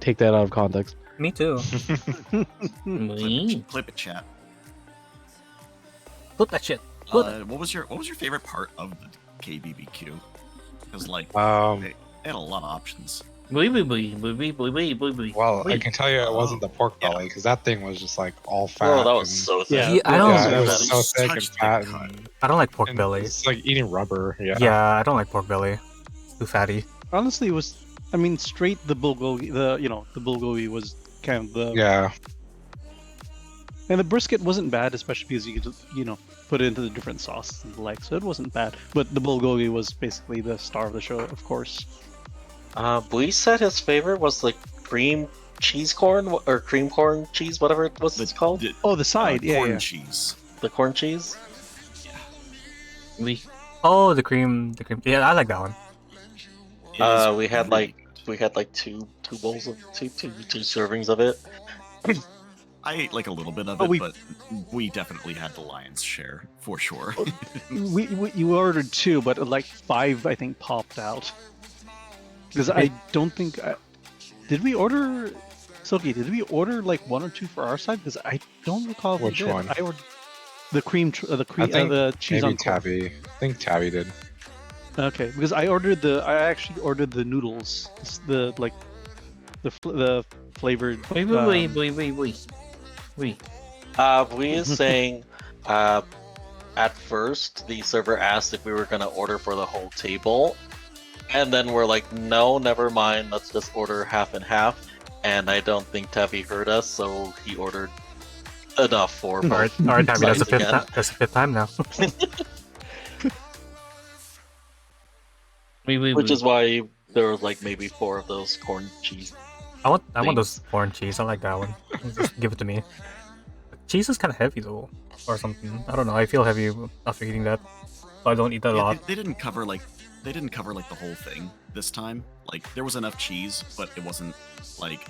Take that out of context. Me too. Clip it, chat. Flip that shit. Flip it. What was your favorite part of the KBBQ? Because like they had a lot of options. Well, I can tell you it wasn't the pork belly because that thing was just like all fat. Oh, that was so thick. Yeah, I don't. Yeah, it was so thick and fat. I don't like pork and belly. It's like eating rubber. Yeah. Yeah, I don't like pork belly. Too fatty. Honestly, it was. I mean, straight the bulgogi. The bulgogi was kind of the. Yeah. And the brisket wasn't bad, especially because you could just, put it into the different sauces and the like, so it wasn't bad. But the bulgogi was basically the star of the show, of course. Blee said his favorite was the cream cheese corn or cream corn cheese, whatever it was it's called. The side, corn cheese. The corn cheese. Oh, the cream. Yeah, I like that one. We had like two bowls of two servings of it. I ate like a little bit of it, but we definitely had the lion's share for sure. You ordered 2, but like 5 I think popped out. Because I don't think did we order Silky? Did we order like 1 or 2 for our side? Because I don't recall if Which we did. one? I ordered the the cheese maybe on corn. Tabby. I think Tabby did. Okay, because I actually ordered the noodles, the flavored. Blee is saying, at first the server asked if we were gonna order for the whole table, and then we're like, no, never mind, let's just order half and half. And I don't think Tabby heard us, so he ordered enough for both. Alright, Tabby, that's the sides again. That's the 5th time now. Which is why there was like maybe 4 of those corn cheese. I want those corn cheese. I like that one. Just give it to me. Cheese is kind of heavy though, or something. I don't know. I feel heavy after eating that, so I don't eat that a lot. They didn't cover like the whole thing this time. Like there was enough cheese, but it wasn't like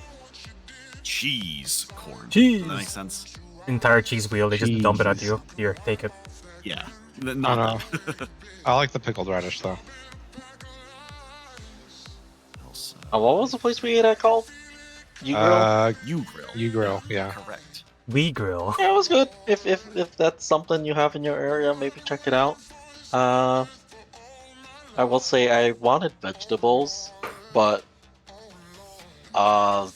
cheese corn. Cheese. Does that make sense? Entire cheese wheel. They just dump it at you. Here, take it. Yeah. No. I like the pickled radish though. What was the place we ate at called? You Grill? You Grill, yeah. Correct. We Grill. Yeah, it was good. If that's something you have in your area, maybe check it out. I will say I wanted vegetables, but the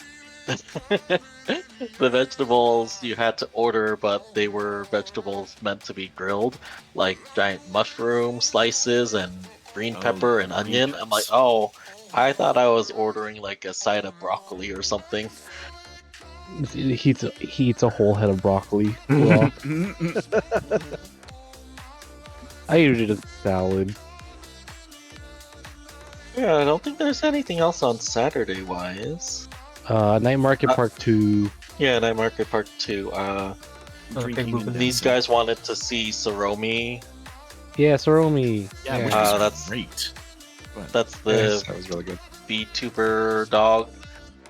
vegetables you had to order, but they were vegetables meant to be grilled, like giant mushroom slices and green pepper and onion. I'm like, oh, I thought I was ordering like a side of broccoli or something. He eats a whole head of broccoli. Raw. I usually just salad. Yeah, I don't think there's anything else on Saturday wise. Night Market Part 2. Yeah, Night Market Part 2. These guys wanted to see Saromi. Yeah, Saromi. Yeah, which that's was great. That's the Yes, that was really good. VTuber dog,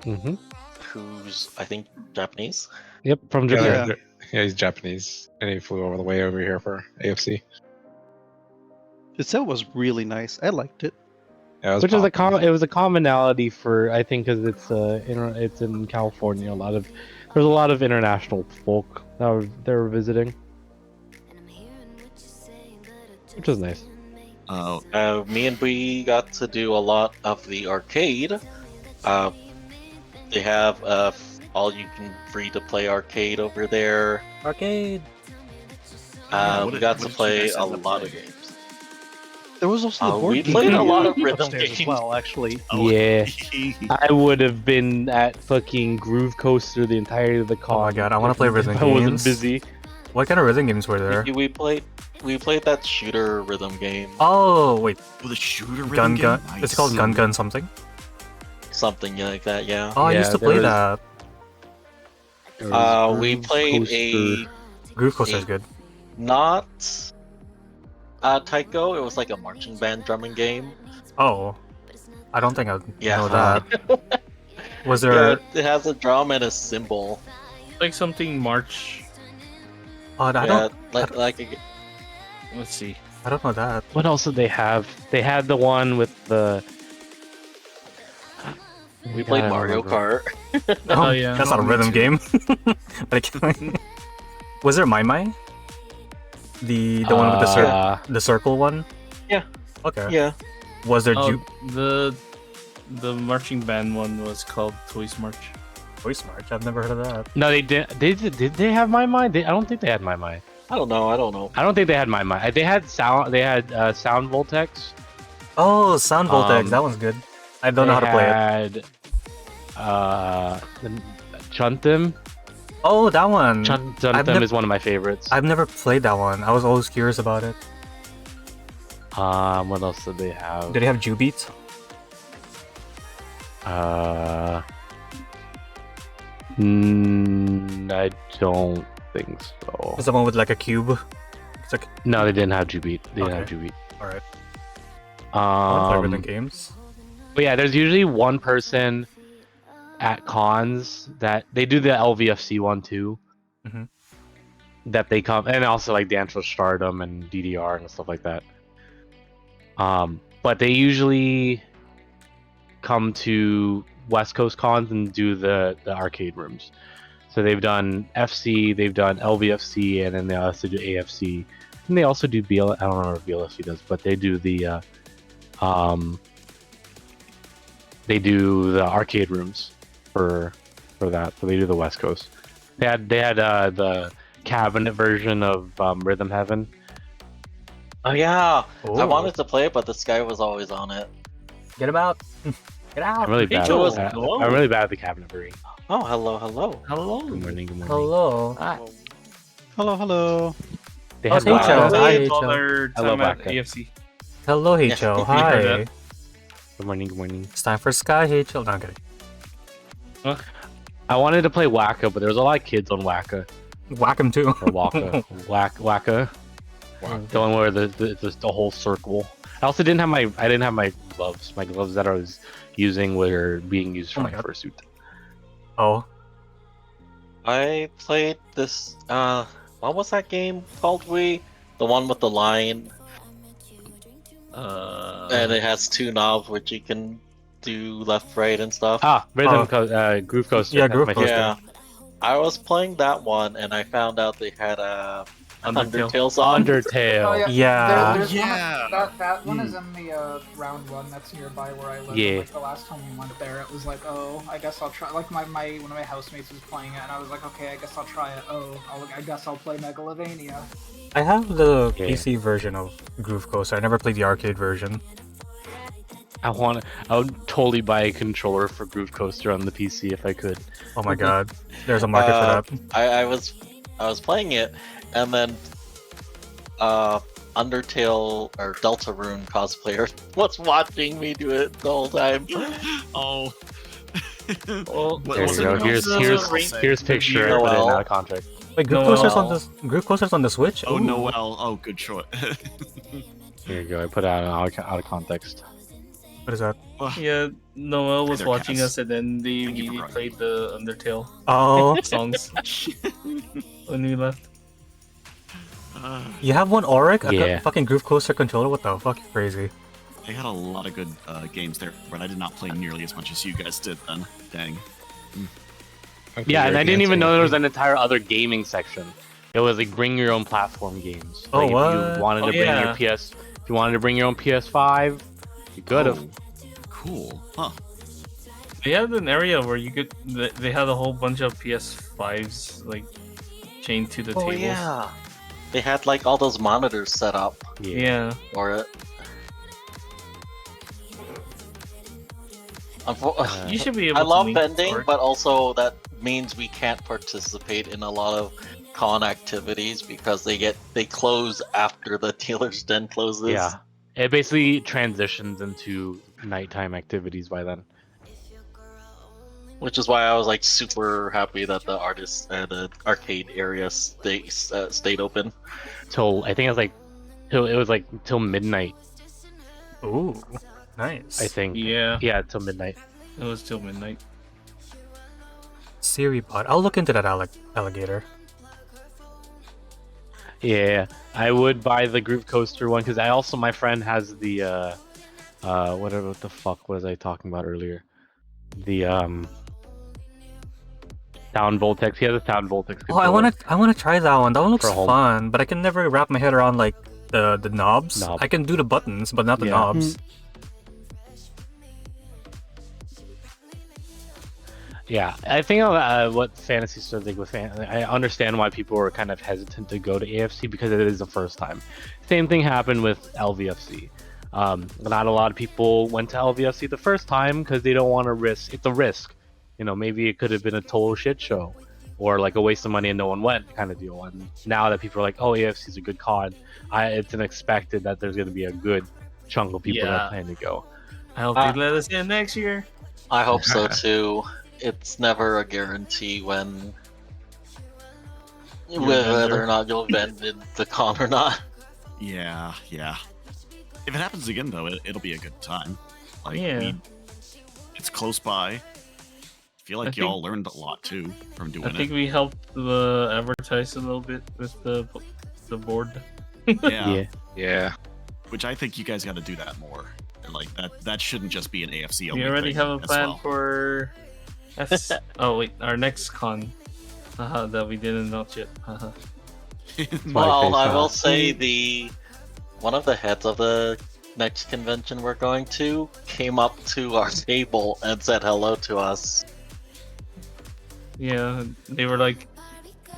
Mm-hmm. who's I think Japanese. Yep, from Japan. Yeah, he's Japanese, and he flew over the way over here for AFC. Itself was really nice. I liked it. Yeah, Which is it was a commonality for, I think, because it's in California. There's a lot of international folk that they were visiting, which is nice. Me and Bree got to do a lot of the arcade. They have all you can free to play arcade over there. Arcade. We got to play a lot of games. There was also the board we game played a lot of rhythm upstairs games as well, actually. Yeah, I would have been at fucking Groove Coaster the entirety of the con. Oh my god, I want to play rhythm I games. wasn't busy. What kind of rhythm games were there? We played that shooter rhythm game. Oh wait, the shooter rhythm Gun game. Gun. Nice. It's called Gun something. Something like that, yeah. Oh, I used to play that. We played a Groove Coaster is good. not Taiko. It was like a marching band drumming game. Oh, I don't think I Yeah. know that. Was there? Yeah, it has a drum and a cymbal. Like something March. Oh, I don't. Let's see. I don't know that. What else did they have? They had the one with the We God, played I Mario remember. Kart. Oh, yeah. that's not a me rhythm too. game. But I can't- Was there Mai? The one with the circle one? Yeah. Okay. Yeah. Was there Oh, Ju- the marching band one was called Toys March. Voice March? I've never heard of that. No, they did. Did they have my mind? I don't think they had my mind. I don't know. I don't think they had my mind. They had sound. They had sound Voltex. Oh, Sound Voltex. That one's good. I don't know how to play it. Had Chuntim. Oh, that one. Chuntim is one of my favorites. I've never played that one. I was always curious about it. What else did they have? Did they have Jubeat? I don't think so. Is that one with like a cube? It's like No, they didn't have Jubeat. They didn't have Okay. Jubeat. all right. I want to play rhythm Um, games. but yeah, there's usually one person at cons that they do the LVFC one too. Mhm. That they come, and also like Dance with Stardom and DDR and stuff like that. But they usually come to West Coast cons and do the arcade rooms. So they've done FC, they've done LVFC, and then they also do AFC, and they also do BL. I don't know what BLFC does, but they do the arcade rooms for that. So they do the West Coast. They had the cabinet version of Rhythm Heaven. Oh yeah. I Ooh. wanted to play it, but this guy was always on it. Get him out. Get out. I'm really bad. Rachel was- I'm really bad at the cabinet version. Oh, hello, hello. Hello. Good morning. Good morning. Hello. Hello, hello. They Oh, had hey, Waka. Joe. Hi, Played all Joe. their I love time at Waka. AFC. Hello, Yeah. H.O. We Hi. heard that. Good morning. Good morning. It's time for Sky H.O. No, I'm kidding. I wanted to play Waka, but there was a lot of kids on Waka Whack him too. or Waka. Waka. The one where the whole circle. I also didn't have my gloves. My gloves that I was using were being used for Oh my my God. fursuit. Oh, I played this. What was that game called? The one with the line, and it has two knobs which you can do left, right, and stuff. Groove Coaster. Yeah, That's Groove my Coaster. favorite. Yeah, I was playing that one, and I found out they had a Undertale. Undertale song. Undertale. Oh, yeah. Yeah. There's Yeah. that one is in the round one that's nearby where I live. Yeah. And, like, the last time we went there, it was like, oh, I guess I'll try. Like one of my housemates was playing it, and I was like, okay, I guess I'll try it. Oh, I guess I'll play Megalovania. I have the Yeah. PC version of Groove Coaster. I never played the arcade version. I would totally buy a controller for Groove Coaster on the PC if I could. Oh my god. There's a market for that. I was playing it, and then Undertale or Deltarune cosplayer was watching me do it the whole time. Oh. Well, What- There what's you it go. called? Here's picture. I put it in out of contract. Wait, Groove Noel. Coaster's on the Switch? Oh, Ooh. Noel. Oh, good short. Here you go. I put it out of context. What is that? yeah, Noel was Hey there, watching Cass. us, and then they Thank you for immediately played the Undertale Oh, songs when we left. you have one Auric? A Yeah. fucking Groove Coaster controller? What the fuck? You're crazy. They had a lot of good games there, but I did not play nearly as much as you guys did then. Dang. Yeah, and I didn't even know there was an entire other gaming section. It was like bring your own platform games. Oh, Like, if what? you wanted to bring yeah. your if you wanted to bring your own PS5, you could have. Oh, cool. Huh. They had an area where you could. They had a whole bunch of PS5s like chained to the Oh tables. yeah, they had like all those monitors set up Yeah. for it. You should be able I to love link the bending, story. but also that means we can't participate in a lot of con activities because they close after the dealer's den closes. Yeah, it basically transitions into nighttime activities by then. Which is why I was like super happy that the artist the arcade area stayed open. Till I think it was like till midnight. Ooh, nice. I think. Yeah, Yeah, till midnight. it was till midnight. Siri Pod. I'll look into that alligator. Yeah, I would buy the Groove Coaster one because my friend has the what the fuck was I talking about earlier? The Sound Voltex. He has a Sound Voltex Oh, I controller. wanna try that one. That one looks For home. fun, but I can never wrap my head around like the knobs. Knob. I can do the buttons, but not the Yeah. knobs. Yeah, I think what Fantasy Star League with I understand why people were kind of hesitant to go to AFC because it is the first time. Same thing happened with LVFC. Not a lot of people went to LVFC the first time because they don't want to risk. It's a risk, you know. Maybe it could have been a total shit show, or like a waste of money and no one went kind of deal. And now that people are like, oh, AFC is a good COD, it's expected that there's going to be a good chunk of people that plan to go. I hope they let us in next year. I hope so too. It's never a guarantee when whether or not you'll vend in the con or not. Yeah. If it happens again, though, it'll be a good time. Like, Yeah. it's close by. I feel like y'all learned a lot too from doing I think it. we helped advertise a little bit with the board. Yeah. Which I think you guys got to do that more. Like that shouldn't just be an AFC only. We already thing have a as plan well. for oh wait, our next con. That we didn't announce yet. Well, I will say one of the heads of the next convention we're going to came up to our table and said hello to us. Yeah, they were like,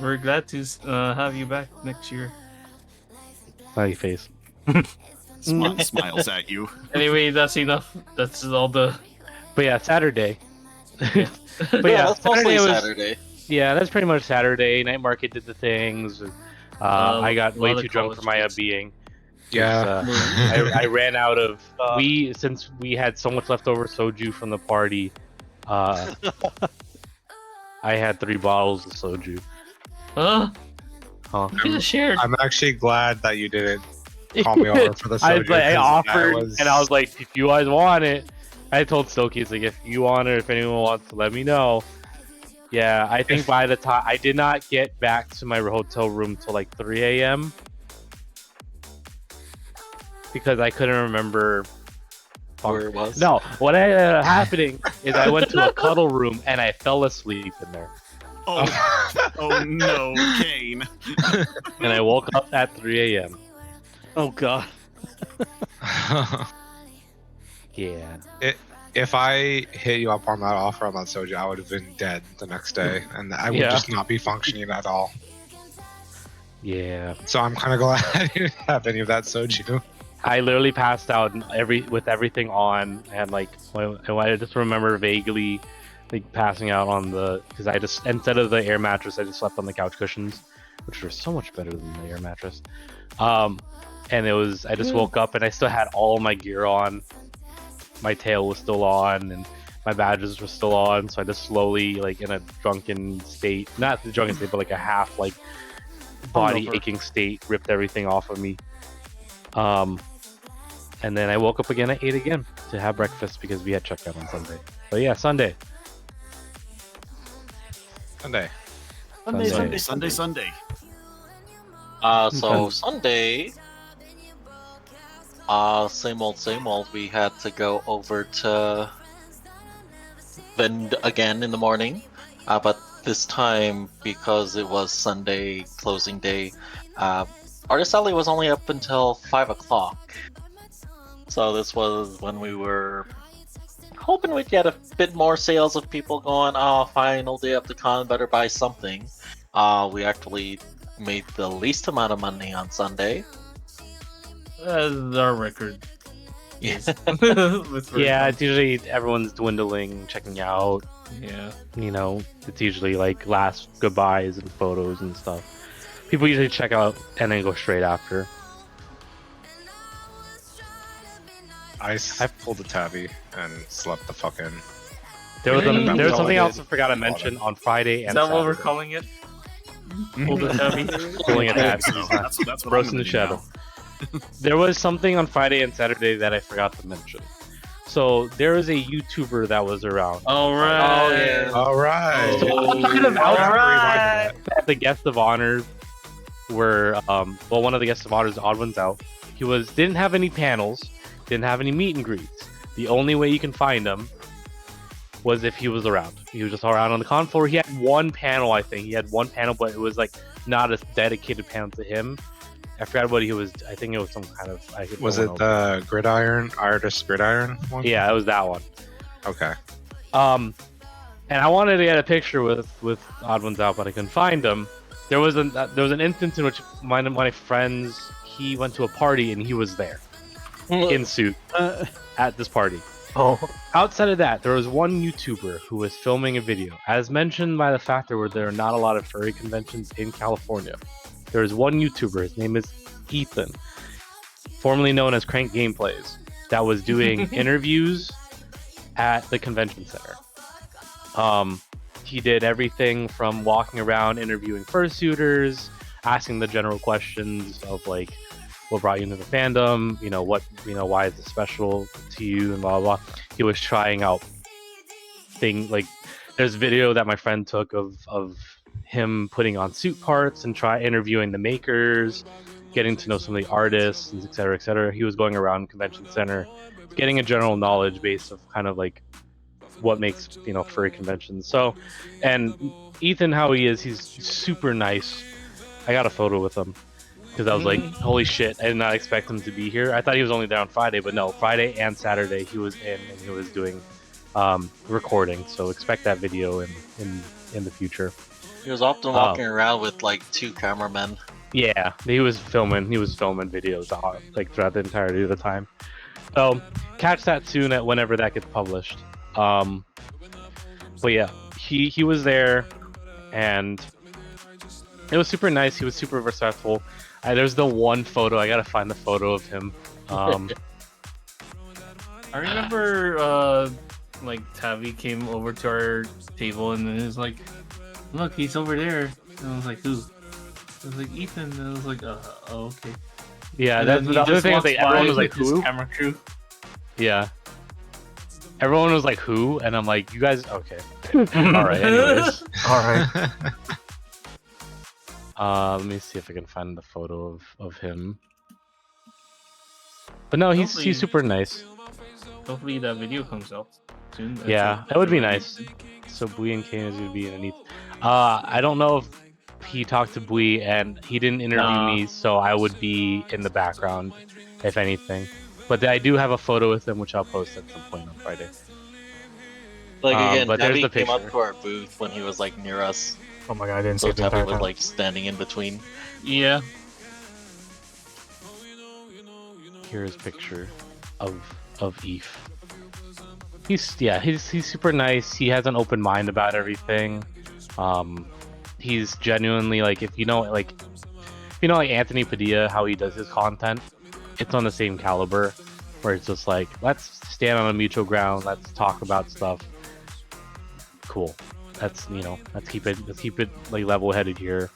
"We're glad to have you back next year." Smiley face. Smiles at you. Anyway, that's enough. That's all the. But yeah, Saturday. But Yeah, that's mostly was, Saturday. Yeah, that's pretty much Saturday. Night Market did the things. I got way too drunk for my being. Yeah. I ran out of since we had so much leftover soju from the party. I had 3 bottles of soju. Huh? You could have shared. I'm actually glad that you didn't call me over for the soju. I 'cause offered, was- and I was like, if you guys want it, I told Stokey, it's like, if you want it, if anyone wants to let me know. Yeah, I think by the time I did not get back to my hotel room till like 3 a.m. because I couldn't remember where it was. No, what ended up happening is I went to a cuddle room and I fell asleep in there. Oh no, Kane. And I woke up at 3 a.m. Oh god. Yeah. If I hit you up on that offer on that soju, I would have been dead the next day, and I would just not be functioning at all. Yeah. So I'm kind of glad I didn't have any of that soju. I literally passed out with everything on, and like I just remember vaguely like passing out on because I just, instead of the air mattress, I just slept on the couch cushions, which were so much better than the air mattress. And I just woke up and I still had all my gear on. My tail was still on and my badges were still on, so I just slowly, like in a drunken state, not the drunken state, but like a half like body aching state, ripped everything off of me. And then I woke up again at 8 again to have breakfast because we had checked out on Sunday. But yeah, Sunday. Sunday. So Sunday, same old. We had to go over to Vend again in the morning, but this time because it was Sunday closing day, Artist Alley was only up until 5 o'clock. So this was when we were hoping we'd get a bit more sales of people going, oh, final day of the con, better buy something. We actually made the least amount of money on Sunday. Our record. Yes. Yeah, it's usually everyone's dwindling, checking out. Yeah. You know, it's usually like last goodbyes and photos and stuff. People usually check out and then go straight after. I pulled a tabby and slept the fuck in. There was something else I forgot to mention on Friday and Is that Saturday. what we're calling it? Pull the tabby? Pulling a tabby. That's what Roast I'm in the gonna do shadow. There was something on Friday and Saturday that I forgot to mention. So there was a YouTuber that was around. All right. Oh yeah. All right. So kind of outside. The guests of honor were one of the guests of honor, the odd ones out. He didn't have any panels, didn't have any meet and greets. The only way you can find him was if he was around. He was just around on the con floor. He had one panel, I think. He had one panel, but it was like not a dedicated panel to him. I forgot what he was. I think it was some kind of. Was it the Gridiron Artist Gridiron one? Yeah, it was that one. Okay. And I wanted to get a picture with Odd Ones Out, but I couldn't find him. There was an instance in which one of my friends, he went to a party and he was there in suit at this party. Oh. Outside of that, there was one YouTuber who was filming a video. As mentioned by the fact there are not a lot of furry conventions in California. There is one YouTuber, his name is Ethan, formerly known as Crank Gameplays, that was doing interviews at the convention center. He did everything from walking around interviewing fursuiters, asking the general questions of like, what brought you into the fandom, why is it special to you, and blah blah blah. He was trying out things like, there's a video that my friend took of him putting on suit parts and interviewing the makers, getting to know some of the artists, and et cetera, et cetera. He was going around convention center, getting a general knowledge base of kind of like what makes furry conventions. So, and Ethan, how he is, he's super nice. I got a photo with him because I was like, holy shit, I did not expect him to be here. I thought he was only there on Friday, but no, Friday and Saturday he was in and he was doing recording. So expect that video in the future. He was often walking around with like 2 cameramen. Yeah, he was filming videos like throughout the entirety of the time. So catch that soon at whenever that gets published. But yeah, he was there, and it was super nice. He was super respectful. There's the one photo. I gotta find the photo of him. I remember like Tavi came over to our table and it was like, look, he's over there. And I was like, who? I was like, Ethan. And I was like, oh, okay. Yeah, And that's the other thing. Like, everyone was like, who? Camera crew. Yeah. Everyone was like, who? And I'm like, you guys, okay. Alright, anyways. Alright. Let me see if I can find the photo of him. But no, he's super nice. Hopefully that video comes out soon. Yeah, that would be nice. So Bui and Kane is going to be underneath. I don't know if he talked to Bui, and he didn't interview me, so I would be in the background, if anything. But I do have a photo with him, which I'll post at some point on Friday. Like again, but there's Tabby the came up picture. to our booth when he was like near us. Oh my god, I didn't So see the Tabby entire was time. like standing in between. Yeah. Here's a picture of Eve. He's super nice. He has an open mind about everything. He's genuinely like, if you know like Anthony Padilla, how he does his content, it's on the same caliber, where it's just like, let's stand on a mutual ground, let's talk about stuff. Cool. Let's keep it like level-headed here.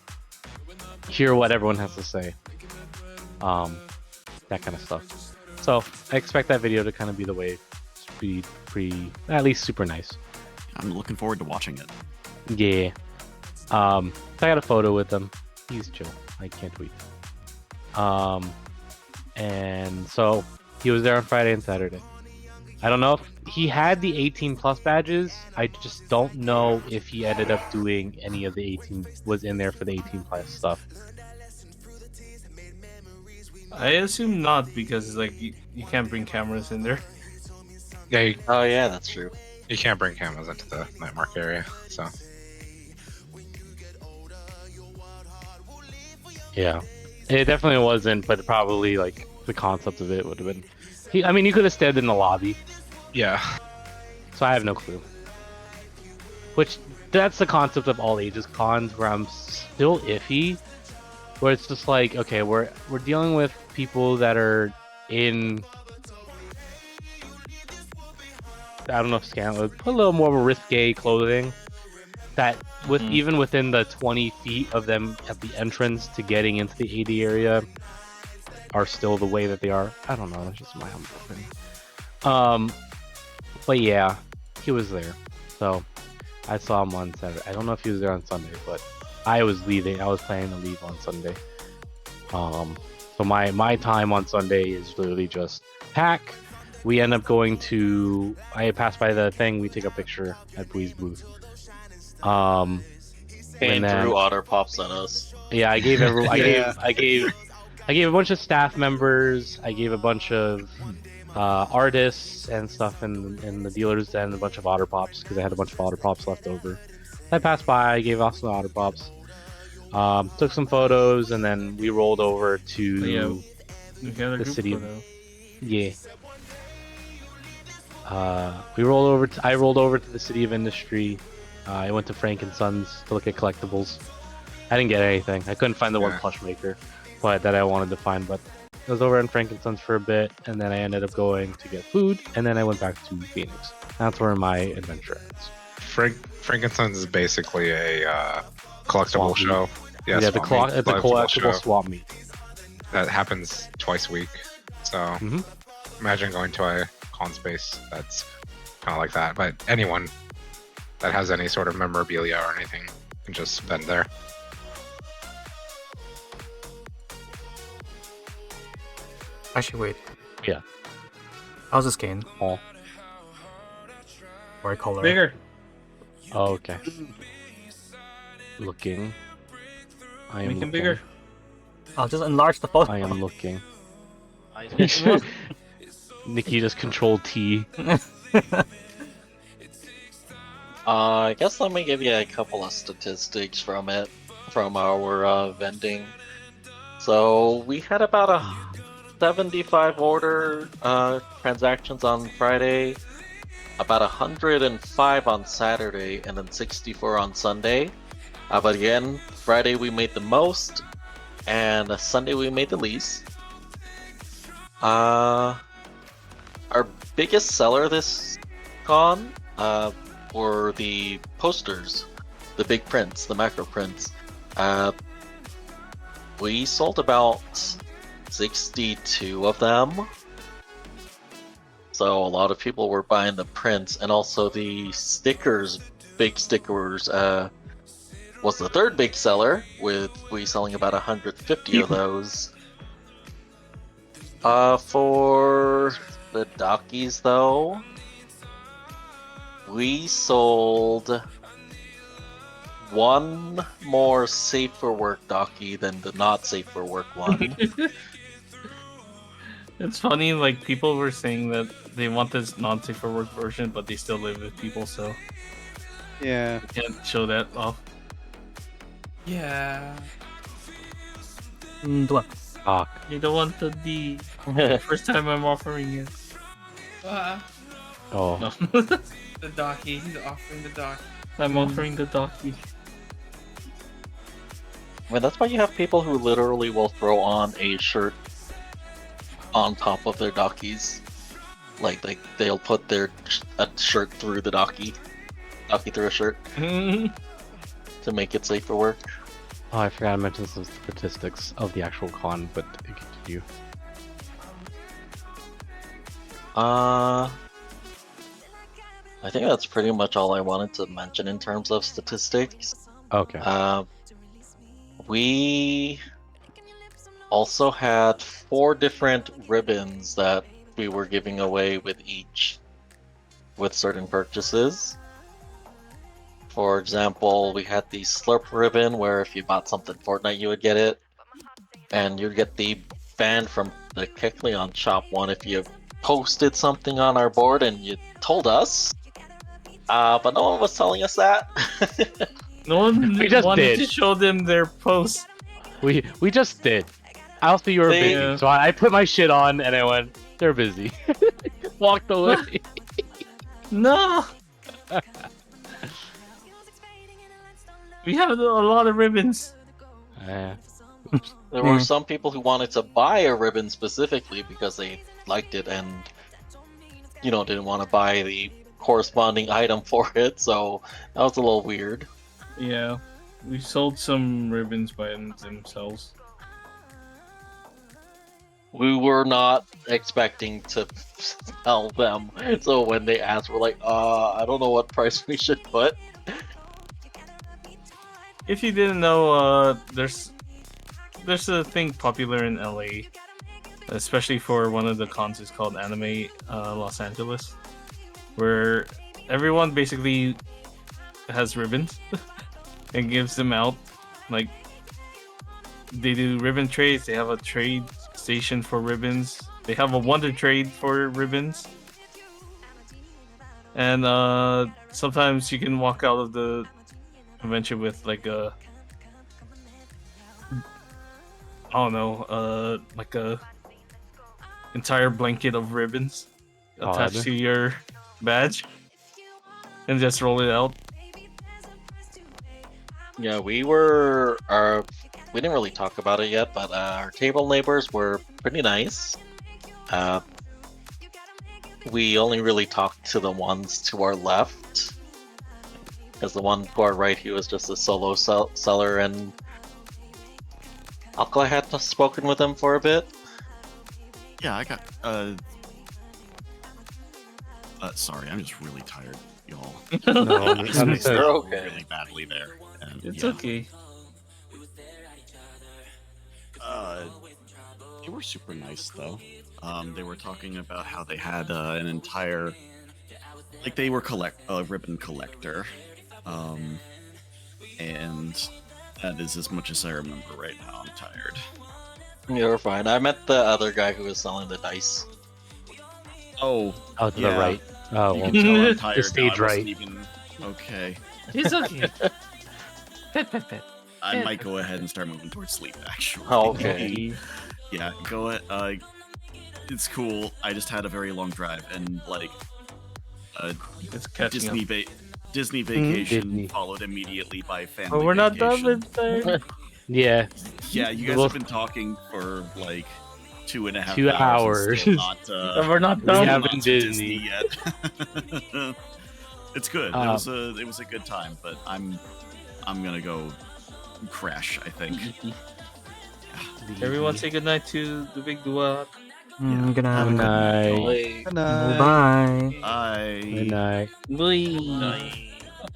Hear what everyone has to say. That kind of stuff. So I expect that video to kind of be the way, be pretty, at least super nice. I'm looking forward to watching it. Yeah. So I got a photo with him. He's chill. I can't wait. And so he was there on Friday and Saturday. I don't know if he had the 18 plus badges. I just don't know if he ended up doing any of the 18, was in there for the 18 plus stuff. I assume not, because like you can't bring cameras in there. Yeah, Oh yeah, that's true. you can't bring cameras into the night market area, so. Yeah, it definitely wasn't, but probably like the concept of it would have been. You could have stayed in the lobby. Yeah. So I have no clue. Which, that's the concept of all ages cons, where I'm still iffy. Where it's just like, okay, we're dealing with people that are in, I don't know if scandal, put a little more risque clothing. That even within the 20 feet of them at the entrance to getting into the AD area are still the way that they are. I don't know, that's just my own opinion. But yeah, he was there. So I saw him on Saturday. I don't know if he was there on Sunday, but I was leaving. I was planning to leave on Sunday. So my time on Sunday is literally just pack, we end up going to. I pass by the thing. We take a picture at Bui's booth. Came And then, through Otter pops at us. yeah, I gave everyone. Yeah. I gave a bunch of staff members. I gave a bunch of artists and stuff, and the dealers, and a bunch of Otter pops because I had a bunch of Otter pops left over. I passed by. I gave off some Otter pops. Took some photos, and then we rolled over to Yeah, we got a the group city. photo. Yeah. We rolled over. I rolled over to the City of Industry. I went to Frank and Sons to look at collectibles. I didn't get anything. I couldn't find the one Yeah. plush maker, but that I wanted to find. But I was over in Frank and Sons for a bit, and then I ended up going to get food, and then I went back to Phoenix. That's where my adventure ends. Frankenstein's is basically a collectible Swap meet. show. Yeah, swap it's a meet, collectible swap meet. that happens twice a week. So Mhm. imagine going to a con space that's kind of like that. But anyone that has any sort of memorabilia or anything can just spend there. Actually, wait. Yeah. How's this cane? Oh. Or color? Bigger. Oh, okay. Looking. I am Make him looking. bigger. I'll just enlarge the photo. I am looking. I Nikki just controlled T. I guess let me give you a couple of statistics from it, from our vending. So we had about a 75 order transactions on Friday, about 105 on Saturday, and then 64 on Sunday. But again, Friday we made the most, and Sunday we made the least. Our biggest seller this con were the posters, the big prints, the macro prints. We sold about 62 of them. So a lot of people were buying the prints, and also the stickers, big stickers, was the third big seller, with we selling about 150 of those. For the Dockies though, we sold one more safe for work Docky than the not safe for work one. It's funny, like people were saying that they want this non-safe for work version, but they still live with people, so Yeah. can't show that off. Yeah. Look. Fuck. You don't want the first time I'm offering it. Oh. No. The docky. He's offering the docky. I'm offering the docky. I mean, that's why you have people who literally will throw on a shirt on top of their Dockies. Like they'll put a shirt through the Docky through a shirt to make it safe for work. Oh, I forgot to mention some statistics of the actual con, but continue. I think that's pretty much all I wanted to mention in terms of statistics. Okay. We also had 4 different ribbons that we were giving away with certain purchases. For example, we had the Slurp ribbon where if you bought something Fortnite you would get it. And you'd get the band from the Kecleon shop one if you posted something on our board and you told us. But no one was telling us that. No one We just wanted did. to show them their post. We just did. Also, you were They- busy, so I put my shit on and I went. They're busy. Walked away. No! We have a lot of ribbons. Yeah. There were some people who wanted to buy a ribbon specifically because they liked it and, didn't want to buy the corresponding item for it, so that was a little weird. Yeah, we sold some ribbons by themselves. We were not expecting to sell them, so when they asked, we're like, I don't know what price we should put. If you didn't know, there's a thing popular in LA especially for one of the cons is called Anime Los Angeles, where everyone basically has ribbons and gives them out. Like they do ribbon trades. They have a trade station for ribbons. They have a Wonder Trade for ribbons. And sometimes you can walk out of the convention with like a, I don't know, like a entire blanket of ribbons attached Odd. to your badge, and just roll it out. Yeah, we didn't really talk about it yet, but our table neighbors were pretty nice. We only really talked to the ones to our left, because the one to our right, he was just a solo seller, and Alkali had spoken with him for a bit. Yeah, I got. Sorry, I'm just really tired, y'all. No, I spaced understood. out Okay. really badly there. And, It's yeah. okay. They were super nice though. They were talking about how they had an entire, like they were a ribbon collector, and that is as much as I remember right now. I'm tired. You're fine. I met the other guy who was selling the dice. Oh, Oh, to yeah. the right. Oh, You well, can tell I'm tired the now. stage I wasn't right. even okay. It's okay. Pet, pet, pet. I might go ahead and start moving towards sleep. Actually. Okay. Yeah, go ahead. It's cool. I just had a very long drive, and like, It's catching Disney up. Disney Vacation Disney. followed immediately by Family But we're not done Vacation. with Yeah. Yeah, you guys Well- have been talking for like 2.5 2 hours. hours. And still not, And we're not We done. haven't not to Disney. yet. It's good. It was a good time, but I'm gonna go crash. I think. Everyone say goodnight to the big duo. Good night. Good night. Wait. Good night. Bye. Good night. Bye.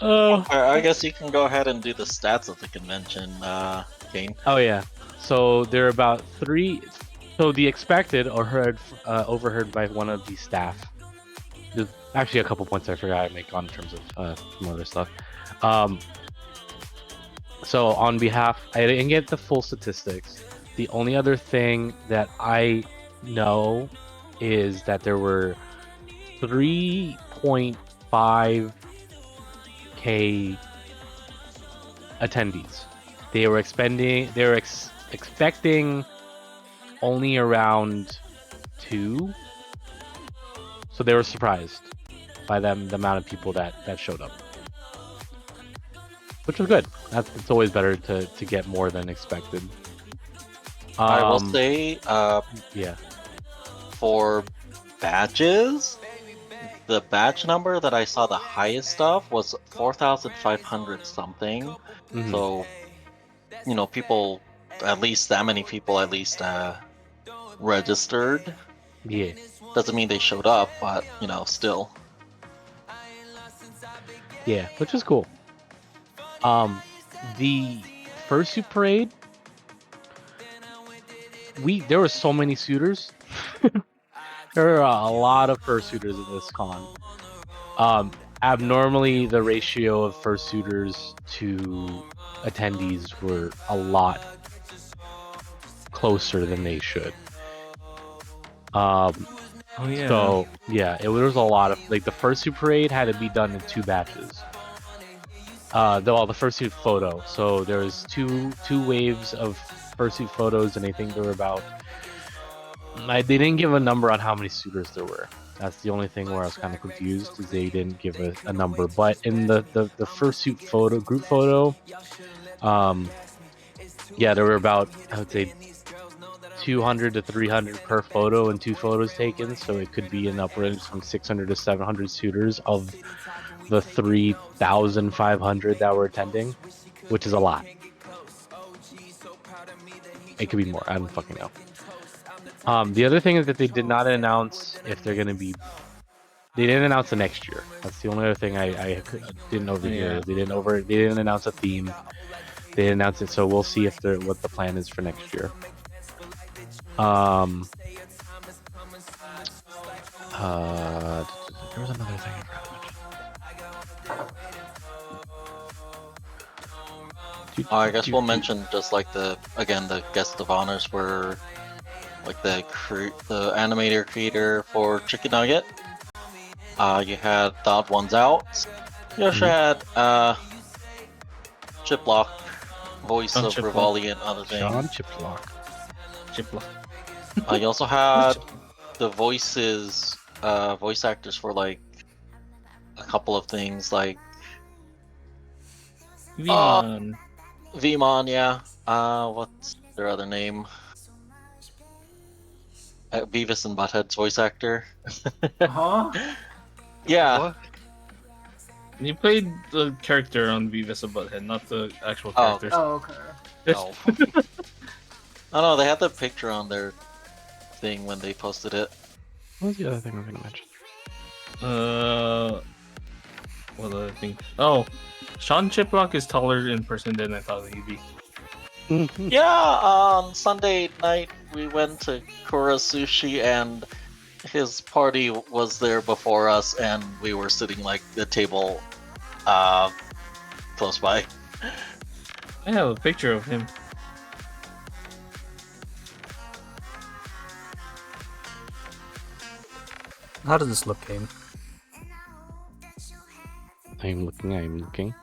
Oh. I guess you can go ahead and do the stats of the convention, Kane. Oh yeah. So there are about 3. So the expected or overheard by one of the staff. There's actually a couple points I forgot to make on terms of some other stuff. So on behalf, I didn't get the full statistics. The only other thing that I know is that there were 3.5k attendees. They were expecting only around 2, so they were surprised by the amount of people that showed up, which was good. It's always better to get more than expected. I will say, yeah. for badges, the badge number that I saw the highest of was 4,500 something. Mhm. So, people, at least that many people at least registered. Yeah. Doesn't mean they showed up, but still. Yeah, which is cool. The fursuit parade, there were so many suitors. There are a lot of fursuiters at this con. Abnormally, the ratio of fursuiters to attendees were a lot closer than they should. Oh yeah. So yeah, there was a lot of the fursuit parade had to be done in 2 batches. The fursuit photo. So there was two waves of fursuit photos, and I think there were about. They didn't give a number on how many suitors there were. That's the only thing where I was kind of confused, is they didn't give a number. But in the fursuit photo, group photo, yeah, there were about, I would say, 200 to 300 per photo and 2 photos taken. So it could be an upwards from 600 to 700 suitors of the 3,500 that were attending, which is a lot. It could be more. I don't fucking know. The other thing is that they did not announce if they're going to be. They didn't announce the next year. That's the only other thing I didn't overhear. Yeah. They didn't announce a theme. They didn't announce it, so we'll see what the plan is for next year. There was another thing I forgot to mention. I guess we'll mention just like the guest of honors were like the animator creator for Chicken Nugget. You had The Odd Ones Out. You also had Chiplock, voice of Chiplock. Rivali and other things. Sean Chiplock. You also had the voice actors for like a couple of things like Vimon. Vimon, yeah. What's their other name? Beavis and Butthead's voice actor. Huh? Yeah. What? You played the character on Beavis and Butthead, not the actual Oh. characters. Oh, okay. No. Oh no, they had the picture on their thing when they posted it. What was the other thing I was gonna mention? What other thing? Oh, Sean Chiplock is taller in person than I thought he'd be. Yeah, on Sunday night we went to Kura Sushi and his party was there before us and we were sitting like the table close by. I have a picture of him. How does this look, Kane? I'm looking.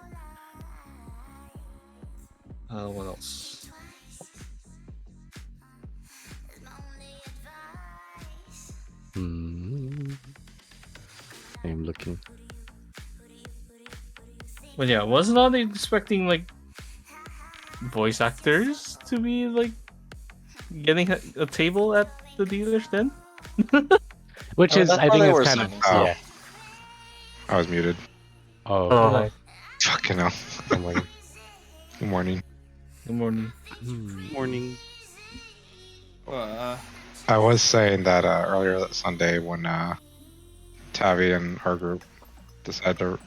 What else? I'm looking. But yeah, was not expecting like voice actors to be like getting a table at the dealers then. Which is, I think, it's kind of Oh. I was muted. Oh. Fucking hell. Good morning. Good morning. Good morning. Morning. I was saying that earlier that Sunday when Tavi and our group decided to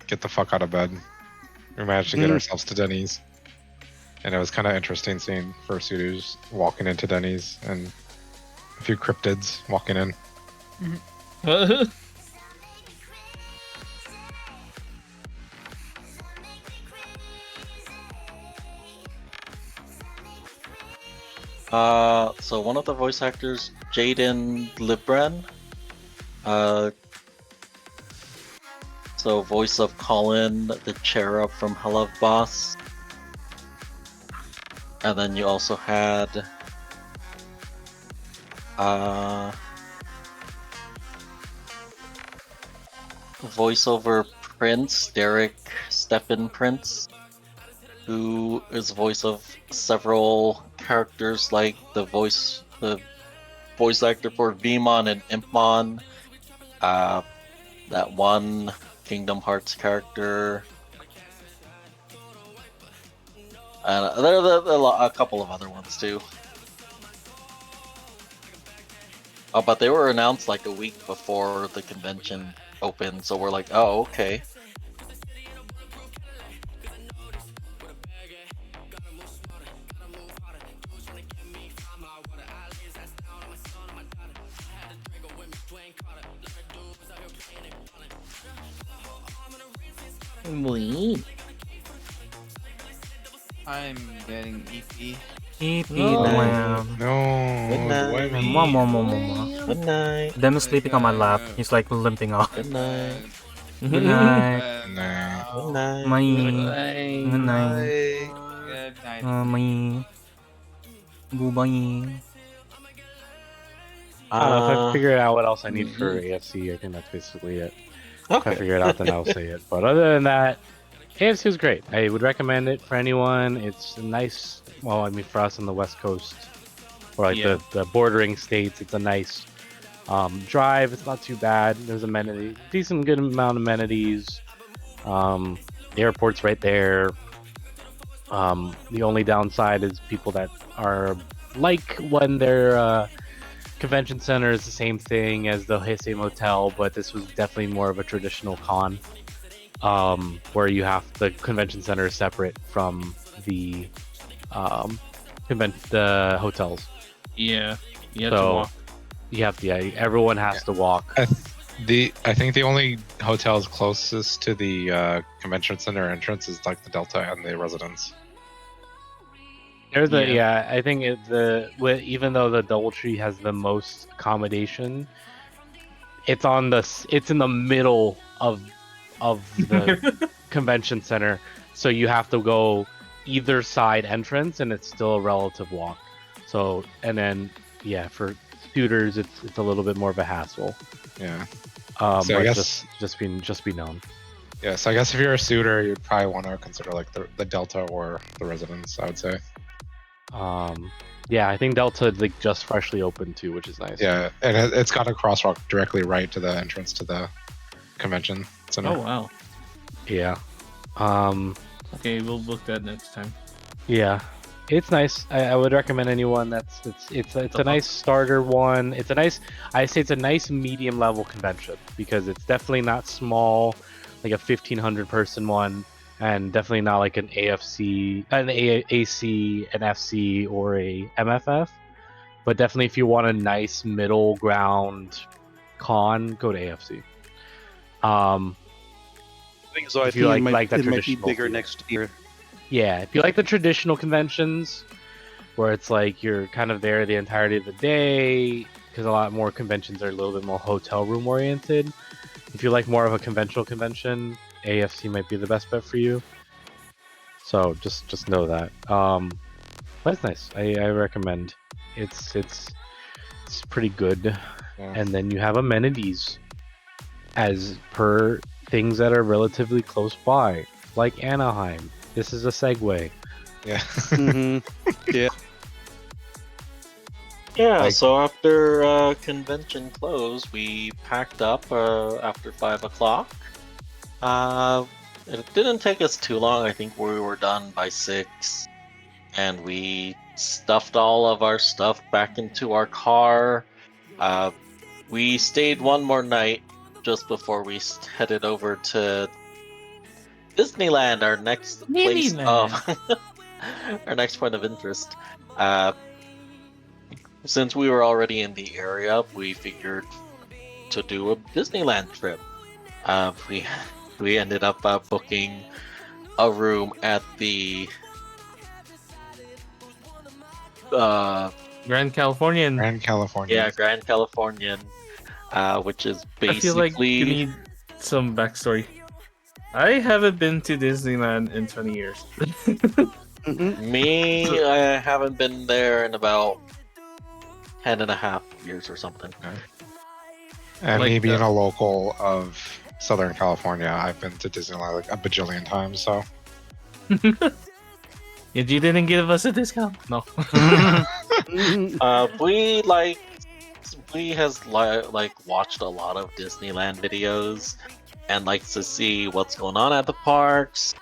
get the fuck out of bed, we managed to get ourselves to Denny's. And it was kind of interesting seeing fursuiters walking into Denny's and a few cryptids walking in. So one of the voice actors, Jaden Libren, so voice of Colin, the cherub from Hello Boss. And then you also had voiceover Prince, Derek Steppen Prince, who is voice of several characters like the voice actor for Vemon and Impmon, that one Kingdom Hearts character, and there are a couple of other ones too. Oh, but they were announced like a week before the convention opened, so we're like, oh, okay. I'm getting EP. EP No. lamb. No. Good night. Mwah. Good night. Them is sleeping on my lap. He's like limping off. Good night. Good night. Nah. Good night. My. Good Good night. Good night. My. Goodbye. If I figure out what else I need for AFC, I think that's basically it. If I figure it out, then I'll say it. But other than that, AFC was great. I would recommend it for anyone. It's a nice, well, I mean, for us on the West Coast, or like the bordering states, it's a nice drive. It's not too bad. There's amenities, decent, good amount of amenities. The airport's right there. The only downside is people that are like when their convention center is the same thing as the same hotel, but this was definitely more of a traditional con, where you have the convention center is separate from the the hotels. Yeah, you have to So walk. you have to. Yeah, everyone has to walk. I think the only hotels closest to the convention center entrance is like the Delta and the Residence. There's a Yeah. I think even though the DoubleTree has the most accommodation, it's in the middle of the convention center, so you have to go either side entrance, and it's still a relative walk. So and then for scooters, it's a little bit more of a hassle. Yeah. So I but guess just be known. Yeah, so I guess if you're a suitor, you'd probably want to consider like the Delta or the Residence, I would say. Yeah, I think Delta like just freshly opened too, which is nice. Yeah, and it's got a crosswalk directly right to the entrance to the convention center. Oh wow. Yeah. Okay, we'll book that next time. Yeah, it's nice. I would recommend anyone it's a nice starter one. I say it's a nice medium level convention because it's definitely not small, like a 1,500 person one, and definitely not like an AC, an FC, or a MFF. But definitely, if you want a nice middle ground con, go to AFC. So I if you think like that it might be traditional bigger feel. next year. Yeah, if you like the traditional conventions, where it's like you're kind of there the entirety of the day, because a lot more conventions are a little bit more hotel room oriented. If you like more of a conventional convention, AFC might be the best bet for you. So just know that. But it's nice. I recommend. It's pretty good. Yeah. And then you have amenities as per things that are relatively close by, like Anaheim. This is a segue. Yeah. Yeah. Yeah, Like- so after convention close, we packed up after 5 o'clock. It didn't take us too long. I think we were done by 6. And we stuffed all of our stuff back into our car. We stayed one more night just before we headed over to Disneyland, our next place of our next point of interest. Since we were already in the area, we figured to do a Disneyland trip. We ended up booking a room at the Grand Californian. Grand California. Yeah, Grand Californian, which is I feel like you basically need some backstory. I haven't been to Disneyland in 20 years. me. I haven't been there in about 10.5 years or something. And Like me being the- a local of Southern California, I've been to Disneyland like a bajillion times, so. You didn't give us a discount? No. We has watched a lot of Disneyland videos and likes to see what's going on at the parks,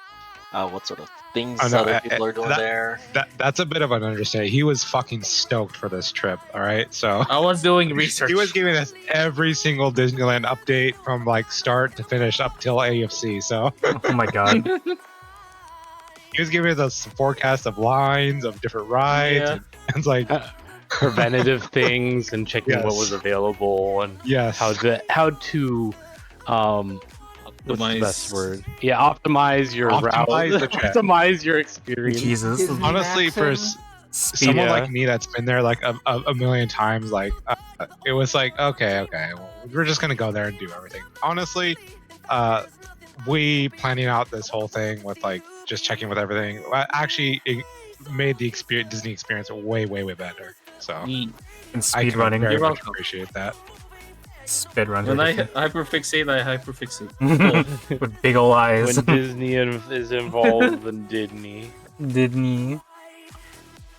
what sort of things I know, other people are doing that- there. That's a bit of an understatement. He was fucking stoked for this trip, alright? So. I was doing research. He was giving us every single Disneyland update from like start to finish up till AFC. So Oh my god. he was giving us a forecast of lines of different rides. Yeah. And it's like, Preventative things and checking what Yes. was available and yes, how to what's the best Optimize. word? Yeah, optimize your Optimize route. the trip. Optimize your experience. Jesus. Disney honestly, for Maxim. someone Yeah. like me that's been there like a million times, like it was like, okay, well, we're just gonna go there and do everything. Honestly, we planning out this whole thing with like just checking with everything. Actually, it made the Disney experience way better. So Yeet. And I speed can running. very You're much welcome. appreciate that. Speed run. When I hyperfixate, I hyperfixate. With big ol' eyes. When Disney is involved, then Disney. Disney.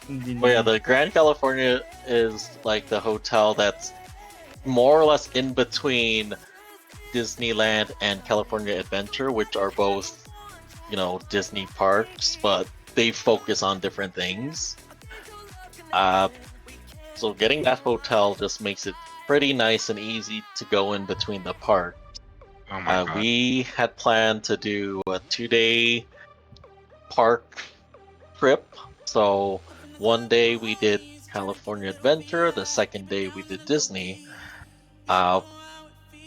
But yeah, the Grand California is like the hotel that's more or less in between Disneyland and California Adventure, which are both, Disney parks, but they focus on different things. So getting that hotel just makes it pretty nice and easy to go in between the park. Oh my god. We had planned to do a 2-day park trip. So one day we did California Adventure. The second day we did Disney.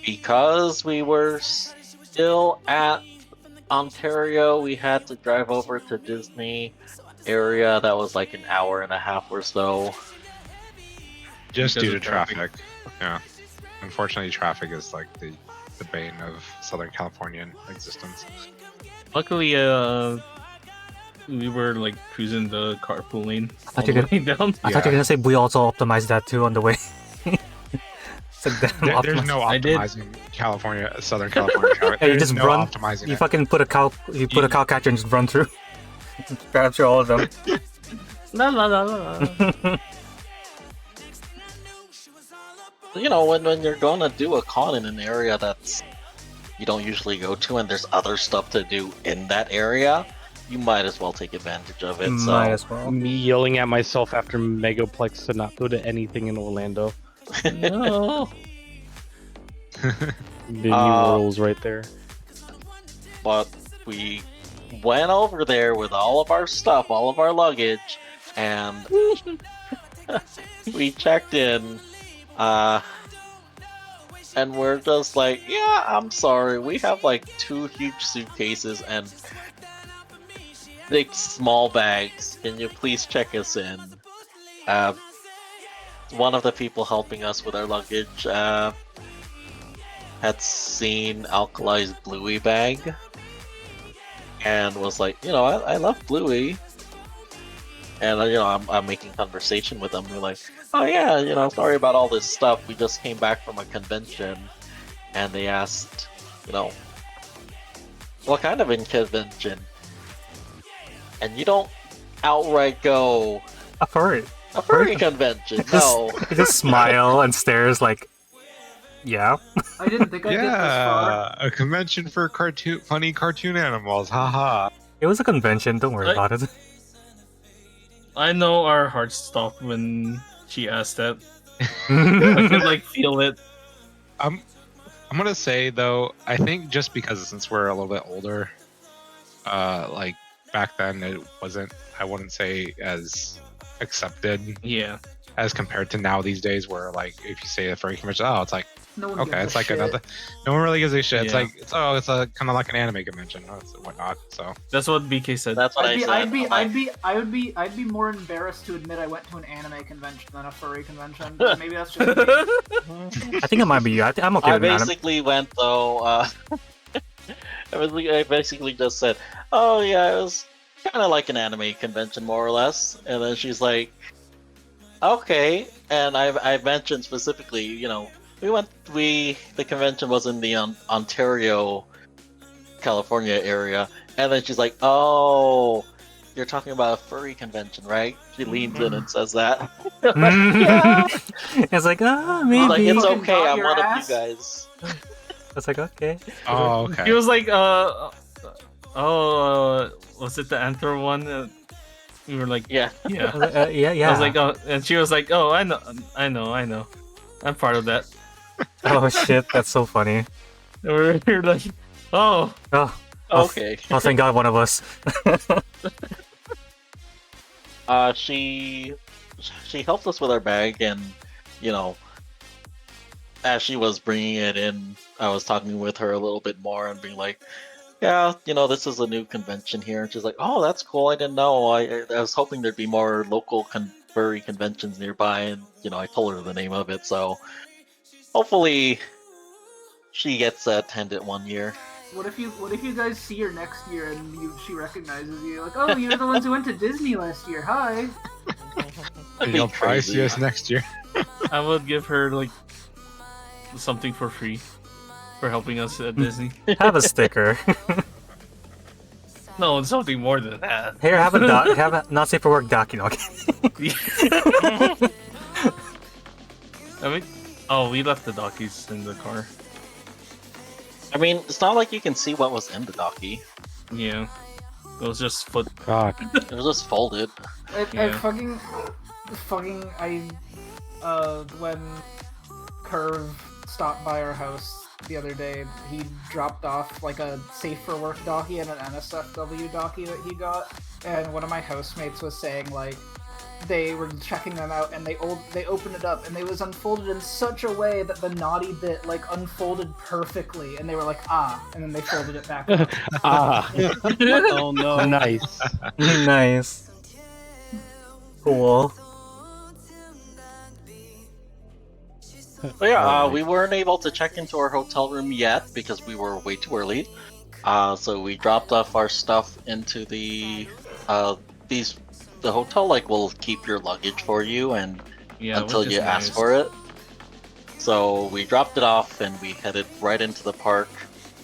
Because we were still at Ontario, we had to drive over to Disney area. That was like an hour and a half or so. Just Because due to of traffic. traffic. Yeah. Unfortunately, traffic is like the bane of Southern Californian existence. Luckily, we were like cruising the carpool lane I all thought the you way down. I thought you were gonna say we also optimized that too on the way. It's like damn There's optimized. no I did. optimizing California, Southern California traffic. Yeah, you There's just no run. optimizing You it. fucking put a cow. You put a cow catcher and just run through. Grab through all of them. La la la la. You know, when you're gonna do a con in an area that's you don't usually go to, and there's other stuff to do in that area, you might as well take advantage of it. Might So as well. Me yelling at myself after Megaplex to not go to anything in Orlando. No. The new rules right there. but we went over there with all of our stuff, all of our luggage, and we checked in, and we're just like, yeah, I'm sorry, we have like 2 huge suitcases and 6 small bags. Can you please check us in? One of the people helping us with our luggage had seen Alkali's Bluey bag and was like, you know, I love Bluey. And, you know, I'm making conversation with them. We're like, oh yeah, you know, sorry about all this stuff. We just came back from a convention. And they asked, you know, what kind of a convention? And you don't outright go, A furry. a furry convention. No. He just smile and stares like, yeah. I didn't think I'd get this far. Yeah, a convention for funny cartoon animals. Haha. It was a convention. Don't worry Right. about it. I know our hearts stopped when she asked that. I could like feel it. I'm gonna say though, I think just because since we're a little bit older, like back then it wasn't. I wouldn't say as accepted Yeah. as compared to now these days, where like if you say a furry convention, oh, it's like No one okay, gives it's a like shit. another. No one really gives a shit. It's Yeah. like it's a kind of like an anime convention, whatnot. So That's what BK said. That's what I said. I'd be more embarrassed to admit I went to an anime convention than a furry convention. But maybe that's just me. I think it might be you. I'm okay I with that. basically went though. I basically just said, "Oh yeah, it was kind of like an anime convention, more or less." And then she's like, "Okay." And I mentioned specifically, you know, the convention was in the Ontario, California area, and then she's like, "Oh, you're talking about a furry convention, right?" She leans in and says that. Yeah. It's like, I'm maybe. like, it's Fucking okay. got I'm your one ass. of you guys. It's like, okay. oh okay. He was like, was it the Anther one? We were like, Yeah. yeah. Yeah. I was like, oh, and she was like, oh, I know. I'm part of that. oh shit, that's so funny. And we were like, oh, Oh, Okay. oh, thank God, one of us. She helped us with our bag, and you know, as she was bringing it in, I was talking with her a little bit more and being like, "Yeah, you know, this is a new convention here." And she's like, "Oh, that's cool. I didn't know. I was hoping there'd be more local furry conventions nearby." And you know, I told her the name of it, so hopefully she gets to attend it one year. What if you guys see her next year and she recognizes you? Like, oh, you're the ones who went to Disney last year. Hi. That'd be You'll probably see crazy. us next year. I would give her like something for free for helping us at Disney. Have a sticker. No, it's something more than that. Here, have a not safe for work doc. You know. I mean, oh, we left the doggies in the car. I mean, it's not like you can see what was in the docky. Yeah, it was just foot. God. It was just folded. I Yeah. fucking, when Curve stopped by our house the other day, he dropped off like a safe for work docky and an NSFW docky that he got, and one of my housemates was saying like, they were checking them out, and they opened it up, and it was unfolded in such a way that the naughty bit like unfolded perfectly, and they were like, ah, and then they folded it back up. Ah, Oh no. nice. Nice. Cool. But yeah, we weren't able to check into our hotel room yet because we were way too early. So we dropped off our stuff into the the hotel like will keep your luggage for you and until which is you ask nice. for it. So we dropped it off and we headed right into the park.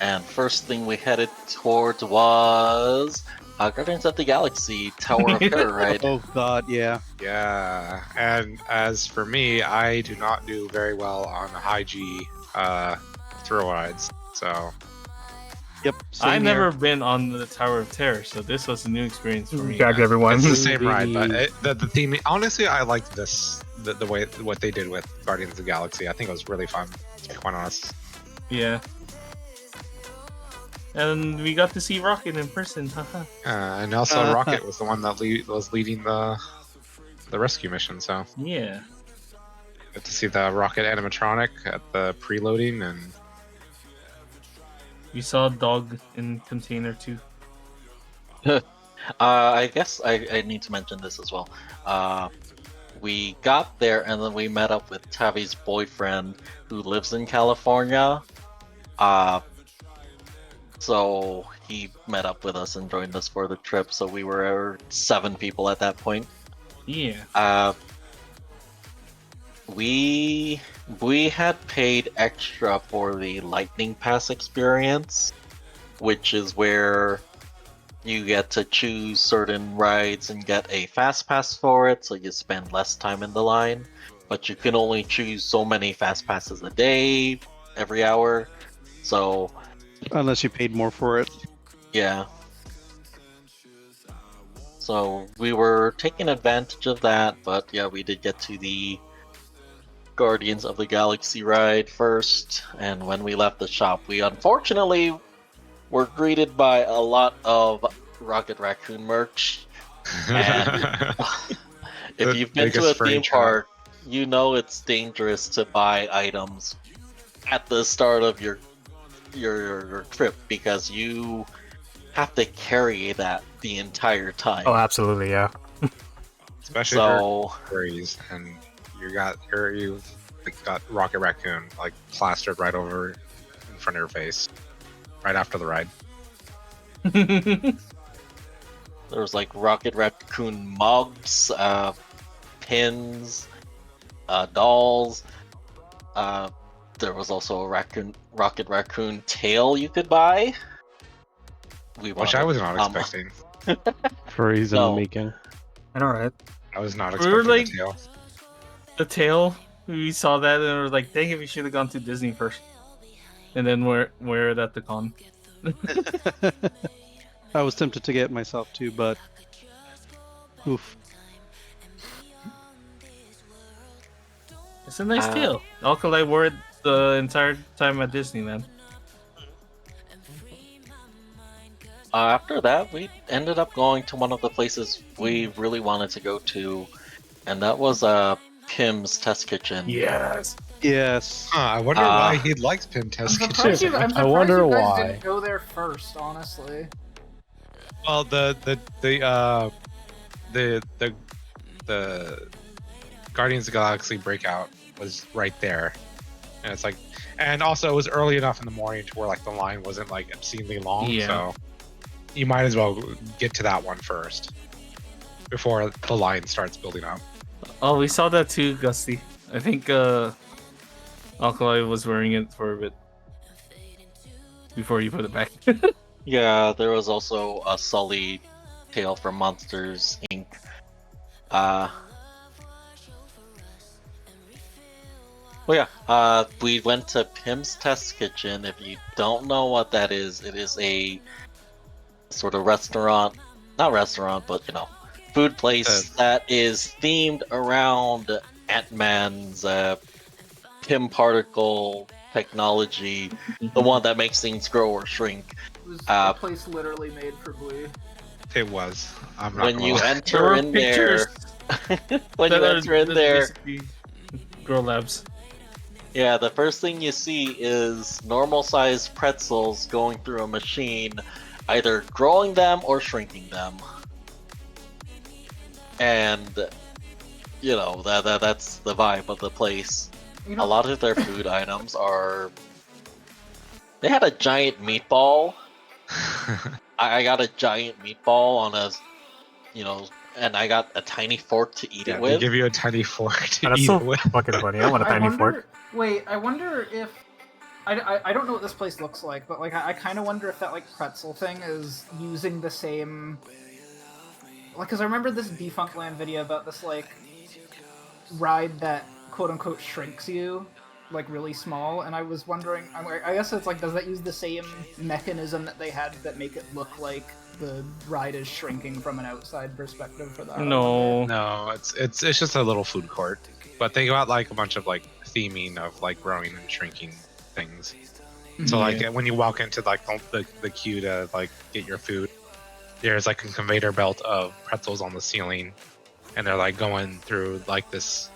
And first thing we headed towards was Guardians of the Galaxy Tower of Terror ride. Oh god, yeah. Yeah, and as for me, I do not do very well on high G thrill rides. So Yep. Same I've here. never been on the Tower of Terror, so this was a new experience for me. Gagged everyone. it's the same ride, but the theme. Honestly, I liked this the way what they did with Guardians of the Galaxy. I think it was really fun. To be quite honest. Yeah. And we got to see Rocket in person. Haha. And also Rocket was the one that was leading the rescue mission. So Yeah. got to see the Rocket animatronic at the preloading, and We saw a dog in container too. I guess I need to mention this as well. We got there and then we met up with Tavi's boyfriend who lives in California. So he met up with us and joined us for the trip. So we were 7 people at that point. Yeah. We had paid extra for the Lightning Pass experience, which is where you get to choose certain rides and get a fast pass for it, so you spend less time in the line. But you can only choose so many fast passes a day, every hour. So Unless you paid more for it. yeah. So we were taking advantage of that, but yeah, we did get to the Guardians of the Galaxy ride first, and when we left the shop, we unfortunately were greeted by a lot of Rocket Raccoon merch. And if you've been to a theme park, you know it's dangerous to buy items at the start of your trip because you have to carry that the entire time. Oh, absolutely, yeah. especially So breeze, and you've got Rocket Raccoon like plastered right over in front of your face, right after the ride. there was like Rocket Raccoon mugs, pins, dolls. There was also a Rocket Raccoon tail you could buy. Which I was not expecting. Furries in the making. I know, right? I was not We expecting were like, the tail. the tail. We saw that and we were like, dang it, we should have gone to Disney first. And then wear it at the con. I was tempted to get it myself too, but oof. It's a nice tail. Alkali wore it the entire time at Disneyland. After that, we ended up going to one of the places we really wanted to go to, and that was Pim's Test Kitchen. Yes. Yes. I wonder why he likes Pim Test I'm surprised Kitchen. you guys didn't go there first, honestly. Well, the Guardians of the Galaxy breakout was right there, and it's like, and also it was early enough in the morning to where like the line wasn't like obscenely long. Yeah. So you might as well get to that one first before the line starts building up. Oh, we saw that too, Gusty. I think Alkali was wearing it for a bit before you put it back. Yeah, there was also a Sully tail from Monsters Inc. We went to Pim's Test Kitchen. If you don't know what that is, it is a sort of restaurant, not restaurant, but food place that is themed around Ant-Man's Pym particle technology, the one that makes things grow or shrink. It was a place literally made for Glee. It was. I'm not When gonna you lie. enter in there, when you That enter in that's there, basically Grow Labs. yeah, the first thing you see is normal-sized pretzels going through a machine, either growing them or shrinking them. And you know that's the vibe of the place. You A know, lot of their food items are. They had a giant meatball. I got a giant meatball on a, you know, and I got a tiny fork to eat Yeah, it they with. give you a tiny fork to That's eat so it with. fucking funny. I want a I tiny wonder. fork. Wait, I wonder if. I don't know what this place looks like, but like I kind of wonder if that like pretzel thing is using the same. Like, cause I remember this Defunct Land video about this like ride that quote unquote shrinks you, like really small, and I was wondering. I guess it's like, does that use the same mechanism that they had that make it look like the ride is shrinking from an outside perspective for that? I No. No, it's just a little food court, but they got like a bunch of like theming of like growing and shrinking things. So like when you walk into like the queue to like get your food, there's like a conveyor belt of pretzels on the ceiling, and they're like going through like this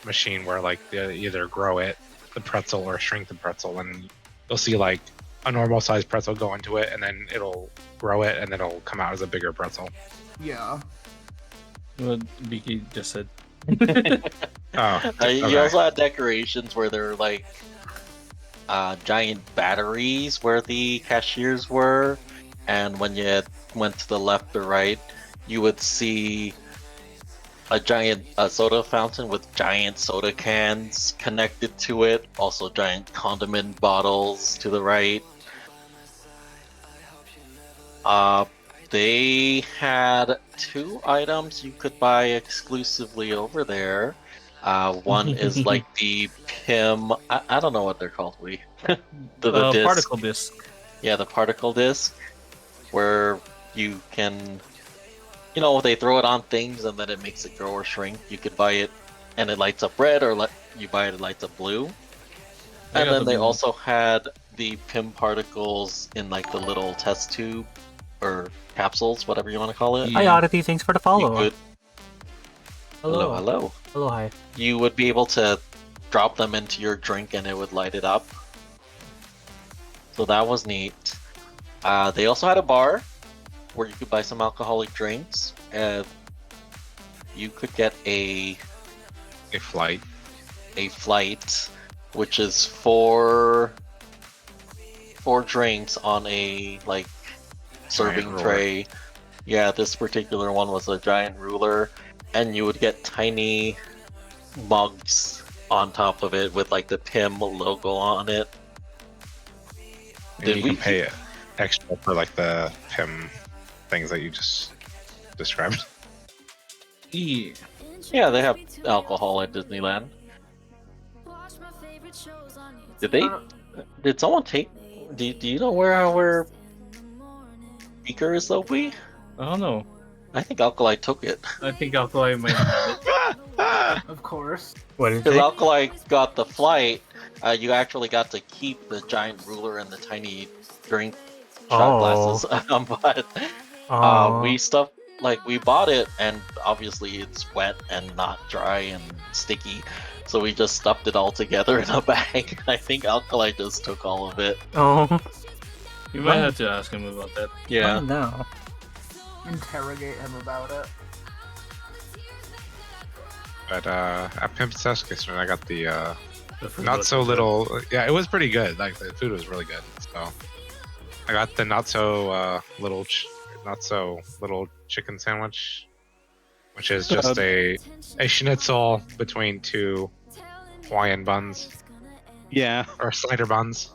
machine where like they either grow it, the pretzel, or shrink the pretzel, and you'll see like a normal sized pretzel go into it, and then it'll grow it, and then it'll come out as a bigger pretzel. Yeah. What Vicky just said. Oh, You okay. also had decorations where there were like giant batteries where the cashiers were, and when you went to the left or right, you would see a giant soda fountain with giant soda cans connected to it. Also, giant condiment bottles to the right. They had 2 items you could buy exclusively over there. One is like the PIM. I don't know what they're called. The disc. Particle disc. Yeah, the particle disc, where you can, you know, they throw it on things and then it makes it grow or shrink. You could buy it and it lights up red, or you buy it lights up blue. I And got then the they blue. also had the PIM particles in like the little test tube or capsules, whatever you want to call it. Hi, Oddity. Thanks for the follow. You could, hello, hello. Hello, hi. You would be able to drop them into your drink and it would light it up. So that was neat. They also had a bar where you could buy some alcoholic drinks. You could get a flight, which is four drinks on a like serving ruler. tray. Yeah, this particular one was a giant ruler, and you would get tiny mugs on top of it with like the PIM logo on it. And you can pay extra for like the PIM things that you just described. Yeah, they have alcohol at Disneyland. Did someone take? Do you know where our speaker is, Sophie? I don't know. I think Alkali took it. I think Alkali might have it. Of course. What did Because Alkali got the flight, you actually got to keep the giant ruler and the tiny drink shot glasses. But we bought it, and obviously it's wet and not dry and sticky, so we just stuffed it all together in a bag. I think Alkali just took all of it. Oh. You might have to ask him about that. Yeah. No. Interrogate him about it. But at Pimp's Tuscany, I got the food not was so good. little. Yeah, it was pretty good. Like the food was really good. So I got the not so little chicken sandwich, which is just a schnitzel between 2 Hawaiian buns. Yeah. Or slider buns.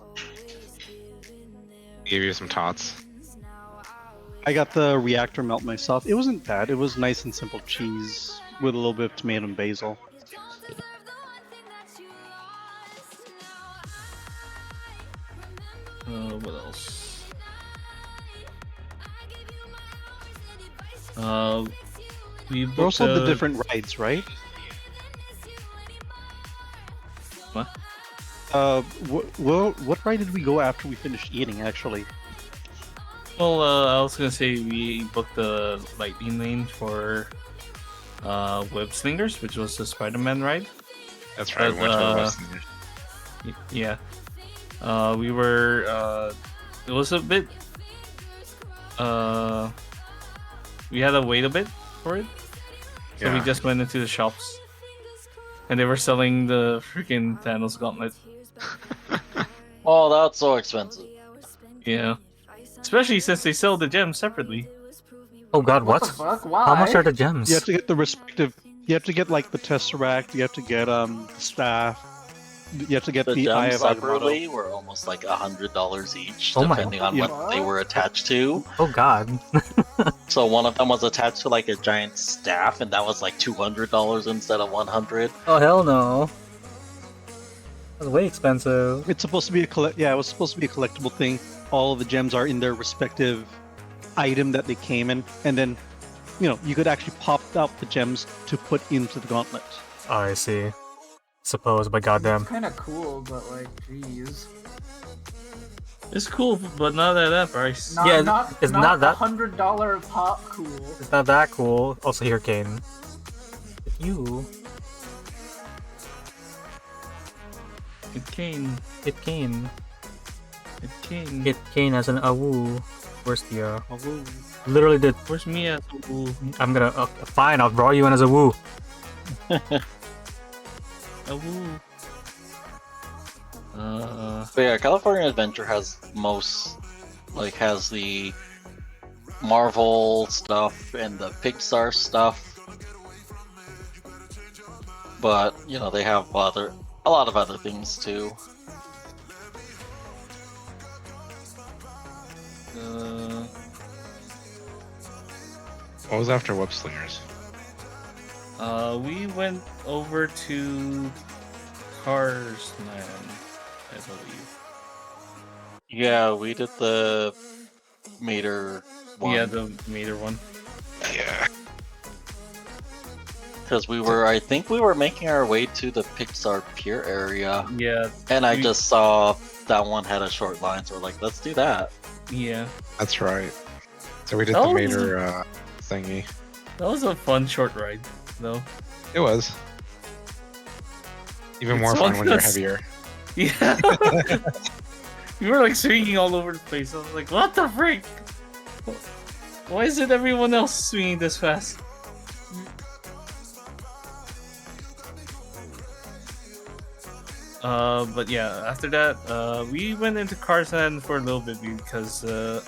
Give you some tots. I got the reactor melt myself. It wasn't bad. It was nice and simple cheese with a little bit of tomato and basil. What else? We There also the booked, different rides, right? What? What ride did we go after we finished eating? Actually, Well, I was gonna say we booked the lightning lane for Web Slingers, which was the Spider-Man ride. That's right. But, We went to the West Indies. Yeah. We were. It was a bit. We had to wait a bit for it, so we Yeah. just went into the shops, and they were selling the freaking Thanos gauntlet. Oh, that's so expensive. Yeah, especially since they sell the gems separately. Oh god, what? the fuck? Why? How much are the gems? You have to get the respective. You have to get like the Tesseract. You have to get the staff. You have to get The the Eye gems of Agamotto. separately were almost like $100 each, Oh my depending on God. what they were attached to. Oh god. So one of them was attached to like a giant staff, and that was like $200 instead of 100. Oh hell no. That's way expensive. It's supposed to be a Yeah, it was supposed to be a collectible thing. All of the gems are in their respective item that they came in, and then, you could actually pop out the gems to put into the gauntlet. Oh, I see. Suppose, but goddamn. It's kind of cool, but like, jeez. It's cool, but not at that price. Not, Yeah, not, it's not that- $100 pop cool. It's not that cool. Also, here, Kane. You. It came. It Kane. It came. It Kane as an awoo. Where's the Literally did. Where's Mia? I'm gonna. Fine, I'll draw you in as a woo. Woo. But yeah, California Adventure has has the Marvel stuff and the Pixar stuff. But, they have a lot of other things too. What was after Web Slingers? We went over to Cars Land, I believe. Yeah, we did the Mater one. Yeah, the Mater one. Yeah. Because I think we were making our way to the Pixar Pier area. Yeah. And I just saw that one had a short line, so we're like, let's do that. Yeah. That's right. So we did Oh. the Mater thingy. That was a fun short ride, though. It was. Even It's more fun fun when you're 'cause- heavier. Yeah. We were like swinging all over the place. I was like, what the frick? Why isn't everyone else swinging this fast? But yeah, after that, we went into Cars Land for a little bit because the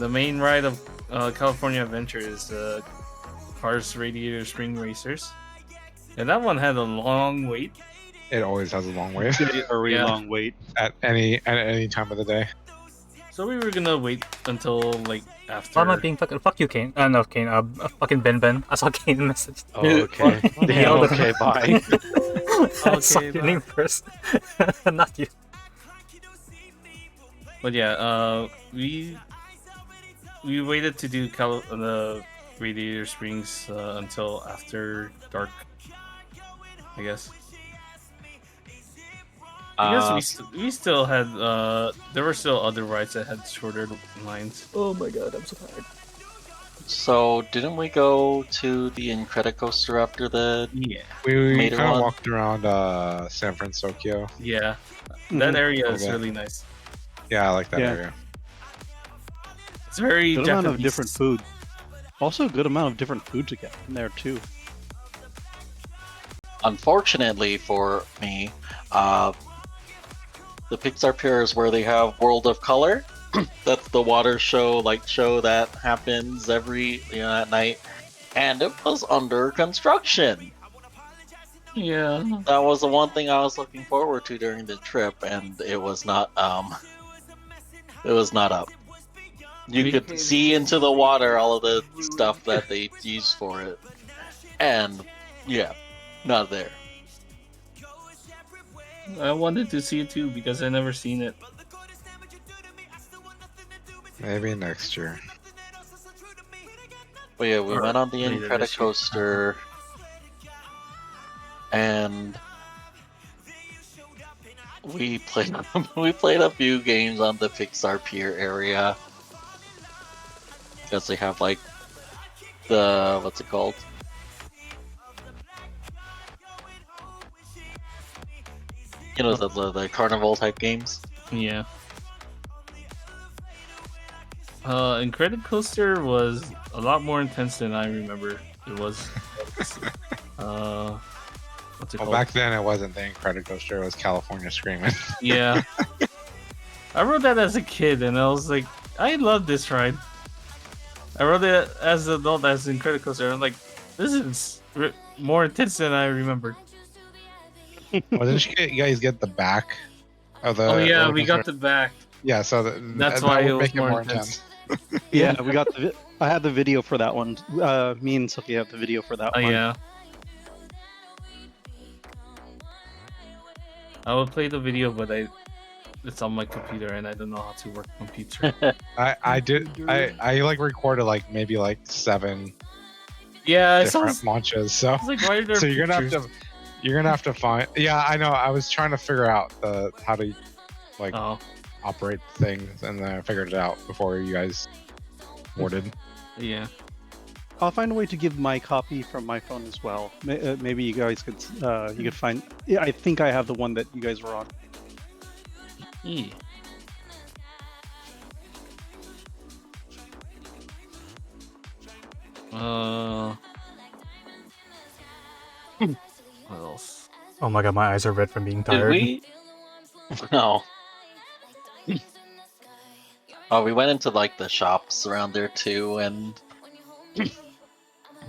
main ride of California Adventure is Cars Radiator Spring Racers. And that one had a long wait. It always has a long wait. A really Yeah. long wait. at any time of the day. So we were gonna wait until like after. Why am I being fucking? Fuck you, Kane. No, Kane. Fucking Ben. I saw Kane message. Oh, okay. Yeah, Okay, bye. I saw Okay, your bye. name first. Not you. But yeah, we waited to do the Radiator Springs until after dark. I guess. We still had there were still other rides that had shorter lines. Oh my god, I'm so tired. So, didn't we go to the Incredicoaster after the... Yeah. We Mater kind of one? walked around San Francisco. Yeah. That area is Okay. really nice. Yeah, I like that Yeah. area. It's very Good amount of Japanese. different food. Also, a good amount of different food to get in there too. Unfortunately for me, the Pixar Pier is where they have World of Color. That's the water show, light show that happens every at night, and it was under construction. Yeah. That was the one thing I was looking forward to during the trip, and it was not. It was not up. You could see into the water all of the stuff that they used for it, and yeah, not there. I wanted to see it too because I never seen it. Maybe next year. But yeah, we Or went on the later this year. Incredicoaster, and we played we played a few games on the Pixar Pier area because they have like the what's it called, You know, the carnival type games. Yeah. Incredicoaster was a lot more intense than I remember it was. What's it Well, called? back then it wasn't the Incredicoaster, it was California Screaming. Yeah. I rode that as a kid, and I was like, I love this ride. I rode it as an adult as Incredicoaster. I'm like, this is more intense than I remembered. Well, didn't you guys get the back of the? Oh yeah, roller we got coaster? the back. Yeah, so That's that why would it was make more intense. Yeah, we got the. I had the video for that one. Me and Sophie have the video for that Oh one. yeah. I will play the video, but it's on my computer and I don't know how to work computer. I like recorded like maybe like 7 Yeah, different launches. So I was like, why are there so you're gonna pictures? have to find. Yeah, I know. I was trying to figure out how to like Oh. operate things, and then I figured it out before you guys boarded. Yeah. I'll find a way to give my copy from my phone as well. Maybe you guys could find. Yeah, I think I have the one that you guys were on. Yeah. What else? Oh my god, my eyes are red from being Did tired. we? No. Oh, we went into like the shops around there too, and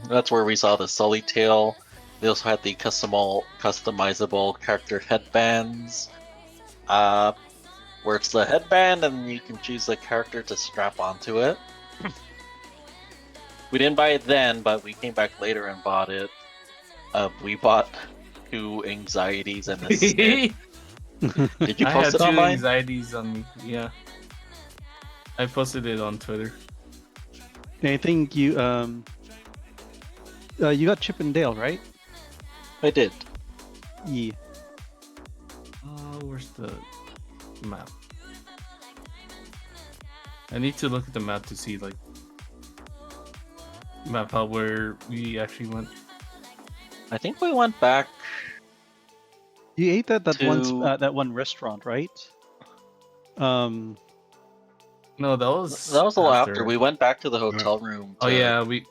that's where we saw the Sully tail. They also had the customizable character headbands, where it's the headband and you can choose a character to strap onto it. We didn't buy it then, but we came back later and bought it. We bought 2 anxieties and a stick. Did you I post had it 2 online? anxieties on me. Yeah. I posted it on Twitter. I think you got Chip and Dale, right? I did. Yeah. Where's the map? I need to look at the map to see like map out where we actually went. I think we went back. You ate that To- that one restaurant, right? No, that was That was a little after. We went back to the hotel room. Oh to-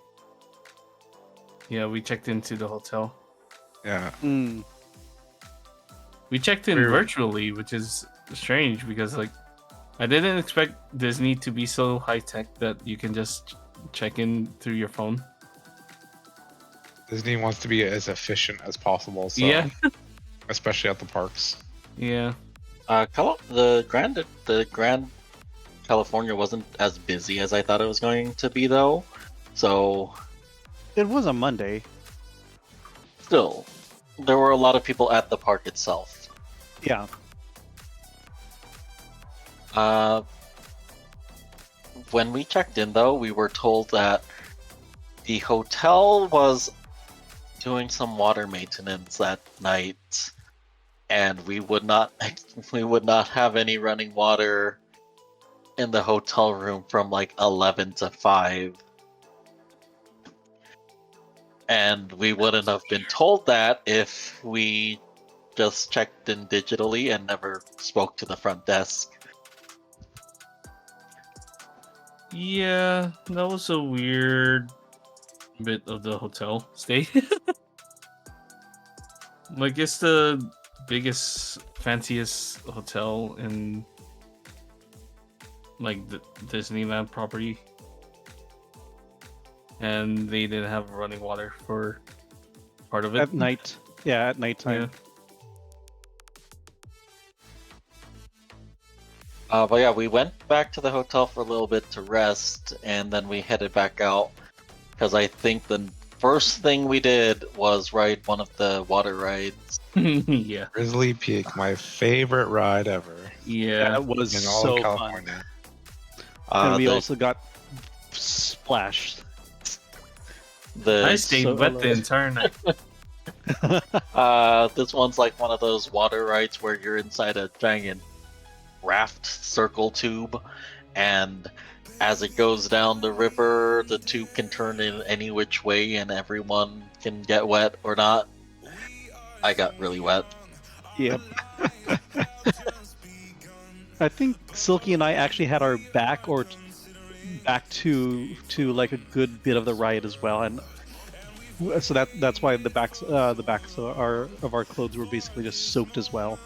yeah, we checked into the hotel. Yeah. We checked in virtually, which is strange because like I didn't expect Disney to be so high tech that you can just check in through your phone. Disney wants to be as efficient as possible. So, Yeah. especially at the parks. Yeah. The Grand California wasn't as busy as I thought it was going to be, though. So It was a Monday. still, there were a lot of people at the park itself. Yeah. When we checked in, though, we were told that the hotel was doing some water maintenance that night, and we would not have any running water in the hotel room from like 11 to 5. And we wouldn't have been told that if we just checked in digitally and never spoke to the front desk. Yeah, that was a weird bit of the hotel stay. Like it's the biggest, fanciest hotel in like the Disneyland property, and they didn't have running water for part of it At night. Yeah, at nighttime. Yeah. But yeah, we went back to the hotel for a little bit to rest, and then we headed back out because I think the first thing we did was ride one of the water rides. Yeah. Grizzly Peak, my favorite ride ever. Yeah. That was in all so of fun. California. And we the- also got splashed. I stayed so wet the alive. entire night. This one's like one of those water rides where you're inside a giant raft circle tube, and as it goes down the river, the tube can turn in any which way and everyone can get wet or not. I got really wet. Yep. I think Silky and I actually had our back back to like a good bit of the ride as well, and so that's why the backs of our clothes were basically just soaked as well.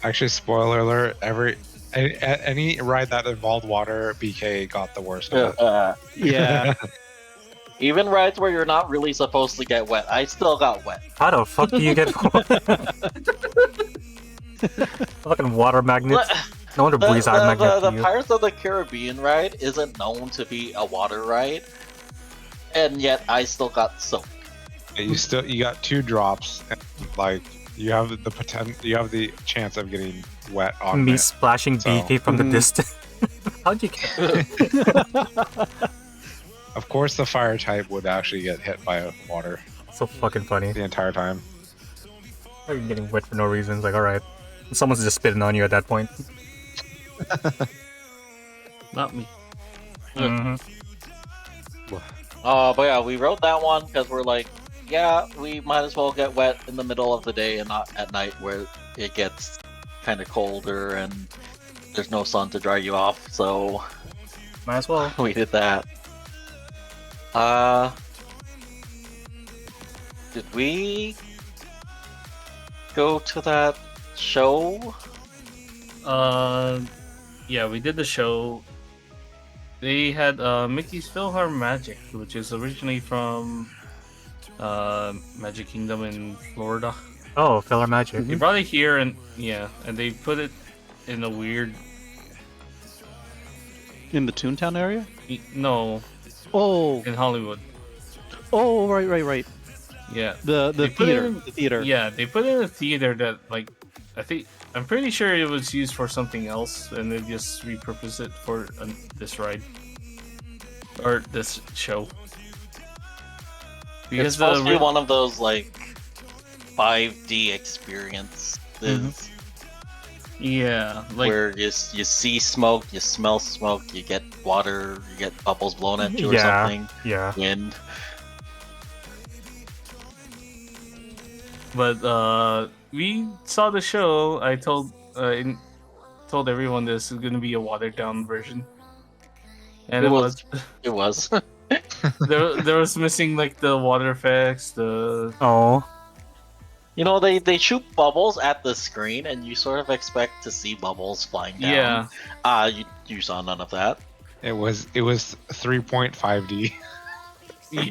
Actually, spoiler alert: any ride that involved water, BK got the worst of it. Yeah. Even rides where you're not really supposed to get wet, I still got wet. How the fuck do you get fucking water magnets? No wonder Breeze had magnet The to you. Pirates of the Caribbean ride isn't known to be a water ride, and yet I still got soaked. You got 2 drops, and, like you have the chance of getting wet on Me it. splashing So- BK from the Mhm. distance. How'd you get Of course, the fire type would actually get hit by water so fucking funny? the entire time. How are you getting wet for no reason? It's like, alright. Someone's just spitting on you at that point. Not me. Mm-hmm. But yeah, we wrote that one because we're like, yeah, we might as well get wet in the middle of the day and not at night where it gets kind of colder and there's no sun to dry you off. So Might as well. we did that. Did we go to that show? Yeah, we did the show. They had Mickey's PhilharMagic, which is originally from Magic Kingdom in Florida. Oh, filler magic. They brought it here and they put it in a weird. In the Toontown area? No, Oh, in Hollywood. oh, right. Yeah. The They put it theater. in- The theater. Yeah, they put it in a theater that I'm pretty sure it was used for something else, and they just repurposed it for this ride or this show. It's supposed to be one of those like 5D experiences yeah, like where you see smoke, you smell smoke, you get water, you get bubbles blown at you or Yeah. something, Yeah. wind. But we saw the show. I told everyone this is gonna be a watered down version, and It it was. was. It was. there was missing like the water effects, the Oh. You know, they shoot bubbles at the screen, and you sort of expect to see bubbles flying down. yeah. You saw none of that. It was 3.5D. They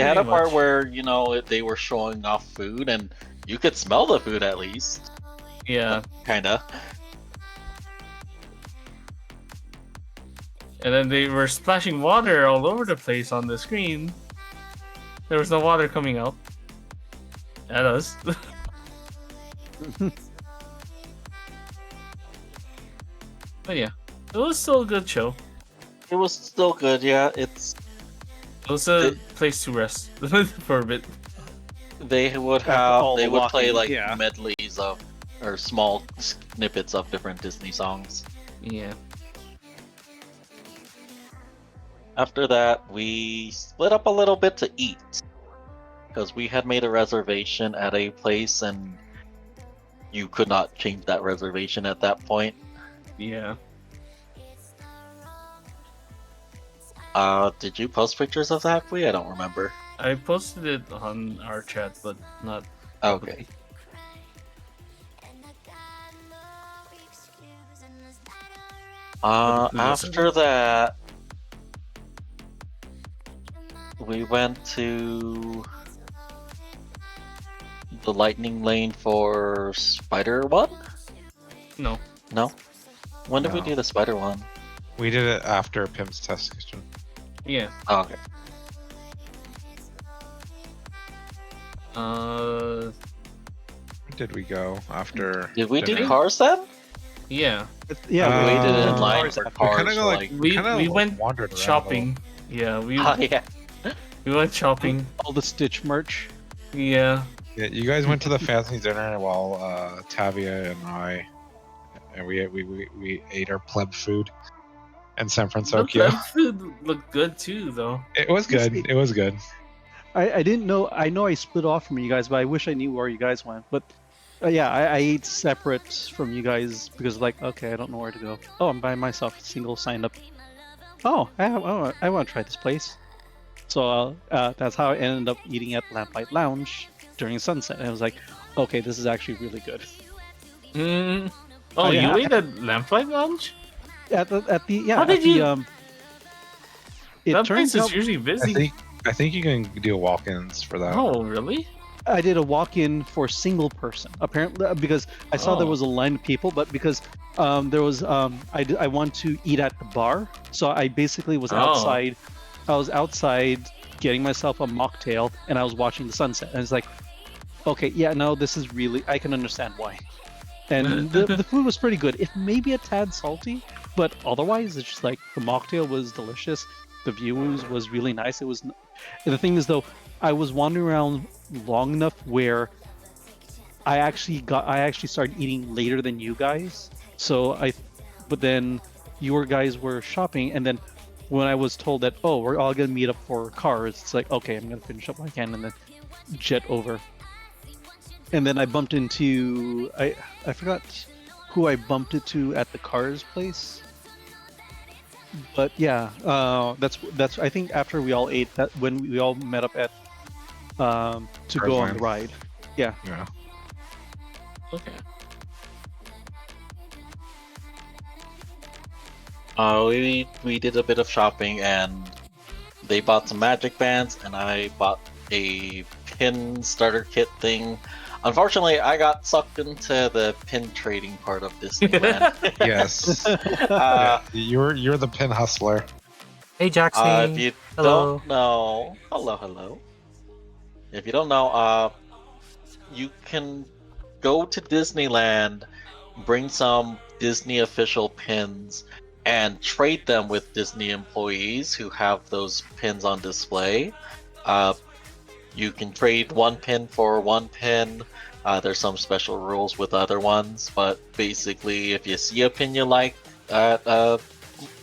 had a Pretty part much. where they were showing off food, and you could smell the food at least, Yeah, kinda. and then they were splashing water all over the place on the screen. There was no water coming out at us. But yeah, it was still a good show. It was still good, yeah. It was a place to rest for a bit. They would After have all they the would play walking, like yeah. medleys of or small snippets of different Disney songs. Yeah. After that, we split up a little bit to eat because we had made a reservation at a place and you could not change that reservation at that point. Yeah. Did you post pictures of that, Hui? I don't remember. I posted it on our chat, but not. Okay. After that, we went to the lightning lane for Spider one? No. No? When did we No. do the Spider one? We did it after Pim's test kitchen. Yeah. Oh, okay. Where did we go after? Did we do dinner? Cars then? Yeah. Yeah, We waited in Uh, line for we Cars kinda for go, like... We went wandered around a shopping. Yeah, we Oh, yeah. we went shopping. all the Stitch merch. Yeah. Yeah, you guys went to the fancy dinner while Tavia and I, and we ate our pleb food in San The Francisco. food looked good too, though. It was good. It was good. I didn't know. I know I split off from you guys, but I wish I knew where you guys went. But yeah, I ate separate from you guys because like, okay, I don't know where to go. Oh, I'm by myself, single signed up. Oh, I want to try this place. So that's how I ended up eating at Lamplight Lounge during sunset. And I was like, okay, this is actually really good. Oh, yeah, you ate at Lamplight Lounge? At the yeah, How did at the you? It That place turns is out usually busy. I think you can do walk-ins for that. Oh, really? I did a walk-in for single person. Apparently, because I saw there Oh. was a line of people, but because there was I want to eat at the bar, so I basically was Oh. outside. I was outside getting myself a mocktail, and I was watching the sunset. And it's like, okay, yeah, no, this is really. I can understand why. And the food was pretty good. It may be a tad salty, but otherwise, it's just like the mocktail was delicious. The view was really nice. It was. The thing is, though, I was wandering around long enough where I actually started eating later than you guys. But then your guys were shopping, and then when I was told that, oh, we're all gonna meet up for cars, it's like, okay, I'm gonna finish up what I can and then jet over. And then I bumped into I forgot who I bumped into at the cars place. But yeah, that's I think after we all ate that when we all met up at to go on the ride. Yeah. Yeah. Okay. We did a bit of shopping and they bought some magic bands and I bought a pin starter kit thing. Unfortunately, I got sucked into the pin trading part of Disneyland. Yes. You're the pin hustler. Hey, Jackson. If you Hello. don't know, hello. If you don't know, you can go to Disneyland, bring some Disney official pins, and trade them with Disney employees who have those pins on display. You can trade one pin for one pin. There's some special rules with other ones, but basically, if you see a pin you like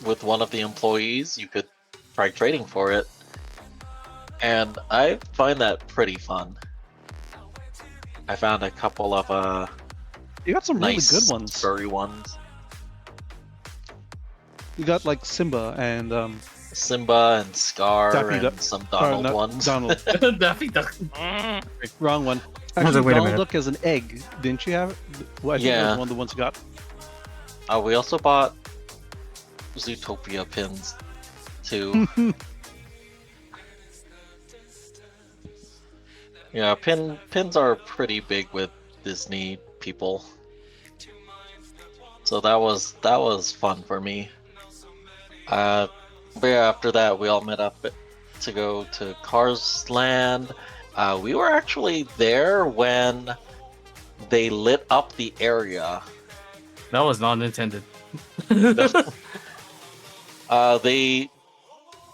with one of the employees, you could try trading for it. And I find that pretty fun. I found a couple of You got some nice really good ones. furry ones. You got like Simba and Simba and Scar Daffy and Duck. some Donald no, ones. Donald. Daffy Duck. Wrong one. I was Actually, like, wait a Donald minute. Duck as an egg, didn't you have? Well, I think that Yeah. was one of the ones you got. We also bought Zootopia pins too. Yeah, pins are pretty big with Disney people. So that was fun for me. But yeah, after that we all met up to go to Cars Land. We were actually there when they lit up the area. That was not intended. They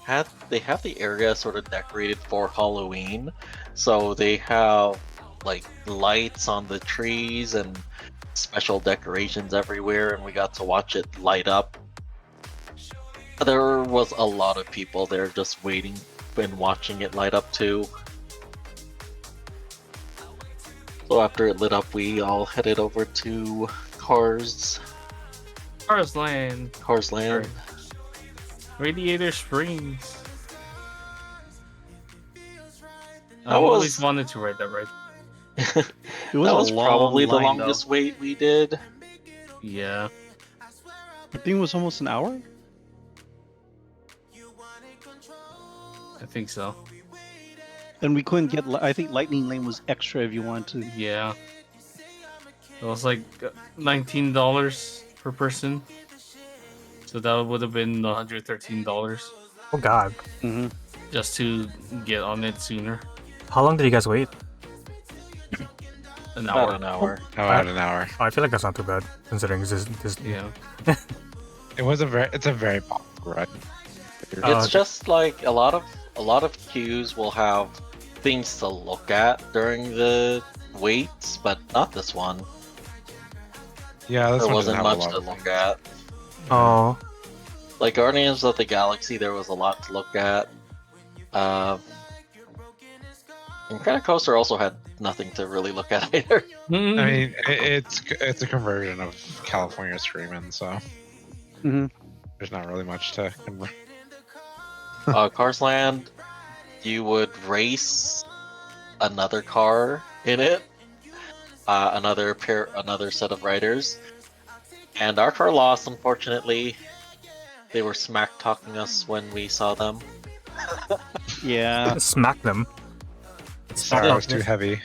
have the area sort of decorated for Halloween, so they have like lights on the trees and special decorations everywhere, and we got to watch it light up. There was a lot of people there just waiting and watching it light up too. So after it lit up, we all headed over to Cars Land. Land. Radiator Springs. That I was- always wanted to ride that ride. It was That a was long probably the line, longest wait we did. Yeah. I think it was almost an hour. I think so. And we couldn't get. I think Lightning Lane was extra if you wanted to. Yeah. It was like $19 per person. So that would have been $113 Oh God. Mm-hmm. just to get on it sooner. How long did you guys wait? An About hour. an hour. About an hour. Oh, I feel like that's not too bad considering this. Yeah. It's a very popular ride. Oh, It's okay. just like a lot of queues will have things to look at during the waits, but not this one. Yeah, this There one doesn't wasn't have a much lot to of look things. at. Oh. Like Guardians of the Galaxy, there was a lot to look at. Kind of Coaster also had nothing to really look at either. I mean, it's a conversion of California Screamin', so Mhm. there's not really much to convert. Cars Land, you would race another car in it, another set of riders, and our car lost. Unfortunately, they were smack talking us when we saw them. Yeah. Smack them. Sorry, I was too heavy.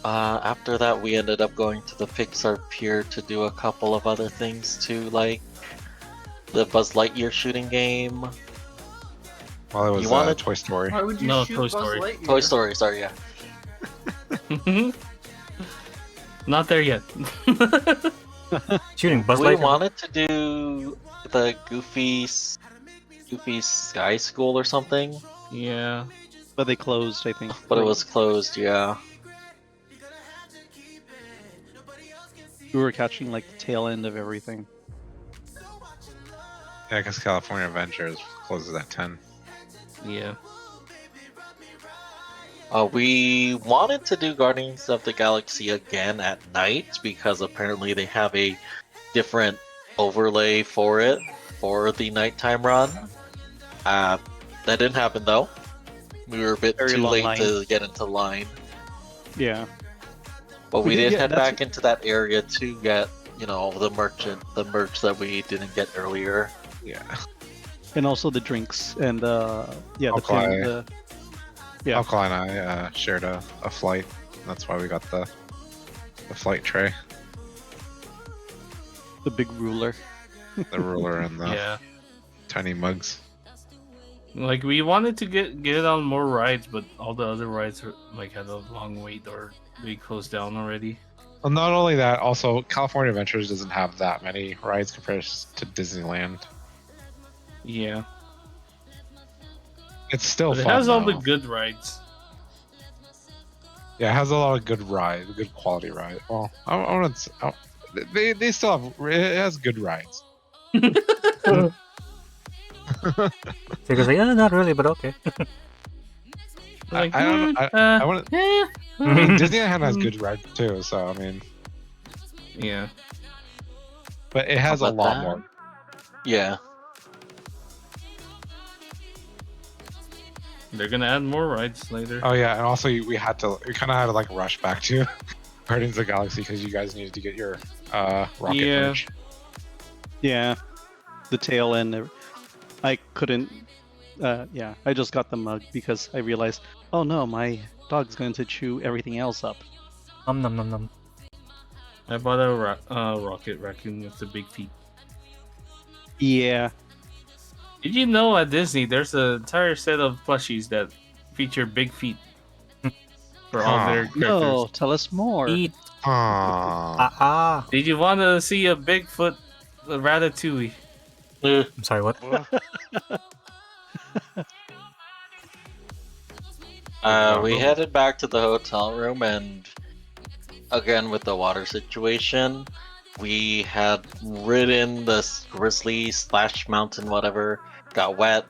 After that, we ended up going to the Pixar Pier to do a couple of other things too, like the Buzz Lightyear shooting game. Well, it was You wanted- Toy Story. Why would you No, shoot Toy Buzz Story. Lightyear? Toy Story, sorry, yeah. Not there yet. Shooting Buzz We Lightyear. wanted to do the Goofy Sky School or something, Yeah. But they closed, I think. but it was closed, yeah. We were catching like the tail end of everything. Yeah, I guess California Adventures closes at 10. Yeah. We wanted to do Guardians of the Galaxy again at night because apparently they have a different overlay for it for the nighttime run. That didn't happen though. We were a bit Very too long late line. to get into line. Yeah. But we We did did get- head that's- back into that area to get, the merch that we didn't get earlier. Yeah. And also the drinks and yeah, the Alkali. thing. Yeah. Alkali and I shared a flight. That's why we got the flight tray, The big ruler. the ruler, and the Yeah. tiny mugs. Like we wanted to get on more rides, but all the other rides had a long wait or they closed down already. Well, not only that, also California Adventures doesn't have that many rides compared to Disneyland. Yeah. It's still But it fun. has all the though. good rides. Yeah, it has a lot of good rides, good quality rides. Well, I want to. They still have. It has good rides. Because yeah, not really, but okay. I Like, don't. I want. eh, I mean, Disneyland has good rides too. So I mean, yeah. but it has a How about lot that? more. Yeah. They're gonna add more rides later. Oh yeah, and also we kind of had to like rush back to Guardians of the Galaxy because you guys needed to get your rocket Yeah. merch. Yeah. The tail end. I couldn't. Yeah, I just got the mug because I realized, oh no, my dog's going to chew everything else up. Nom nom nom nom. I bought a rocket raccoon with the big feet. Yeah. Did you know at Disney there's an entire set of plushies that feature big feet for all their characters? No, tell us more. Eat. Aww. Ah. Did you want to see a Bigfoot Ratatouille? I'm sorry, what? We headed back to the hotel room, and again with the water situation, we had ridden this grizzly / mountain, whatever, got wet.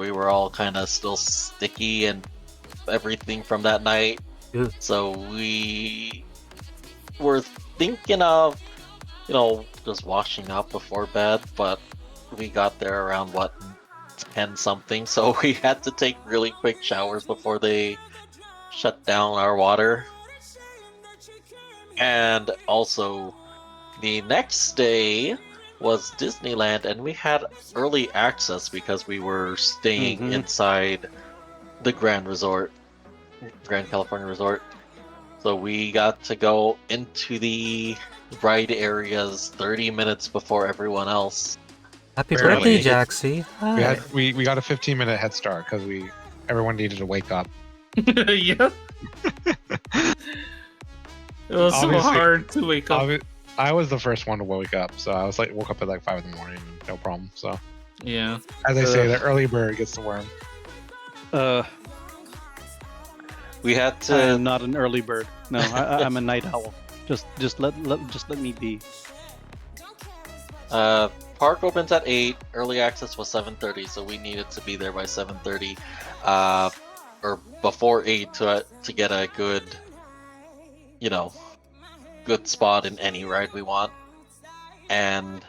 We were all kind of still sticky and everything from that night. Ew. So we were thinking of, just washing up before bed, but we got there around 10 something, so we had to take really quick showers before they shut down our water. And also, the next day was Disneyland, and we had early access because we were staying inside the Grand California Resort. So we got to go into the ride areas 30 minutes before everyone else. Happy Barely. birthday, Jaxie. Hi. We got a 15-minute head start because everyone needed to wake up. Yeah. It was so Obviously- hard to wake up. I was the first one to wake up, so I was woke up at like 5 in the morning, no problem. So Yeah. as they say, the early bird gets the worm. We had I'm to. not an early bird. No, I'm a night owl. Just let me be. park opens at 8. Early access was 7:30, so we needed to be there by 7:30, or before 8 to get a good, good spot in any ride we want. And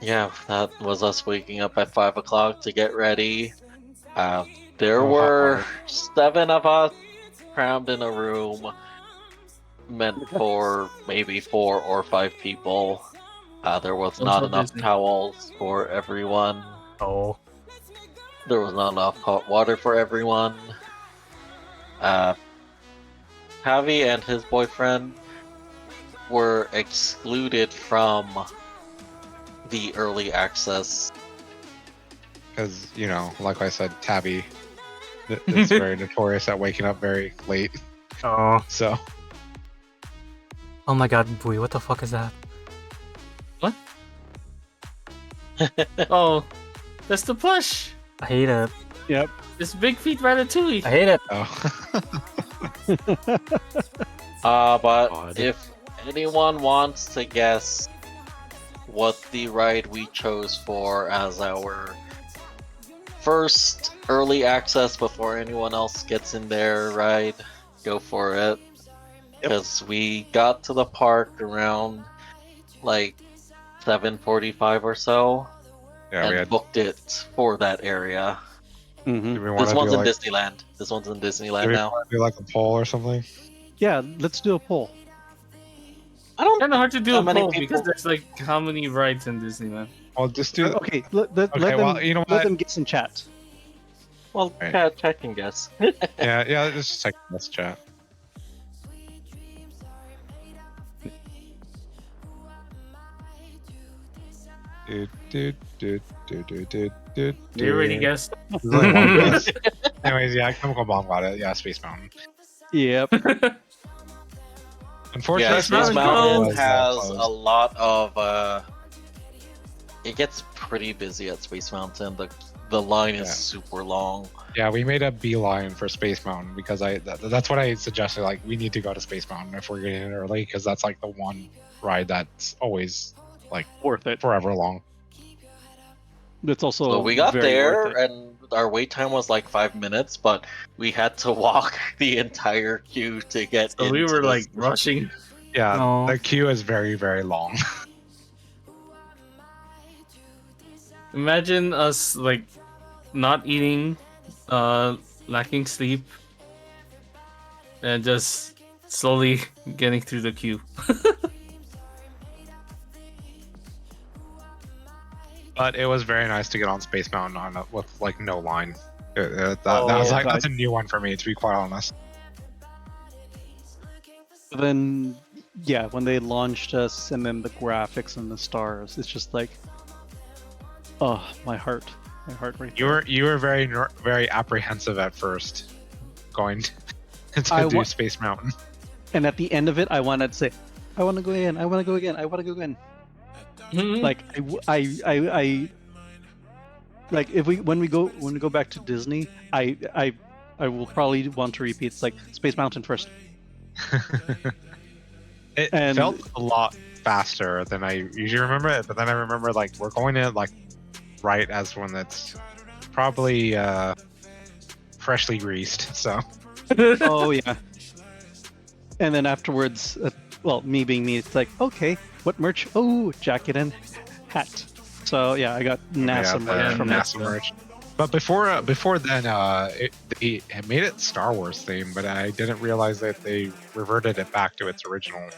yeah, that was us waking up at 5 o'clock to get ready. There Oh, hot were water. 7 of us crammed in a room meant for maybe 4 or 5 people. There was I'm not so enough busy. towels for everyone. Oh. There was not enough hot water for everyone. Javi and his boyfriend were excluded from the early access. Because, like I said, Tabby is very notorious at waking up very late. Oh. So, Oh my god, Bui, what the fuck is that? Oh, that's the plush. I hate it. Yep. It's Big Feet Ratatouille. I hate it. But God. if anyone wants to guess what the ride we chose for as our first early access before anyone else gets in there ride, go for it. Because we got to the park around like 7:45 or so, yeah, we and had. booked it for that area. Do we want This to one's do in like? Disneyland. This one's in Do Disneyland we now. want to do like a poll or something? Yeah, let's do a poll. I don't. Kind of hard to do How a many poll people- because there's like how many rides in Disneyland? I'll just do. Okay, let them, well, you know let what? them guess in chat. Well, Right. chat can guess. Yeah. Let's just take this chat. You already guessed. There's only one guess. Anyways, yeah, Chemical Bomb got it. Yeah, Space Mountain. Yep. Unfortunately, Yeah, Space Mountain Mountain was, has closed. a lot of. It gets pretty busy at Space Mountain. The line is Yeah. super long. Yeah, we made a beeline for Space Mountain because that's what I suggested. Like, we need to go to Space Mountain if we're getting in early because that's like the one ride that's always like Worth it. forever long. It's also So we got very there, worth it. and our wait time was like 5 minutes, but we had to walk the entire queue to get So we into were this- like rushing. Yeah, No. the queue is very, very long. Imagine us like not eating, lacking sleep, and just slowly getting through the queue. But it was very nice to get on Space Mountain with like no line. That Oh, was like God. that's a new one for me, to be quite honest. But then, yeah, when they launched us and then the graphics and the stars, it's just like, oh, my heart right You were very very apprehensive at first, going to I do wa- Space Mountain. And at the end of it, I wanted to say, I want to go in, I want to go again, I want to go again. Like I like if when we go back to Disney, I will probably want to repeat. It's like Space Mountain first. It And- felt a lot faster than I usually remember it, but then I remember like we're going in like right as when it's probably freshly greased. So Oh yeah. And then afterwards, well, me being me, it's like, okay, what merch? Oh, jacket and hat. So yeah, I got NASA merch the from NASA it. merch. But before then, they had made it Star Wars themed, but I didn't realize that they reverted it back to its original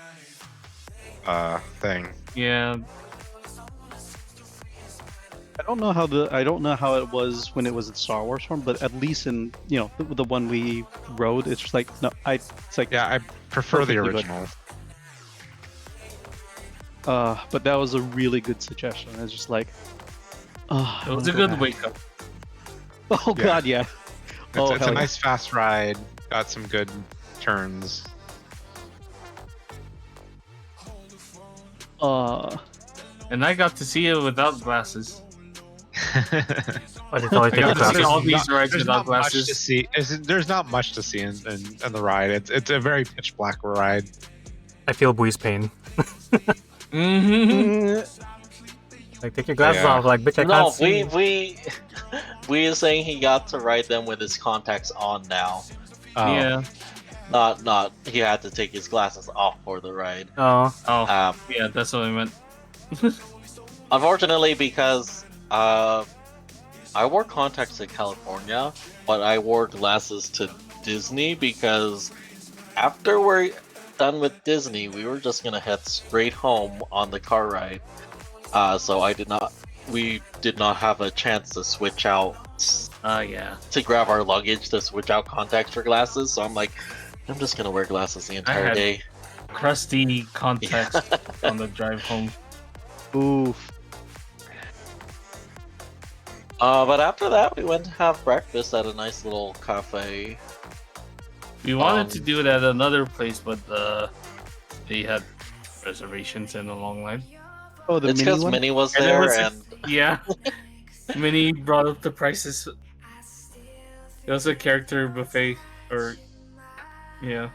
thing. Yeah, I don't know how it was when it was in Star Wars form, but at least in the one we rode, it's just like no, it's like Yeah, I prefer the Perfectly good. original. But that was a really good suggestion. It's just like, oh, it was a good wake up. Oh Yeah. God, yeah. It's, Oh, it's a hell yeah. nice fast ride. Got some good turns. And I got to see it without glasses. But it's always I take got the to see glasses. all these rides There's without not much to glasses. see. There's not much to see in the ride. It's a very pitch black ride. I feel Bui's pain. Mm-hmm. Like, take your glasses Yeah. off. Like, bitch, I No, can't see. we are saying he got to ride them with his contacts on now. Oh. Yeah. Not he had to take his glasses off for the ride. Oh, Oh, yeah, that's what I meant. Unfortunately, because I wore contacts in California, but I wore glasses to Disney because after we're done with Disney, we were just gonna head straight home on the car ride. So we did not have a chance to switch out Yeah. to grab our luggage to switch out contacts for glasses. So I'm like, I'm just gonna wear glasses the entire had- day. Crusty contacts on the drive home. Oof. But after that, we went to have breakfast at a nice little cafe. We wanted to do it at another place, but they had reservations in the long line. Oh, the It's mini because one. Minnie was And it there, was- and Yeah. Minnie brought up the prices. It was a character buffet, or yeah.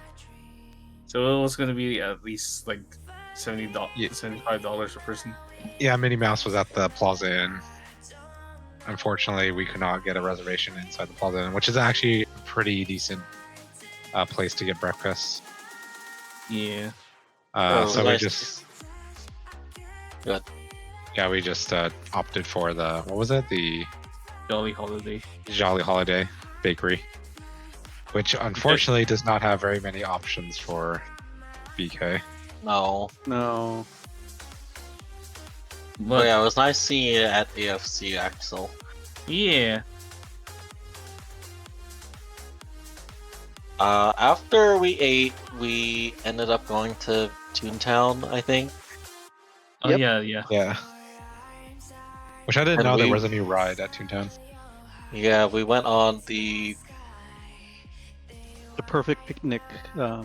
So it was gonna be at least like $70, Yeah. $75 a person. Yeah, Minnie Mouse was at the Plaza Inn. Unfortunately, we could not get a reservation inside the Plaza Inn, which is actually a pretty decent place to get breakfast. Yeah. So nice. we just Good. Yeah, we just opted for the what was it? The Jolly Holiday. Jolly Holiday Bakery, which unfortunately does not have very many options for BK. no. No. But yeah, it was nice seeing it at AFC, Axel. Yeah. After we ate, we ended up going to Toontown, I think. Oh Yep. yeah. Yeah. Which I didn't And know there we- was a new ride at Toontown. Yeah, we went on the Perfect picnic. yeah.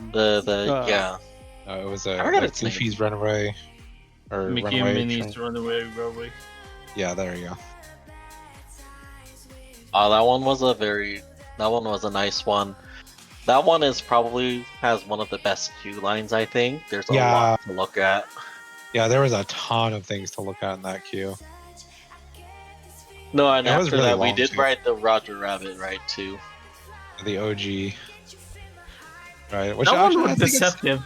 It was I a forgot like its name. Goofy's Runaway or Mickey Runaway. and Minnie's Runaway Railway. Yeah, there you go. That one was a nice one. That one is probably has one of the best queue lines, I think. There's a lot to look at. Yeah, there was a ton of things to look at in that queue. No, and It was after really that, we long, did too. ride the Roger Rabbit ride too. The OG. Right. Which That one actually, I was think it's- deceptive.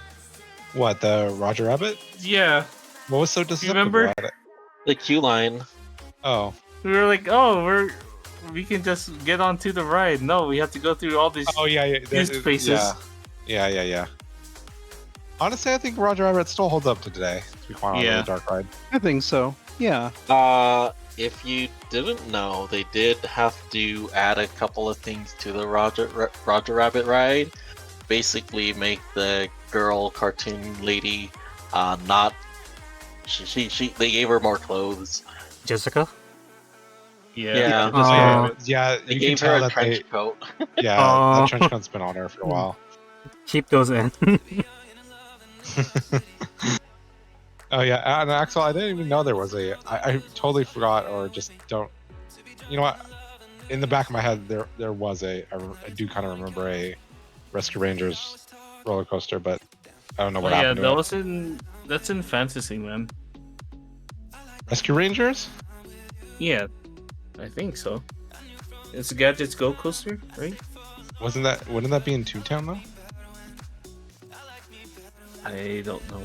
What, the Roger Rabbit? Yeah. What was so deceptive remember? about it? The queue line. Oh. We were like, we can just get onto the ride. No, we have to go through all these Oh yeah. these spaces. Yeah. Honestly, I think Roger Rabbit still holds up to today. To be quite honest, Yeah. with the Dark Ride. I think so. Yeah. If you didn't know, they did have to add a couple of things to the Roger Rabbit ride. Basically, make the girl cartoon lady not. They gave her more clothes. Jessica? Yeah. Yeah, They you can gave tell her a that trench coat. Yeah, Aw. that trench coat's been on her for a while. Keep those in. Oh yeah, and Axel, I didn't even know there was I totally forgot or just don't. You know what? In the back of my head, there was I do kind of remember a Rescue Rangers roller coaster, but I don't know what happened to it. That's in Fantasy, man. Rescue Rangers? Yeah, I think so. It's a Gadgets Go coaster, right? Wouldn't that be in Toontown though? I don't know.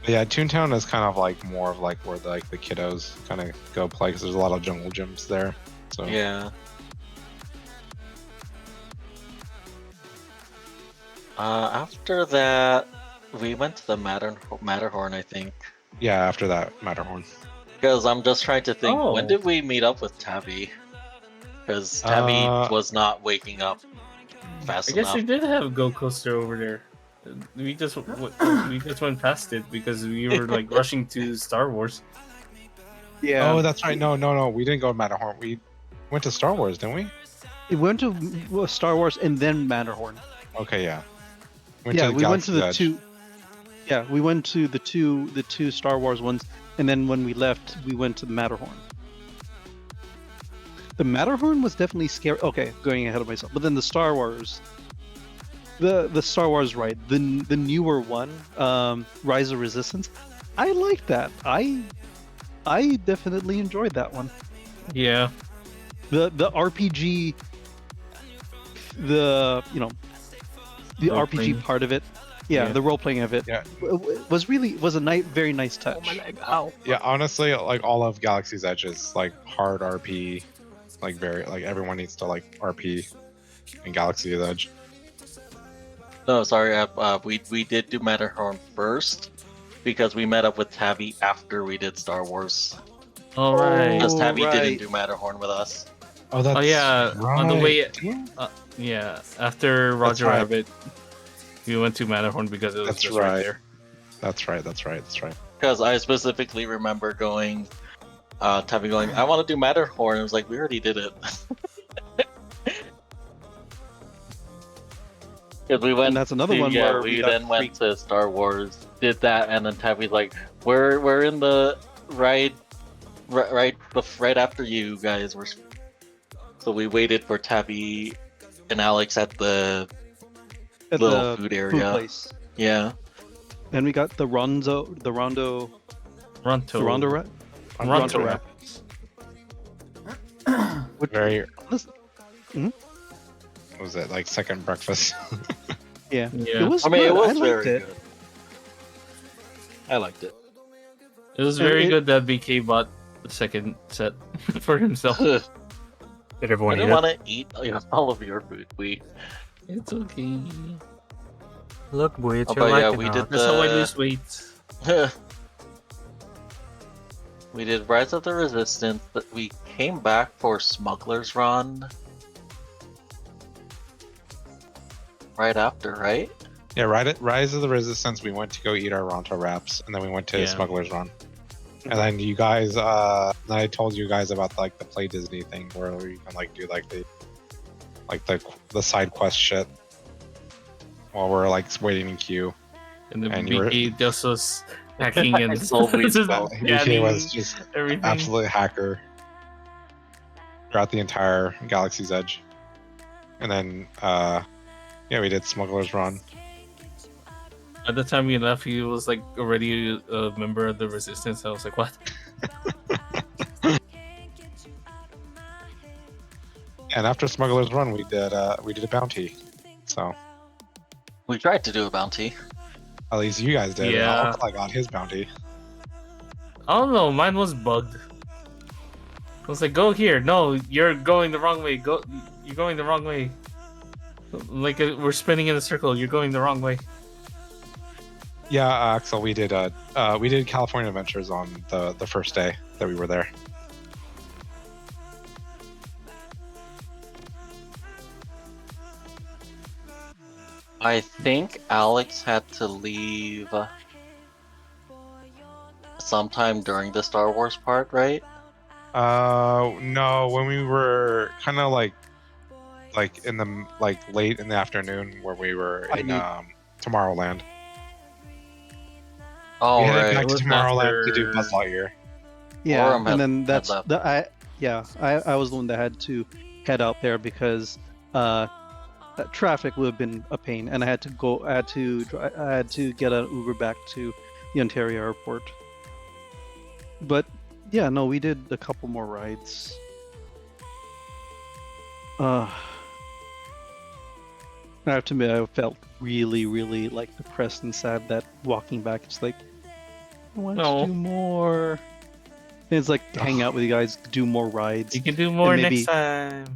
Yeah, Toontown is kind of like more of like where the kiddos kind of go play because there's a lot of jungle gyms there. So Yeah. After that, we went to the Matterhorn, I think. yeah, after that Matterhorn. Because I'm just trying to think, when Oh. did we meet up with Tabby? Because Tabby was not waking up fast I guess enough. we did have a Go coaster over there. We just went past it because we were like rushing to Star Wars. Yeah. Oh, that's right. No. We didn't go to Matterhorn. We went to Star Wars, didn't we? It went to Star Wars and then Matterhorn. Okay, yeah. We went to the two. Yeah, we went to the two Star Wars ones, and then when we left, we went to the Matterhorn. The Matterhorn was definitely scary. Okay, going ahead of myself. But then the Star Wars the Star Wars ride, the newer one, Rise of Resistance. I like that. I definitely enjoyed that one. Yeah. The RPG, the the Role-playing. RPG part of it, yeah, Yeah. the role playing of it, Yeah. was very nice touch. Yeah, honestly, like all of Galaxy's Edge is like hard RP, like very like everyone needs to like RP in Galaxy's Edge. No, sorry, we did do Matterhorn first because we met up with Tabby after we did Star Wars. All right. Because Oh, Tabby didn't right. do Matterhorn with us. Oh, that's Oh yeah, right. on the way. Damn. Yeah, after Roger right. Rabbit, we went to Matterhorn because it was That's just right right. there. That's right. That's right. That's right. Because I specifically remember going, Tabby going, I want to do Matterhorn. It was like, we already did it. Because we went. And that's another to- one yeah, where we we got then went to Star Wars, did that, and then Tabby's like, we're in the ride, right after you guys were. So we waited for Tabby and Alex at the At little the food area. place. Yeah. Then we got the Rondo Ronto. Rat. Ronto Rat. Which, Very. Mhm. What was it like second breakfast? yeah. Yeah. It was I mean, it good. was I liked very it. good. I liked it. It was very it- good that BK bought the second set for himself. I Did everyone eat didn't it? want to eat all of your food. It's okay. Look, boy, it's Oh, your but yeah, liking we now. did That's how I the- lose weight. We did Rise of the Resistance, but we came back for Smuggler's Run right after, right? Yeah, Rise of the Resistance. We went to go eat our Ronto wraps, and then we went to Yeah. Smuggler's Run. And then you guys, then I told you guys about like the Play Disney thing, where you can like do like the side quest shit while we're like waiting in queue. And then And you were- BK just was hacking and So weird. just Well, BK scanning was just everything. absolute hacker throughout the entire Galaxy's Edge. And then, yeah, we did Smuggler's Run. At the time we left, he was like already a member of the Resistance. I was like, what? And after Smuggler's Run, we did a bounty. So We tried to do a bounty. at least you guys did. Yeah. I got his bounty. I don't know. Mine was bugged. I was like, go here. No, you're going the wrong way. You're going the wrong way. Like we're spinning in a circle. You're going the wrong way. Yeah, Axel, we did California Adventures on the first day that we were there. I think Alex had to leave sometime during the Star Wars part, right? No, when we were kind of like in the late in the afternoon where we were in Tomorrowland. Oh, we headed right. back It to was Tomorrowland to do after- Buzz Lightyear. Yeah, Orem had- and then had that's left. I was the one that had to head out there because that traffic would have been a pain, and I had to get an Uber back to the Ontario airport. But yeah, no, we did a couple more rides. I have to admit, I felt really, really like depressed and sad that walking back, it's like, I want No. to do more. And it's like hang out with you guys, do more rides. You can do more And maybe- next time.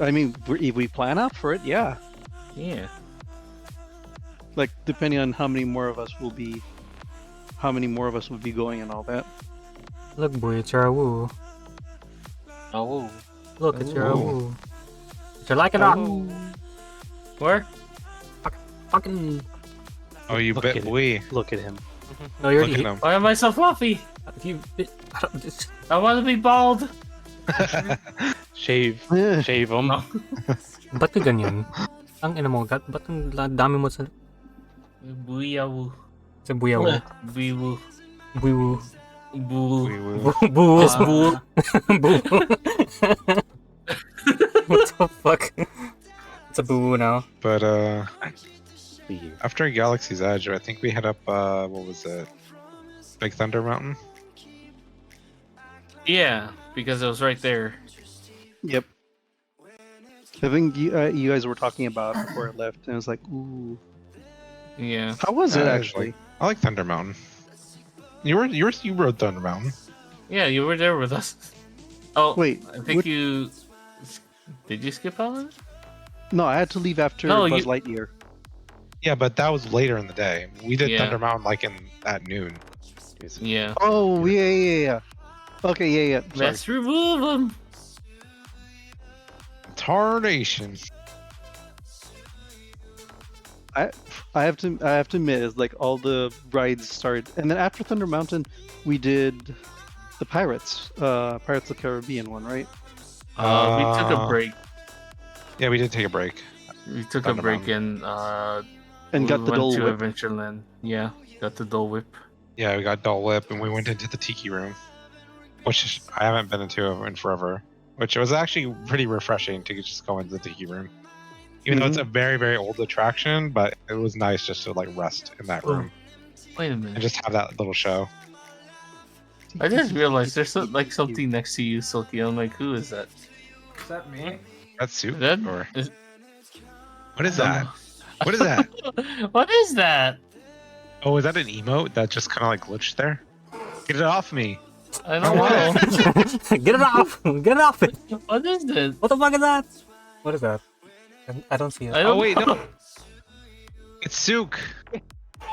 I mean, if we plan out for it, yeah. Yeah. Like depending on how many more of us will be going and all that. Look, boy, it's your woo. Oh, Look, it's your Ooh. woo. It's your like it not. Where? Fucking. Oh, you Look bit at it. we. Look at him. No, you're Look at already. him. Why am I so fluffy? If you. I don't, just, I want to be bald. Shave him. No. ba't ka ganyan? Ang ina mo, ba't ang dami mo sa. Buyawu. Sa buyaw? Buyawu. Buyaw. Boo. We will. Boo. Yes, boo. Boo. What the fuck? It's a boo now. But after Galaxy's Edge, I think we hit up what was it? Big Thunder Mountain. Yeah, because it was right there. Yep. I think you guys were talking about it before I left, and I was like, ooh. Yeah. How was it Yeah, actually? I like Thunder Mountain. You rode Thunder Mountain. Yeah, you were there with us. Oh, Wait, I think you... Did you skip out on it? No, I had to leave after No, Buzz you- Lightyear. Yeah, but that was later in the day. We did Yeah. Thunder Mountain like at noon. Yeah. Oh, yeah. Okay, yeah. Sorry. Let's remove them. Tarnation. I have to admit, it's like all the rides started, and then after Thunder Mountain, we did the Pirates of the Caribbean one, right? We took a break. Yeah, we did take a break. We took Thunder a break Mountain. and got the went Dole to Whip. Adventureland. Yeah, got the Dole Whip. Yeah, we got Dole Whip, and we went into the Tiki Room, which I haven't been into in forever. Which was actually pretty refreshing to just go into the Tiki Room, even though it's a very, very old attraction. But it was nice just to like rest in that room Wait a and minute. just have that little show. I just realized there's like something next to you, Silky. I'm like, who is that? Is that me? That's soup. That Or is... what is that? What is that? What is that? Oh, is that an emote that just kind of like glitched there? Get it off me! I don't know. Get it off! Get it off it! What is this? What the fuck is that? What is that? I don't see it. I don't Oh wait, know. no. It's Sook.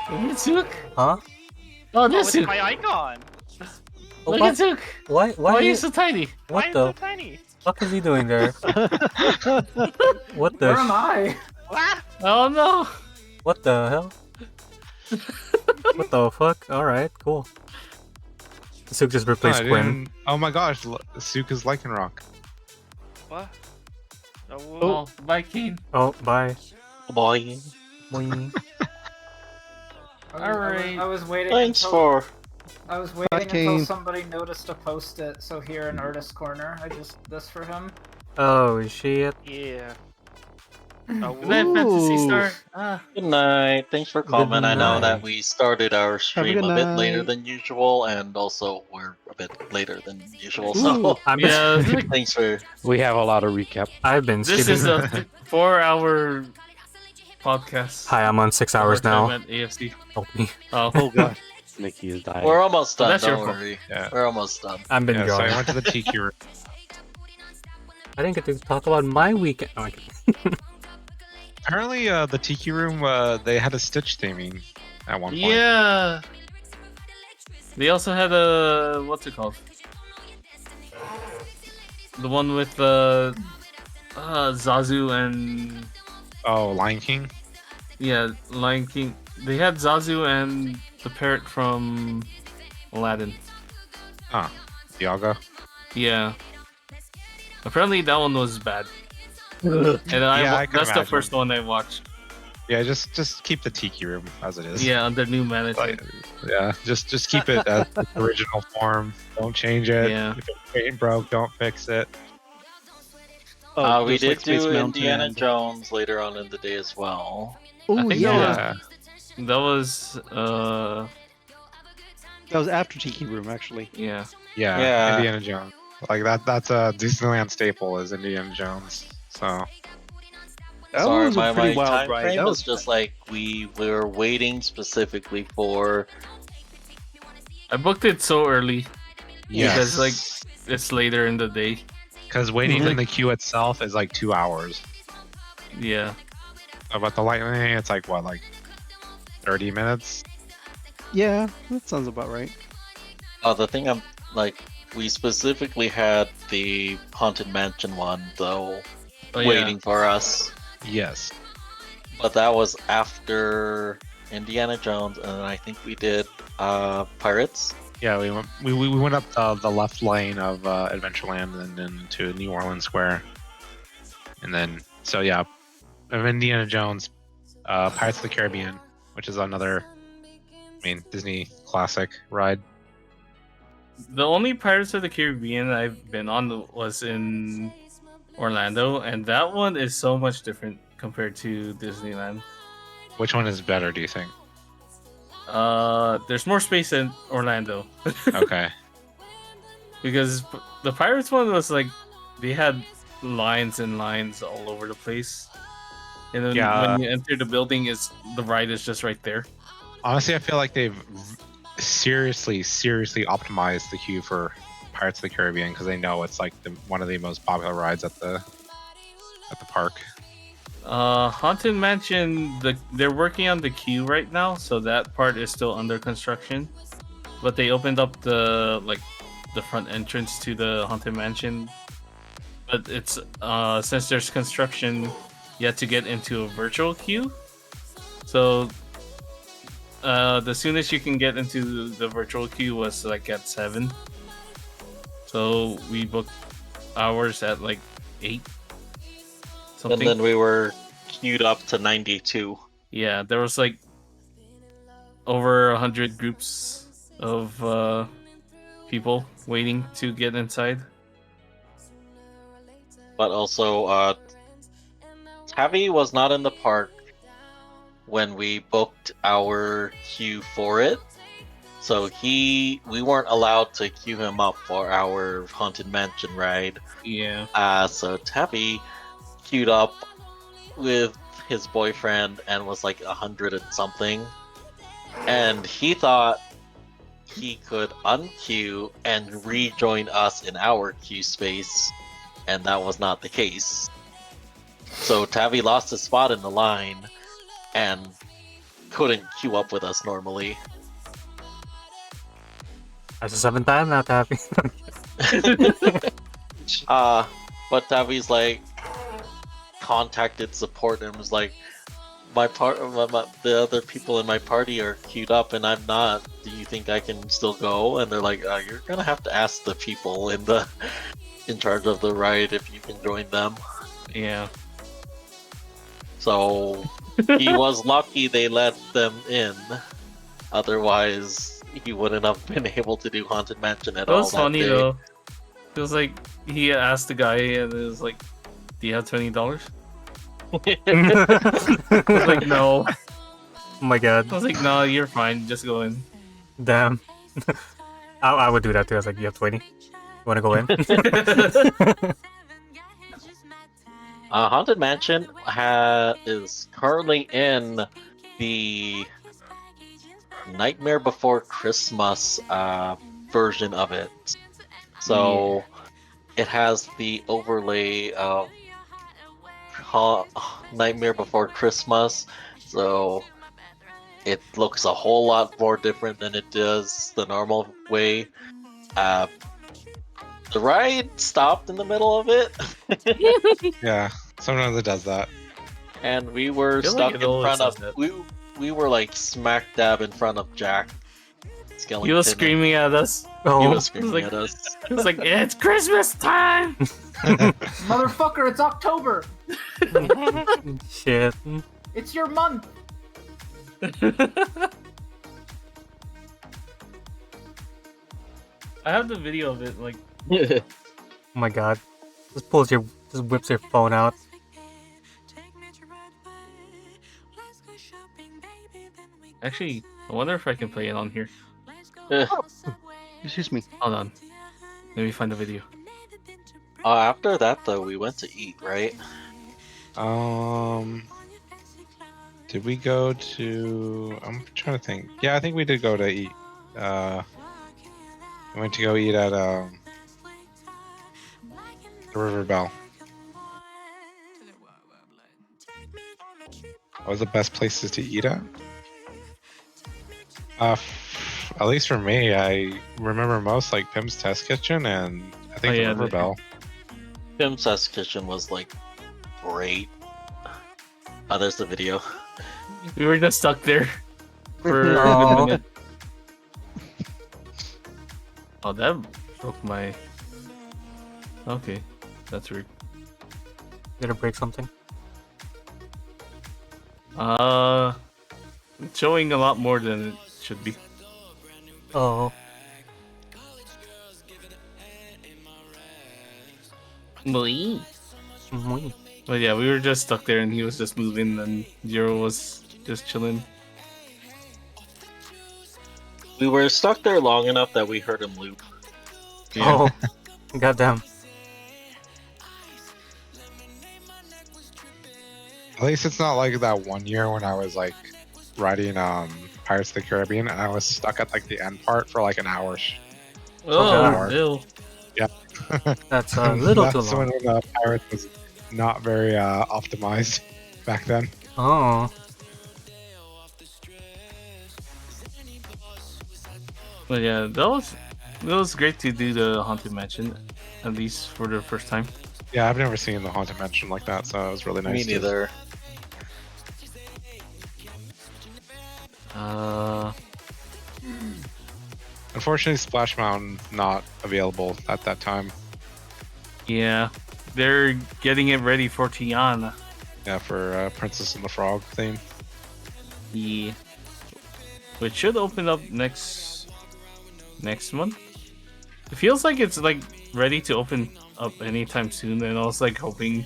It's Zook. Huh? Oh, Oh, this it's Zook. my icon. Look what? at Zook. Why Why are you is so tiny? Why what is the it so tiny? fuck is he doing there? What the Where am I? Oh no. what the hell? What the fuck? Alright, cool. Sook just replaced I Quinn. didn't- Oh my gosh, Sook is Lycanroc. What? Oh, bye, Keen. Oh, bye. Boy. Boing. Alright. I was waiting. Thanks until, for. I was waiting until Kane. somebody noticed to post it. So here in Artist Corner, I just this for him. Oh shit. Yeah. Good night, Fantasy Star. Good night. Thanks for coming. I know night. that we started our stream good a bit later night. than usual, and also we're a bit later than usual. Ooh. So I'm Yeah, thanks for. We have a lot of recap. I've been this skipping. is a 4-hour podcast. Hi, I'm on 6 hours now. At AFC. Help me. Oh, Oh god, Nikki is dying. We're almost done. That's your Don't fault. worry. Yeah. We're almost done. I've been Yeah, so going. I went to the Tiki Room. I didn't get to talk about my weekend. Oh, okay. Apparently, the Tiki Room, they had a Stitch theming at one point. yeah. They also had a what's it called? The one with Zazu and Oh, Lion King? yeah, Lion King. They had Zazu and the parrot from Aladdin. Ah, Diago. Yeah. Apparently that one was bad. And then I can that's the imagine. first one I watched. Yeah, just keep the Tiki Room as it is. Yeah, under new management. Like, yeah, just keep it as its original form. Don't change it. Yeah. If it's ain't broke, don't fix it. We just did like Space do Mountain Indiana and- Jones later on in the day as well. Oh I think yeah, that was that was after Tiki Room actually. yeah. Yeah, Yeah. Indiana Jones. Like that's a Disneyland staple is Indiana Jones. So That Sorry, was a my pretty wild time ride. frame That was was just like we were waiting specifically for. I booked it so early yes, because like it's later in the day. because waiting Mhm. in the queue itself is like 2 hours. Yeah. About the lightning, it's like what, like 30 minutes? yeah, that sounds about right. The thing I'm like, we specifically had the Haunted Mansion one though, Oh, yeah. waiting for us, Yes. but that was after Indiana Jones, and I think we did Pirates. Yeah, we went up the left lane of Adventureland and then to New Orleans Square, and then so yeah, of Indiana Jones, Pirates of the Caribbean, which is another, Disney classic ride. The only Pirates of the Caribbean I've been on was in Orlando, and that one is so much different compared to Disneyland. Which one is better, do you think? There's more space in Orlando. Okay. Because the Pirates one was like they had lines and lines all over the place, and then when you enter the building, the ride is just right there. Honestly, I feel like they've seriously optimized the queue for Pirates of the Caribbean because they know it's like one of the most popular rides at the park. Haunted Mansion, they're working on the queue right now, so that part is still under construction. But they opened up the front entrance to the Haunted Mansion. But it's since there's construction, you have to get into a virtual queue. So the soonest you can get into the virtual queue was like at 7. So we booked ours at like 8. And then we were queued up to 92. Yeah, there was like over 100 groups of people waiting to get inside. But also, Tavi was not in the park when we booked our queue for it. So we weren't allowed to queue him up for our Haunted Mansion ride. Yeah. So Tavi queued up with his boyfriend and was like 100 and something. And he thought he could unqueue and rejoin us in our queue space. And that was not the case. So Tavi lost his spot in the line and couldn't queue up with us normally. That's the 7th time now, Tappy. But Tavi's like contacted support and was like, the other people in my party are queued up and I'm not. Do you think I can still go? And they're like, you're gonna have to ask the people in charge of the ride if you can join them. Yeah. So he was lucky they let them in. Otherwise, he wouldn't have been able to do Haunted Mansion at all. That was funny though. It was like he asked the guy and it was like, "Do you have $20?" I was like, "No." Oh my god. I was like, "No, you're fine. Just go in." Damn. I would do that too. I was like, you have 20? You wanna go in? Haunted Mansion is currently in the Nightmare Before Christmas version of it. So it has the overlay of Nightmare Before Christmas. So it looks a whole lot more different than it does the normal way. The ride stopped in the middle of it. Yeah, sometimes it does that. And we were stuck in front of we were like smack dab in front of Jack Skellington. He was screaming at us. He was screaming at us. It was like, "It's Christmas time!" Motherfucker, it's October! Shit. It's your month! I have the video of it, like. Oh my god. Just whips your phone out. Actually, I wonder if I can play it on here. Excuse me. Hold on. Let me find the video. After that, though, we went to eat, right? Did we go to? I'm trying to think. Yeah, I think we did go to eat. We went to go eat at the River Bell. What was the best places to eat at? At least for me, I remember most like Pim's Test Kitchen and I think the River Bell. Pim's Test Kitchen was like great. There's the video. We were just stuck there for a minute. Oh, that broke my. Okay, that's weird. Did it break something? It's showing a lot more than it should be. Oh. Moi. Moi. But yeah, we were just stuck there, and he was just moving, and Zero was just chilling. We were stuck there long enough that we heard him loop. Oh, goddamn. At least it's not like that one year when I was like riding Pirates of the Caribbean and I was stuck at like the end part for like an hour. Oh, ew. Yeah. That's a little too That's long. when Pirates was not very optimized back then. Oh. But yeah, that was great to do the Haunted Mansion, at least for the first time. Yeah, I've never seen the Haunted Mansion like that, so it was really nice. Me neither. Unfortunately, Splash Mountain not available at that time. Yeah, they're getting it ready for Tiana. Yeah, for Princess and the Frog theme. Yeah, which should open up next month. It feels like it's like ready to open up anytime soon, and I was like hoping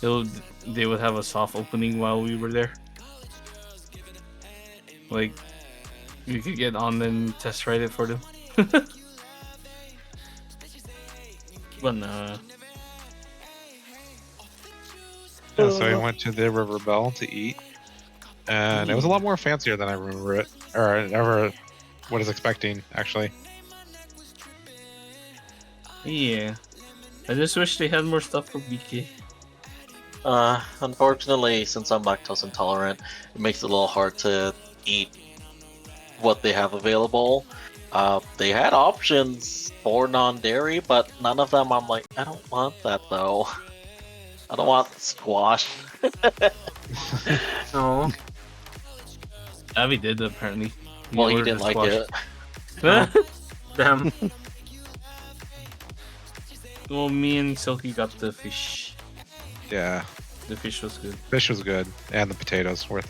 they would have a soft opening while we were there. Like we could get on and test ride it for them. But nah. Yeah, so we went to the River Bell to eat, and it was a lot more fancier than I remember it, or ever was expecting, actually. Yeah, I just wish they had more stuff for BK. Unfortunately, since I'm lactose intolerant, it makes it a little hard to eat what they have available. They had options for non-dairy, but none of them I'm like, I don't want that though. I don't want squash. Oh. Abby did apparently. Well, he ordered didn't the like squash. it. Damn. Well, me and Silky got the fish. Yeah, The fish was good. fish was good, and the potatoes were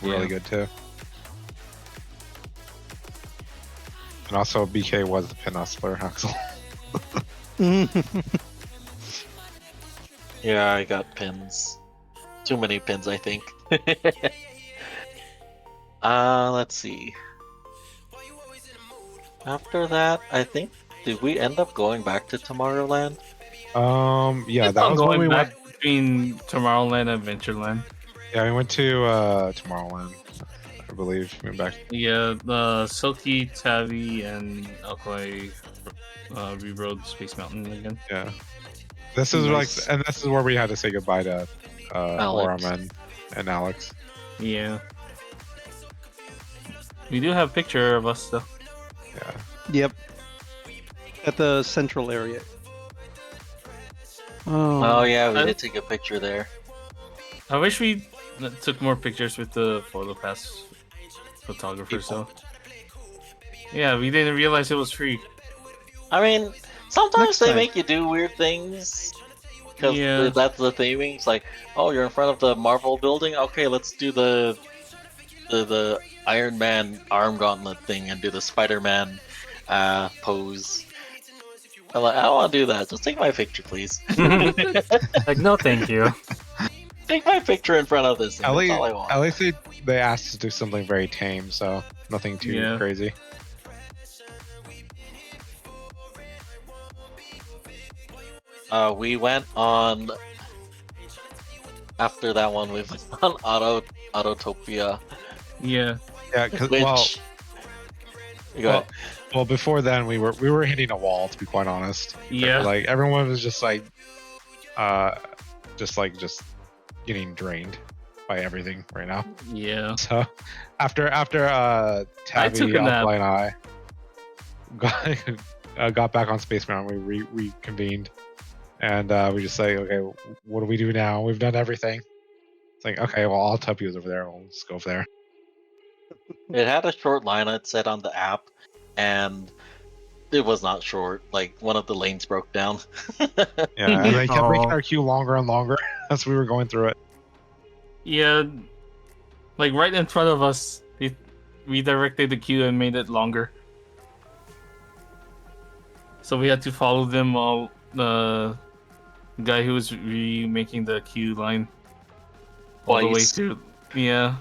really Yeah. good too. And also, BK was the pin hustler, Axel. Yeah, I got pins. Too many pins, I think. Let's see. After that, I think, did we end up going back to Tomorrowland? Yeah, It's that not was when going we back went. between Tomorrowland and Adventureland. Yeah, we went to Tomorrowland, I believe. We went back. Yeah, the Silky, Tavi, and Alkali rerode Space Mountain again. Yeah, this is Nice. like, and this is where we had to say goodbye to Alex. Oram and Alex. Yeah. We do have a picture of us though. Yeah. Yep. At the central area. Oh yeah, we I- did take a picture there. I wish we took more pictures with the photo pass photographer. So yeah, we didn't realize it was free. I mean, sometimes Next they time. make you do weird things. Because Yeah. that's the theming. It's like, oh, you're in front of the Marvel building? Okay, let's do the Iron Man arm gauntlet thing and do the Spider-Man pose. I'm like, I don't want to do that. Just take my picture, please. Like, no, thank you. Take my picture in front of this thing. At That's least, all I want. at least they asked us to do something very tame, so nothing too Yeah. crazy. We went on after that one. We went on Autotopia, Yeah, Yeah. because which well, go ahead. well, before then we were hitting a wall, to be quite honest. Yeah. Like everyone was just like just getting drained by everything right now. Yeah. So after Tabby, took a nap. Alpha, and I got back on Space Mountain, we reconvened, and we just say, okay, what do we do now? We've done everything. It's like, okay, well, I'll tell you over there. We'll just go over there. It had a short line, it said on the app, and it was not short. Like one of the lanes broke down. Yeah, and they kept making Aw. our queue longer and longer as we were going through it. Yeah. Like right in front of us, they redirected the queue and made it longer. So we had to follow them all The guy who was remaking the queue line all the way Twice. through. Yeah.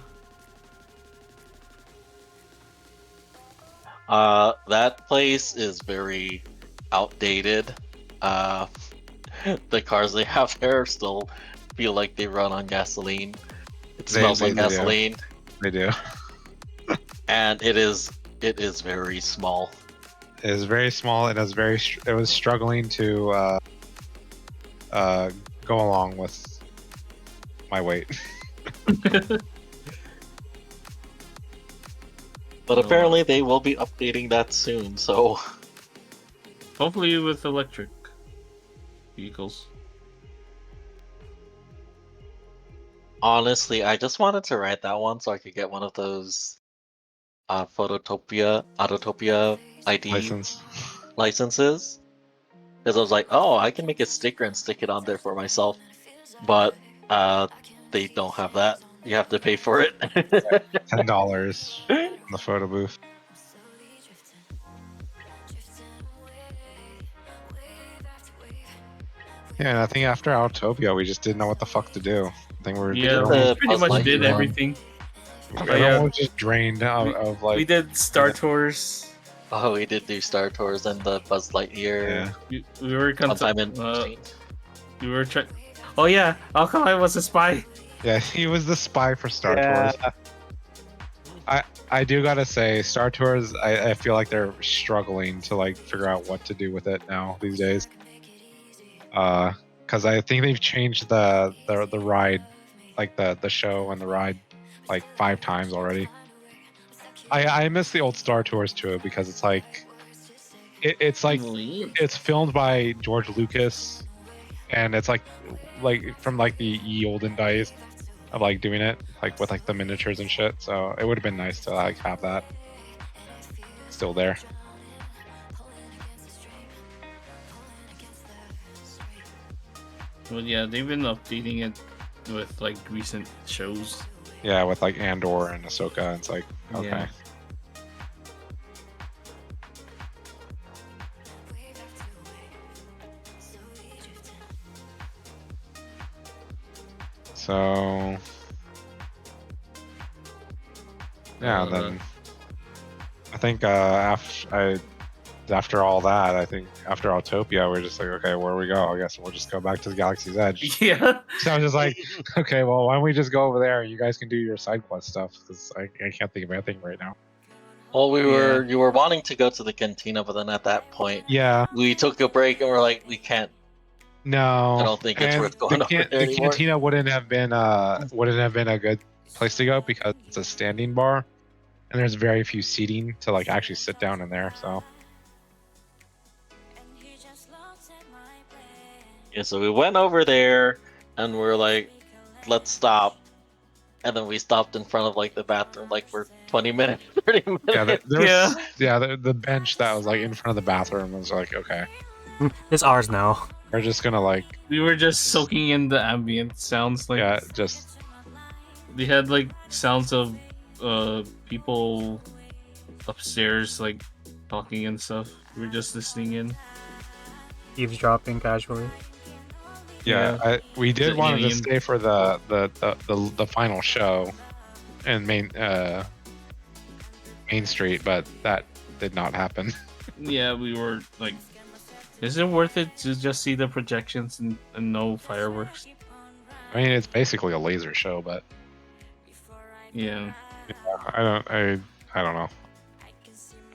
That place is very outdated. The cars they have there still feel like they run on gasoline. It smells like they do. gasoline, They do. and it is very small. It is very small. It was struggling to go along with my weight. But apparently they will be updating that soon, so Hopefully with electric vehicles. honestly, I just wanted to ride that one so I could get one of those Autotopia ID License. licenses. Because I was like, oh, I can make a sticker and stick it on there for myself. But they don't have that. You have to pay for it. $10 in the photo booth. Yeah, and I think after Autopia, we just didn't know what the fuck to do. I think we were Yeah, the we pretty Buzz much did Lightyear one. everything. everyone was just drained out of like. We did Star Tours. Oh, we did do Star Tours and the Buzz Lightyear. Yeah. We were Sometime in between. we were trying. Oh yeah, Alkali was a spy. Yeah, he was the spy for Star Tours. I do gotta say, Star Tours, I feel like they're struggling to like figure out what to do with it now these days. Because I think they've changed the ride, like the show and the ride, like 5 times already. I miss the old Star Tours too because it's like it's it's filmed by George Lucas, and it's like from like the olden days of like doing it like with like the miniatures and shit. So it would have been nice to like have that still there. Well, yeah, they've been updating it with like recent shows. Yeah, with like Andor and Ahsoka, it's like okay. Yeah. So yeah, then I think after all that, I think after Autopia, we're just like, okay, where do we go? I guess we'll just go back to the Galaxy's Edge. Yeah. So I was just like, okay, well, why don't we just go over there? You guys can do your side quest stuff because I can't think of anything right now. Well, you were wanting to go to the cantina, but then at that point, Yeah, we took a break and we're like, we can't. no, I don't think it's and worth going over there the anymore. cantina wouldn't have been a good place to go because it's a standing bar, and there's very few seating to like actually sit down in there. So Yeah, so we went over there and we're like, let's stop. And then we stopped in front of like the bathroom like for 20 minutes, 30 minutes. yeah, the bench that was like in front of the bathroom was like, okay, It's ours now. we're just gonna like We were just soaking in the ambient sounds. Like yeah, just they had like sounds of people upstairs like talking and stuff. We were just listening in. Eavesdropping casually. yeah. We did The want to alien. stay for the final show in Main Street, but that did not happen. Yeah, we were like, is it worth it to just see the projections and no fireworks? I mean, it's basically a laser show, but Yeah. I don't know.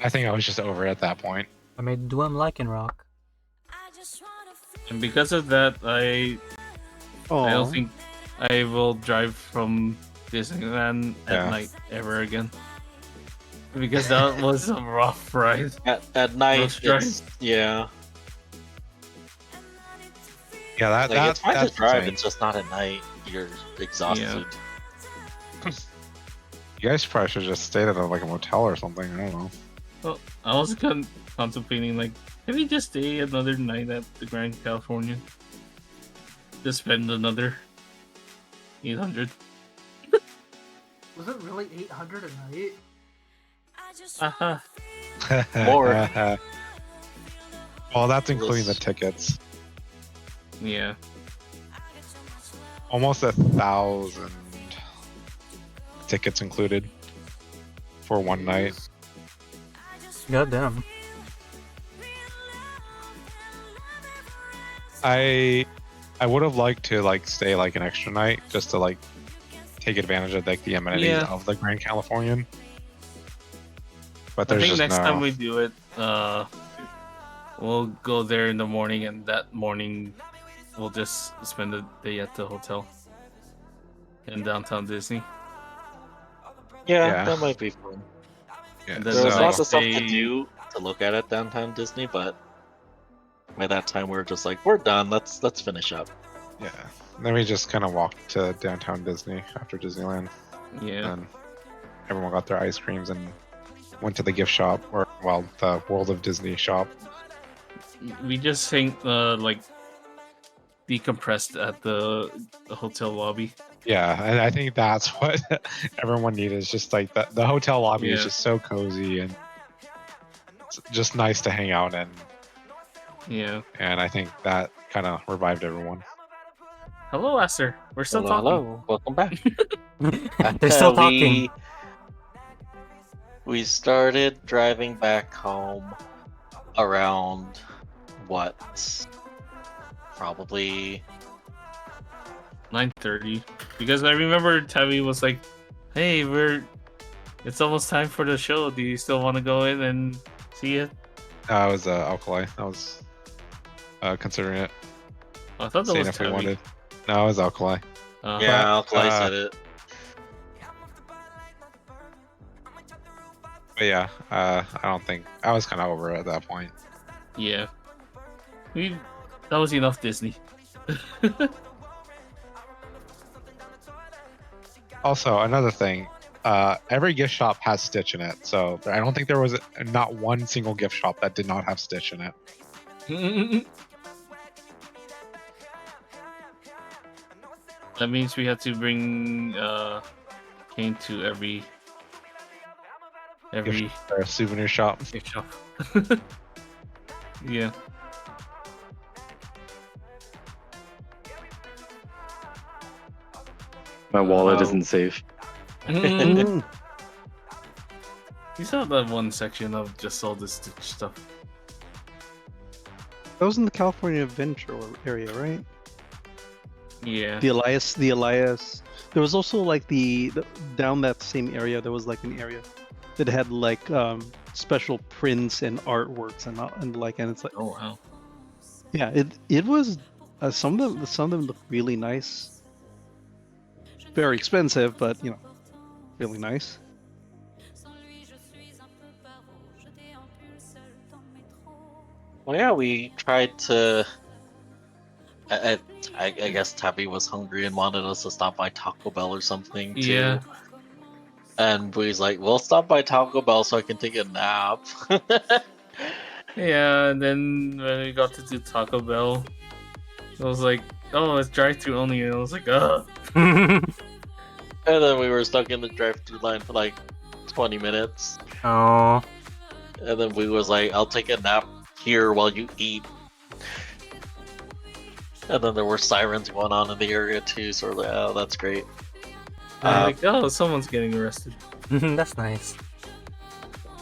I think I was just over it at that point. I made Dwem Lycanroc. And because of that, I don't think I will drive from Disneyland Yeah. at night ever again. Because that was a rough ride. At night, Rough drive. yeah. Yeah, that Like, it's fine that's to drive, insane. it's just not at night. You're exhausted. You guys probably should have just stayed at like a motel or something. I don't know. Well, I was contemplating, like, can we just stay another night at the Grand California? Just spend another 800. Was it really 800 a night? More. Well, that's including the tickets. Yeah. almost 1,000 tickets included for one night. Goddamn. I would have liked to like stay like an extra night just to like take advantage of like the amenities of the Grand Californian. But I there's think just next no. time we do it, we'll go there in the morning, and that morning we'll just spend the day at the hotel in downtown Disney. Yeah, that might be fun. Yeah, And then There was the lots next of stuff to day- do to look at downtown Disney, but by that time we were just like, we're done. Let's finish up. Yeah. Then we just kind of walked to downtown Disney after Disneyland. Yeah. And everyone got their ice creams and went to the gift shop, or well, the World of Disney shop. We just think like decompressed at the hotel lobby. Yeah, and I think that's what everyone needed. Is just like the hotel lobby is Yeah. just so cozy and it's just nice to hang out in. Yeah. And I think that kind of revived everyone. Hello, Aster. We're still talking. Hello, welcome back. They're still talking. We started driving back home around what? Probably 9:30. Because I remember Tabby was like, "Hey, it's almost time for the show. Do you still want to go in and see it?" I was Alkali. I was considering it. I thought that Seeing was if we Tabby. wanted. No, it was Alkali. yeah, Alkali said it. But yeah, I don't think I was kind of over it at that point. Yeah. That was enough Disney. Also, another thing, every gift shop has Stitch in it, so I don't think there was not one single gift shop that did not have Stitch in it. That means we have to bring Kane to every Or a souvenir shop. gift shop. Yeah. My wallet Wow. isn't safe. You saw that one section of just all this Stitch stuff. That was in the California Adventure area, right? Yeah. The Elias. There was also like the down that same area. There was like an area that had like special prints and artworks and it's like, oh wow. Yeah, it was some of them look really nice. Very expensive, but really nice. Well, yeah, we tried to. I guess Tabby was hungry and wanted us to stop by Taco Bell or something too. Yeah. And we's like, "We'll stop by Taco Bell so I can take a nap." Yeah, and then when we got to do Taco Bell, I was like, "Oh, it's drive-through only," and I was like, "Ugh." And then we were stuck in the drive-through line for like 20 minutes. Oh. And then we was like, "I'll take a nap here while you eat." And then there were sirens going on in the area too, so we're like, "Oh, that's great." I'm like, "Oh, someone's getting arrested." That's nice.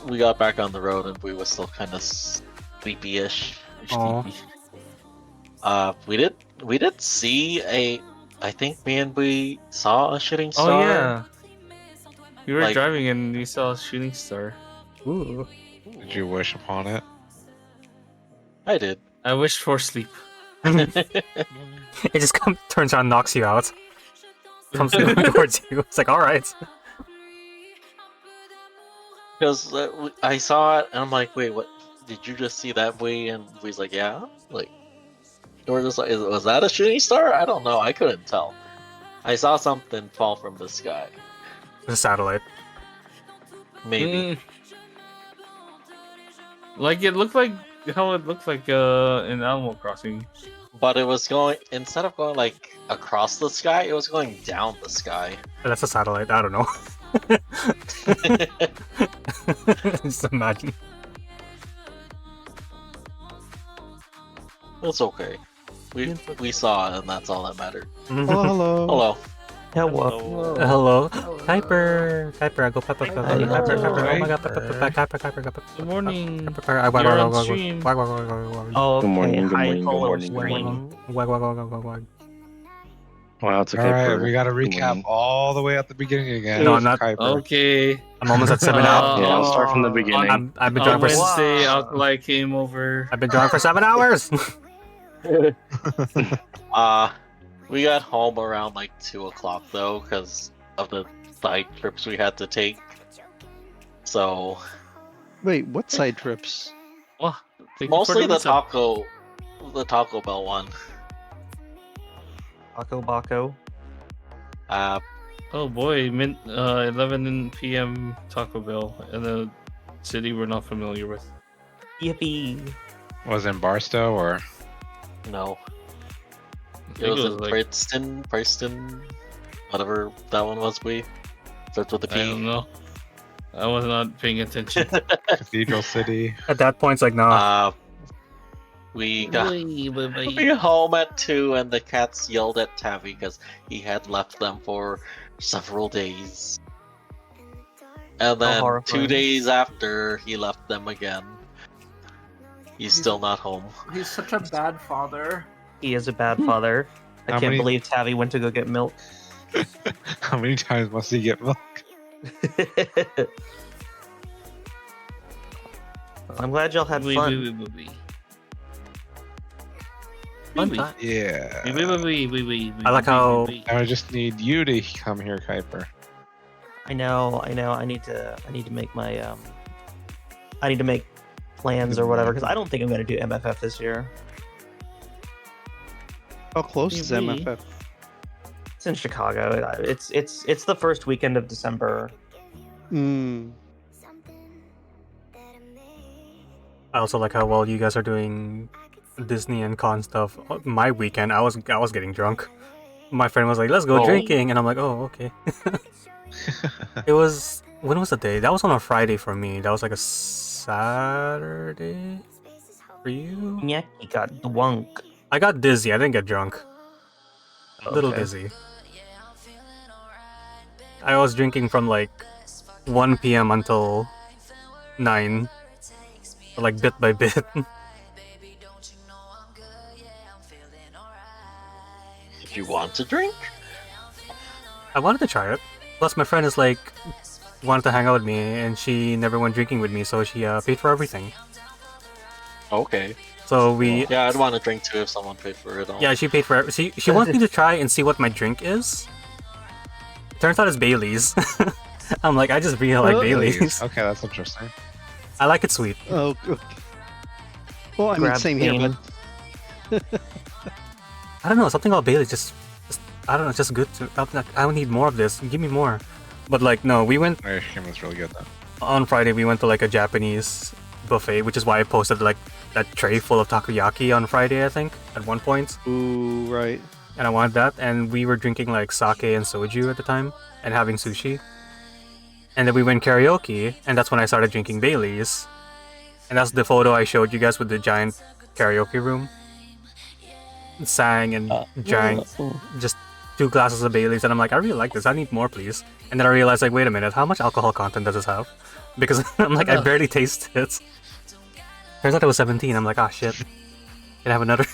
We got back on the road and we were still kind of sleepy-ish. Aw. We did see I think me and we saw a shooting star. Oh yeah. You were Like- driving and you saw a shooting star. Ooh. Did you wish upon it? I did. I wished for sleep. It just turns around, and knocks you out. Comes towards you. It's like, all right. Because I saw it and I'm like, "Wait, what? Did you just see that way?" And he's like, "Yeah." Like, we're just like, "Was that a shooting star?" I don't know. I couldn't tell. I saw something fall from the sky. The satellite. Maybe. Like it looked like how it looked like in Animal Crossing. But it was going, instead of going like across the sky, it was going down the sky. That's a satellite. I don't know. Just imagine. It's okay. we saw it, and that's all that mattered. Hello, hello. Hello. Hello. Hello. Kuiper. Kuiper, go Kuiper. Hi. Oh my god, Kuiper. Good morning. Kuiper. You're on stream. Oh, Good morning, okay. good Hi, morning, good hello, morning, good stream. morning. Wow, it's All okay. right, for we got to good recap morning. all the way at the beginning again. No, with not- Kuiper. Okay. I'm almost at 7 hours. Yeah, I'll start from the beginning. I've been On drawing for Wednesday, Alkali came over. I've been drawing for 7 hours. We got home around like 2 o'clock though, because of the side trips we had to take. So Wait, what side trips? Oh, thank you for mostly the pizza. Taco Bell one. Baco Baco. Oh boy, 11 p.m. Taco Bell in a city we're not familiar with. Yippee. Was it in Barstow or? No. I It think was in Preston, whatever that one was. Starts with a P. I don't know. I was not paying attention. Cathedral City. At that point, it's like, no. We got home at 2, and the cats yelled at Tavi because he had left them for several days. And then 2 horrifying. days after, he left them again. He's still not home. He's such a bad father. He is a bad father. I How can't many- believe Tavi went to go get milk. How many times must he get milk? I'm glad y'all had fun. Fun time. Yeah. I like how I just need you to come here, Kuiper. I know. I need to make my I need to make plans or whatever because I don't think I'm gonna do MFF this year. How close is Maybe. MFF? It's in Chicago. It's the first weekend of December. Hmm. I also like how well you guys are doing Disney and con stuff. My weekend, I was getting drunk. My friend was like, "Let's go Oh. drinking," and I'm like, "Oh, okay." It was when was the day? That was on a Friday for me. That was like a Saturday for you. Yeah, he got drunk. I got dizzy. I didn't get drunk. A little Okay. dizzy. I was drinking from like 1 p.m. until 9, like bit by bit. Did you want to drink? I wanted to try it. Plus, my friend is like wanted to hang out with me, and she never went drinking with me, so she paid for everything. Okay. So we Yeah, I'd want to drink too if someone paid for it all. yeah, she paid for it. She wants me to try and see what my drink is. Turns out it's Bailey's. I'm like, I just really like Oh. Bailey's. Okay, that's interesting. I like it sweet. Oh, okay. Well, I mean, Grab same here, Bean. but I don't know, something about Bailey's just I don't know, it's just good. I don't need more of this. Give me more. But like, no, we went Ice cream was really good though. on Friday. We went to like a Japanese buffet, which is why I posted like that tray full of takoyaki on Friday. I think at one point. ooh, right. And I wanted that, and we were drinking like sake and soju at the time, and having sushi. And then we went karaoke, and that's when I started drinking Bailey's. And that's the photo I showed you guys with the giant karaoke room. Sang and drank just 2 glasses of Bailey's, and I'm like, I really like this. I need more, please. And then I realized, like, wait a minute, how much alcohol content does this have? Because I'm like, I barely taste it. Turns out it was 17. I'm like, ah, shit. Can I have another?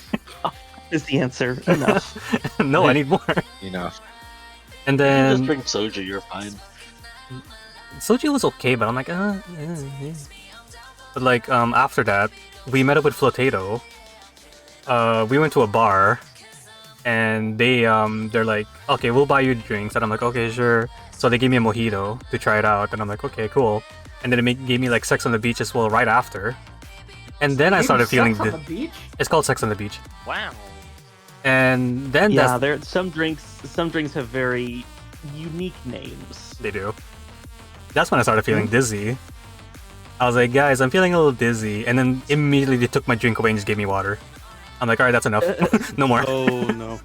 Is the answer enough? No, I need more. Enough. And Just then drink soju, you're fine. soju was okay, but I'm like, yeah. But like, after that, we met up with Flotato. We went to a bar, and they're like, okay, we'll buy you drinks, and I'm like, okay, sure. So they gave me a mojito to try it out, and I'm like, okay, cool. And then gave me like Sex on the Beach as well right after. And then I started feeling Sex on the beach? It's called Sex on the Beach. Wow. And then Yeah, there some drinks have very unique names. they do. That's when I started feeling dizzy. I was like, guys, I'm feeling a little dizzy, and then immediately they took my drink away and just gave me water. I'm like, all right, that's enough. No more. Oh no.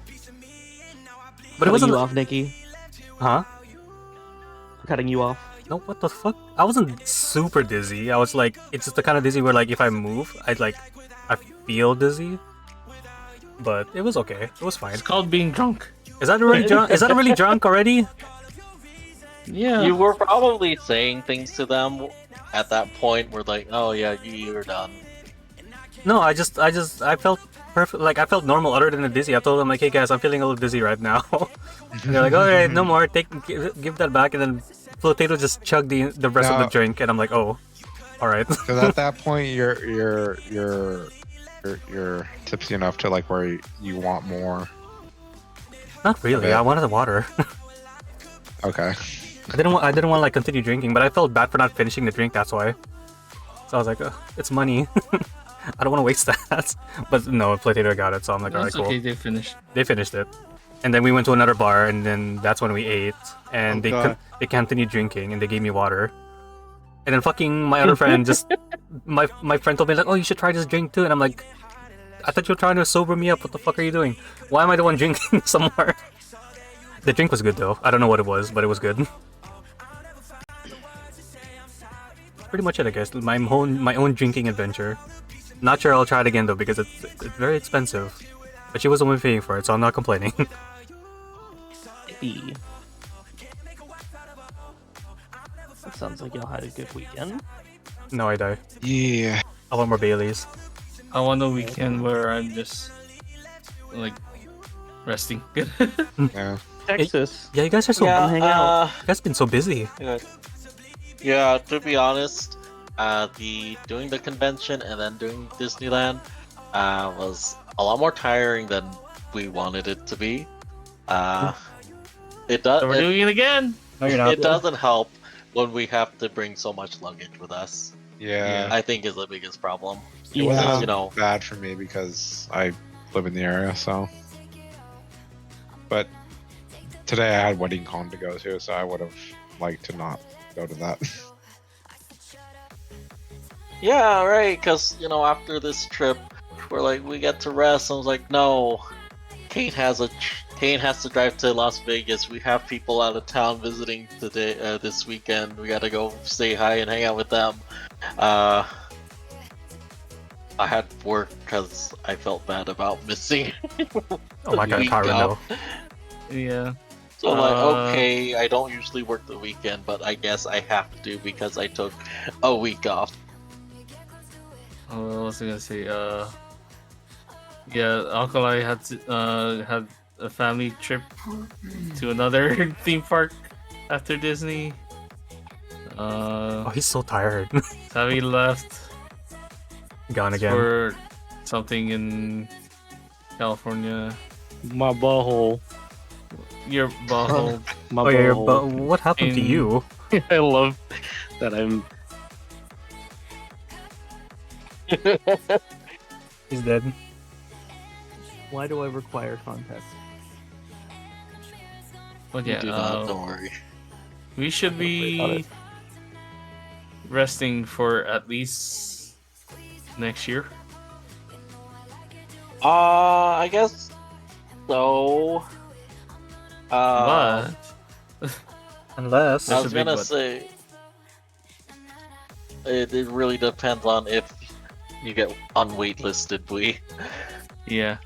But it wasn't you off, Nikki. Huh? Cutting you off. No, what the fuck? I wasn't super dizzy. I was like, it's just the kind of dizzy where like if I move, I feel dizzy. but it was okay. It was fine. It's called being drunk. Is that really drunk? Is that really drunk already? Yeah. You were probably saying things to them at that point where like, oh yeah, you're done. No, I felt perfect. Like I felt normal, other than the dizzy. I told them like, hey guys, I'm feeling a little dizzy right now. And they're like, okay, no more. Give that back. And then Potato just chugged the rest of the drink, and I'm like, oh, all right. Because at that point, you're tipsy enough to like where you want more. Not really. I wanted the water. Okay. I didn't want to like continue drinking, but I felt bad for not finishing the drink. That's why. So I was like, it's money. I don't want to waste that. But no, Potato got it, so I'm like, alright, cool. Okay, they finished. They finished it, and then we went to another bar, and then that's when we ate, and they continued drinking, and they gave me water. And then fucking my other friend just my friend told me like, oh, you should try this drink too, and I'm like, I thought you were trying to sober me up. What the fuck are you doing? Why am I the one drinking some more? The drink was good though. I don't know what it was, but it was good. Pretty much it, I guess. My own drinking adventure. Not sure I'll try it again though, because it's very expensive. But she was the one paying for it, so I'm not complaining. Yippee. That sounds like y'all had a good weekend. No, I die. Yeah. I want more Baileys. I want a weekend where I'm just like resting. Yeah. Texas. Yeah, you guys are so hang out. you guys been so busy. Yeah, to be honest, doing the convention and then doing Disneyland was a lot more tiring than we wanted it to be. It does. So we're doing it again. No, you're not. It doesn't help when we have to bring so much luggage with us. Yeah. I think is the biggest problem. It wasn't You know, bad for me because I live in the area, so. But today I had WeddingCon to go to, so I would have liked to not go to that. yeah, right. Because after this trip, we're like, we get to rest. I was like, no, Kate has to drive to Las Vegas. We have people out of town visiting today, this weekend. We gotta go say hi and hang out with them. I had work because I felt bad about missing. Oh my god, Carlo. Yeah. So I'm like, okay, I don't usually work the weekend, but I guess I have to because I took a week off. What was I gonna say? Yeah, Alkali had a family trip to another theme park after Disney. Oh, he's so tired. Savvy left. Gone again. For something in California. My butthole. Your butthole. My oh yeah, your butthole. what happened to you? I love that I'm. He's dead. Why do I require context? But yeah, Don't worry. We should be resting for at least next year. I guess so. But unless I was gonna say, it really depends on if you get unwaitlisted, Blee. Yeah.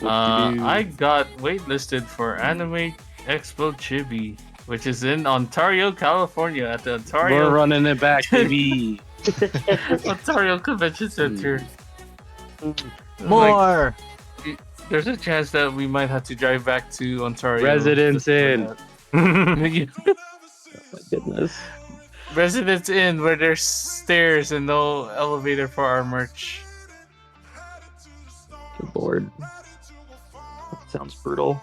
I got waitlisted for Anime Expo Chibi, which is in Ontario, California, at the Ontario. We're running it back, baby. Ontario Convention Center. More. There's a chance that we might have to drive back to Ontario. Residence in. My goodness. Residence in, where there's stairs and no elevator for our merch. Good lord. That sounds brutal.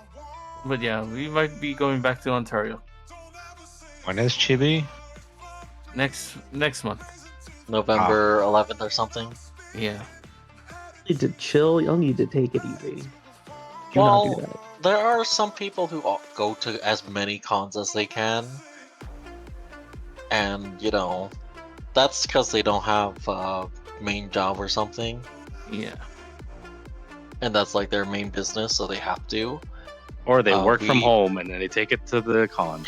But yeah, we might be going back to Ontario When is Chibi? next month. November 11th or something. Yeah. You need to chill. You'll need to take it easy. Do not do Well, that. there are some people who go to as many cons as they can. And, that's because they don't have a main job or something. Yeah. And that's like their main business, so they have to. Or they work from home and then they take it to the con.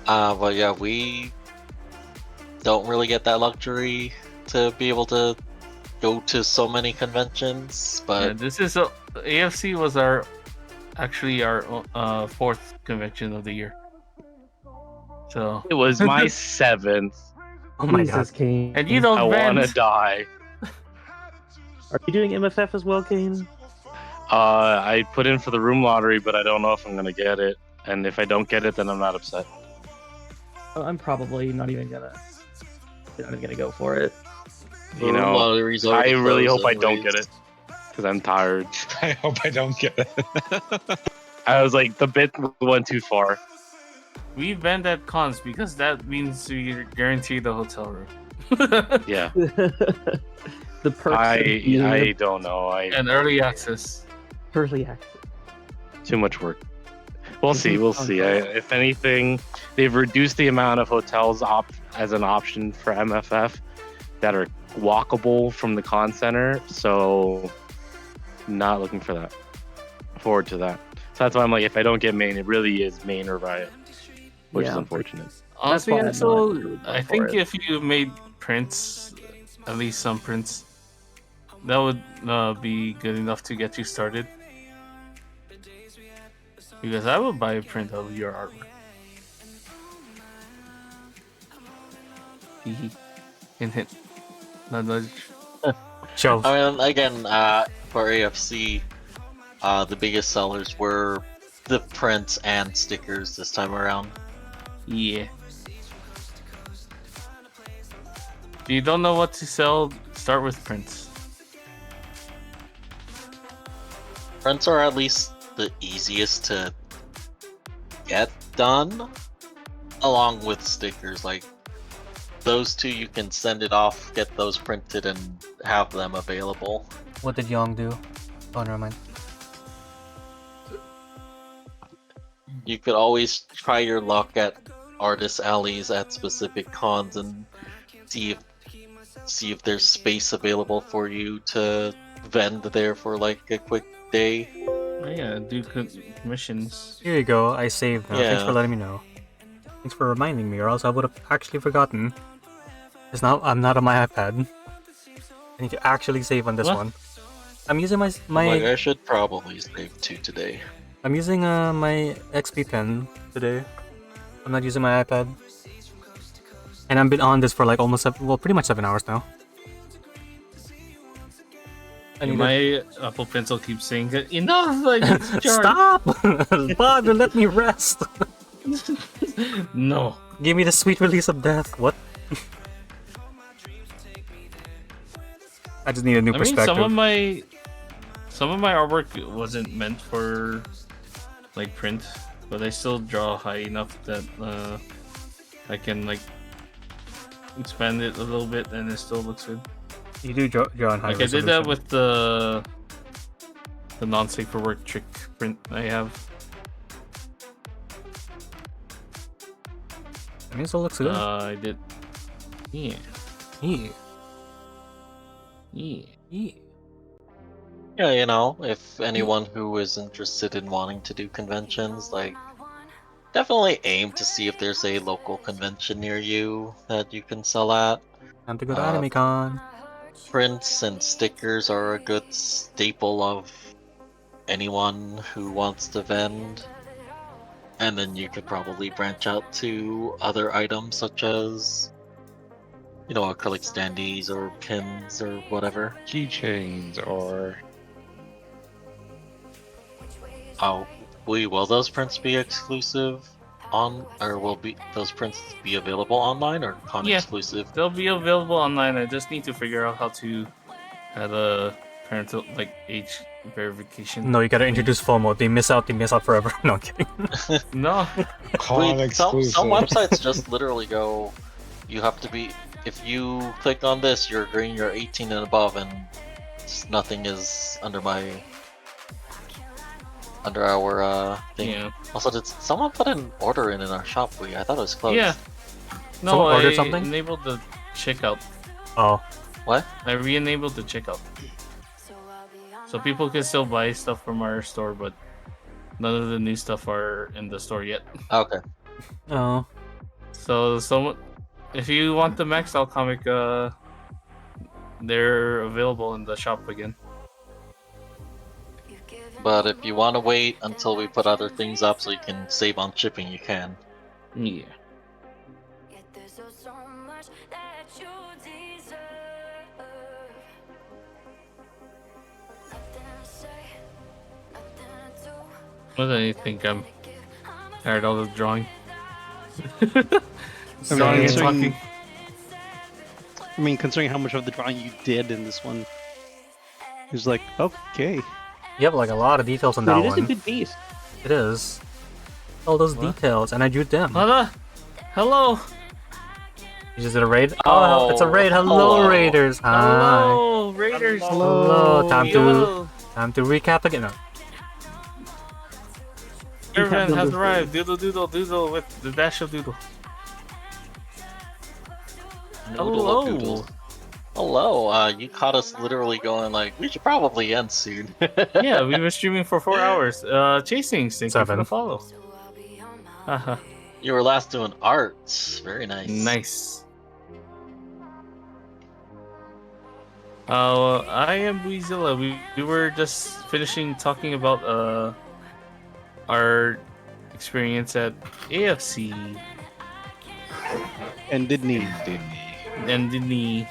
But yeah, we don't really get that luxury to be able to go to so many conventions, Yeah, but this is AFC was actually our fourth convention of the year. So It was my 7th. Oh my Jesus, god. Kane. and you don't I want to vent. die. Are you doing MFF as well, Kane? I put in for the room lottery, but I don't know if I'm gonna get it. And if I don't get it, then I'm not upset. Oh, I'm probably not even gonna go for it. You room know, lottery's I already really closed hope I don't get anyways. it because I'm tired. I hope I don't get it. I was like, the bit went too far. We vent at cons because that means we guarantee the hotel room. Yeah, The perks of being I don't know. And early access. early access. Too much work. We'll see. We'll see. If anything, they've reduced the amount of hotels as an option for MFF that are walkable from the con center. So, not looking for that. Forward to that. So that's why I'm like, if I don't get main, it really is main or riot, which is Yeah. unfortunate. Honestly, why I'm Axel, not really I for think it. if you made prints, at least some prints, that would be good enough to get you started. Because I would buy a print of your artwork. Hee. Hint, hint. Nudge, nudge. Shove. I mean, again, for AFC, the biggest sellers were the prints and stickers this time around. Yeah. If you don't know what to sell, start with prints. Prints are at least the easiest to get done, along with stickers. Like, those two, you can send it off, get those printed, and have them available. What did Young do? Oh, never mind. You could always try your luck at artist alleys at specific cons and see if there's space available for you to vend there for like a quick day. Oh, yeah, do commissions. Here you go. I saved now. Thanks for Yeah. letting me know. Thanks for reminding me, or else I would have actually forgotten. It's now I'm not on my iPad. I need to actually save on this What? one. I'm using my Like, I should probably save 2 today. I'm using my XP pen today. I'm not using my iPad. And I've been on this for like almost pretty much 7 hours now. I need My Apple Pencil keeps saying that enough. Like, it's charged. Stop! Bother, let me rest. No. Give me the sweet release of death. What? I just need a new I mean, perspective. some of my artwork wasn't meant for like print, but I still draw high enough that I can like expand it a little bit and it still looks good. You do draw in high Like I did that resolution. with the non-safe for work trick print I have. I mean, it still looks good. I did. Yeah. Yeah. Yeah. Yeah. Yeah, you know, if anyone who is interested in wanting to do conventions, like, definitely aim to see if there's a local convention near you that you can sell at. Time to go to AnimeCon. Prints and stickers are a good staple of anyone who wants to vend. And then you could probably branch out to other items such as, you know, acrylic standees or pins or whatever. Keychains or... Oh, will those prints be exclusive on, or will those prints be available online or con Yeah. exclusive? They'll be available online. I just need to figure out how to add a parental like age verification. No, you gotta introduce FOMO. They miss out forever. No, I'm kidding. No. Wait, some websites just literally go, you have to be, if you click on this, you're agreeing you're 18 and above, and nothing is under our thing. Yeah. Also, did someone put an order in our shop? I thought it was closed. Yeah. No, Someone I ordered something? enabled the checkout. Oh. What? I re-enabled the checkout. So people can still buy stuff from our store, but none of the new stuff are in the store yet. Okay. Oh. So if you want the Maxstyle comic, they're available in the shop again. But if you want to wait until we put other things up so you can save on shipping, you can. Yeah. What do you think? I'm tired of the drawing. Drawing and talking. I mean, considering how much of the drawing you did in this one, it's like, okay. You have like a lot of details on But that it is a one. good piece. It is. All those What? details, and I drew them. Hello. You just did a raid? Oh, it's a raid. Hello, Raiders. Hi. Hello, Raiders. Hello. Time Yo. to recap again. No. Caravan has arrived. Doodle doodle doodle with the dash of doodle. Noodle of doodle. Hello, you caught us literally going like, we should probably end soon. Yeah, we were streaming for 4 hours. Chasing, thank you for the follow. Haha. You were last doing art. Very nice. Nice. I am Weezilla. We were just finishing talking about our experience at AFC. And Disney. And Disney.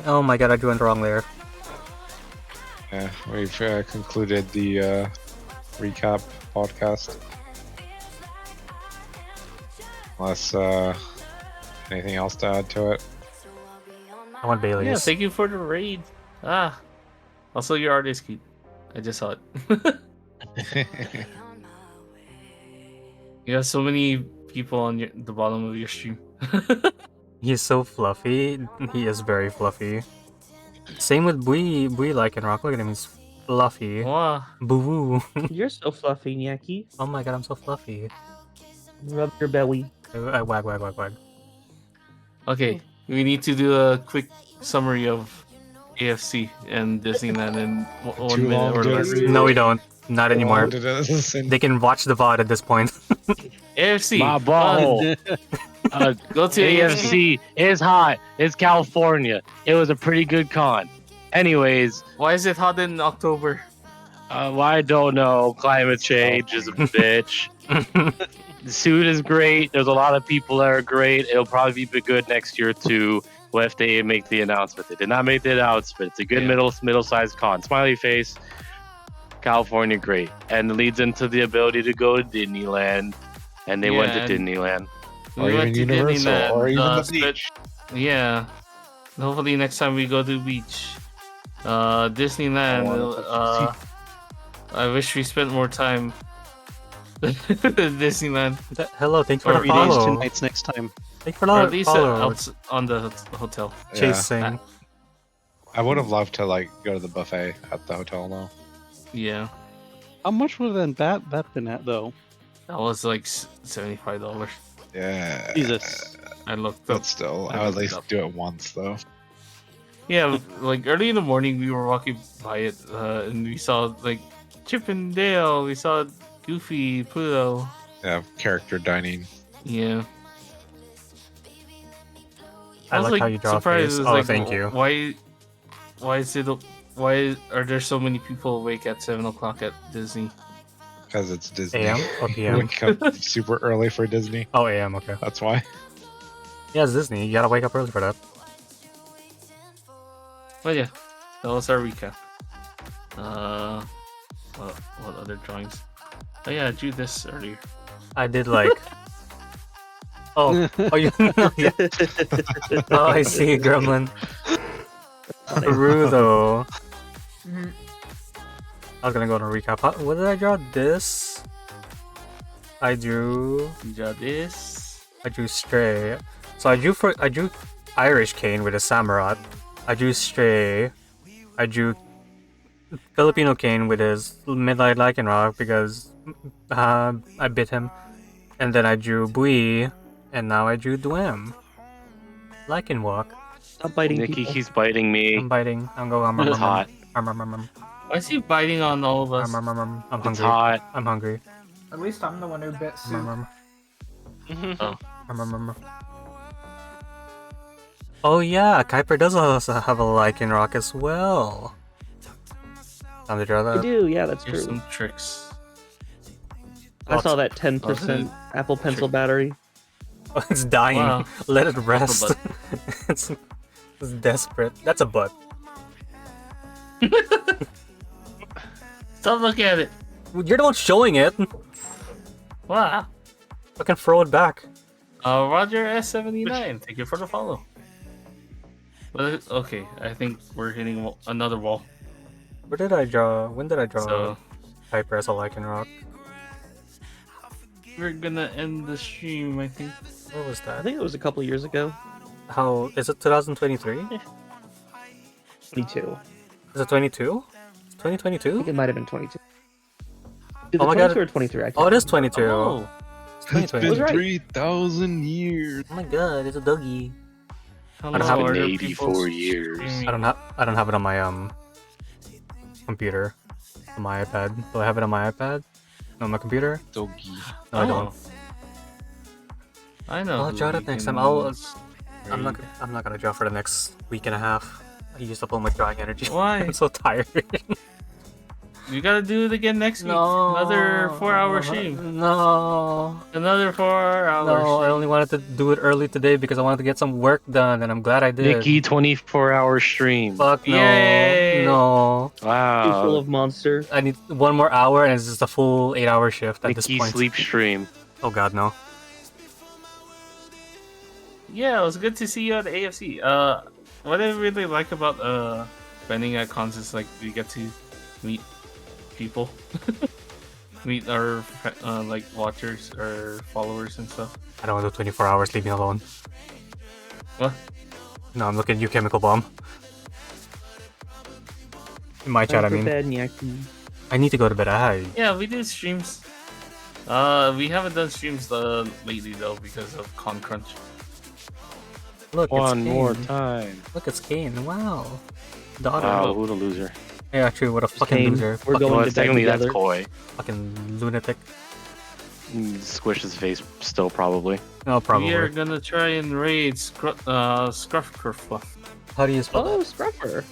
Oh my god, I drew it wrong there. Yeah, we've concluded the recap podcast. Unless anything else to add to it. I want Bailey's. Yeah, thank you for the raid. Also your art is cute. I just saw it. You have so many people on the bottom of your stream. He's so fluffy. He is very fluffy. Same with Bui Lycanroc. Look at him, he's fluffy. Wow. Boo. You're so fluffy, Nyaki. Oh my god, I'm so fluffy. Rub your belly. I wag. Okay, we need to do a quick summary of AFC and Disneyland in 1 minute or less. No, we don't. Not anymore. Did it listen? They can watch the VOD at this point. AFC. My ball. Go to AFC. It's hot. It's California. It was a pretty good con. Anyways. Why is it hot in October? I don't know. Climate change is a bitch. The suit is great. There's a lot of people that are great. It'll probably be good next year too. If they make the announcement. They did not make the announcement. It's a good middle-sized con. Smiley face. California, great. And it leads into the ability to go to Disneyland. And they went to Disneyland. Or even Universal, or even the beach. Yeah. Hopefully next time we go to the beach. Disneyland. I wish we spent more time Disneyland. Hello, thanks for the 3 follow. days, 2 nights next time. Thanks for Or the at least follow. out on the hotel. Chasing. I would have loved to go to the buffet at the hotel though. Yeah. How much would that been at though? That was like $75. Yeah. Jesus. I looked But up. still, I I would at looked least up. do it once though. Yeah, like early in the morning we were walking by it and we saw like Chip and Dale, we saw Goofy, Pluto. Yeah, character dining. Yeah. I was, like how you draw a surprised. face. It was Oh, like, thank you. Why are there so many people awake at 7 o'clock at Disney? Because it's Disney. AM or PM? Wake up super early for Disney. Oh, AM, okay. That's why. Yeah, it's Disney. You gotta wake up early for that. But yeah, that was our recap. What other drawings? Oh yeah, I drew this earlier. I did like. Oh, you. Yeah. Oh, I see, Gremlin. Peru though. I was gonna go on a recap. What did I draw? This. I drew. You draw this. I drew Stray. So I drew Irish Cane with a Samurott. I drew Stray. I drew Filipino Cane with his Midnight Lycanroc because I bit him. And then I drew Bui, and now I drew Dwem. Lycanwalk. Stop biting Nikki, people. he's biting me. I'm biting. I'm going. It's hot. Why is he biting on all of us? I'm hungry. It's hot. I'm hungry. At least I'm the one who bit soup. Oh. Oh yeah, Kuiper does also have a Lycan Rock as well. Time to draw I that. do, yeah, that's Here's true. some tricks. I saw that 10% Apple Pencil battery. Oh, it's dying. Wow. Let it That's a rest. butt. it's desperate. That's a butt. Stop looking at it. You're the one showing it. Wow. I can throw it back. Roger S79, thank you for the follow. But okay, I think we're hitting another wall. Where did I draw? When did I draw So- Kuiper as a Lycan Rock? We're gonna end the stream, I think. What was I that? think it was a couple years ago. How is it? 2023? 22. Is it 22? It's I 2022? think it might have been 22. Is Oh it my 22 god! or 23? I can't Oh, it is remember. 22. Oh, It's It's 2022. been right. 3,000 years. Oh my god! It's a doggy. hello, don't have It's it. been other 84 people's years. streaming. I don't have it on my computer. On my iPad. Do I have it on my iPad? No, on my computer? Doggy. No, I don't. I know. I'll who draw we it next can time. raid. I'm not gonna draw for the next week and a half. I used up all my drawing energy. Why? I'm so tired. You gotta do it again next week. No. Another 4-hour stream. No. Another 4 hours. No, I only wanted to do it early today because I wanted to get some work done, and I'm glad I did. Nikki 24-hour stream. Fuck no. Yay. No. Too full Wow. of monster. I need one more hour, and it's just a full 8-hour shift at this Nikki point. sleep stream. Oh god, no. Yeah, it was good to see you at the AFC. What I really like about spending at cons is like we get to meet people, meet our like watchers or followers and stuff. I don't want to do 24 hours, leave me alone. What? No, I'm looking at you, Chemical Bomb. In my chat, I mean. Bed, Nyaki. I need to go to bed. Yeah, we do streams. We haven't done streams lately though because of Con Crunch. Look, One it's more Kane. time. Look, it's Kane. Wow. Daughter. Wow, what a loser. Yeah, actually, what a fucking Kane. loser. We're Fucking, going Well, to bed technically that's together. Koi. fucking lunatic. Squish his face still, probably. No, probably. We are gonna try and raid Scruff Kerfluff. How do you spell Oh, Scruffer.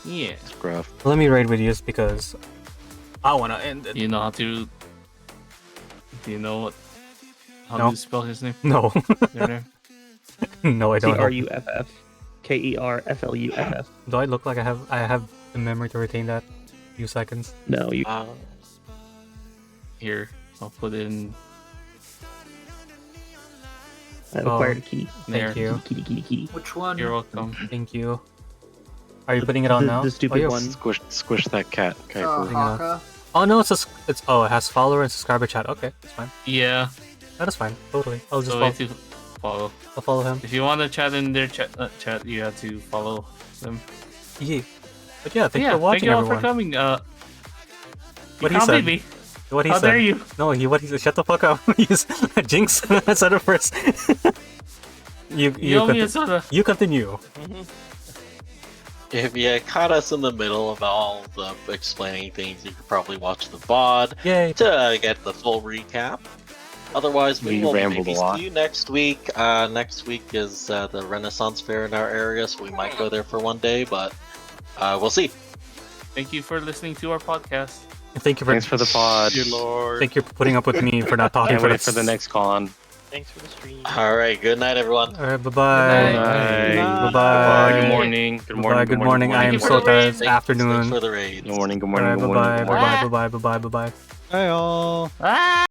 Yeah. Scruff. that? Let me raid with you because I wanna end it. Do you know how to? Do you know what? How No. to spell his name? No. Your name? No, I don't. Truff. Kerfluff. Do I look like I have the memory to retain that few seconds? No, you. Here, I'll put in. I acquired a key. Thank you. Key. Which one? You're welcome. Thank you. Are you putting it on now? The stupid you're one. Squish that cat. Okay, cool. Haka. Oh no, it's oh, it has follower and subscriber chat. Okay, that's fine. Yeah. That is fine. Totally. I'll just So follow, way to follow. I'll follow him. If you want to chat in their chat, you have to follow them. Yeah. But yeah, thank you yeah, for watching, thank you all everyone. for coming. What you he said. me. What he How said. dare you? No, what he said. Shut the fuck up. He's Jinx. I said it first. You owe me a soda. You continue. If you caught us in the middle of all the explaining things, you could probably watch the VOD Yay. to get the full recap. Otherwise, we We will rambled maybe a lot. see you next week. Next week is the Renaissance Fair in our area, so we might go there for one day, but we'll see. Thank you for listening to our podcast. And thank you for Thanks for the pod. Dear Lord. Thank you for putting up with me for not talking Can't for wait for the next con. Thanks for the stream. All right, good night, everyone. All right, bye-bye. Bye. Bye-bye. Good morning. Good Bye-bye. morning. Good morning. I am Thank you so for the raid. tired. Thanks Afternoon. for the raid. Good morning. Good All morning. right, Good morning. bye-bye. Bye-bye. Bye-bye. Bye-bye. Bye all. Ah!